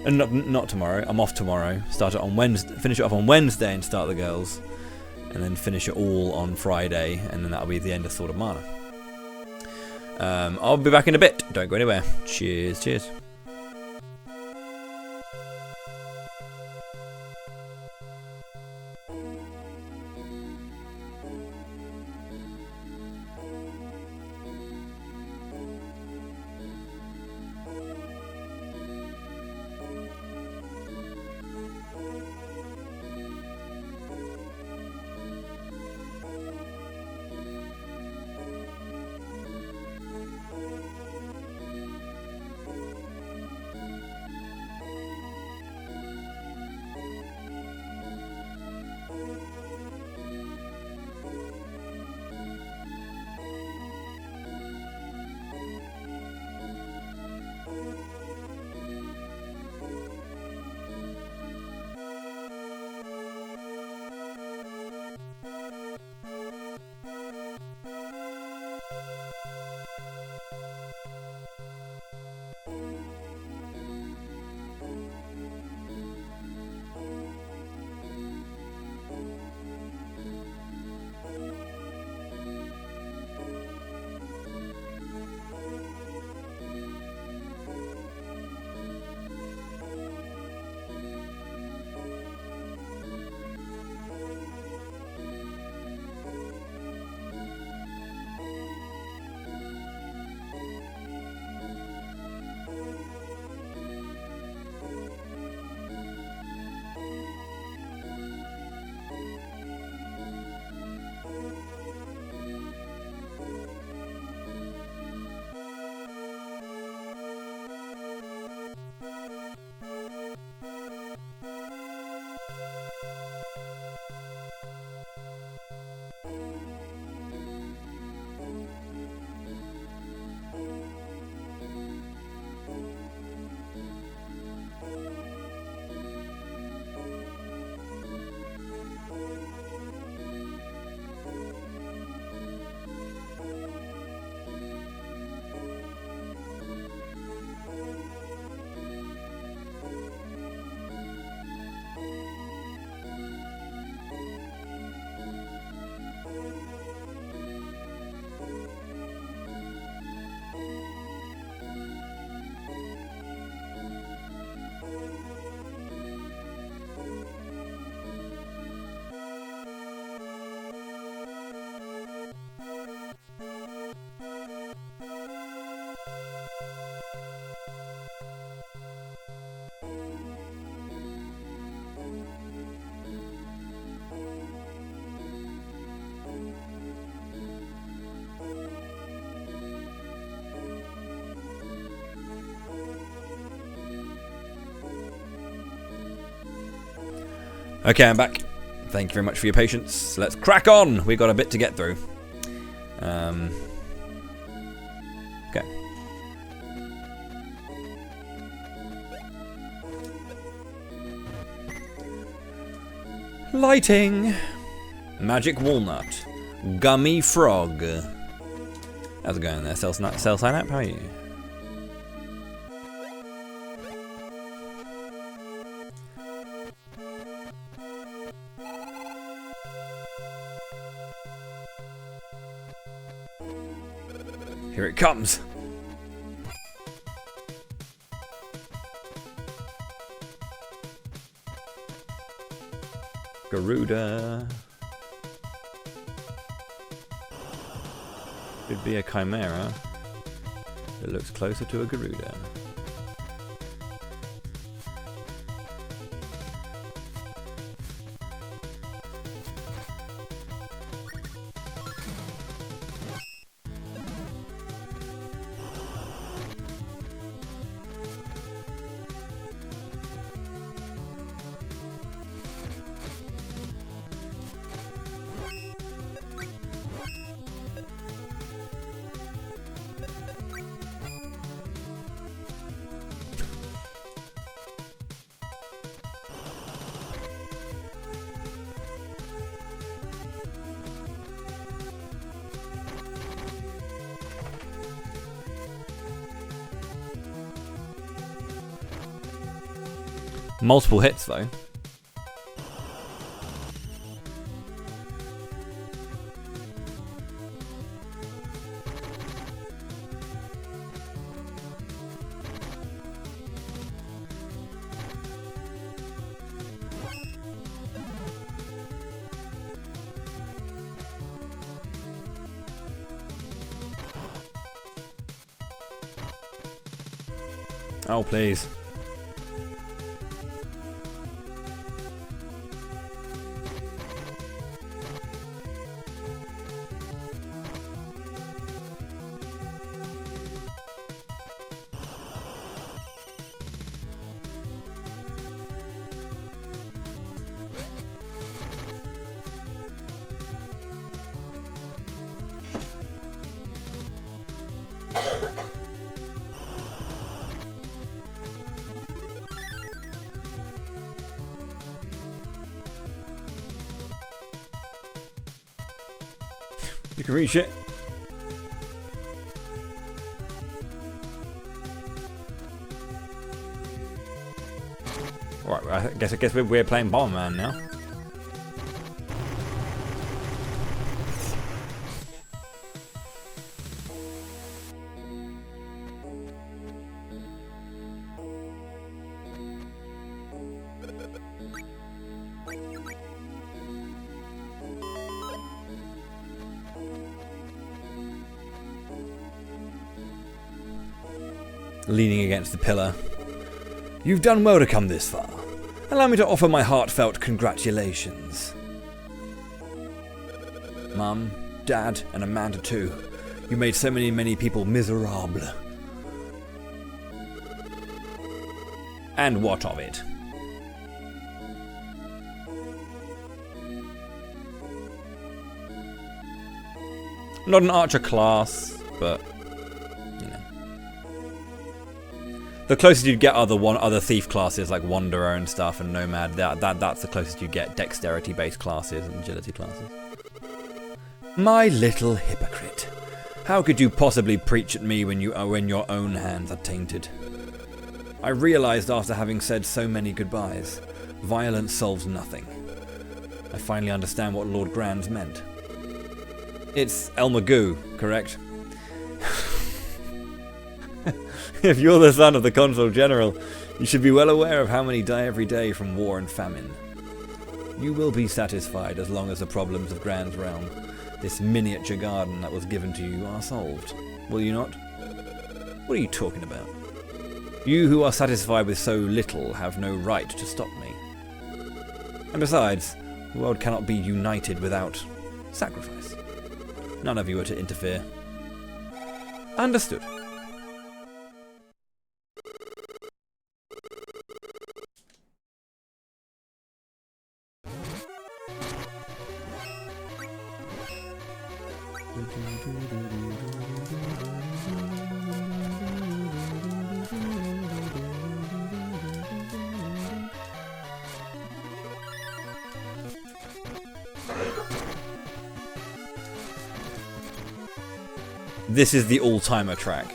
And not tomorrow. I'm off tomorrow. Start it on Wednesday. Finish it off on Wednesday and start the girls, and then finish it all on Friday, and then that'll be the end of Sword of Mana. I'll be back in a bit. Don't go anywhere. Cheers, cheers. Okay, I'm back. Thank you very much for your patience. Let's crack on. We got a bit to get through. Okay. Lighting. Magic walnut. Gummy frog. How's it going there? Cell sign up? How are you? Here it comes. Garuda. Could be a chimera. It looks closer to a Garuda. Multiple hits though. Oh, please. You can reach it. Alright, I guess we're playing Bomberman now. Leaning against the pillar. You've done well to come this far. Allow me to offer my heartfelt congratulations. Mum, Dad, and Amanda too. You made so many people miserable. And what of it? Not an archer class, but you know. The closest you'd get are other thief classes like Wanderer and stuff and Nomad. That's the closest you get dexterity based classes and agility classes. My little hypocrite. How could you possibly preach at me when your own hands are tainted? I realized after having said so many goodbyes, violence solves nothing. I finally understand what Lord Grands meant. It's El Magoo, correct? If you're the son of the Consul General, you should be well aware of how many die every day from war and famine. You will be satisfied as long as the problems of Grand's realm, this miniature garden that was given to you, are solved. Will you not? What are you talking about? You who are satisfied with so little have no right to stop me. And besides, the world cannot be united without sacrifice. None of you are to interfere. Understood. This is the all-timer track.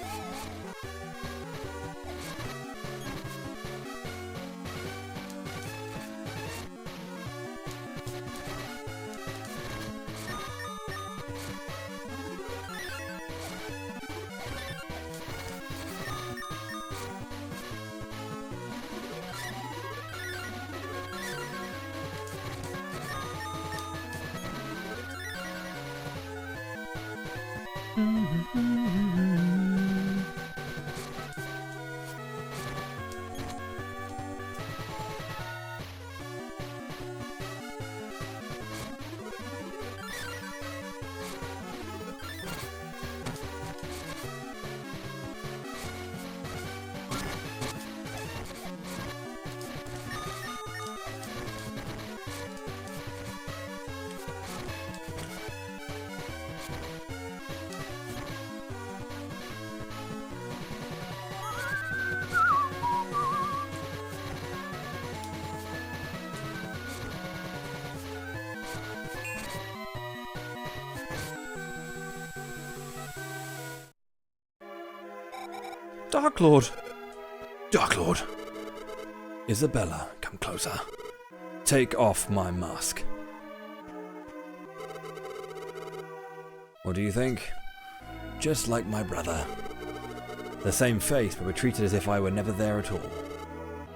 Dark Lord! Dark Lord. Isabella, come closer. Take off my mask. What do you think? Just like my brother. The same face, but we're treated as if I were never there at all.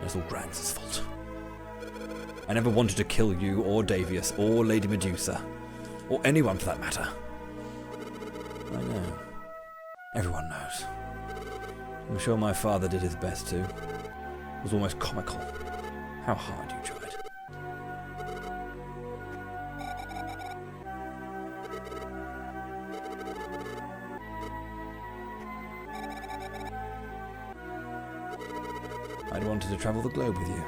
It's all Granz's fault. I never wanted to kill you, or Davius, or Lady Medusa. Or anyone for that matter. I know. Everyone knows. I'm sure my father did his best too. It was almost comical. How hard you tried. I'd wanted to travel the globe with you.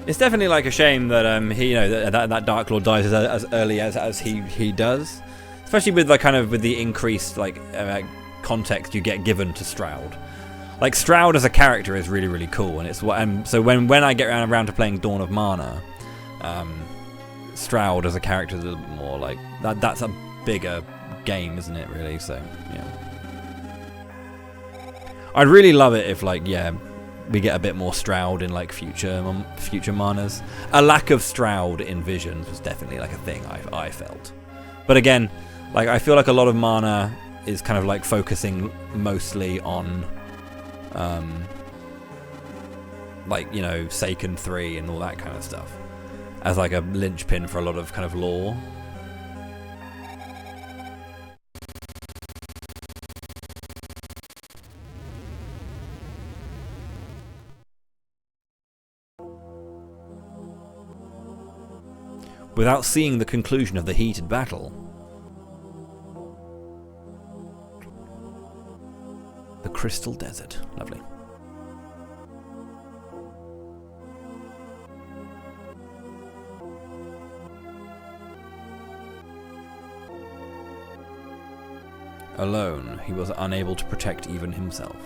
It's definitely like a shame that he, that Dark Lord dies as early as he does, especially with with the increased context you get given to Stroud. Like Stroud as a character is really, really cool, and it's so when I get around to playing Dawn of Mana, Stroud as a character is a little bit more like that. That's a bigger game, isn't it? Really, so yeah. I'd really love it if we get a bit more Stroud in future Manas. A lack of Stroud in Visions was definitely a thing I felt. But again, I feel like a lot of Mana is focusing mostly on Seiken 3 and all that kind of stuff as a linchpin for a lot of lore. Without seeing the conclusion of the heated battle. The Crystal Desert. Lovely. Alone, he was unable to protect even himself.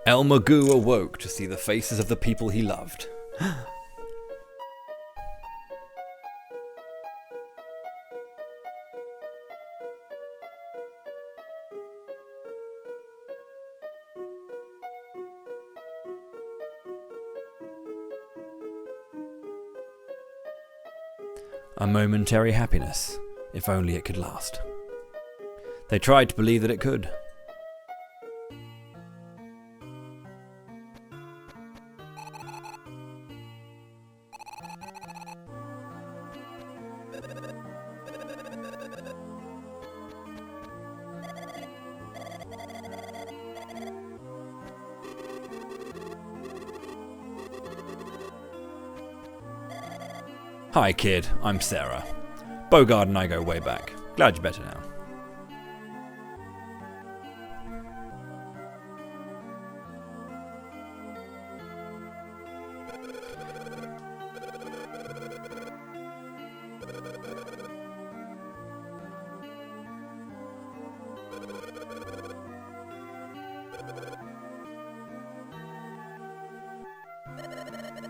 El Magoo awoke to see the faces of the people he loved. A momentary happiness, if only it could last. They tried to believe that it could. Hi kid, I'm Sarah. Bogard and I go way back. Glad you're better now.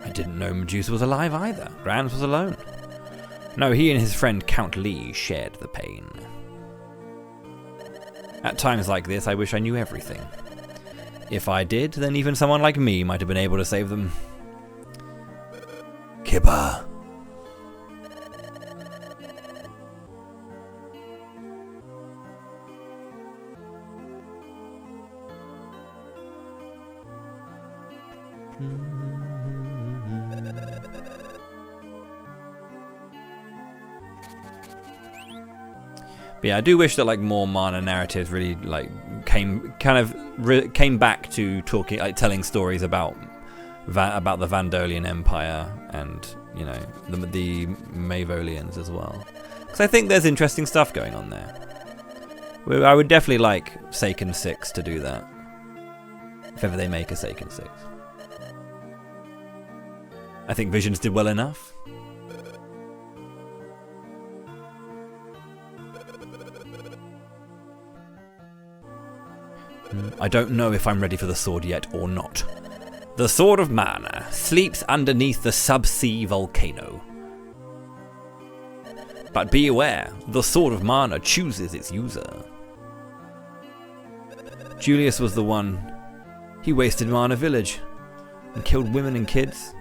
I didn't know Medusa was alive either. Rams was alone. No, he and his friend Count Lee shared the pain. At times like this, I wish I knew everything. If I did, then even someone like me might have been able to save them. Kibba. But yeah, I do wish that like more mana narratives really like came back to talking, like telling stories about the Vandolian Empire and you know the Mavolians as well. Because I think there's interesting stuff going on there. I would definitely like Seiken 6 to do that, if ever they make a Seiken 6. I think Visions did well enough. I don't know if I'm ready for the sword yet or not. The Sword of Mana sleeps underneath the sub-sea volcano. But be aware, the Sword of Mana chooses its user. Julius was the one. He wasted Mana Village and killed women and kids.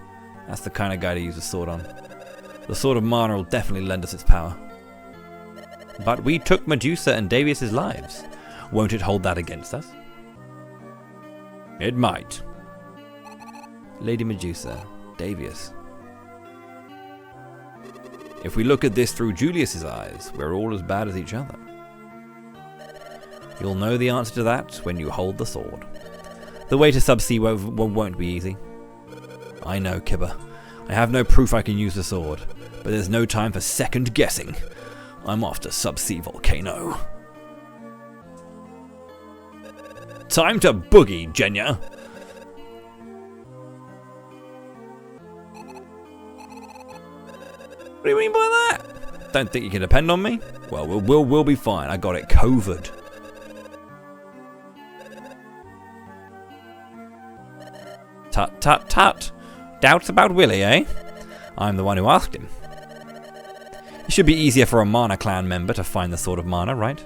That's the kind of guy to use a sword on. The Sword of Mana will definitely lend us its power. But we took Medusa and Davius' lives. Won't it hold that against us? It might. Lady Medusa, Davius. If we look at this through Julius's eyes, we're all as bad as each other. You'll know the answer to that when you hold the sword. The way to Subsea won't be easy. I know, Kibba. I have no proof I can use the sword, but there's no time for second guessing. I'm off to Subsea Volcano. Time to boogie, Jenya. What do you mean by that? Don't think you can depend on me? Well, we'll be fine. I got it covered. Tut, tut, tut. Doubts about Willie, eh? I'm the one who asked him. It should be easier for a Mana clan member to find the Sword of Mana, right?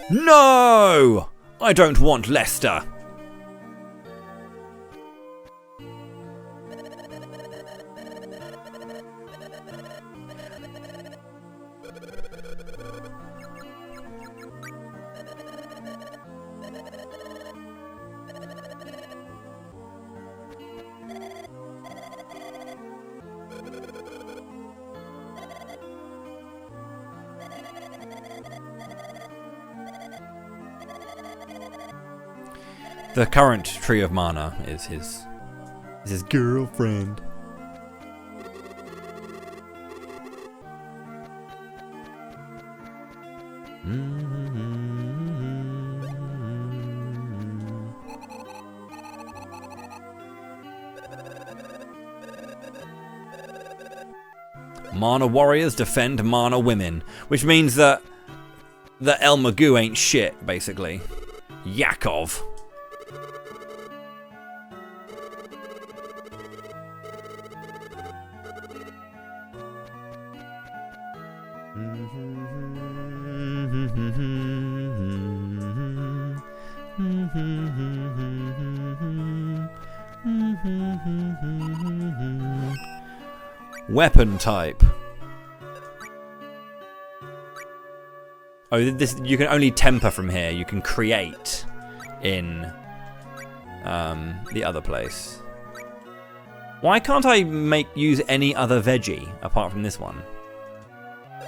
No! I don't want Lester. The current Tree of Mana is his girlfriend. Mana warriors defend mana women, which means that El Magoo ain't shit, basically. Yakov. Weapon type. Oh, this you can only temper from here. You can create in the other place. Why can't I use any other veggie apart from this one?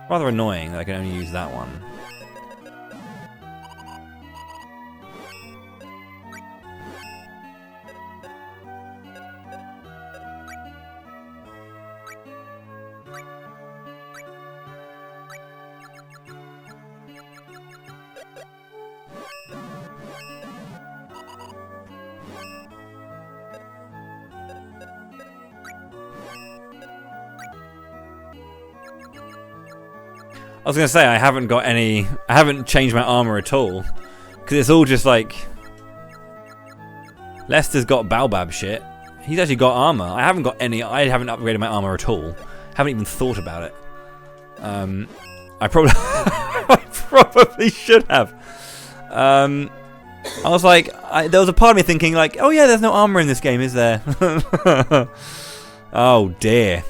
Rather annoying that I can only use that one. I was gonna say I haven't changed my armor at all, because it's all just like Lester's got Baobab shit. He's actually got armor. I haven't upgraded my armor at all. Haven't even thought about it. I probably I probably should have. I was like, there was a part of me thinking like, oh yeah, there's no armor in this game, is there? Oh dear.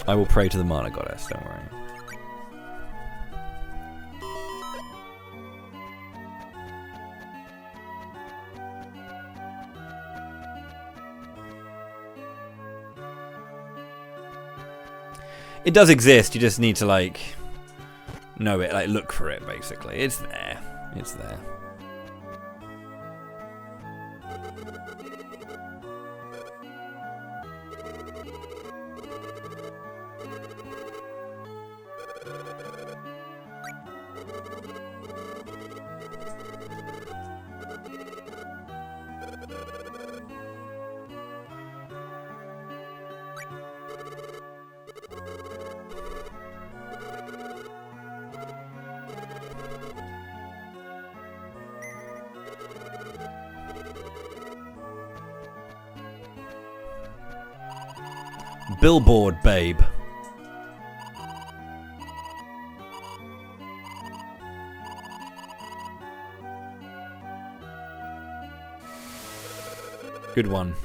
I will pray to the mana goddess. Don't worry. It does exist, you just need to like know it, like look for it basically. It's there. It's there. Billboard babe. Good one.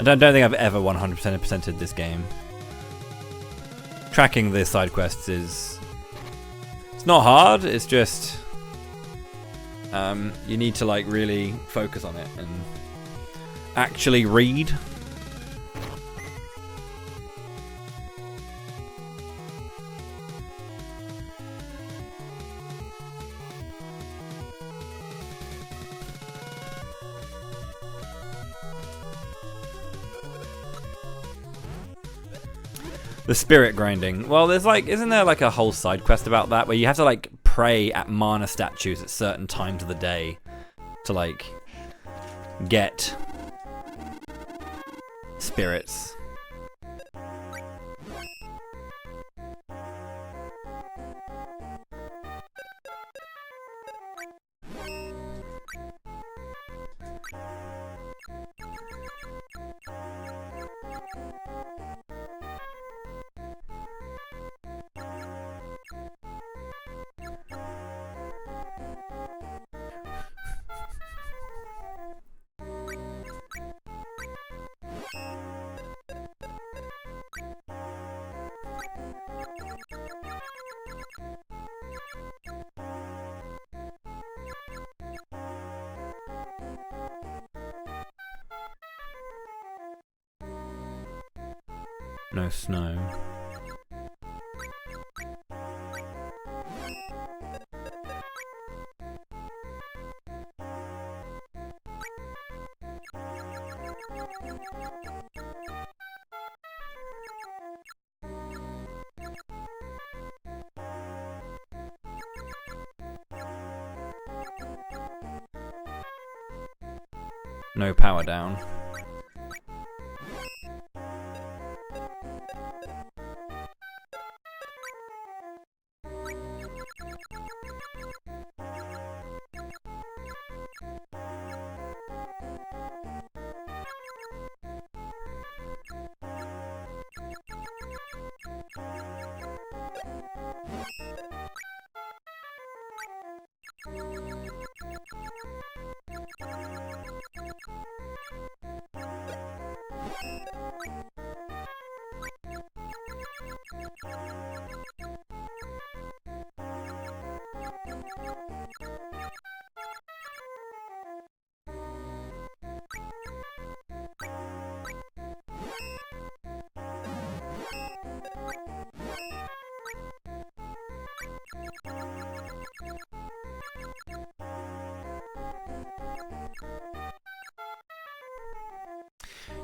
I don't think I've ever 100%ed this game. Tracking the side quests is... It's not hard, it's just... you need to like really focus on it and actually read. The spirit grinding. Well, there's like, isn't there like a whole side quest about that where you have to like pray at mana statues at certain times of the day to like get spirits. No snow. No power down.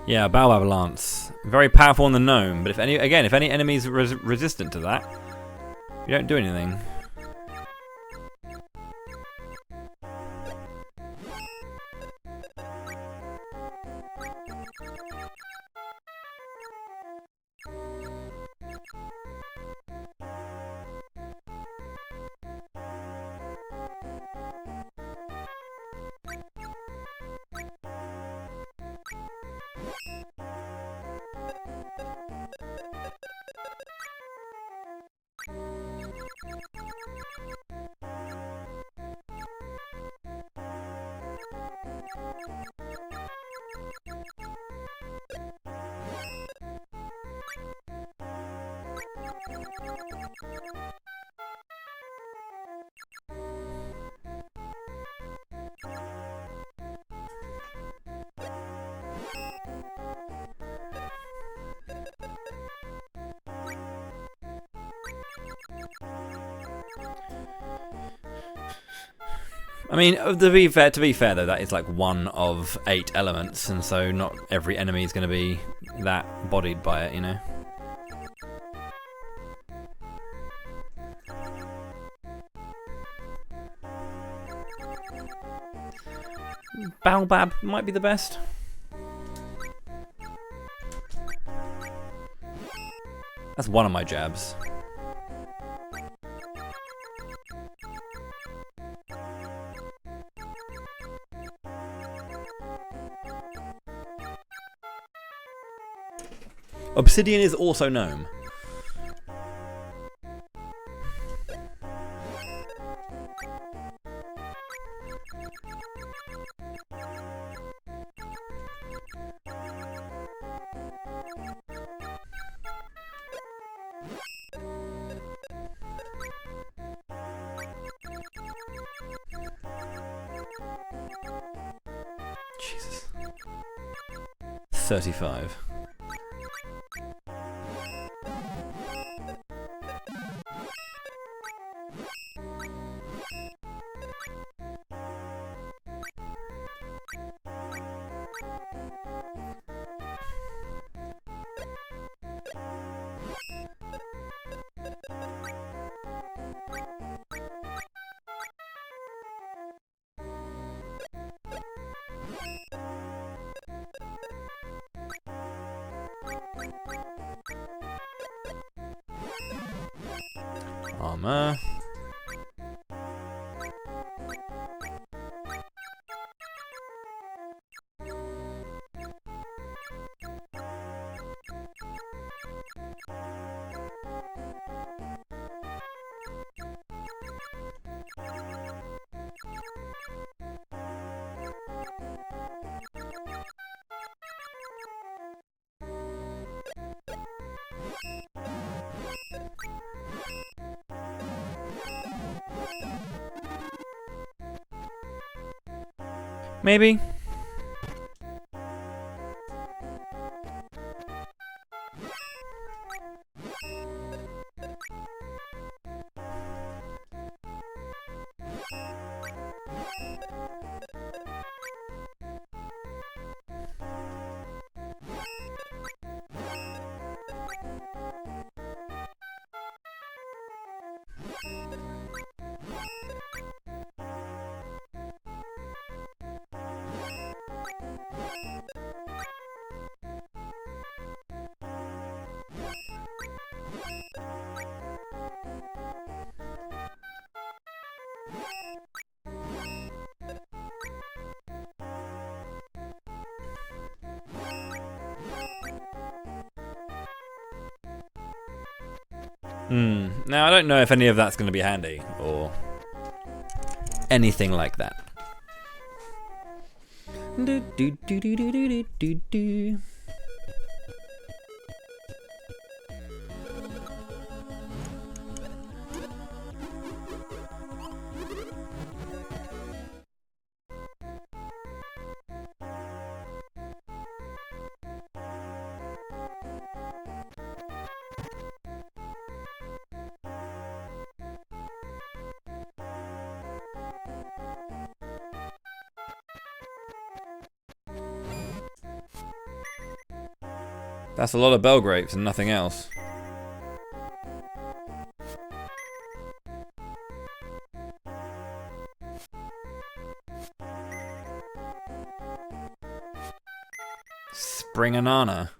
Yeah, Baobab Lance. Very powerful on the gnome, but if any enemies are resistant to that, you don't do anything. I mean, to be fair though, that is like one of 8 elements, and so not every enemy is going to be that bodied by it, you know. Baobab might be the best. That's one of my jabs. Obsidian is also gnome. Jesus. 35. Armor. Maybe. Now I don't know if any of that's going to be handy or anything like that. Do, do, do, do, do, do, do, do. That's a lot of bell grapes and nothing else. Spring Anana.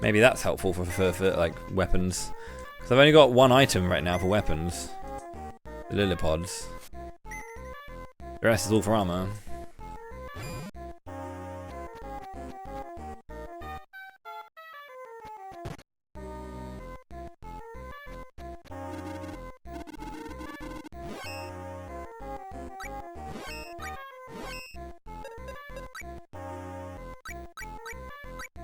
Maybe that's helpful for like weapons. Because I've only got one item right now for weapons. The Lilipods. The rest is all for armor.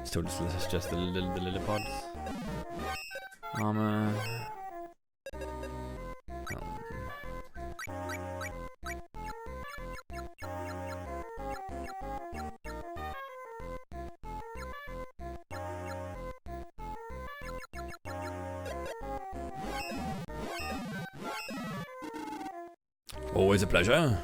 Still just the Lilipods. Armor. Always a pleasure.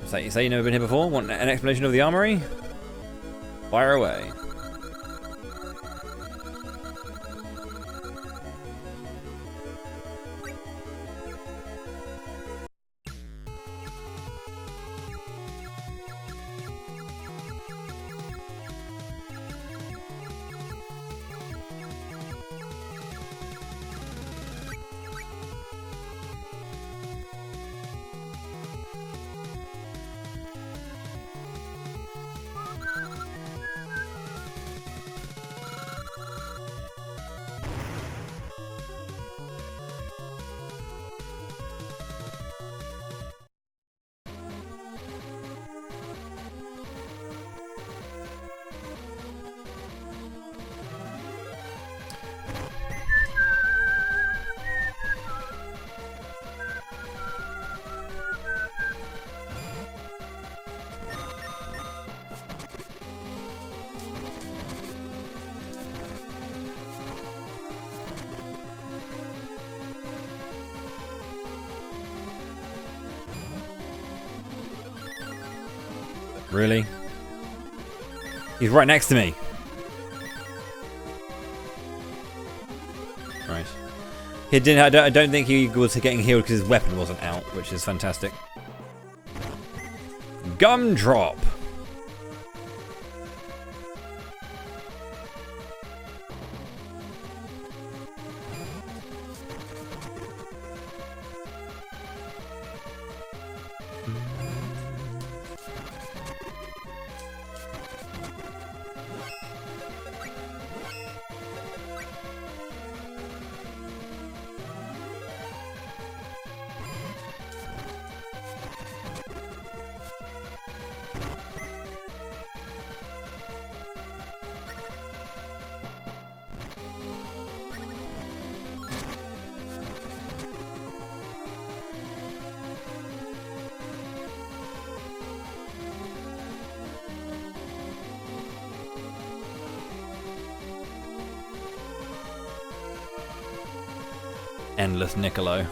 So you say you've never been here before? Want an explanation of the armory? Fire away. Really? He's right next to me. Right. He didn't. I don't think he was getting healed because his weapon wasn't out, which is fantastic. Gumdrop. Endless Niccolo.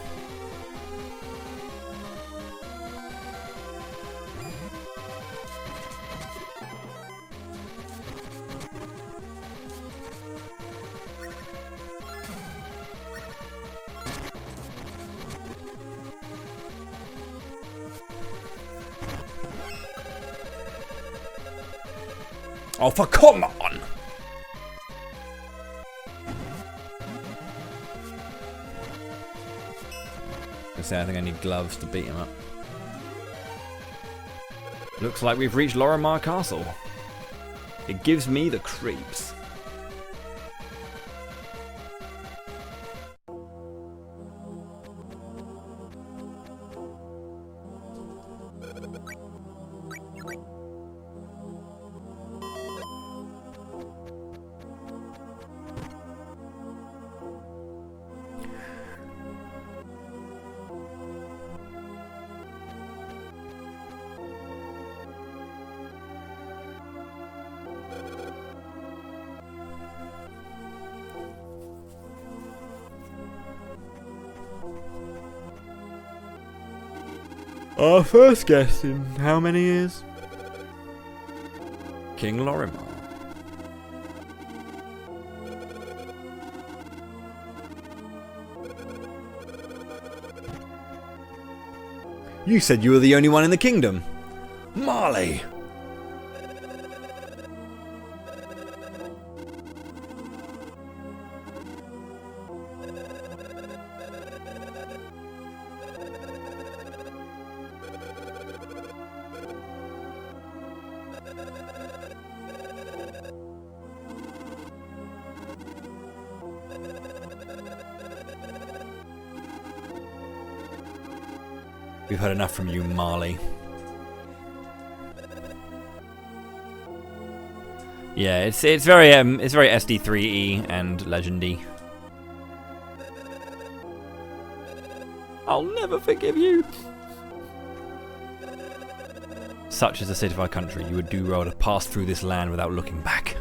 Oh, for come on! I think I need gloves to beat him up. Looks like we've reached Lorimar Castle. It gives me the creeps. Our first guest in how many years? King Lorimar. You said you were the only one in the kingdom. Marley. We've heard enough from you, Marley. Yeah, it's very SD3E and Legendy. I'll never forgive you. Such is the state of our country, you would do well to pass through this land without looking back.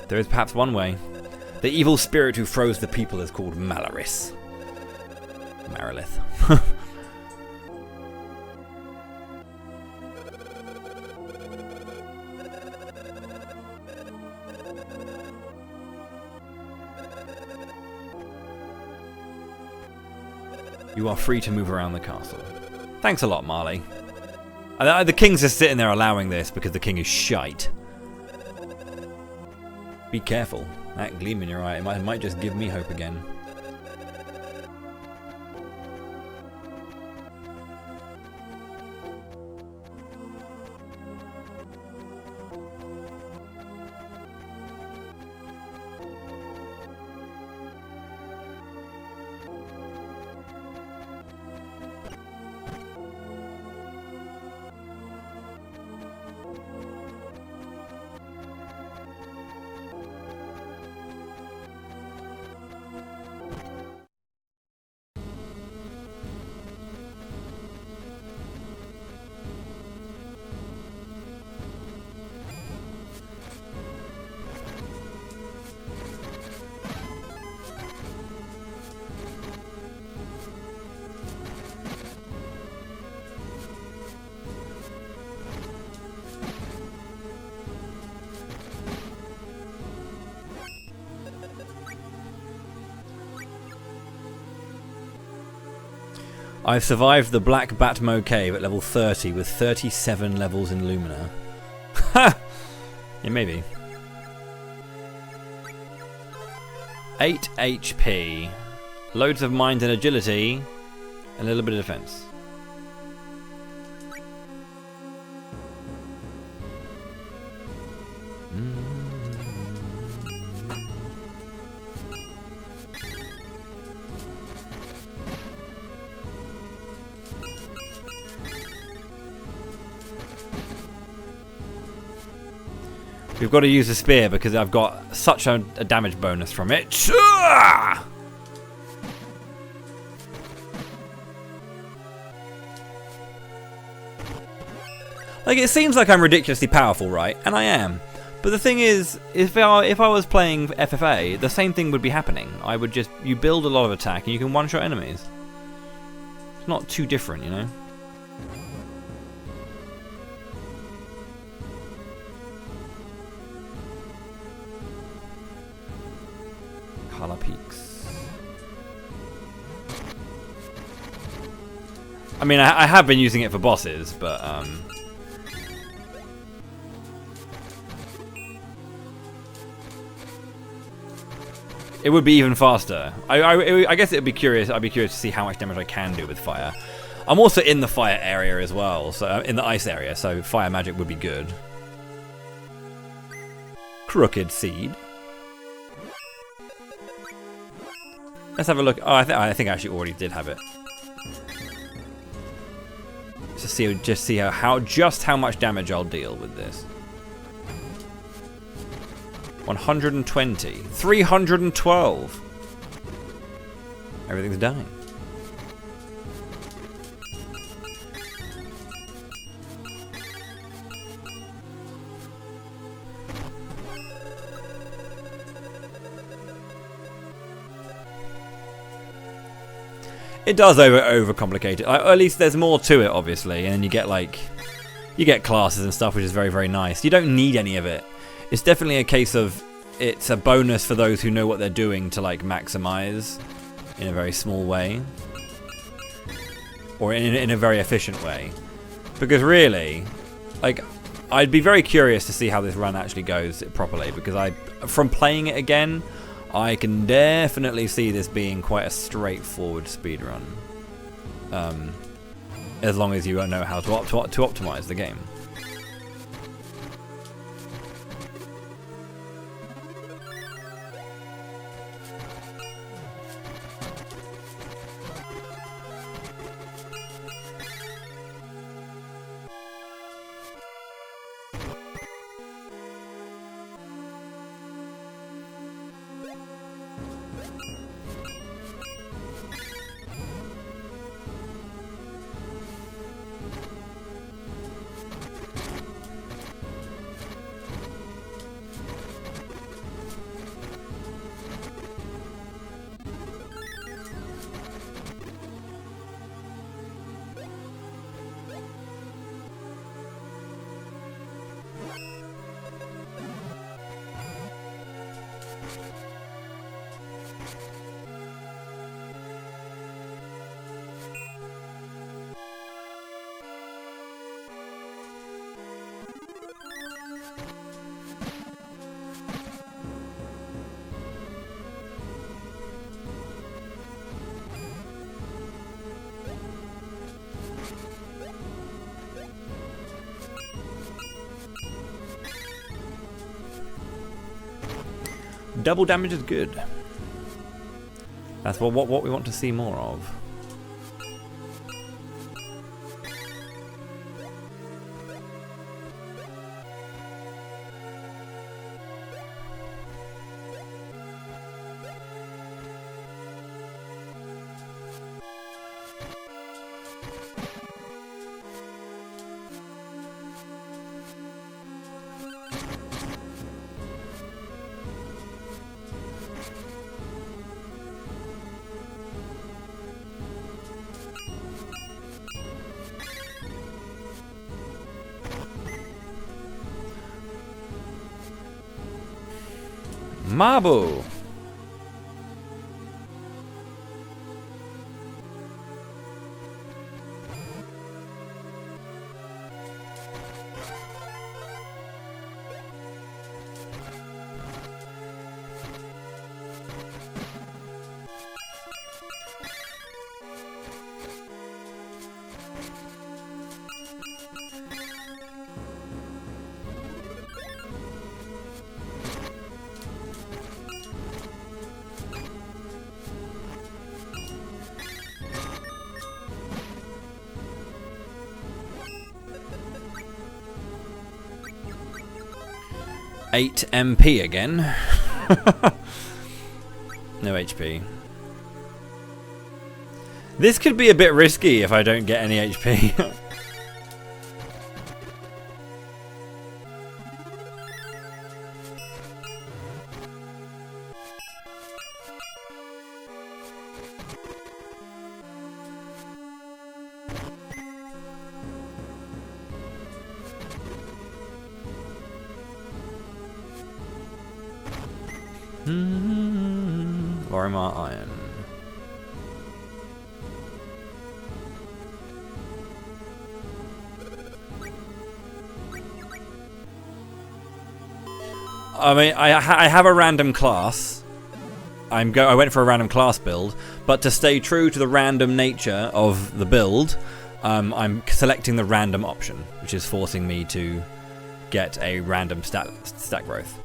There is perhaps one way. The evil spirit who froze the people is called Malaris. Marilith. You are free to move around the castle. Thanks a lot, Marley. The king's just sitting there allowing this because the king is shite. Be careful. That gleam in your eye, it might just give me hope again. I've survived the Black Batmo Cave at level 30 with 37 levels in Lumina. Ha! Yeah, maybe. 8 HP. Loads of mind and agility. A little bit of defense. We've got to use the spear because I've got such a damage bonus from it. Like, it seems like I'm ridiculously powerful, right? And I am. But the thing is, if I was playing FFA, the same thing would be happening. You build a lot of attack and you can one-shot enemies. It's not too different, you know? Color Peaks. I mean, I have been using it for bosses, but it would be even faster. I guess it'd be curious. I'd be curious to see how much damage I can do with fire. I'm also in the fire area as well, so in the ice area, so fire magic would be good. Crooked Seed. Let's have a look. Oh, I think I actually already did have it. Just see how much damage I'll deal with this. 120, 312. Everything's dying. It does overcomplicate it. At least there's more to it, obviously, and then you get classes and stuff, which is very, very nice. You don't need any of it. It's definitely a case of it's a bonus for those who know what they're doing to like maximize in a very small way, or in a very efficient way. Because really, like, I'd be very curious to see how this run actually goes properly. Because from playing it again, I can definitely see this being quite a straightforward speedrun. As long as you know how to optimize the game. Double damage is good. That's what we want to see more of. Mabu. 8 MP again. No HP. This could be a bit risky if I don't get any HP. Lorimar Iron. I mean, I have a random class. I went for a random class build, but to stay true to the random nature of the build, I'm selecting the random option, which is forcing me to get a random stat growth.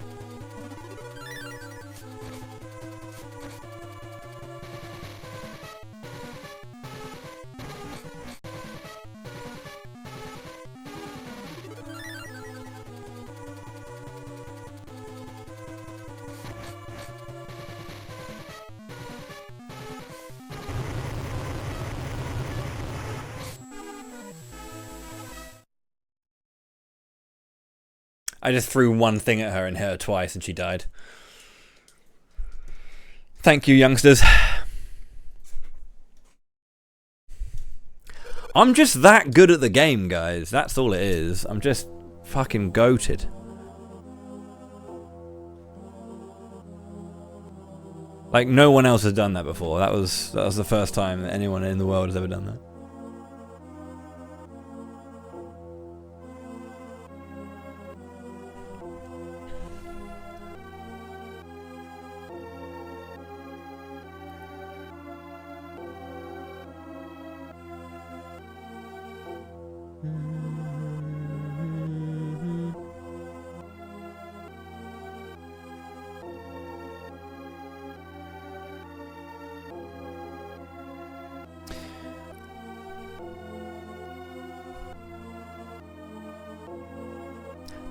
I just threw one thing at her and hit her twice and she died. Thank you, youngsters. I'm just that good at the game, guys. That's all it is. I'm just fucking goated. Like, no one else has done that before. That was the first time that anyone in the world has ever done that.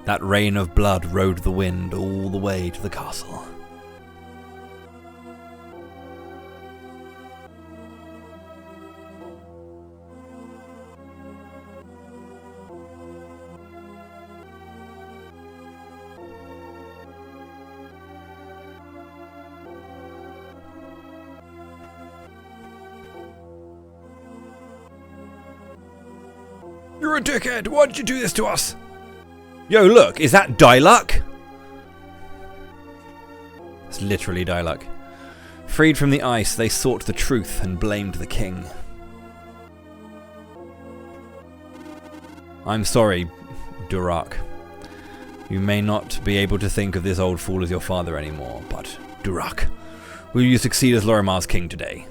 That rain of blood rode the wind all the way to the castle. You're a dickhead! Why did you do this to us? Yo, look, is that Diluc? It's literally Diluc. Freed from the ice, they sought the truth and blamed the king. I'm sorry, Durak. You may not be able to think of this old fool as your father anymore, but Durak, will you succeed as Lorimar's king today?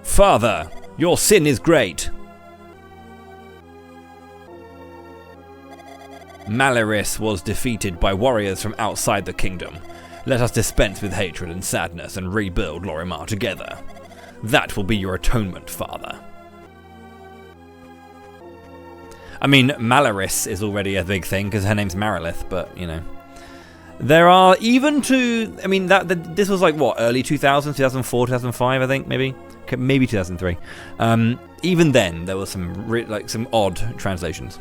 Father, your sin is great. Malaris was defeated by warriors from outside the kingdom. Let us dispense with hatred and sadness and rebuild Lorimar together. That will be your atonement, father. I mean, Malaris is already a big thing because her name's Marilith, but, you know. There are even to... I mean, this was like, what, early 2000s, 2004, 2005, I think, maybe? Maybe 2003. Even then, there was some odd translations.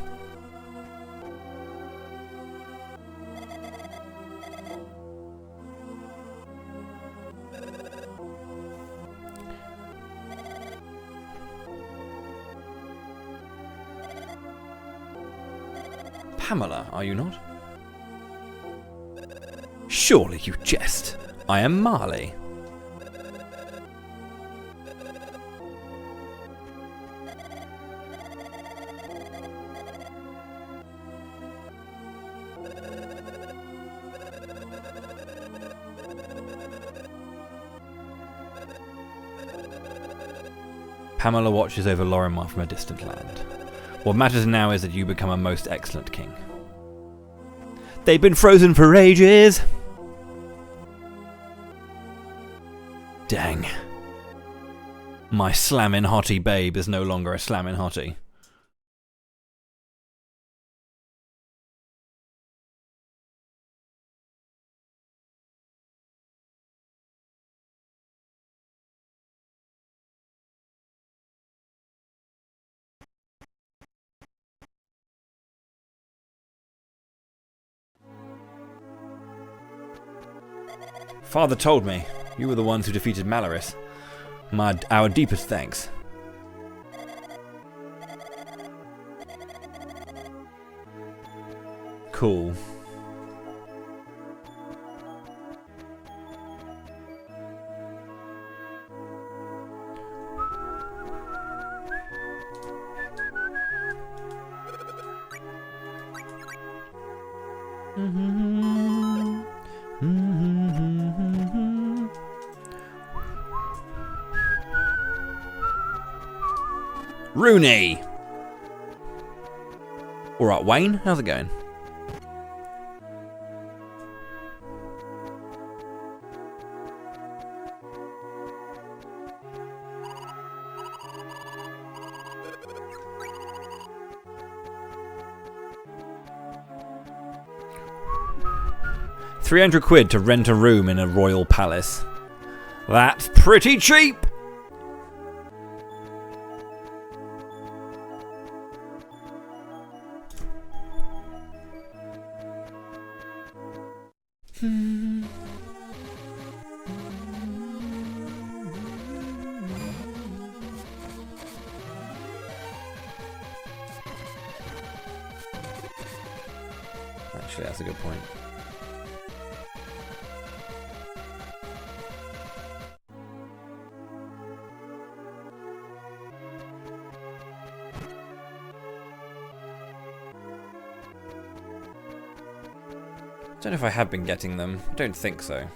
Pamela, are you not? Surely you jest. I am Marley. Pamela watches over Lorimar from a distant land. What matters now is that you become a most excellent king. They've been frozen for ages! Dang. My slammin' hottie babe is no longer a slammin' hottie. Father told me you were the ones who defeated Malaris. Our deepest thanks. Cool. Rooney! Alright, Wayne, how's it going? £300 to rent a room in a royal palace. That's pretty cheap! Actually, that's a good point. I don't know if I have been getting them. I don't think so.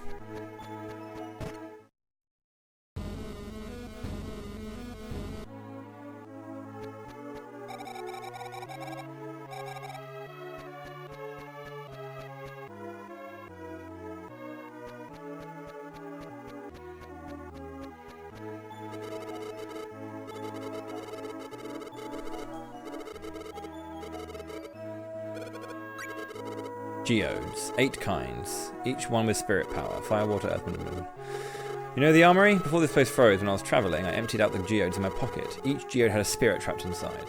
Geodes, 8 kinds, each one with spirit power, fire, water, earth, and moon. You know the armory? Before this place froze when I was travelling, I emptied out the geodes in my pocket. Each geode had a spirit trapped inside.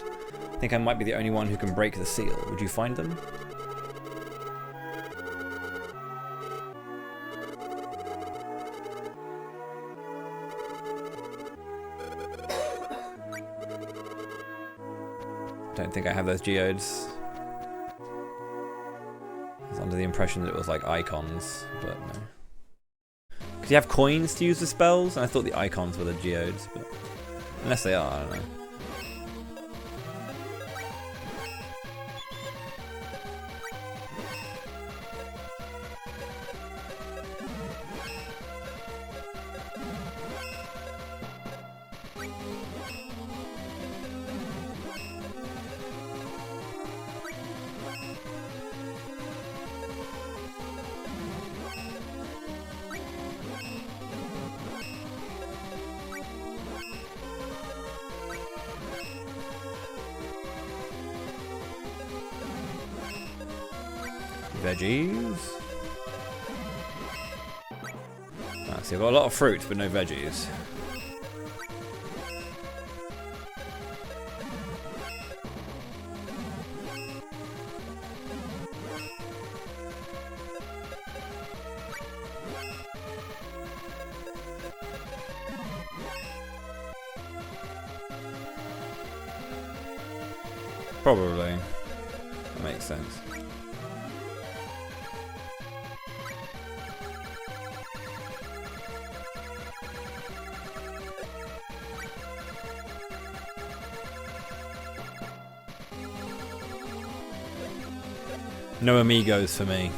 I think I might be the only one who can break the seal. Would you find them? Don't think I have those geodes. I was under the impression that it was like icons, but no. Because you have coins to use the spells, and I thought the icons were the geodes, but unless they are, I don't know. Veggies. Ah, so you've got a lot of fruit, but no veggies. Probably. That makes sense. No amigos for me.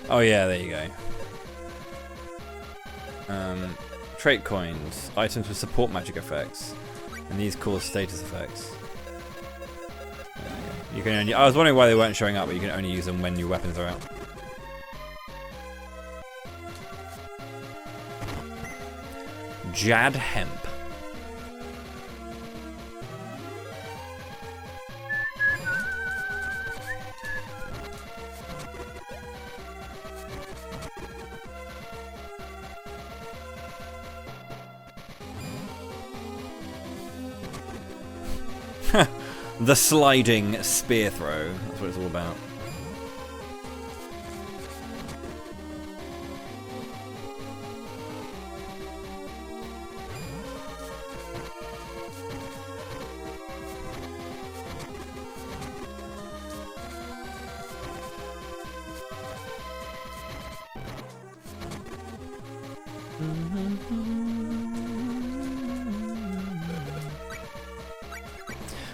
Oh yeah, there you go. Trait coins, items with support magic effects, and these cause status effects. You can only, I was wondering why they weren't showing up, but you can only use them when your weapons are out. Jad hemp. The sliding spear throw. That's what it's all about.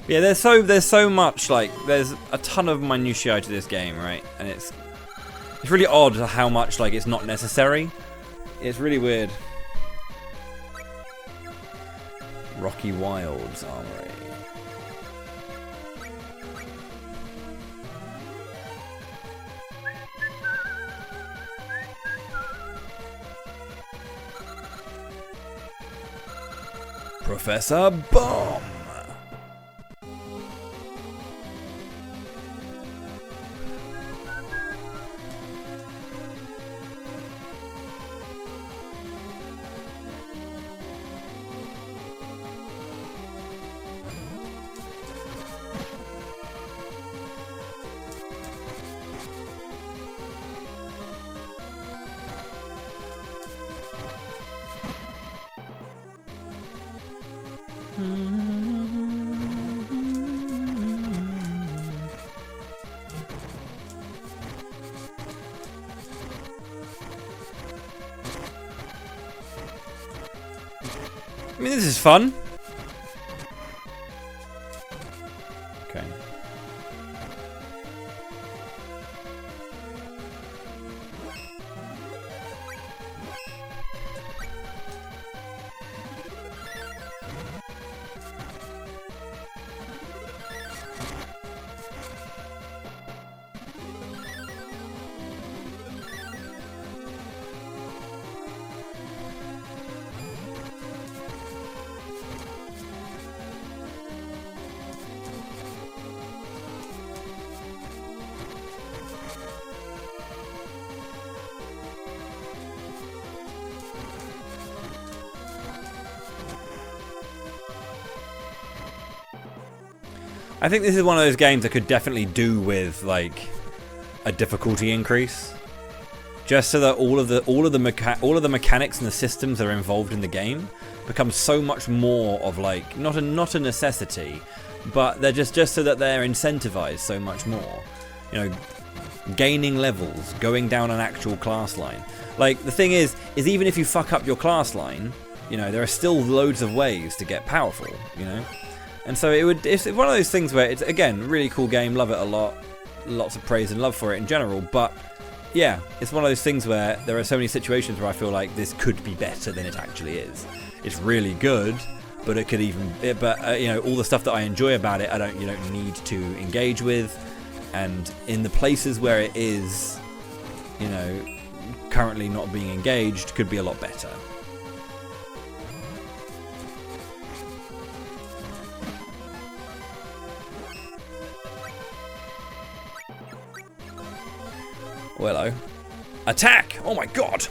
Yeah, there's so much, like, there's a ton of minutiae to this game, right? And it's really odd how much, like, it's not necessary. It's really weird. Rocky Wilds Armory. Professor Bomb. I mean, this is fun. Okay. I think this is one of those games that could definitely do with like a difficulty increase, just so that all of the mechanics and the systems that are involved in the game become so much more of like not a necessity, but they're just so that they're incentivized so much more. You know, gaining levels, going down an actual class line. Like the thing is even if you fuck up your class line, you know, there are still loads of ways to get powerful. You know. And so it's one of those things where it's, again, really cool game, love it a lot, lots of praise and love for it in general, but yeah, it's one of those things where there are so many situations where I feel like this could be better than it actually is. It's really good, but it could even, you know, all the stuff that I enjoy about it, you don't need to engage with, and in the places where it is, you know, currently not being engaged, could be a lot better. Oh, hello. Attack! Oh my god!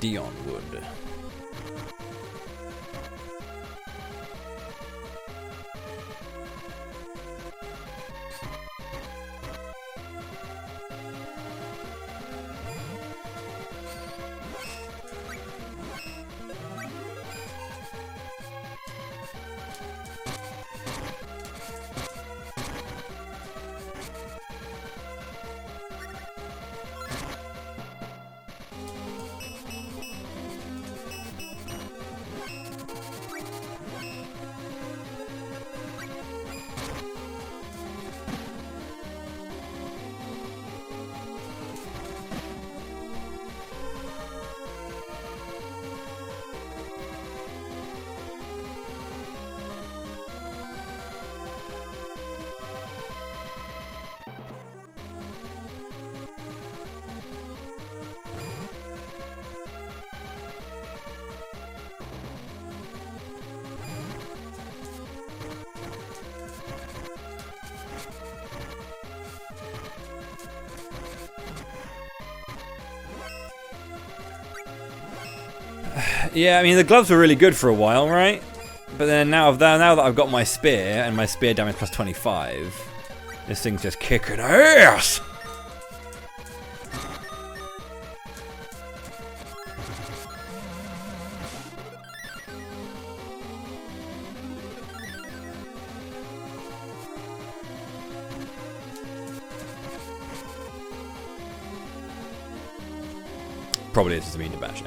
Dionwood. Yeah, I mean, the gloves were really good for a while, right? But then now that I've got my spear, and my spear damage plus 25, this thing's just kicking ass! Probably it's just immune to bash.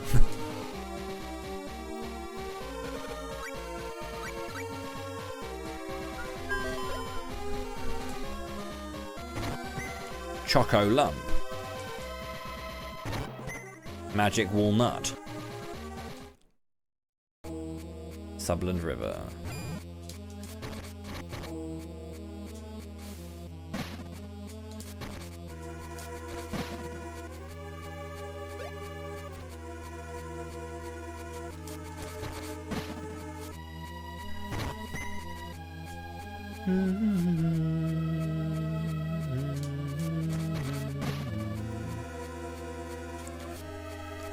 Choco lump. Magic walnut. Subland River.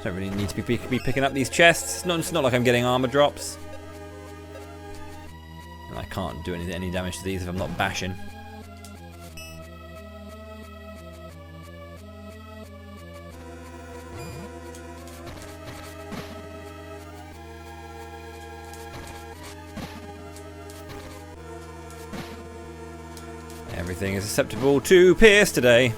Don't really need to be picking up these chests. It's not like I'm getting armor drops. And I can't do any damage to these if I'm not bashing. Everything is susceptible to pierce today.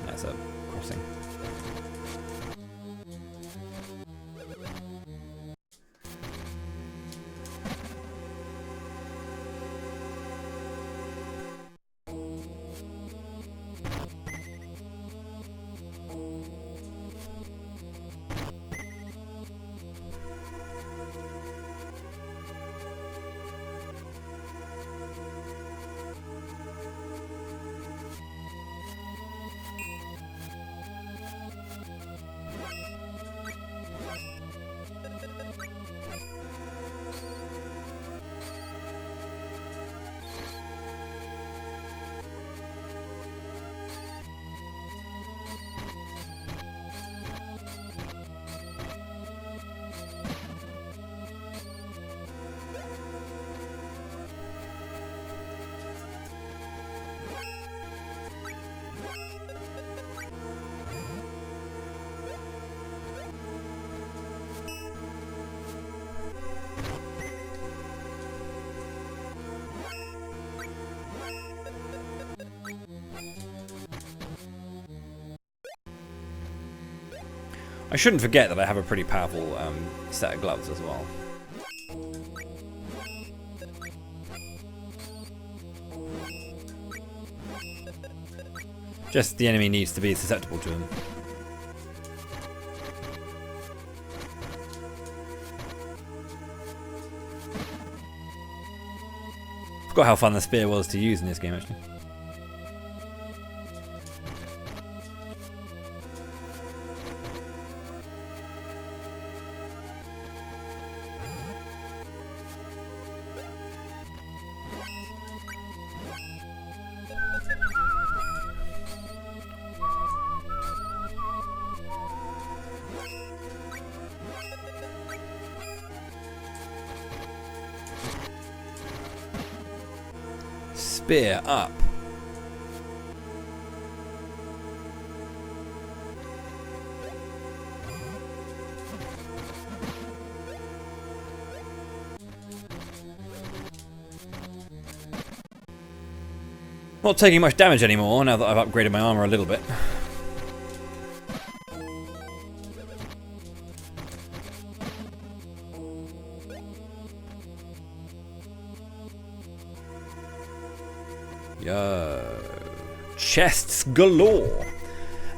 That's a crossing. I shouldn't forget that I have a pretty powerful set of gloves as well. Just the enemy needs to be susceptible to them. Forgot how fun the spear was to use in this game, actually. Spear up. Not taking much damage anymore now that I've upgraded my armor a little bit. Yo, chests galore.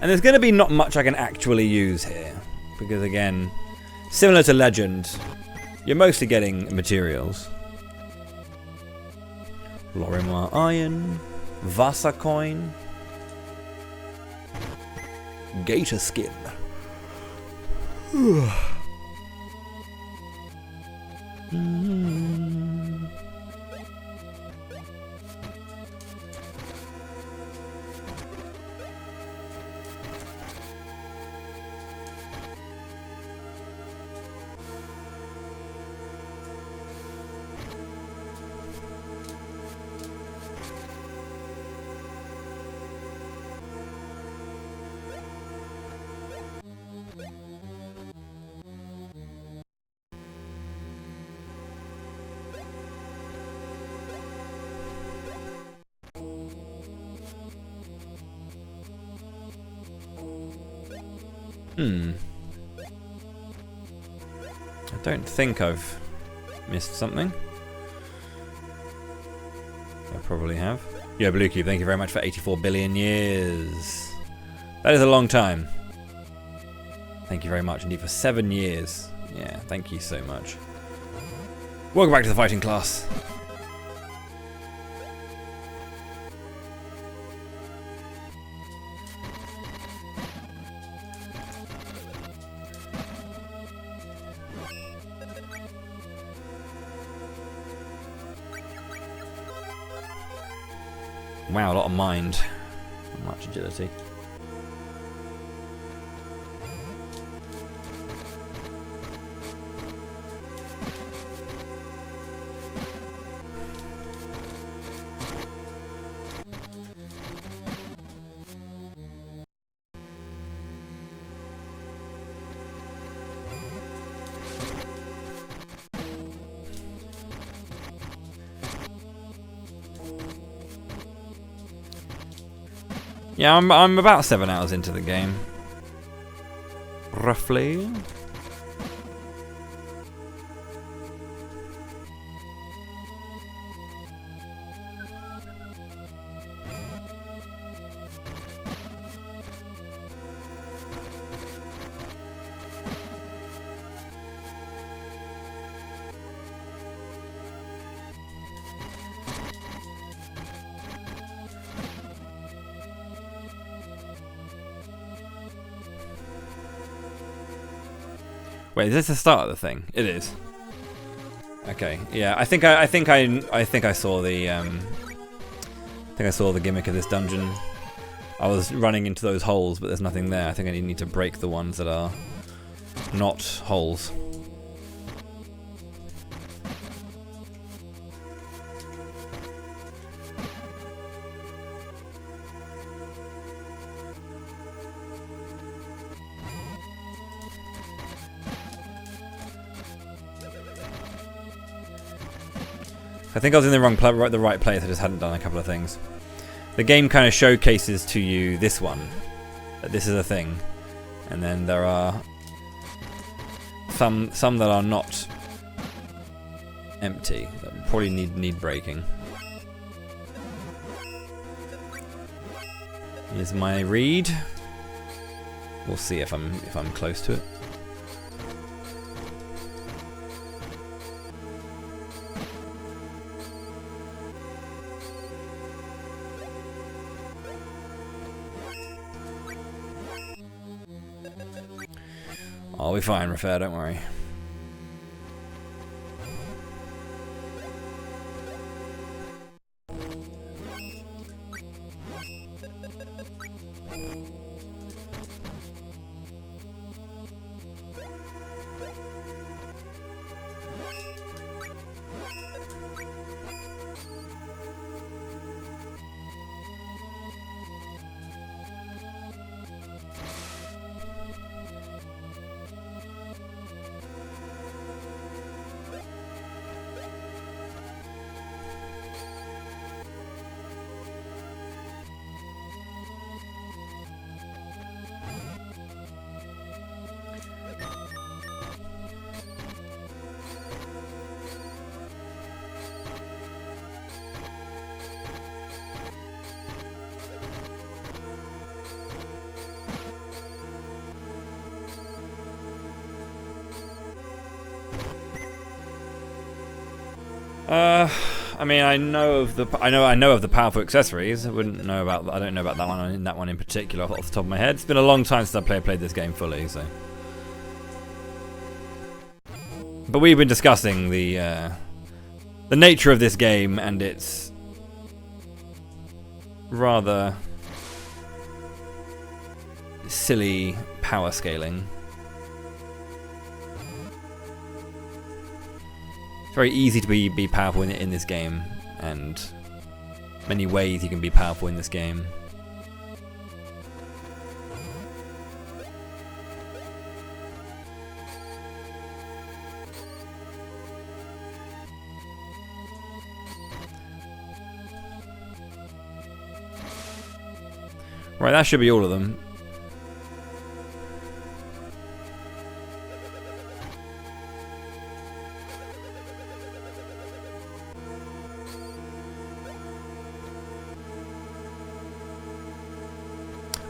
And there's going to be not much I can actually use here. Because again, similar to Legend, you're mostly getting materials. Lorimar Iron, Vasa Coin, Gator Skin. I don't think I've missed something. I probably have. Yeah, Blue Cube, thank you very much for 84 billion years. That is a long time. Thank you very much indeed for 7 years. Yeah, thank you so much. Welcome back to the fighting class. Wow, a lot of mind. Not much agility. Yeah, I'm about 7 hours into the game. Roughly. Wait, is this the start of the thing? It is. Okay, yeah. I think I saw the gimmick of this dungeon. I was running into those holes, but there's nothing there. I think I need to break the ones that are not holes. I think I was in the right place. I just hadn't done a couple of things. The game kind of showcases to you this one, that this is a thing, and then there are some that are not empty that probably need breaking. Here's my read. We'll see if I'm close to it. I'll be fine, Rafael, don't worry. I mean, I know of the powerful accessories. I don't know about that one in particular off the top of my head. It's been a long time since I played this game fully, so. But we've been discussing the nature of this game and its rather silly power scaling. It's very easy to be powerful in this game, and many ways you can be powerful in this game. Right, that should be all of them.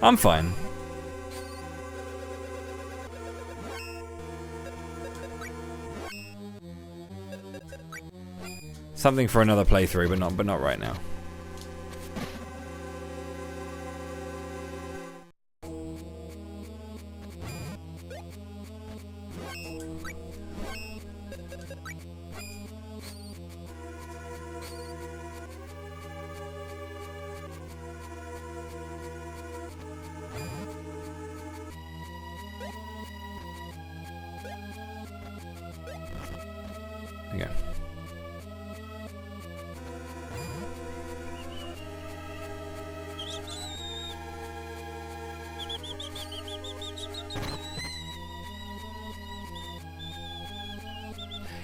I'm fine. Something for another playthrough, but not right now. Yeah.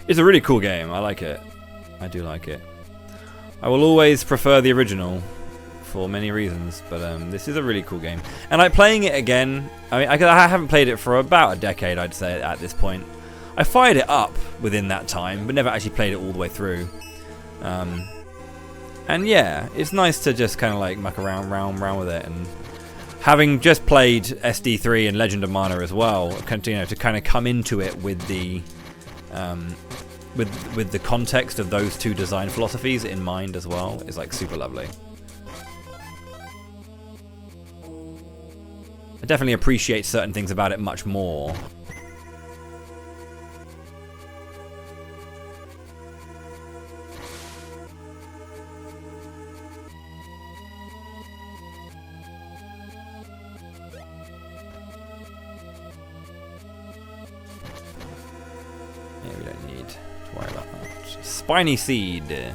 It's a really cool game. I like it. I do like it. I will always prefer the original for many reasons, but this is a really cool game. And like playing it again, I mean, I haven't played it for about a decade, I'd say, at this point. I fired it up within that time, but never actually played it all the way through. And yeah, it's nice to just kind of like muck around with it. And having just played SD3 and Legend of Mana as well, to kind of come into it with the with the context of those two design philosophies in mind as well is like super lovely. I definitely appreciate certain things about it much more. Yeah, we don't need to worry about that. Spiny Seed.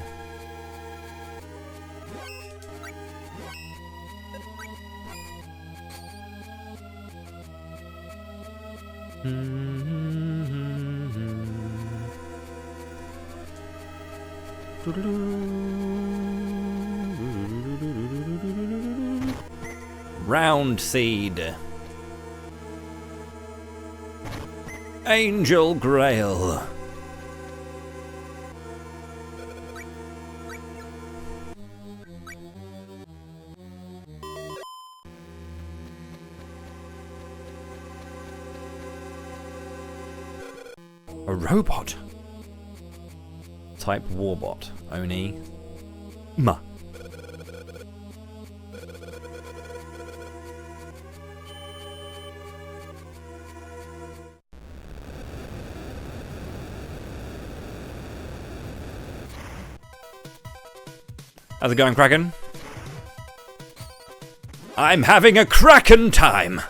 Round Seed. Angel Grail. A robot. Type Warbot. Oni. Ma. How's it going, Kraken? I'm having a Kraken time!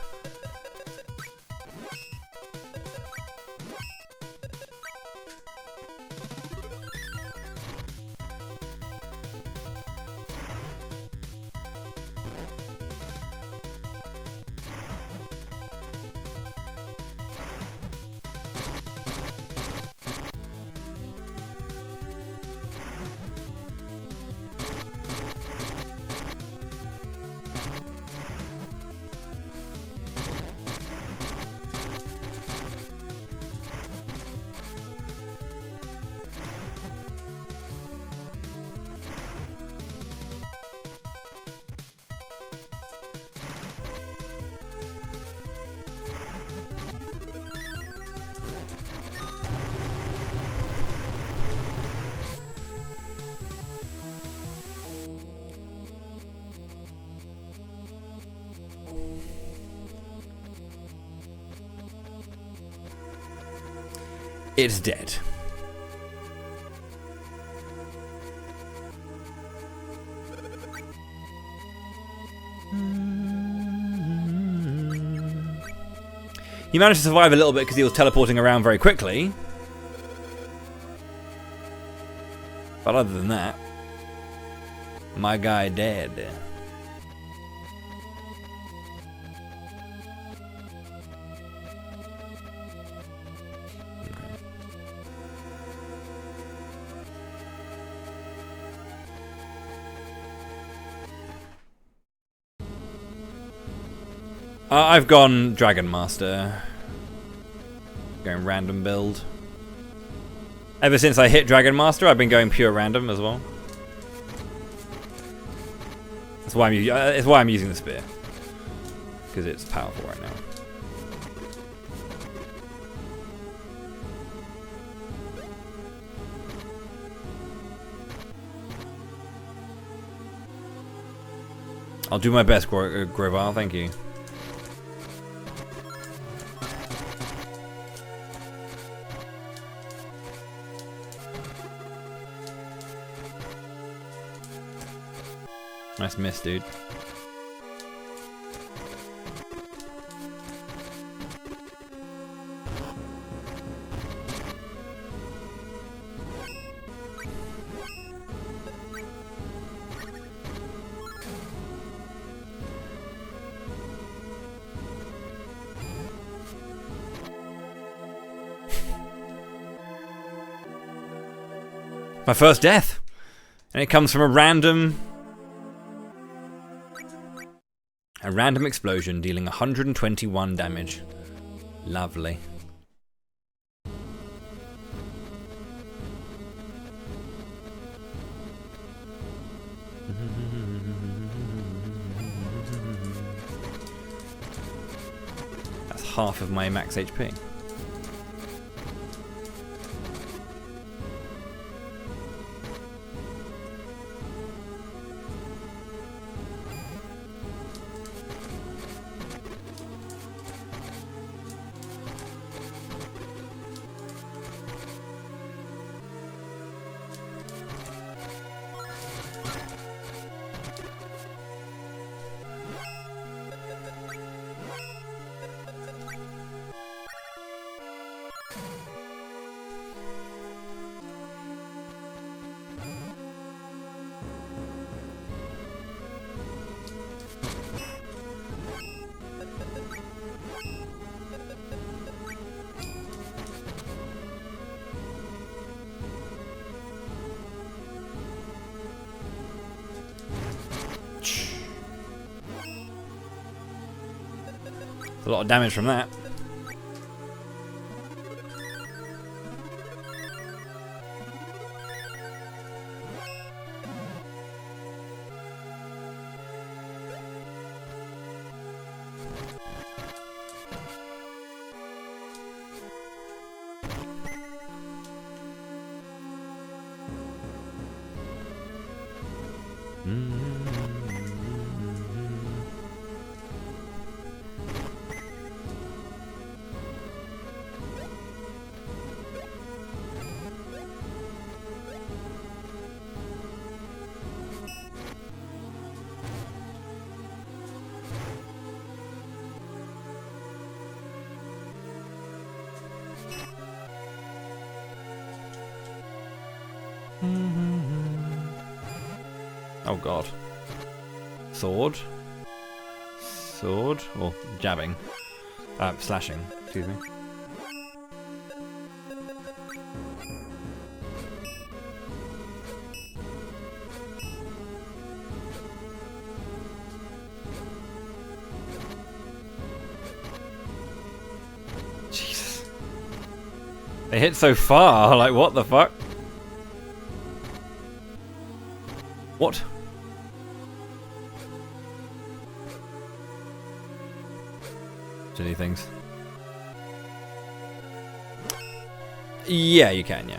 It's dead. He managed to survive a little bit because he was teleporting around very quickly. But other than that, my guy dead. I've gone Dragon Master. Going random build. Ever since I hit Dragon Master, I've been going pure random as well. That's why I'm using the spear. because it's powerful right now. I'll do my best, Grovar, thank you. Nice miss, dude. My first death, and it comes from a random explosion dealing 121 damage. Lovely. That's half of my max HP. A lot of damage from that. Oh god. Sword. Sword. Or jabbing. Slashing. Excuse me. Jesus. They hit so far, like what the fuck? What? Silly things. Yeah, you can, yeah.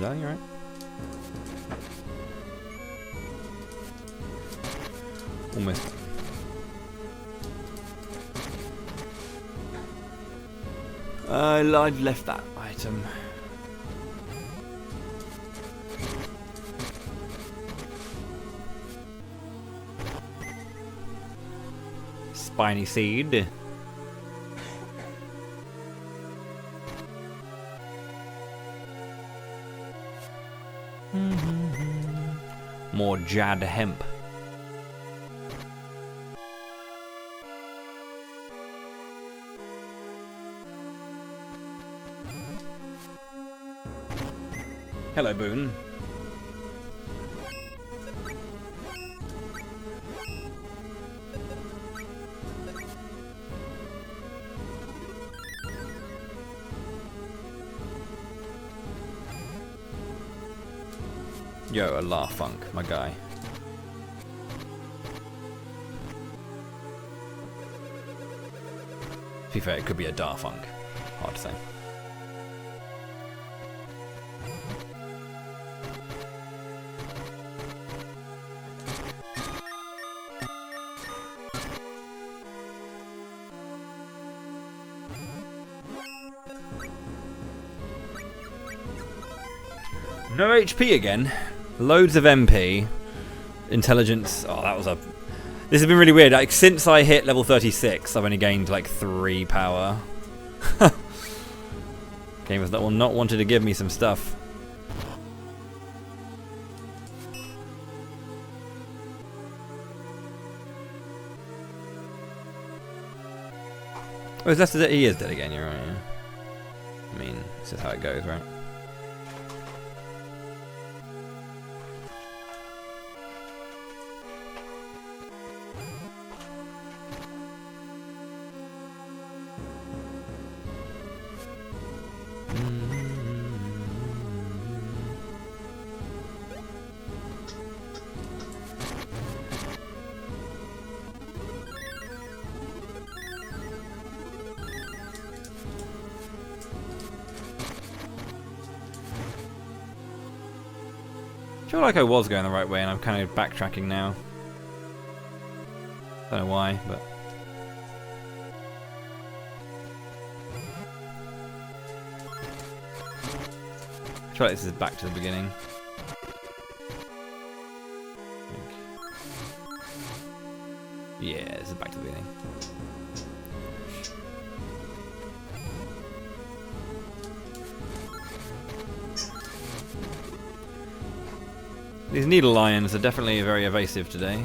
Darling, you right? Almost. I left that item. spiny seed. More Jad hemp. Hello, Boone. Yo, a La Funk, my guy. To be fair, it could be a Da Funk. Hard to say. No HP again. Loads of MP. Intelligence. Oh, that was a... This has been really weird. Like, since I hit level 36, I've only gained like 3 power. Game has not wanted to give me some stuff. Oh, he is dead again, you're right, yeah. I mean, this is how it goes, right? I feel like I was going the right way and I'm kind of backtracking now. Don't know why, but... I feel like this is back to the beginning. Yeah, this is back to the beginning. These needle lions are definitely very evasive today.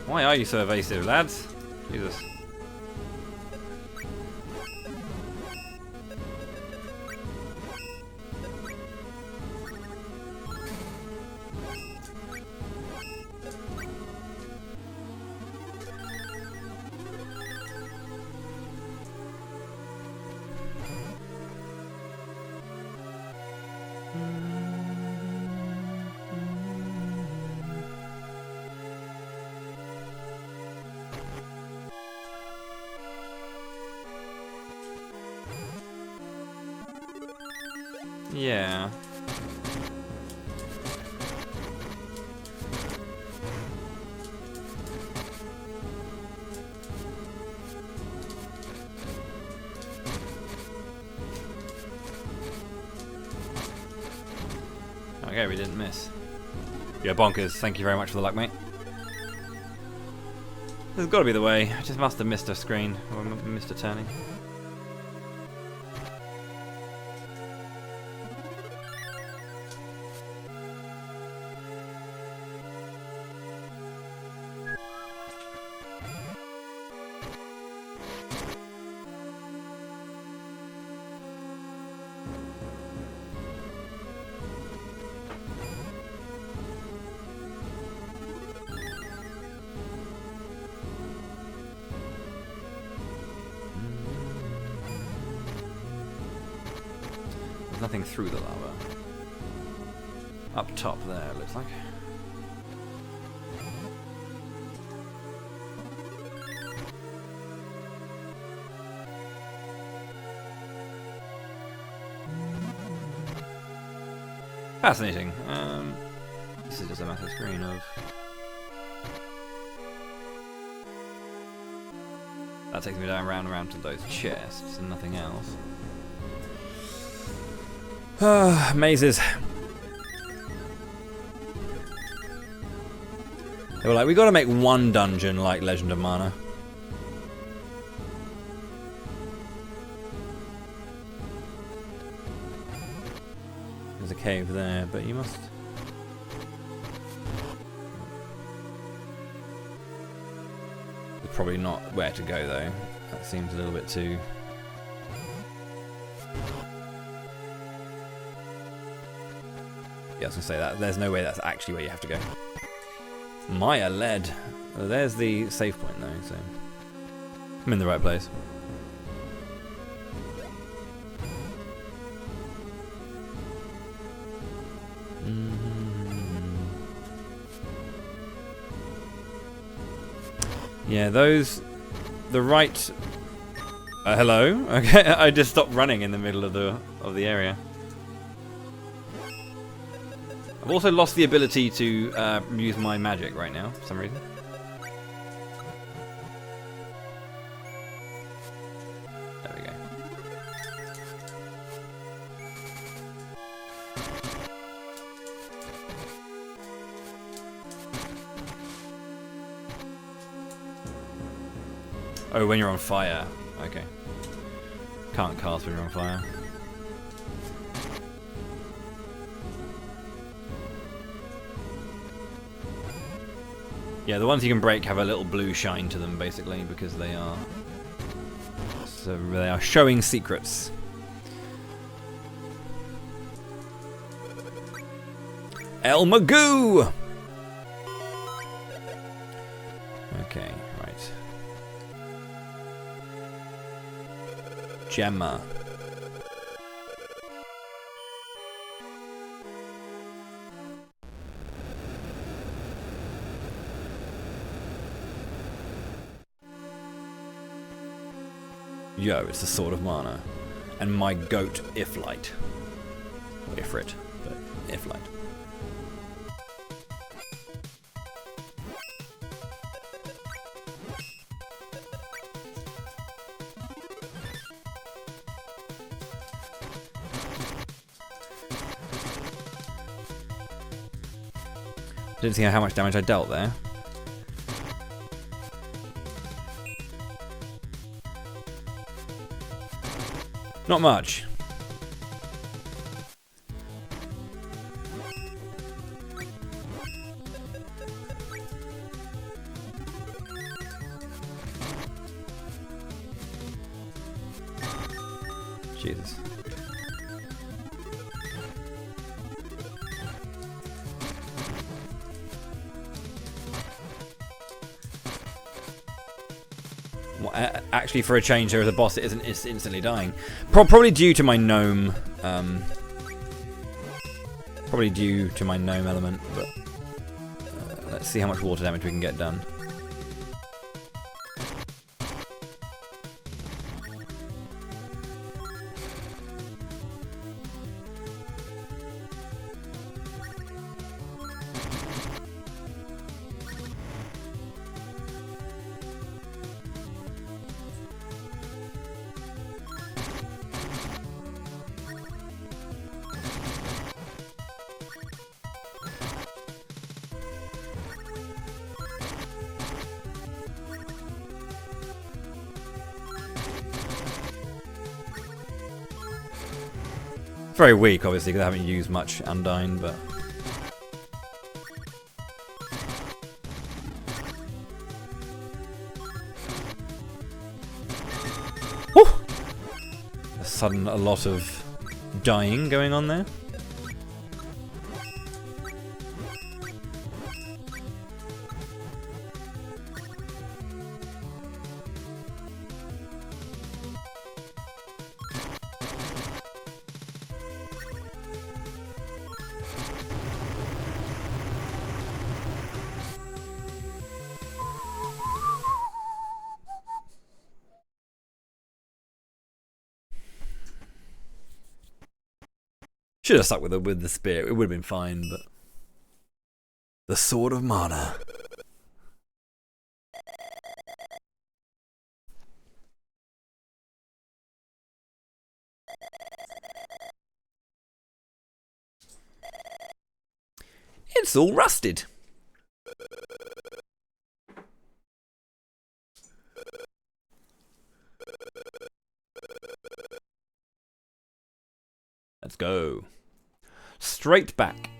Why are you so evasive, lads? Jesus. Yeah. Okay, we didn't miss. Yeah, bonkers. Thank you very much for the luck, mate. This has got to be the way. I just must have missed a screen or missed a turning. There's nothing through the lava. Up top there, it looks like. Fascinating. This is just a massive screen of... That takes me down round and round to those chests and nothing else. Mazes. They were like, we gotta make one dungeon like Legend of Mana. There's a cave there, but you must... There's probably not where to go though. That seems a little bit too... Yeah, I was gonna say that. There's no way that's actually where you have to go. Maya led. Oh, there's the save point though, so... I'm in the right place. Yeah, those... The right... hello? Okay, I just stopped running in the middle of the area. I've also lost the ability to use my magic right now, for some reason. There we go. Oh, when you're on fire. Okay. Can't cast when you're on fire. Yeah, the ones you can break have a little blue shine to them, basically, because they are... So they are showing secrets. El Magoo! Okay, right. Gemma. Yo, it's the Sword of Mana. And my goat, Iflight. Or Ifrit, but Iflight. Didn't see how much damage I dealt there. Not much. Jesus. Actually, for a change, there is a boss that isn't instantly dying. Probably due to my gnome. Probably due to my gnome element, but let's see how much water damage we can get done. Very weak, obviously, because I haven't used much Undyne, but... Woo! A lot of dying going on there. Should have stuck with the spear. It would have been fine, but The Sword of Mana. it's all rusted. Let's go. Straight back.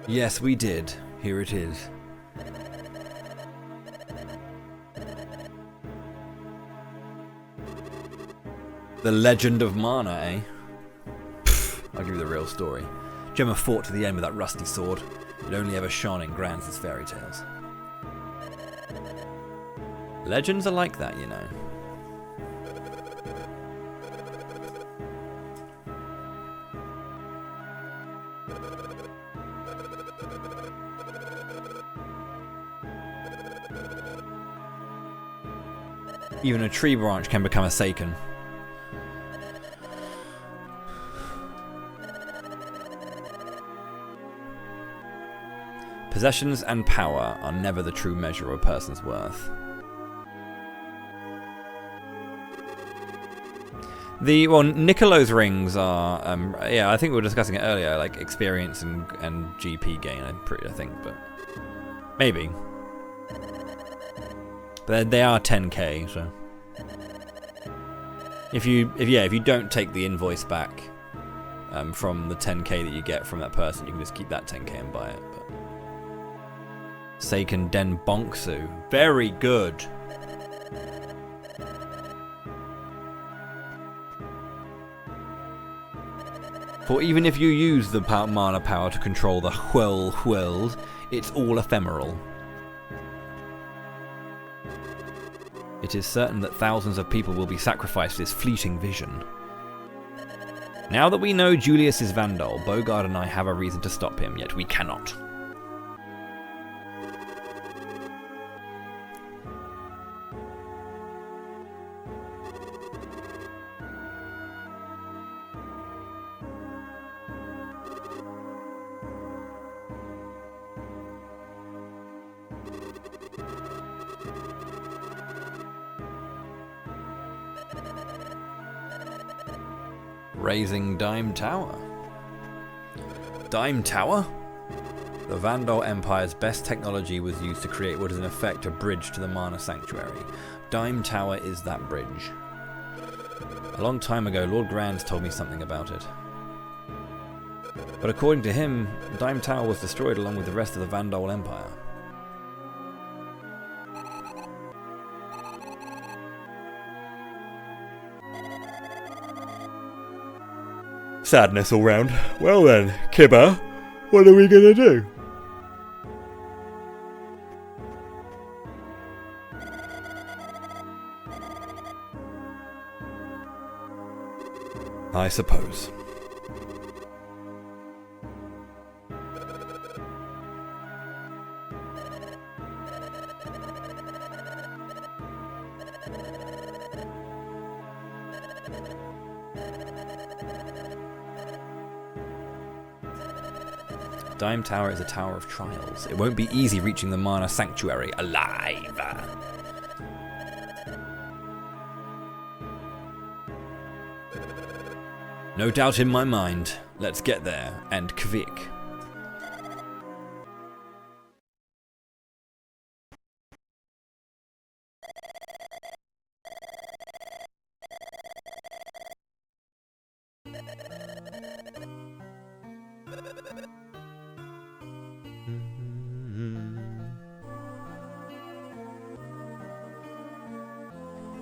Yes, we did. Here it is. The Legend of Mana, eh? Pfft, I'll give you the real story. Gemma fought to the end with that rusty sword. It only ever shone in Gran's fairy tales. Legends are like that, you know. Even a tree branch can become a Seiken. Possessions and power are never the true measure of a person's worth. Nicolo's rings are, I think we were discussing it earlier, like experience and GP gain, I think, but maybe. But they are 10k, so if you don't take the invoice back from the 10k that you get from that person, you can just keep that 10k and buy it. But Seiken Den Bonksu, very good. For even if you use the mana power to control the whirlwind, it's all ephemeral. It is certain that thousands of people will be sacrificed for this fleeting vision. Now that we know Julius is Vandal, Bogard and I have a reason to stop him, yet we cannot. Raising Dime Tower. Dime Tower? The Vandal Empire's best technology was used to create what is in effect a bridge to the Mana Sanctuary. Dime Tower is that bridge. A long time ago, Lord Grand's told me something about it. But according to him, Dime Tower was destroyed along with the rest of the Vandal Empire. Sadness all round. Well then, Kibber, what are we gonna do? I suppose. Dime Tower is a tower of trials. It won't be easy reaching the Mana Sanctuary alive. No doubt in my mind. Let's get there, and quick.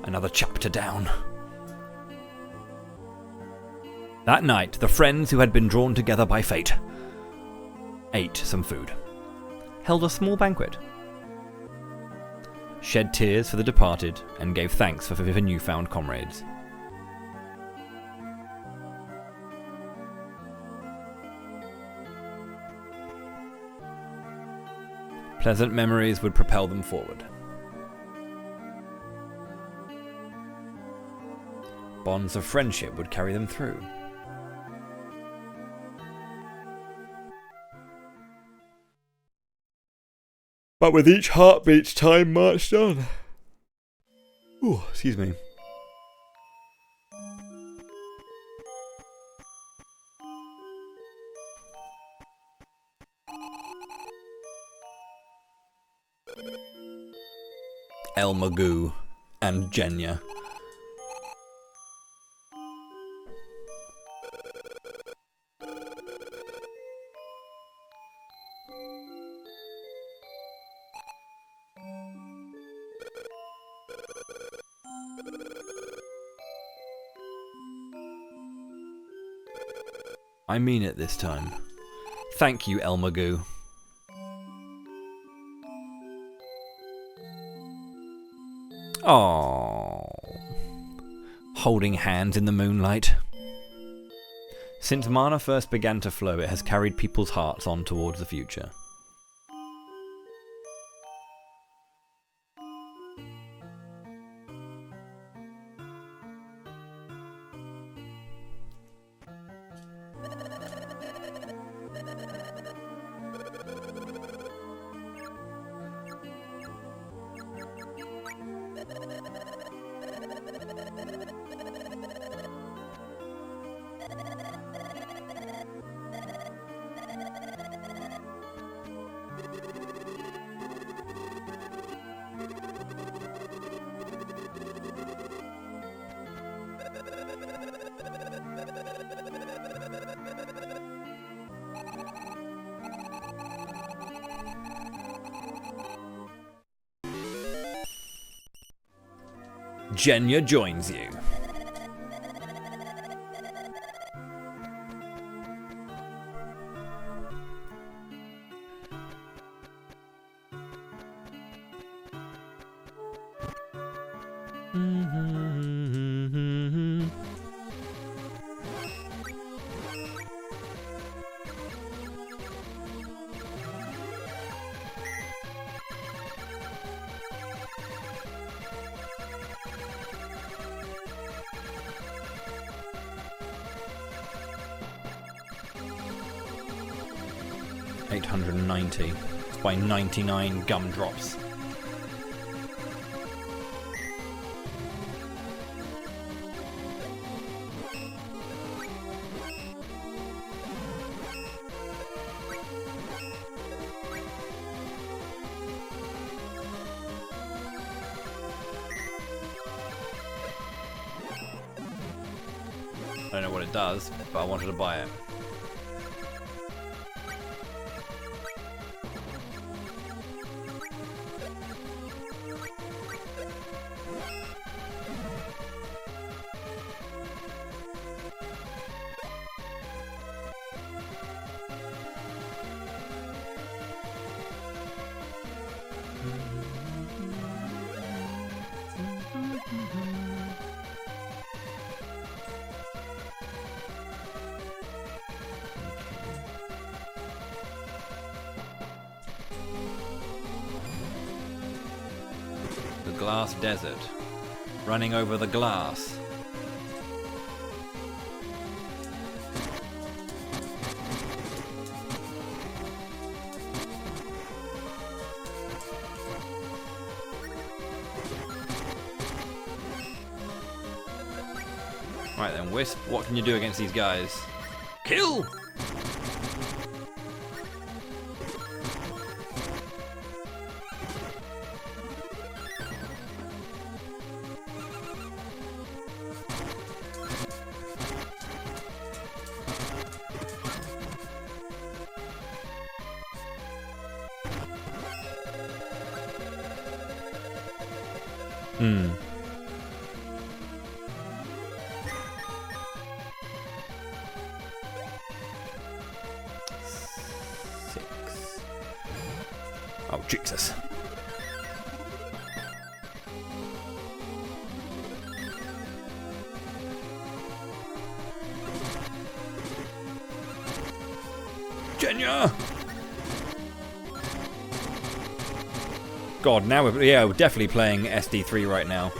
Another chapter down. That night, the friends who had been drawn together by fate ate some food, held a small banquet, shed tears for the departed, and gave thanks for newfound comrades. Pleasant memories would propel them forward. Bonds of friendship would carry them through. But with each heartbeat, time marched on. Ooh, excuse me. El Magoo and Jenya. I mean it this time. Thank you, El Magoo. Aww. Holding hands in the moonlight. Since mana first began to flow, it has carried people's hearts on towards the future. Jenya joins you. $890 by 99 gumdrops. I don't know what it does, but I wanted to buy it. Glass desert, running over the glass. Right then, Wisp, what can you do against these guys? Kill! Oh, Jesus. Jenya! God, now we're definitely playing SD3 right now.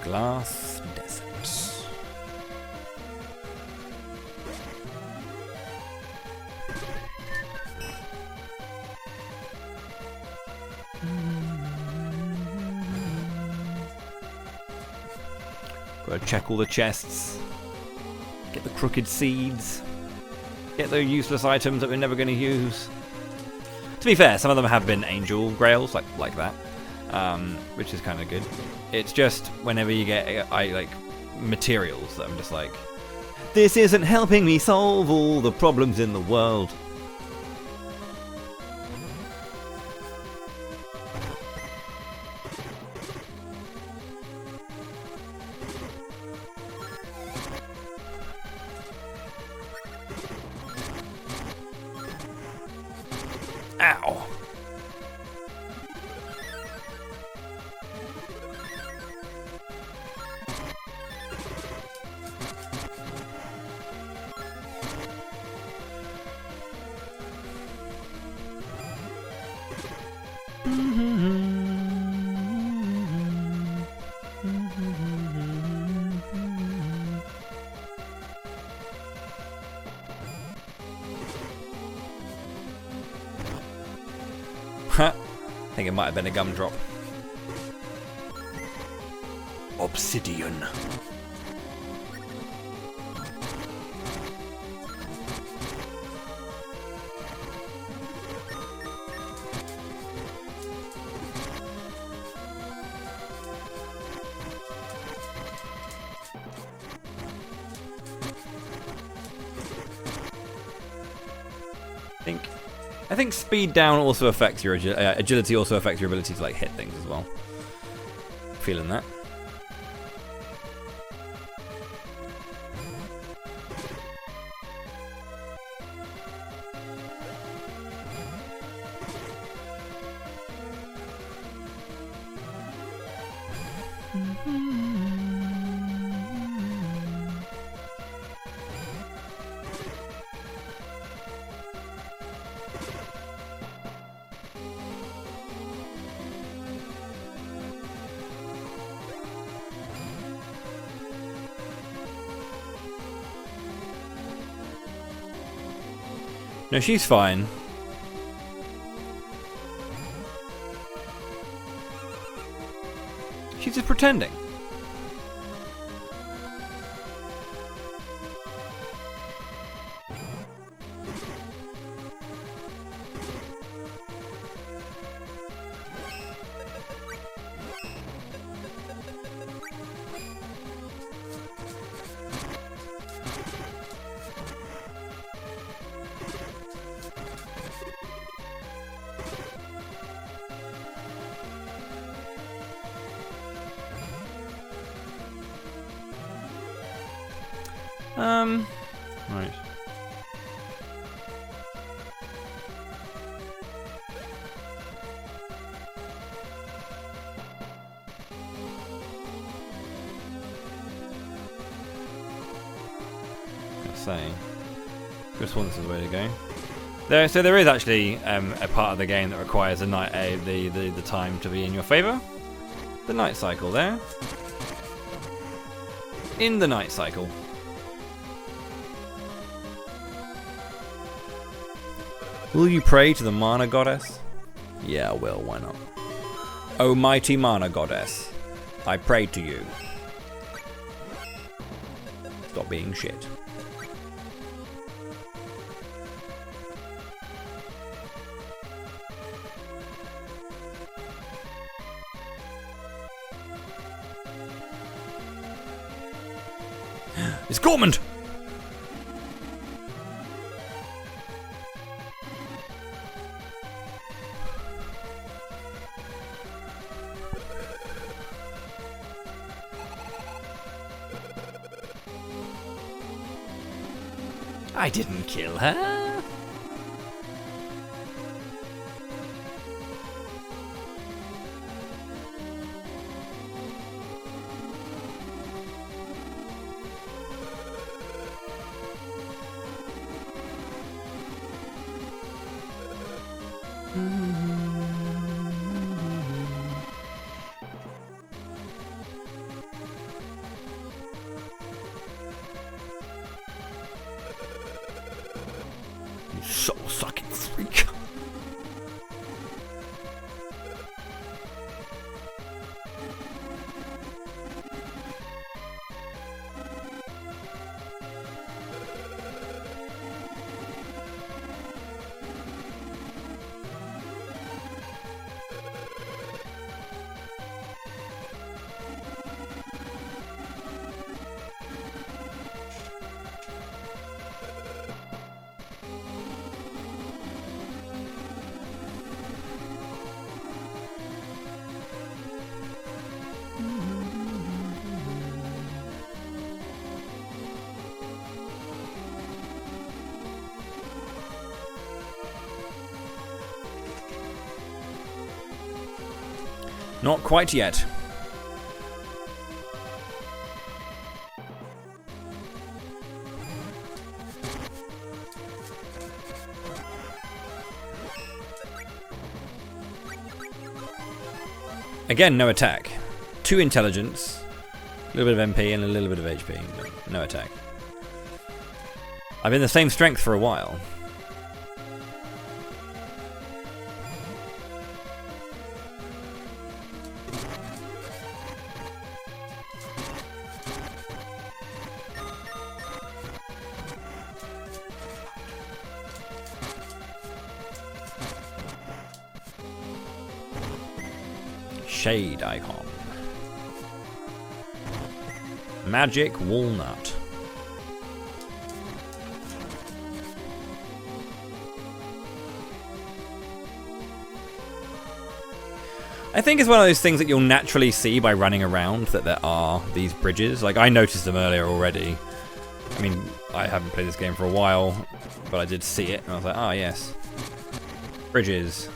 Glass Desert. Gotta check all the chests. Get the crooked seeds. Get the useless items that we're never going to use. To be fair, some of them have been angel grails, like that, which is kind of good. It's just whenever you get like materials that I'm just like, this isn't helping me solve all the problems in the world. Ow. I think it might have been a gumdrop. Obsidian. I think speed down also affects your agility. Also affects your ability to like hit things as well. Feeling that. No, she's fine. She's just pretending. Right. say. Just wants the way to go. So there is actually a part of the game that requires the time to be in your favour. The night cycle there. In the night cycle. Will you pray to the mana goddess? Yeah, I will, why not? O mighty mana goddess, I pray to you. Stop being shit. It's Gormand! I didn't kill her. Soul-sucking freak. Not quite yet. Again, no attack. 2 intelligence, a little bit of MP and a little bit of HP, but no attack. I've been the same strength for a while. Shade icon. Magic walnut. I think it's one of those things that you'll naturally see by running around, that there are these bridges. Like, I noticed them earlier already. I mean, I haven't played this game for a while, but I did see it, and I was like, ah, yes. Bridges.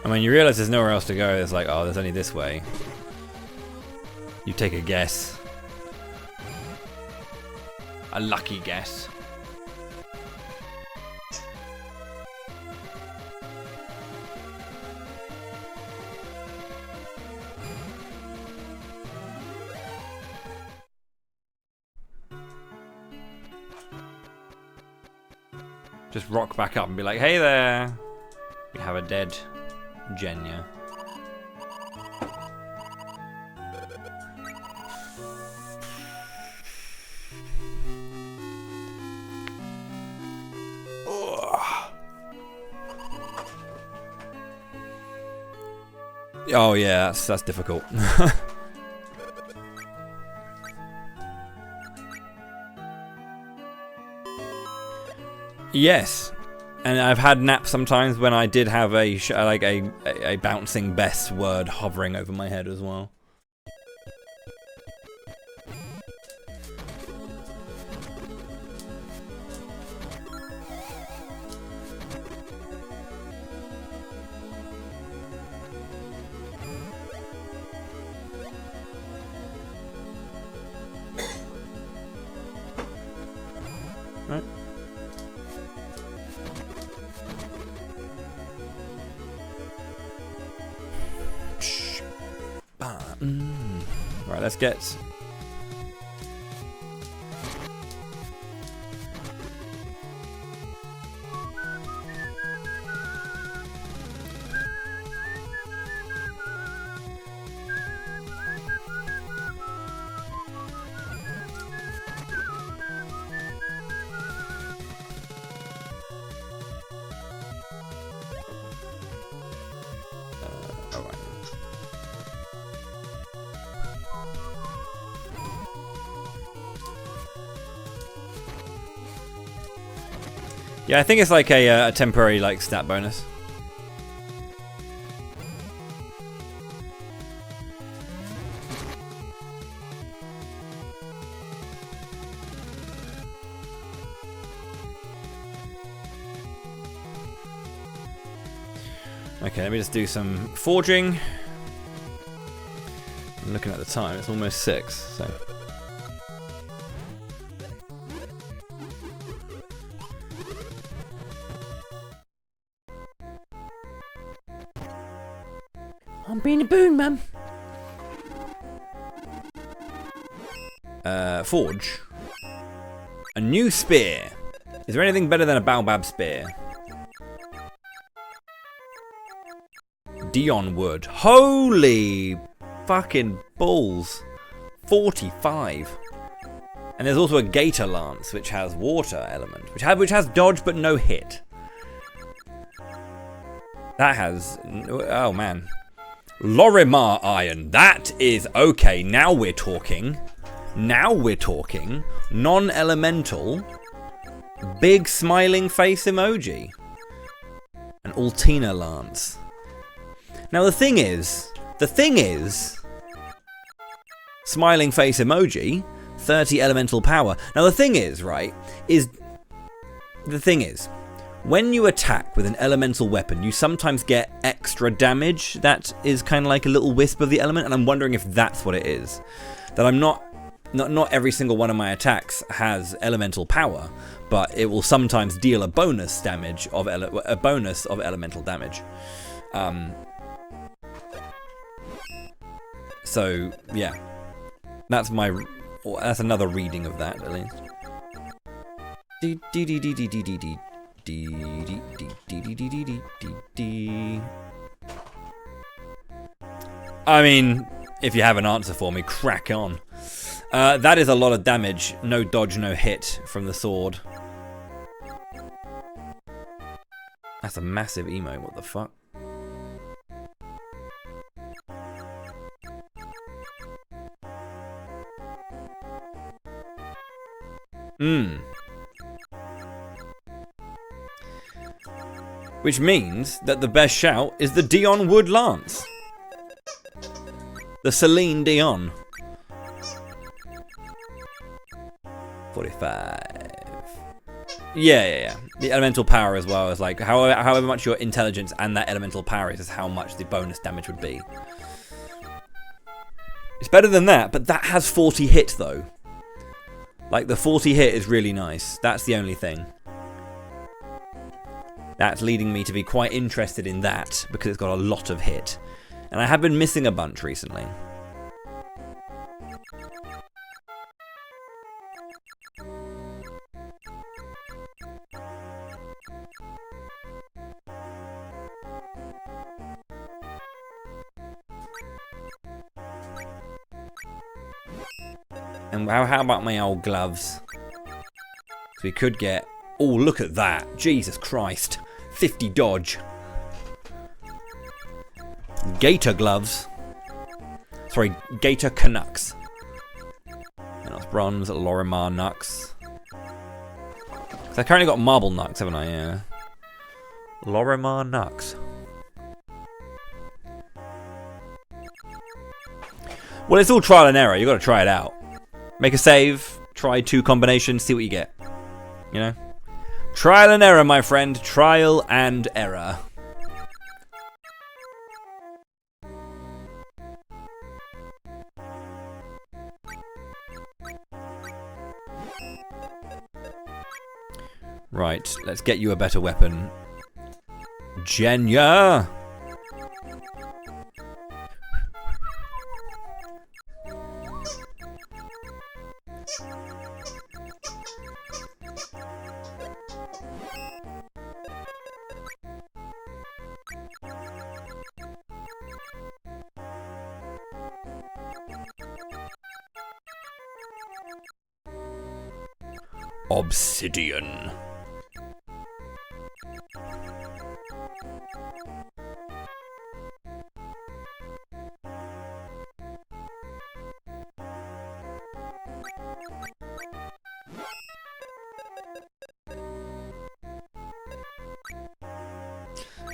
And when you realise there's nowhere else to go, it's like, oh, there's only this way. You take a guess. A lucky guess. Just rock back up and be like, hey there. We have a dead Genya. Oh yeah, that's difficult. Yes. And I've had naps sometimes when I did have a bouncing best word hovering over my head as well. Right, let's get... alright. Yeah, I think it's like a temporary like stat bonus. Okay, let me just do some forging. I'm looking at the time, it's almost 6, so... I'm being a boon, mum. Forge. A new spear. Is there anything better than a baobab spear? Dion wood. Holy fucking balls. 45. And there's also a gator lance, which has water element, which has dodge but no hit. That has... oh man. Lorimar iron. That is okay. Now we're talking. Now we're talking. Non-elemental. Big smiling face emoji. An Altina lance. Now the thing is, smiling face emoji, 30 elemental power. Now the thing is, right, when you attack with an elemental weapon, you sometimes get extra damage that is kind of like a little wisp of the element, and I'm wondering if that's what it is. That I'm not every single one of my attacks has elemental power, but it will sometimes deal a bonus damage of elemental damage. So yeah, that's another reading of that at least. I mean, if you have an answer for me, crack on. That is a lot of damage. No dodge, no hit from the sword. That's a massive emote. What the fuck? Which means that the best shout is the Dion Wood Lance. The Celine Dion. 45. Yeah. The elemental power as well is like however much your intelligence and that elemental power is how much the bonus damage would be. It's better than that, but that has 40 hit though. Like the 40 hit is really nice. That's the only thing. That's leading me to be quite interested in that because it's got a lot of hit. And I have been missing a bunch recently. And how about my old gloves? So we could get... oh, look at that. Jesus Christ. 50 dodge. Gator gloves. Sorry, Gator Canucks. And that's bronze, Lorimar Nux. So I currently got marble Nux, haven't I? Yeah. Lorimar Nux. Well, it's all trial and error. You got to try it out. Make a save, try 2 combinations, see what you get. You know? Trial and error, my friend. Trial and error. Right, let's get you a better weapon. Genya! Obsidian.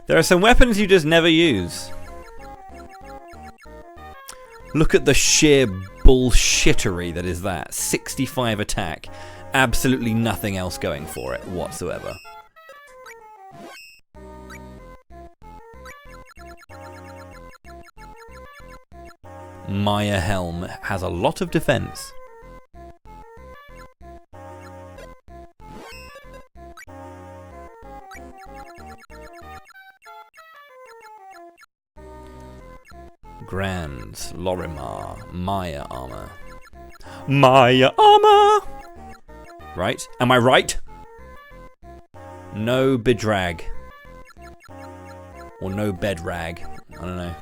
There are some weapons you just never use. Look at the sheer bullshittery that is that. 65 attack. Absolutely nothing else going for it whatsoever. Maya Helm has a lot of defense. Grands, Lorimar, Maya armor. Maya armor! Right? Am I right? No bedrag. Or no bedrag. I don't know.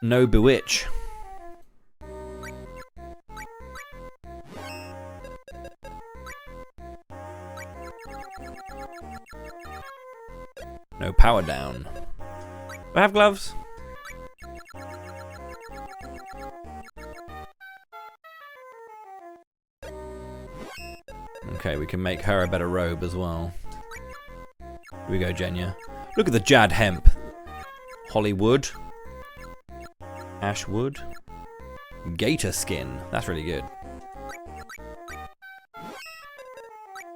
No bewitch. No power down. Do I have gloves? Okay, we can make her a better robe as well. Here we go, Jenya. Look at the Jad hemp. Hollywood. Ashwood. Gator skin. That's really good.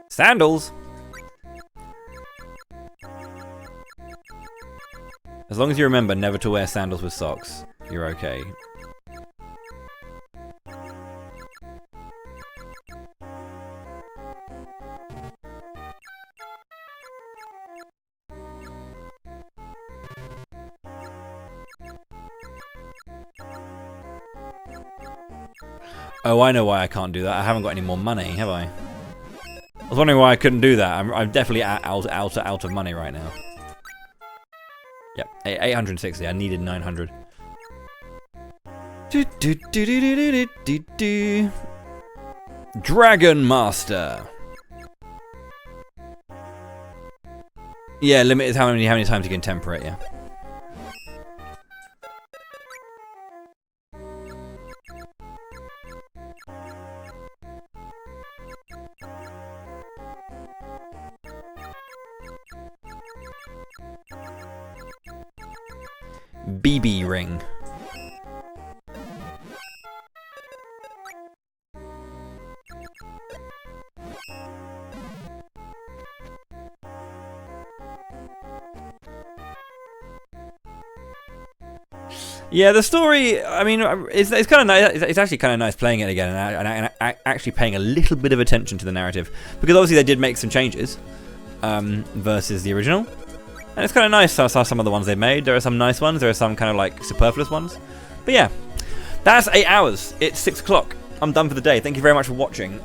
Sandals. As long as you remember never to wear sandals with socks, you're okay. Oh, I know why I can't do that. I haven't got any more money, have I? I was wondering why I couldn't do that. I'm definitely out of money right now. Yep, 860. I needed 900. Dragon Master. Yeah, limit is how many times you can temper it. Yeah. BB ring. Yeah, the story, I mean, it's kind of nice. It's actually kind of nice playing it again and actually paying a little bit of attention to the narrative, because obviously they did make some changes versus the original. And it's kind of nice. I saw some of the ones they made. There are some nice ones. There are some kind of like superfluous ones. But yeah, that's 8 hours. It's 6 o'clock. I'm done for the day. Thank you very much for watching.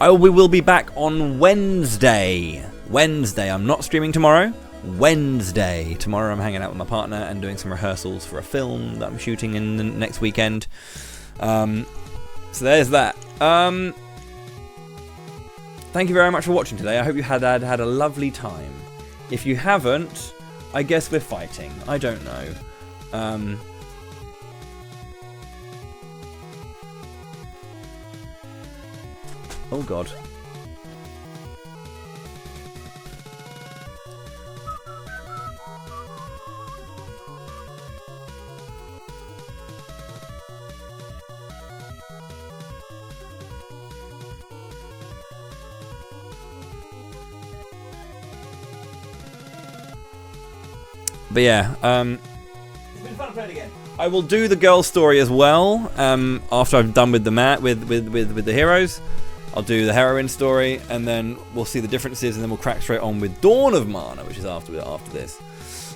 We will be back on Wednesday. I'm not streaming tomorrow. Wednesday. Tomorrow I'm hanging out with my partner and doing some rehearsals for a film that I'm shooting in the next weekend. So there's that. Thank you very much for watching today. I hope you had a lovely time. If you haven't, I guess we're fighting. I don't know. Oh god. But yeah, it's been fun to play it again. I will do the girl story as well after I've done with the with the heroes. I'll do the heroine story, and then we'll see the differences, and then we'll crack straight on with Dawn of Mana, which is after this.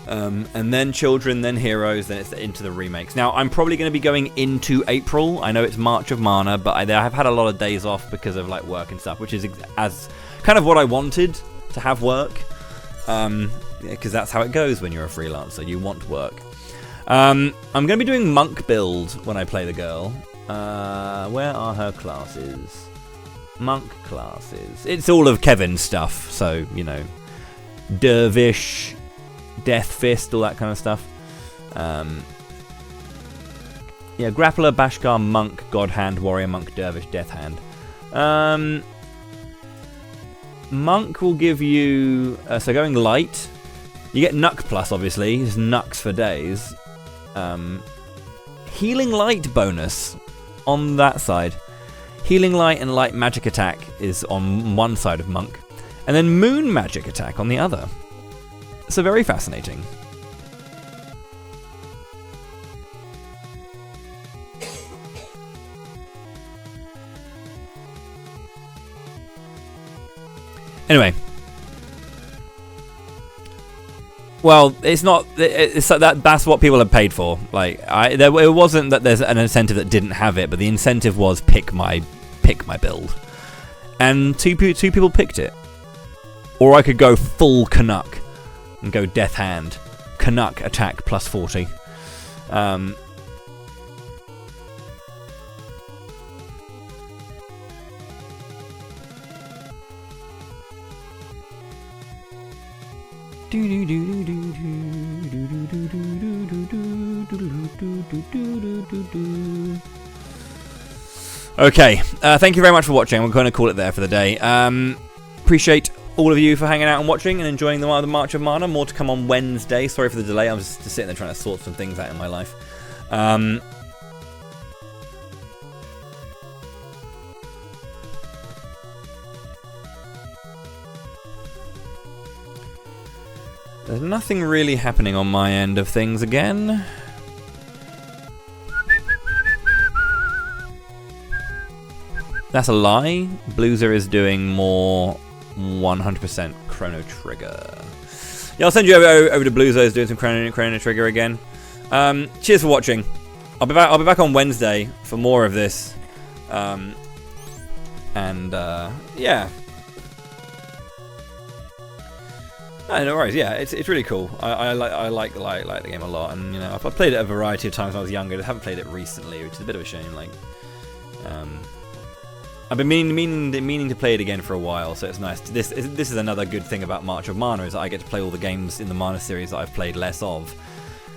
And then Children, then Heroes, then it's into the remakes. Now, I'm probably going to be going into April. I know it's March of Mana, but I have had a lot of days off because of like work and stuff, which is as kind of what I wanted to have work. Because that's how it goes when you're a freelancer. You want work. I'm going to be doing monk build when I play the girl. Where are her classes? Monk classes. It's all of Kevin's stuff, so, you know, Dervish, Death Fist, all that kind of stuff. Yeah, Grappler, Bashkar, Monk, God Hand, Warrior, Monk, Dervish, Death Hand. Monk will give you... so going light, you get Nuck Plus, obviously. It's Nucks for days. Healing Light bonus on that side. Healing Light and Light Magic Attack is on one side of Monk. And then Moon Magic Attack on the other. So very fascinating. Anyway. Well, it's not. It's that's what people have paid for. Like, it wasn't that there's an incentive that didn't have it, but the incentive was pick my build, and two people picked it. Or I could go full Canuck and go Death Hand, Canuck attack plus 40. Okay, thank you very much for watching. We're going to call it there for the day. Appreciate all of you for hanging out and watching and enjoying the March of Mana. More to come on Wednesday. Sorry for the delay. I'm just sitting there trying to sort some things out in my life. There's nothing really happening on my end of things again. That's a lie. Blueser is doing more 100% Chrono Trigger. Yeah, I'll send you over to Blueser is doing some Chrono Trigger again. Cheers for watching. I'll be back on Wednesday for more of this. Yeah. No worries. Yeah, it's really cool. I like the game a lot, and you know I've played it a variety of times when I was younger. I haven't played it recently, which is a bit of a shame. Like, I've been meaning to play it again for a while, so it's nice. This is another good thing about March of Mana is that I get to play all the games in the Mana series that I've played less of.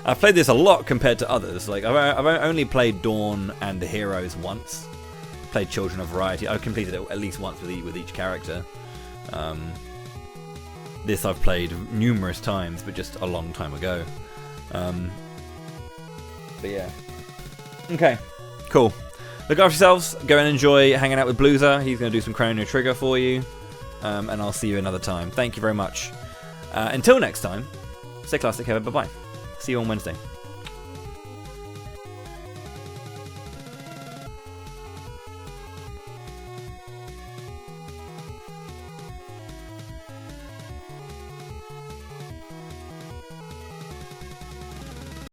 I've played this a lot compared to others. Like I've only played Dawn and the Heroes once. Played Children of Variety. I've completed it at least once with each character. This I've played numerous times, but just a long time ago. But yeah. Okay, cool. Look after yourselves. Go and enjoy hanging out with Blueser. He's going to do some Chrono Trigger for you. And I'll see you another time. Thank you very much. Until next time, stay classic, Kevin. Bye-bye. See you on Wednesday.